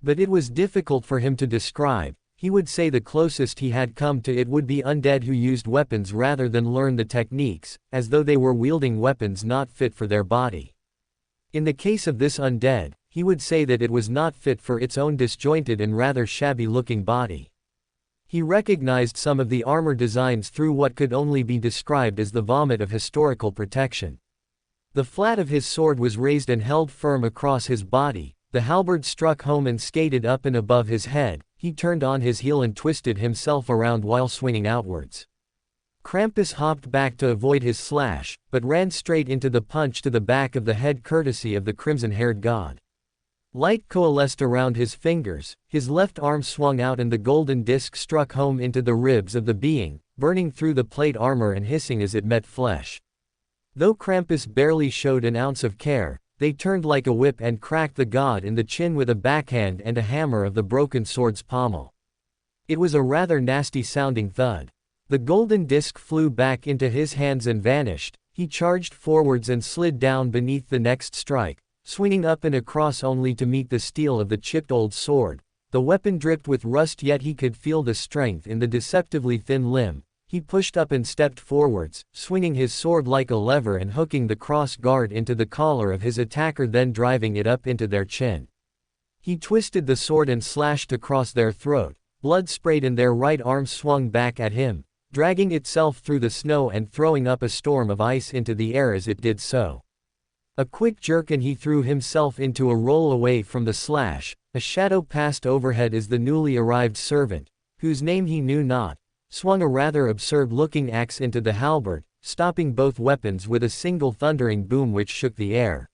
But it was difficult for him to describe. He would say the closest he had come to it would be undead who used weapons rather than learn the techniques, as though they were wielding weapons not fit for their body. In the case of this undead, he would say that it was not fit for its own disjointed and rather shabby-looking body. He recognized some of the armor designs through what could only be described as the vomit of historical protection. The flat of his sword was raised and held firm across his body, the halberd struck home and skated up and above his head. He turned on his heel and twisted himself around while swinging outwards. Krampus hopped back to avoid his slash, but ran straight into the punch to the back of the head courtesy of the crimson-haired god. Light coalesced around his fingers, his left arm swung out and the golden disc struck home into the ribs of the being, burning through the plate armor and hissing as it met flesh. Though Krampus barely showed an ounce of care, they turned like a whip and cracked the god in the chin with a backhand and a hammer of the broken sword's pommel. It was a rather nasty-sounding thud. The golden disc flew back into his hands and vanished. He charged forwards and slid down beneath the next strike, swinging up and across only to meet the steel of the chipped old sword. The weapon dripped with rust, yet he could feel the strength in the deceptively thin limb. He pushed up and stepped forwards, swinging his sword like a lever and hooking the cross guard into the collar of his attacker, then driving it up into their chin. He twisted the sword and slashed across their throat. Blood sprayed and their right arm swung back at him, dragging itself through the snow and throwing up a storm of ice into the air as it did so. A quick jerk and he threw himself into a roll away from the slash. A shadow passed overhead as the newly arrived servant, whose name he knew not, swung a rather absurd-looking axe into the halberd, stopping both weapons with a single thundering boom which shook the air.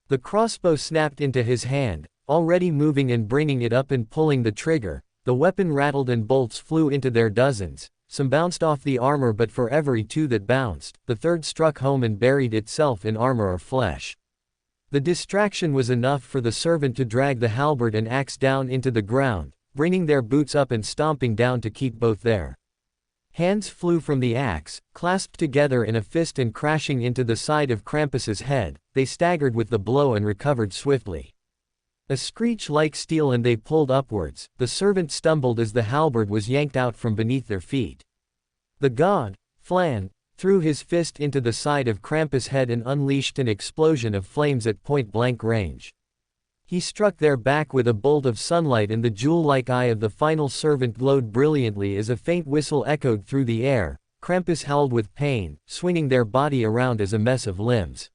The crossbow snapped into his hand, already moving and bringing it up and pulling the trigger. The weapon rattled and bolts flew into their dozens. Some bounced off the armor, but for every two that bounced, the third struck home and buried itself in armor or flesh. The distraction was enough for the servant to drag the halberd and axe down into the ground, bringing their boots up and stomping down to keep both there. Hands flew from the axe, clasped together in a fist and crashing into the side of Krampus's head. They staggered with the blow and recovered swiftly. A screech like steel and they pulled upwards. The servant stumbled as the halberd was yanked out from beneath their feet. The god, Flan, threw his fist into the side of Krampus' head and unleashed an explosion of flames at point-blank range. He struck their back with a bolt of sunlight and the jewel-like eye of the final servant glowed brilliantly as a faint whistle echoed through the air. Krampus howled with pain, swinging their body around as a mess of limbs.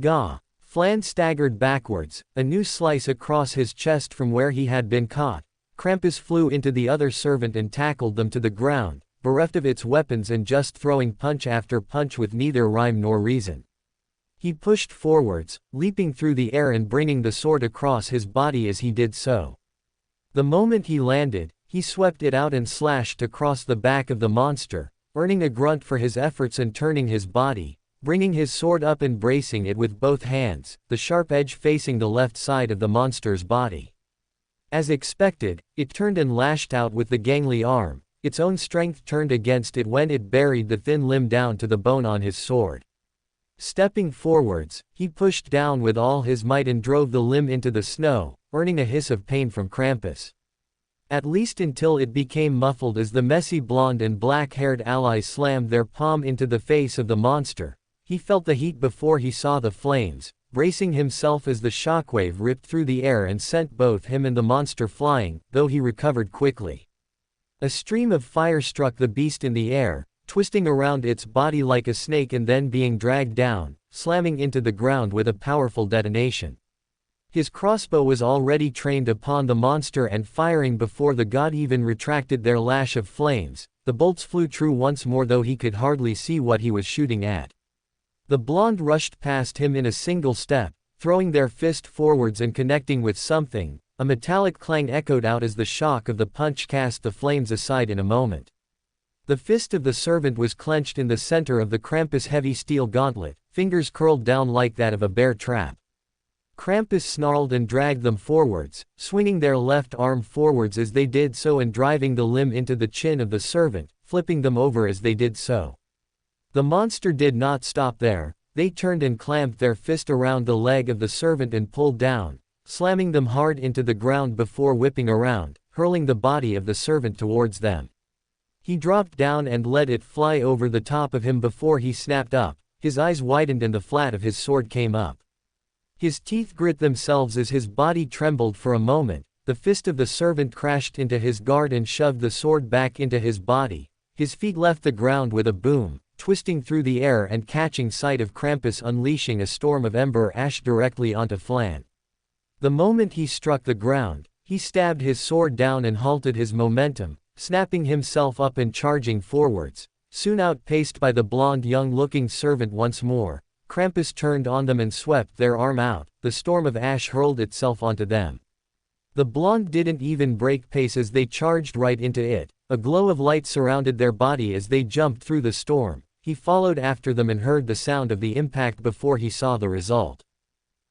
Gah! Flan staggered backwards, a new slice across his chest from where he had been caught. Krampus flew into the other servant and tackled them to the ground, bereft of its weapons and just throwing punch after punch with neither rhyme nor reason. He pushed forwards, leaping through the air and bringing the sword across his body as he did so. The moment he landed, he swept it out and slashed across the back of the monster, earning a grunt for his efforts and turning his body, bringing his sword up and bracing it with both hands, the sharp edge facing the left side of the monster's body. As expected, it turned and lashed out with the gangly arm. Its own strength turned against it when it buried the thin limb down to the bone on his sword. Stepping forwards, he pushed down with all his might and drove the limb into the snow, earning a hiss of pain from Krampus. At least until it became muffled as the messy blonde and black-haired allies slammed their palm into the face of the monster. He felt the heat before he saw the flames, bracing himself as the shockwave ripped through the air and sent both him and the monster flying, though he recovered quickly. A stream of fire struck the beast in the air, twisting around its body like a snake and then being dragged down, slamming into the ground with a powerful detonation. His crossbow was already trained upon the monster and firing before the god even retracted their lash of flames. The bolts flew true once more, though he could hardly see what he was shooting at. The blonde rushed past him in a single step, throwing their fist forwards and connecting with something. A metallic clang echoed out as the shock of the punch cast the flames aside in a moment. The fist of the servant was clenched in the center of the Krampus' heavy steel gauntlet, fingers curled down like that of a bear trap. Krampus snarled and dragged them forwards, swinging their left arm forwards as they did so and driving the limb into the chin of the servant, flipping them over as they did so. The monster did not stop there. They turned and clamped their fist around the leg of the servant and pulled down, slamming them hard into the ground before whipping around, hurling the body of the servant towards them. He dropped down and let it fly over the top of him before he snapped up. His eyes widened and the flat of his sword came up. His teeth grit themselves as his body trembled for a moment. The fist of the servant crashed into his guard and shoved the sword back into his body. His feet left the ground with a boom, twisting through the air and catching sight of Krampus unleashing a storm of ember ash directly onto Flan. The moment he struck the ground, he stabbed his sword down and halted his momentum, snapping himself up and charging forwards. Soon outpaced by the blonde young-looking servant once more, Krampus turned on them and swept their arm out. The storm of ash hurled itself onto them. The blonde didn't even break pace as they charged right into it. A glow of light surrounded their body as they jumped through the storm. He followed after them and heard the sound of the impact before he saw the result.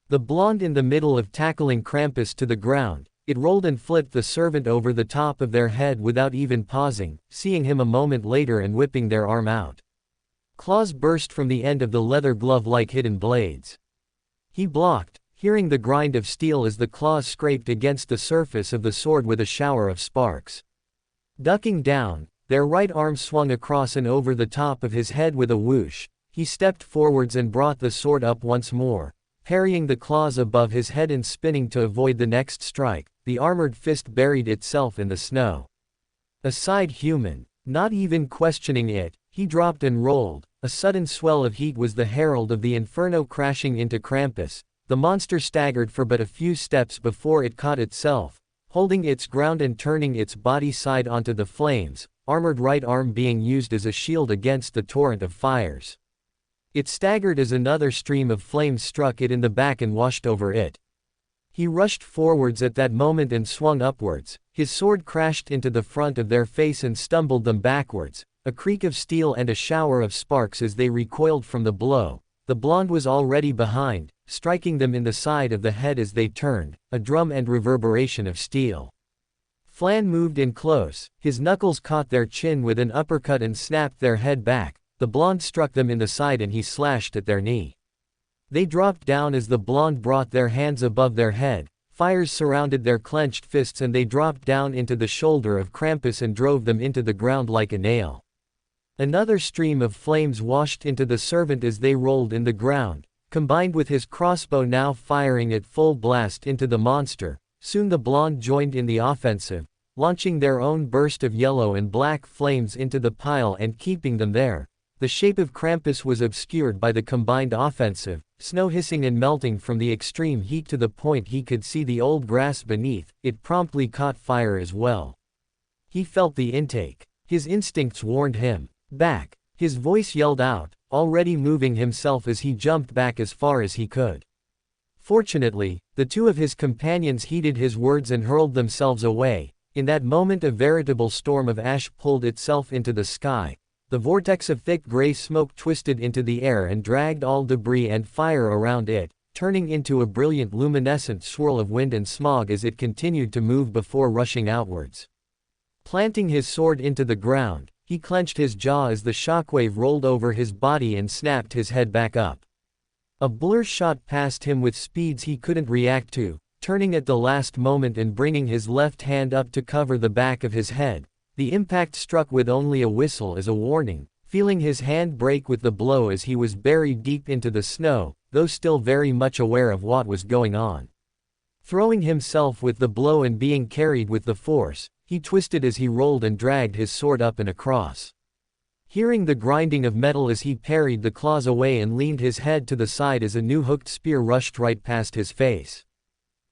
The blonde in the middle of tackling Krampus to the ground, it rolled and flipped the servant over the top of their head without even pausing, seeing him a moment later and whipping their arm out. Claws burst from the end of the leather glove like hidden blades. He blocked, hearing the grind of steel as the claws scraped against the surface of the sword with a shower of sparks. Ducking down, their right arm swung across and over the top of his head with a whoosh. He stepped forwards and brought the sword up once more, parrying the claws above his head and spinning to avoid the next strike. The armored fist buried itself in the snow. Aside human, not even questioning it, he dropped and rolled. A sudden swell of heat was the herald of the inferno crashing into Krampus. The monster staggered for but a few steps before it caught itself, holding its ground and turning its body side onto the flames, armored right arm being used as a shield against the torrent of fires. It staggered as another stream of flames struck it in the back and washed over it. He rushed forwards at that moment and swung upwards. His sword crashed into the front of their face and stumbled them backwards, a creak of steel and a shower of sparks as they recoiled from the blow. The blonde was already behind, striking them in the side of the head as they turned, a drum and reverberation of steel. Flan moved in close, his knuckles caught their chin with an uppercut and snapped their head back. The blonde struck them in the side and he slashed at their knee. They dropped down as the blonde brought their hands above their head. Fires surrounded their clenched fists and they dropped down into the shoulder of Krampus and drove them into the ground like a nail. Another stream of flames washed into the servant as they rolled in the ground, combined with his crossbow now firing at full blast into the monster. Soon the blonde joined in the offensive, launching their own burst of yellow and black flames into the pile and keeping them there. The shape of Krampus was obscured by the combined offensive, snow hissing and melting from the extreme heat to the point he could see the old grass beneath. It promptly caught fire as well. He felt the intake. His instincts warned him. Back. His voice yelled out, already moving himself as he jumped back as far as he could. Fortunately, the two of his companions heeded his words and hurled themselves away. In that moment a veritable storm of ash pulled itself into the sky. The vortex of thick gray smoke twisted into the air and dragged all debris and fire around it, turning into a brilliant luminescent swirl of wind and smog as it continued to move before rushing outwards. Planting his sword into the ground, he clenched his jaw as the shockwave rolled over his body and snapped his head back up. A blur shot past him with speeds he couldn't react to, turning at the last moment and bringing his left hand up to cover the back of his head. The impact struck with only a whistle as a warning, feeling his hand break with the blow as he was buried deep into the snow, though still very much aware of what was going on. Throwing himself with the blow and being carried with the force, he twisted as he rolled and dragged his sword up and across. Hearing the grinding of metal as he parried the claws away and leaned his head to the side as a new hooked spear rushed right past his face.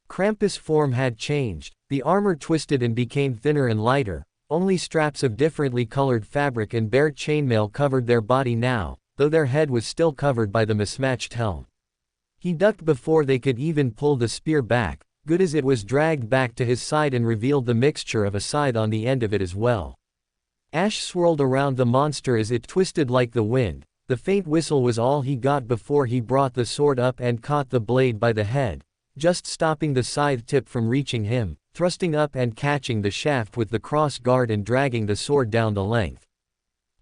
Krampus' form had changed, the armor twisted and became thinner and lighter. Only straps of differently colored fabric and bare chainmail covered their body now, though their head was still covered by the mismatched helm. He ducked before they could even pull the spear back, good as it was dragged back to his side and revealed the mixture of a scythe on the end of it as well. Ash swirled around the monster as it twisted like the wind. The faint whistle was all he got before he brought the sword up and caught the blade by the head, just stopping the scythe tip from reaching him, thrusting up and catching the shaft with the cross guard and dragging the sword down the length.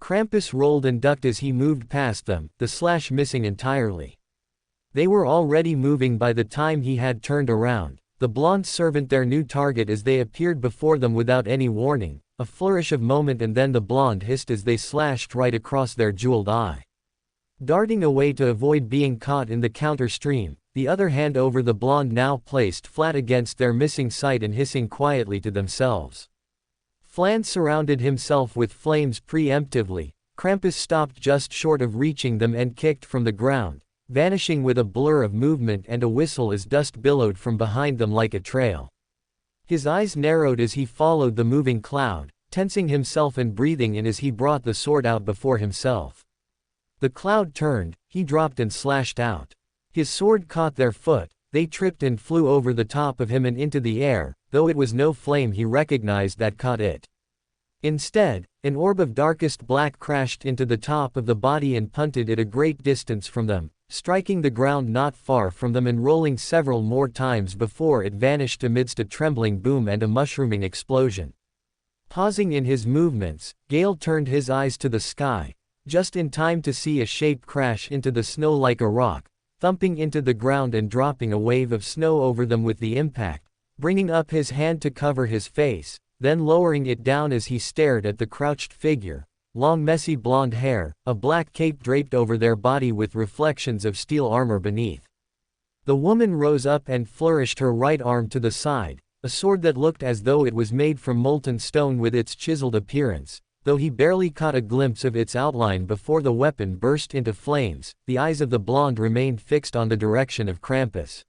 Krampus rolled and ducked as he moved past them, the slash missing entirely. They were already moving by the time he had turned around, the blonde servant their new target as they appeared before them without any warning, a flourish of moment and then the blonde hissed as they slashed right across their jeweled eye. Darting away to avoid being caught in the counter stream, the other hand over the blonde now placed flat against their missing sight and hissing quietly to themselves. Flan surrounded himself with flames preemptively. Krampus stopped just short of reaching them and kicked from the ground, vanishing with a blur of movement and a whistle as dust billowed from behind them like a trail. His eyes narrowed as he followed the moving cloud, tensing himself and breathing in as he brought the sword out before himself. The cloud turned, he dropped and slashed out. His sword caught their foot, they tripped and flew over the top of him and into the air, though it was no flame he recognized that caught it. Instead, an orb of darkest black crashed into the top of the body and punted it a great distance from them, striking the ground not far from them and rolling several more times before it vanished amidst a trembling boom and a mushrooming explosion. Pausing in his movements, Gale turned his eyes to the sky, just in time to see a shape crash into the snow like a rock, thumping into the ground and dropping a wave of snow over them with the impact, bringing up his hand to cover his face, then lowering it down as he stared at the crouched figure, long messy blonde hair, a black cape draped over their body with reflections of steel armor beneath. The woman rose up and flourished her right arm to the side, a sword that looked as though it was made from molten stone with its chiseled appearance, though he barely caught a glimpse of its outline before the weapon burst into flames. The eyes of the blonde remained fixed on the direction of Krampus.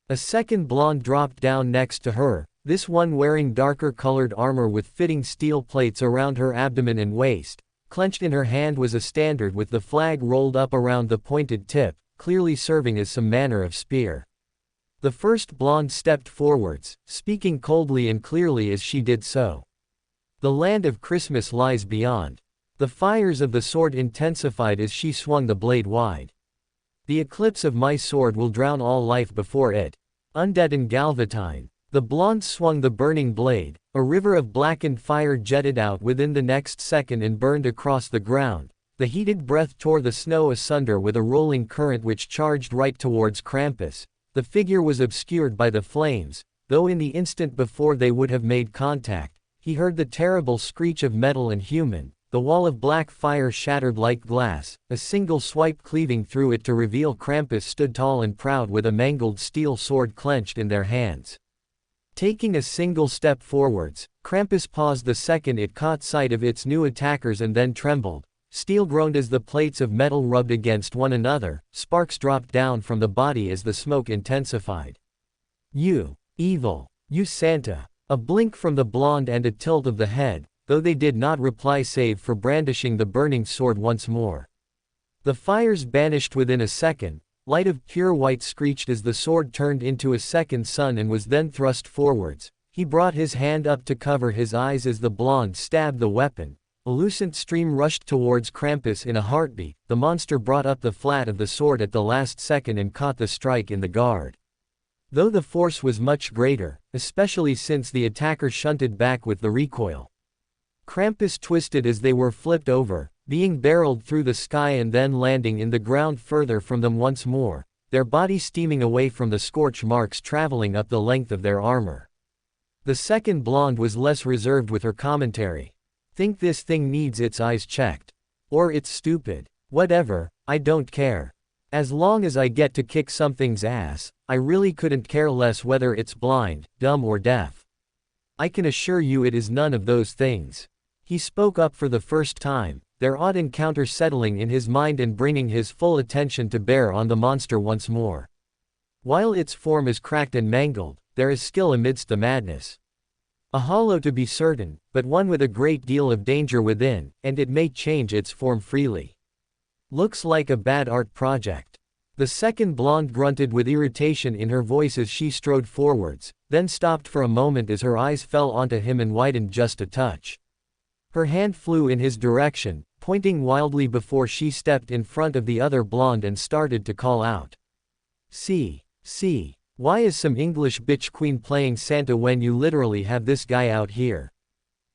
A second blonde dropped down next to her, this one wearing darker colored armor with fitting steel plates around her abdomen and waist. Clenched in her hand was a standard with the flag rolled up around the pointed tip, clearly serving as some manner of spear. The first blonde stepped forwards, speaking coldly and clearly as she did so. The land of Christmas lies beyond. The fires of the sword intensified as she swung the blade wide. The eclipse of my sword will drown all life before it. Undead and Galvatine. The blonde swung the burning blade, a river of blackened fire jetted out within the next second and burned across the ground. The heated breath tore the snow asunder with a rolling current which charged right towards Krampus. The figure was obscured by the flames, though in the instant before they would have made contact, he heard the terrible screech of metal and human. The wall of black fire shattered like glass, a single swipe cleaving through it to reveal Krampus stood tall and proud with a mangled steel sword clenched in their hands. Taking a single step forwards, Krampus paused the second it caught sight of its new attackers and then trembled. Steel groaned as the plates of metal rubbed against one another, sparks dropped down from the body as the smoke intensified. You, evil, you Santa. A blink from the blonde and a tilt of the head, though they did not reply save for brandishing the burning sword once more. The fires banished within a second. Light of pure white screeched as the sword turned into a second sun and was then thrust forwards. He brought his hand up to cover his eyes as the blonde stabbed the weapon. A lucent stream rushed towards Krampus in a heartbeat. The monster brought up the flat of the sword at the last second and caught the strike in the guard. Though the force was much greater, especially since the attacker shunted back with the recoil. Krampus twisted as they were flipped over, being barreled through the sky and then landing in the ground further from them once more, their bodies steaming away from the scorch marks traveling up the length of their armor. The second blonde was less reserved with her commentary. Think this thing needs its eyes checked. Or it's stupid. Whatever, I don't care. As long as I get to kick something's ass, I really couldn't care less whether it's blind, dumb or deaf. I can assure you it is none of those things. He spoke up for the first time, their odd encounter settling in his mind and bringing his full attention to bear on the monster once more. While its form is cracked and mangled, there is skill amidst the madness. A hollow to be certain, but one with a great deal of danger within, and it may change its form freely. Looks like a bad art project. The second blonde grunted with irritation in her voice as she strode forwards, then stopped for a moment as her eyes fell onto him and widened just a touch. Her hand flew in his direction, pointing wildly before she stepped in front of the other blonde and started to call out. See, why is some English bitch queen playing Santa when you literally have this guy out here?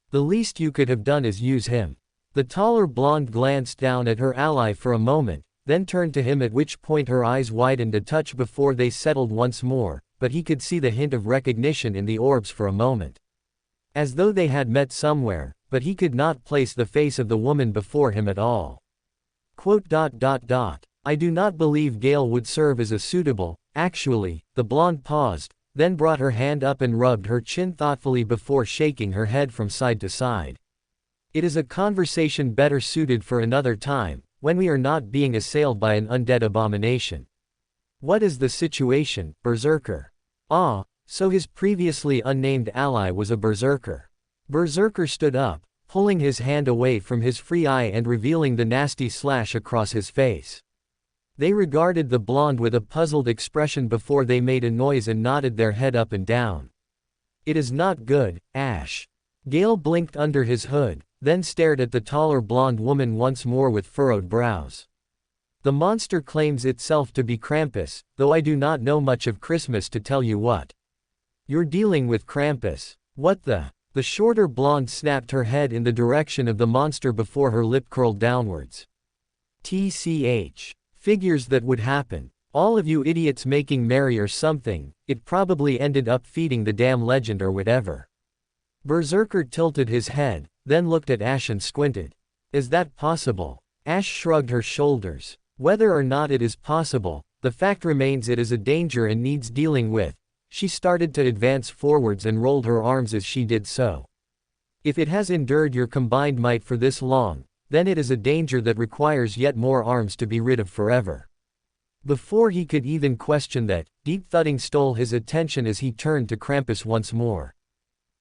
The least you could have done is use him. The taller blonde glanced down at her ally for a moment, then turned to him, at which point her eyes widened a touch before they settled once more, but he could see the hint of recognition in the orbs for a moment. As though they had met somewhere, but he could not place the face of the woman before him at all. I do not believe Gale would serve as a suitable. Actually, the blonde paused, then brought her hand up and rubbed her chin thoughtfully before shaking her head from side to side. It is a conversation better suited for another time, when we are not being assailed by an undead abomination. What is the situation, Berserker? Ah, so his previously unnamed ally was a Berserker. Berserker stood up, pulling his hand away from his free eye and revealing the nasty slash across his face. They regarded the blonde with a puzzled expression before they made a noise and nodded their head up and down. It is not good, Ash. Gale blinked under his hood, then stared at the taller blonde woman once more with furrowed brows. The monster claims itself to be Krampus, though I do not know much of Christmas to tell you what. You're dealing with Krampus. What the? The shorter blonde snapped her head in the direction of the monster before her lip curled downwards. TCH. Figures that would happen. All of you idiots making merry or something, it probably ended up feeding the damn legend or whatever. Berserker tilted his head, then looked at Ash and squinted. Is that possible? Ash shrugged her shoulders. Whether or not it is possible, the fact remains it is a danger and needs dealing with. She started to advance forwards and rolled her arms as she did so. If it has endured your combined might for this long, then it is a danger that requires yet more arms to be rid of forever. Before he could even question that, deep thudding stole his attention as he turned to Krampus once more.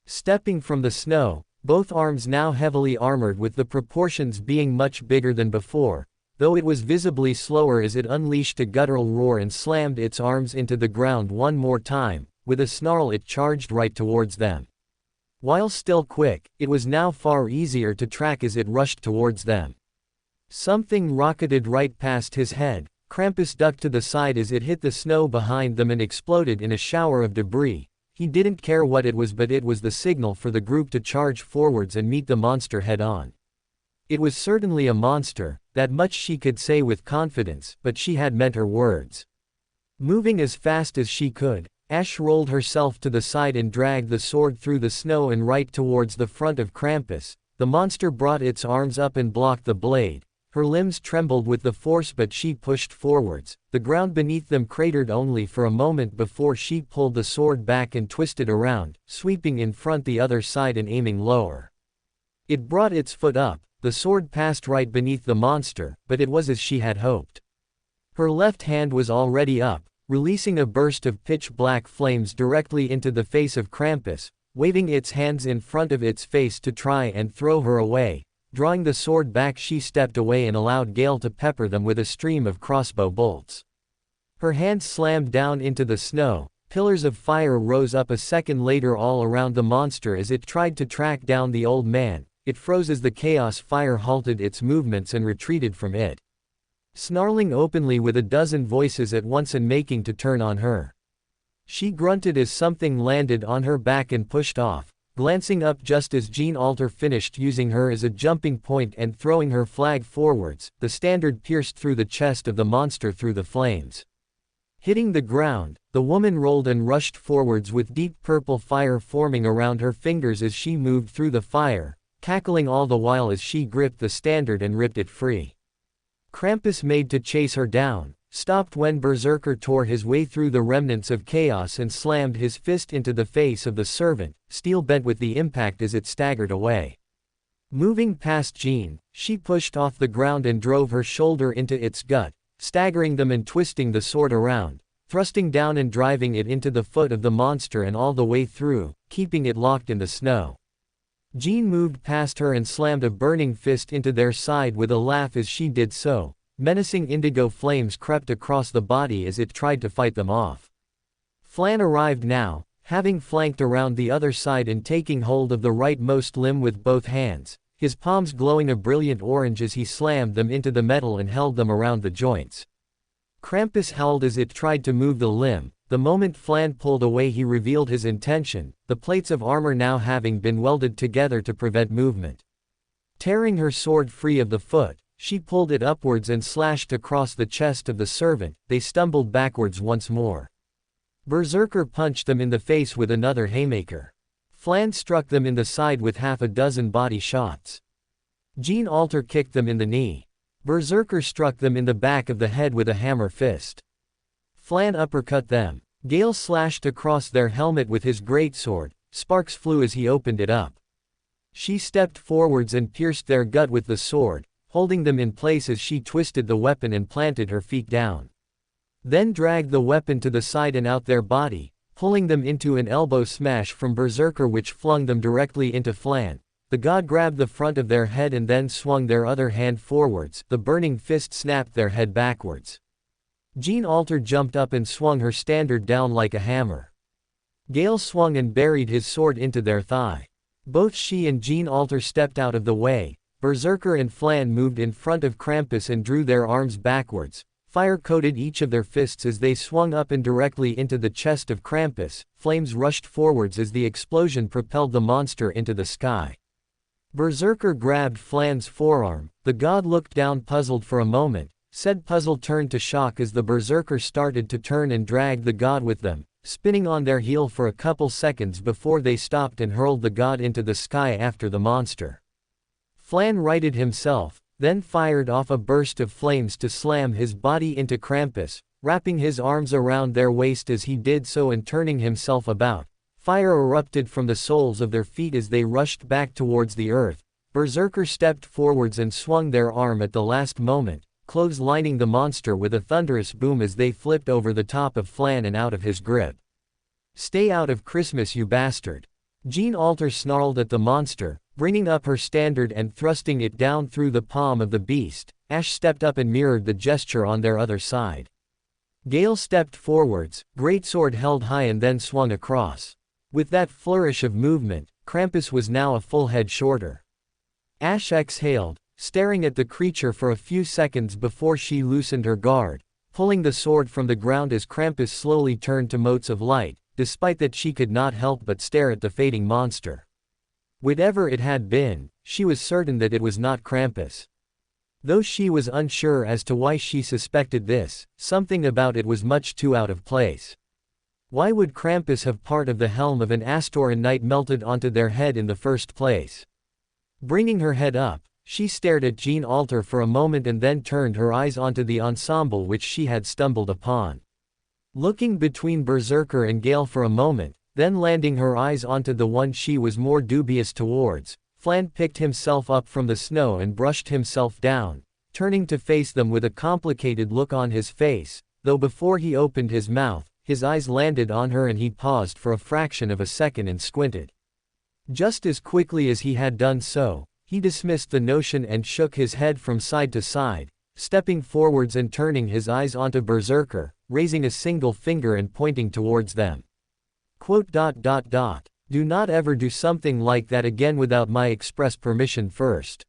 Stepping from the snow, both arms now heavily armored with the proportions being much bigger than before, though it was visibly slower as it unleashed a guttural roar and slammed its arms into the ground one more time. With a snarl it charged right towards them. While still quick, it was now far easier to track as it rushed towards them. Something rocketed right past his head. Krampus ducked to the side as it hit the snow behind them and exploded in a shower of debris. He didn't care what it was, but it was the signal for the group to charge forwards and meet the monster head-on. It was certainly a monster, that much she could say with confidence, but she had meant her words. Moving as fast as she could, Ash rolled herself to the side and dragged the sword through the snow and right towards the front of Krampus. The monster brought its arms up and blocked the blade. Her limbs trembled with the force, but she pushed forwards. The ground beneath them cratered only for a moment before she pulled the sword back and twisted around, sweeping in front the other side and aiming lower. It brought its foot up. The sword passed right beneath the monster, but it was as she had hoped. Her left hand was already up, releasing a burst of pitch-black flames directly into the face of Krampus, waving its hands in front of its face to try and throw her away. Drawing the sword back, she stepped away and allowed Gale to pepper them with a stream of crossbow bolts. Her hand slammed down into the snow. Pillars of fire rose up a second later all around the monster as it tried to track down the old man. It froze as the chaos fire halted its movements and retreated from it. Snarling openly with a dozen voices at once and making to turn on her. She grunted as something landed on her back and pushed off, glancing up just as Jean Alter finished using her as a jumping point and throwing her flag forwards. The standard pierced through the chest of the monster through the flames. Hitting the ground, the woman rolled and rushed forwards with deep purple fire forming around her fingers as she moved through the fire, cackling all the while as she gripped the standard and ripped it free. Krampus made to chase her down, stopped when Berserker tore his way through the remnants of chaos and slammed his fist into the face of the servant, steel bent with the impact as it staggered away. Moving past Jean, she pushed off the ground and drove her shoulder into its gut, staggering them and twisting the sword around, thrusting down and driving it into the foot of the monster and all the way through, keeping it locked in the snow. Jean moved past her and slammed a burning fist into their side with a laugh as she did so. Menacing indigo flames crept across the body as it tried to fight them off. Flan arrived now, having flanked around the other side and taking hold of the rightmost limb with both hands, his palms glowing a brilliant orange as he slammed them into the metal and held them around the joints. Krampus howled as it tried to move the limb. The moment Flan pulled away, he revealed his intention, the plates of armor now having been welded together to prevent movement. Tearing her sword free of the foot, she pulled it upwards and slashed across the chest of the servant. They stumbled backwards once more. Berserker punched them in the face with another haymaker. Flan struck them in the side with half a dozen body shots. Jean Alter kicked them in the knee. Berserker struck them in the back of the head with a hammer fist. Flan uppercut them. Gale slashed across their helmet with his greatsword, sparks flew as he opened it up. She stepped forwards and pierced their gut with the sword, holding them in place as she twisted the weapon and planted her feet down. Then dragged the weapon to the side and out their body, pulling them into an elbow smash from Berserker which flung them directly into Flan. The god grabbed the front of their head and then swung their other hand forwards. The burning fist snapped their head backwards. Jean Alter jumped up and swung her standard down like a hammer. Gale swung and buried his sword into their thigh. Both she and Jean Alter stepped out of the way. Berserker and Flan moved in front of Krampus and drew their arms backwards. Fire coated each of their fists as they swung up and directly into the chest of Krampus. Flames rushed forwards as the explosion propelled the monster into the sky. Berserker grabbed Flan's forearm. The god looked down puzzled for a moment. Said puzzle turned to shock as the Berserker started to turn and dragged the god with them, spinning on their heel for a couple seconds before they stopped and hurled the god into the sky after the monster. Flan righted himself, then fired off a burst of flames to slam his body into Krampus, wrapping his arms around their waist as he did so and turning himself about. Fire erupted from the soles of their feet as they rushed back towards the earth. Berserker stepped forwards and swung their arm at the last moment, clotheslining the monster with a thunderous boom as they flipped over the top of Flan and out of his grip. "Stay out of Christmas, you bastard!" Jean Alter snarled at the monster, bringing up her standard and thrusting it down through the palm of the beast. Ash stepped up and mirrored the gesture on their other side. Gale stepped forwards, greatsword held high and then swung across. With that flourish of movement, Krampus was now a full head shorter. Ash exhaled, staring at the creature for a few seconds before she loosened her guard, pulling the sword from the ground as Krampus slowly turned to motes of light. Despite that, she could not help but stare at the fading monster. Whatever it had been, she was certain that it was not Krampus. Though she was unsure as to why she suspected this, something about it was much too out of place. Why would Krampus have part of the helm of an Astoran knight melted onto their head in the first place? Bringing her head up, she stared at Jean Alter for a moment and then turned her eyes onto the ensemble which she had stumbled upon. Looking between Berserker and Gale for a moment, then landing her eyes onto the one she was more dubious towards, Flan picked himself up from the snow and brushed himself down, turning to face them with a complicated look on his face, though before he opened his mouth, his eyes landed on her and he paused for a fraction of a second and squinted. Just as quickly as he had done so, he dismissed the notion and shook his head from side to side, stepping forwards and turning his eyes onto Berserker, raising a single finger and pointing towards them. "Do not ever do something like that again without my express permission first.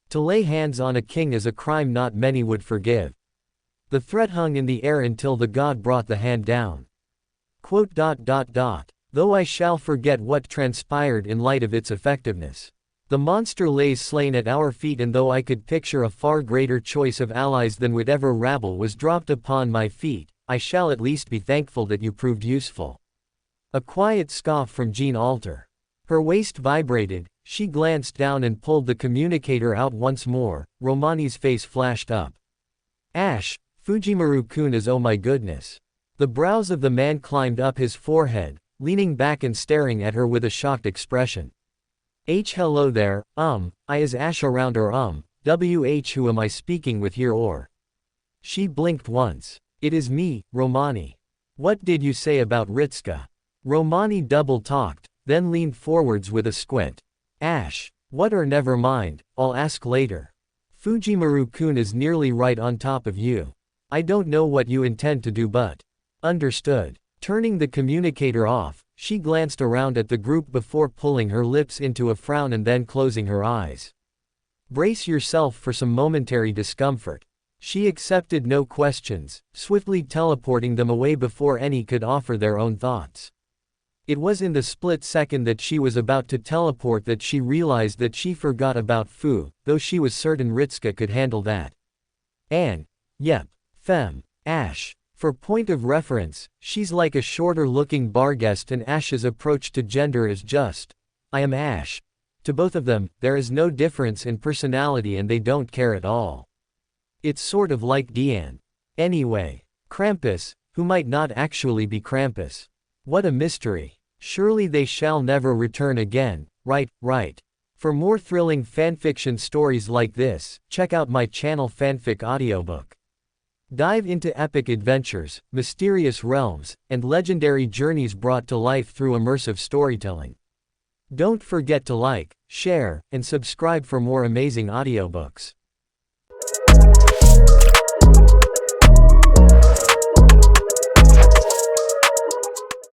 To lay hands on a king is a crime not many would forgive." The threat hung in the air until the god brought the hand down. "Though I shall forget what transpired in light of its effectiveness. The monster lays slain at our feet, and though I could picture a far greater choice of allies than whatever rabble was dropped upon my feet, I shall at least be thankful that you proved useful." A quiet scoff from Jean Alter. Her waist vibrated, she glanced down and pulled the communicator out once more. Romani's face flashed up. "Ash, Fujimaru-kun is, oh my goodness." The brows of the man climbed up his forehead, leaning back and staring at her with a shocked expression. Hello there, I is Ash around or who am I speaking with here or?" She blinked once. "It is me, Romani. What did you say about Ritska?" Romani double-talked, then leaned forwards with a squint. "Ash, what or never mind, I'll ask later. Fujimaru-kun is nearly right on top of you. I don't know what you intend to do but." "Understood." Turning the communicator off, she glanced around at the group before pulling her lips into a frown and then closing her eyes. "Brace yourself for some momentary discomfort." She accepted no questions, swiftly teleporting them away before any could offer their own thoughts. It was in the split second that she was about to teleport that she realized that she forgot about Fu, though she was certain Ritska could handle that. Yep, Ash. For point of reference, she's like a shorter-looking bar guest, and Ash's approach to gender is just, "I am Ash." To both of them, there is no difference in personality and they don't care at all. It's sort of like Deanne. Anyway, Krampus, who might not actually be Krampus. What a mystery. Surely they shall never return again, right. For more thrilling fanfiction stories like this, check out my channel Fanfic Audiobook. Dive into epic adventures, mysterious realms, and legendary journeys brought to life through immersive storytelling. Don't forget to like, share, and subscribe for more amazing audiobooks.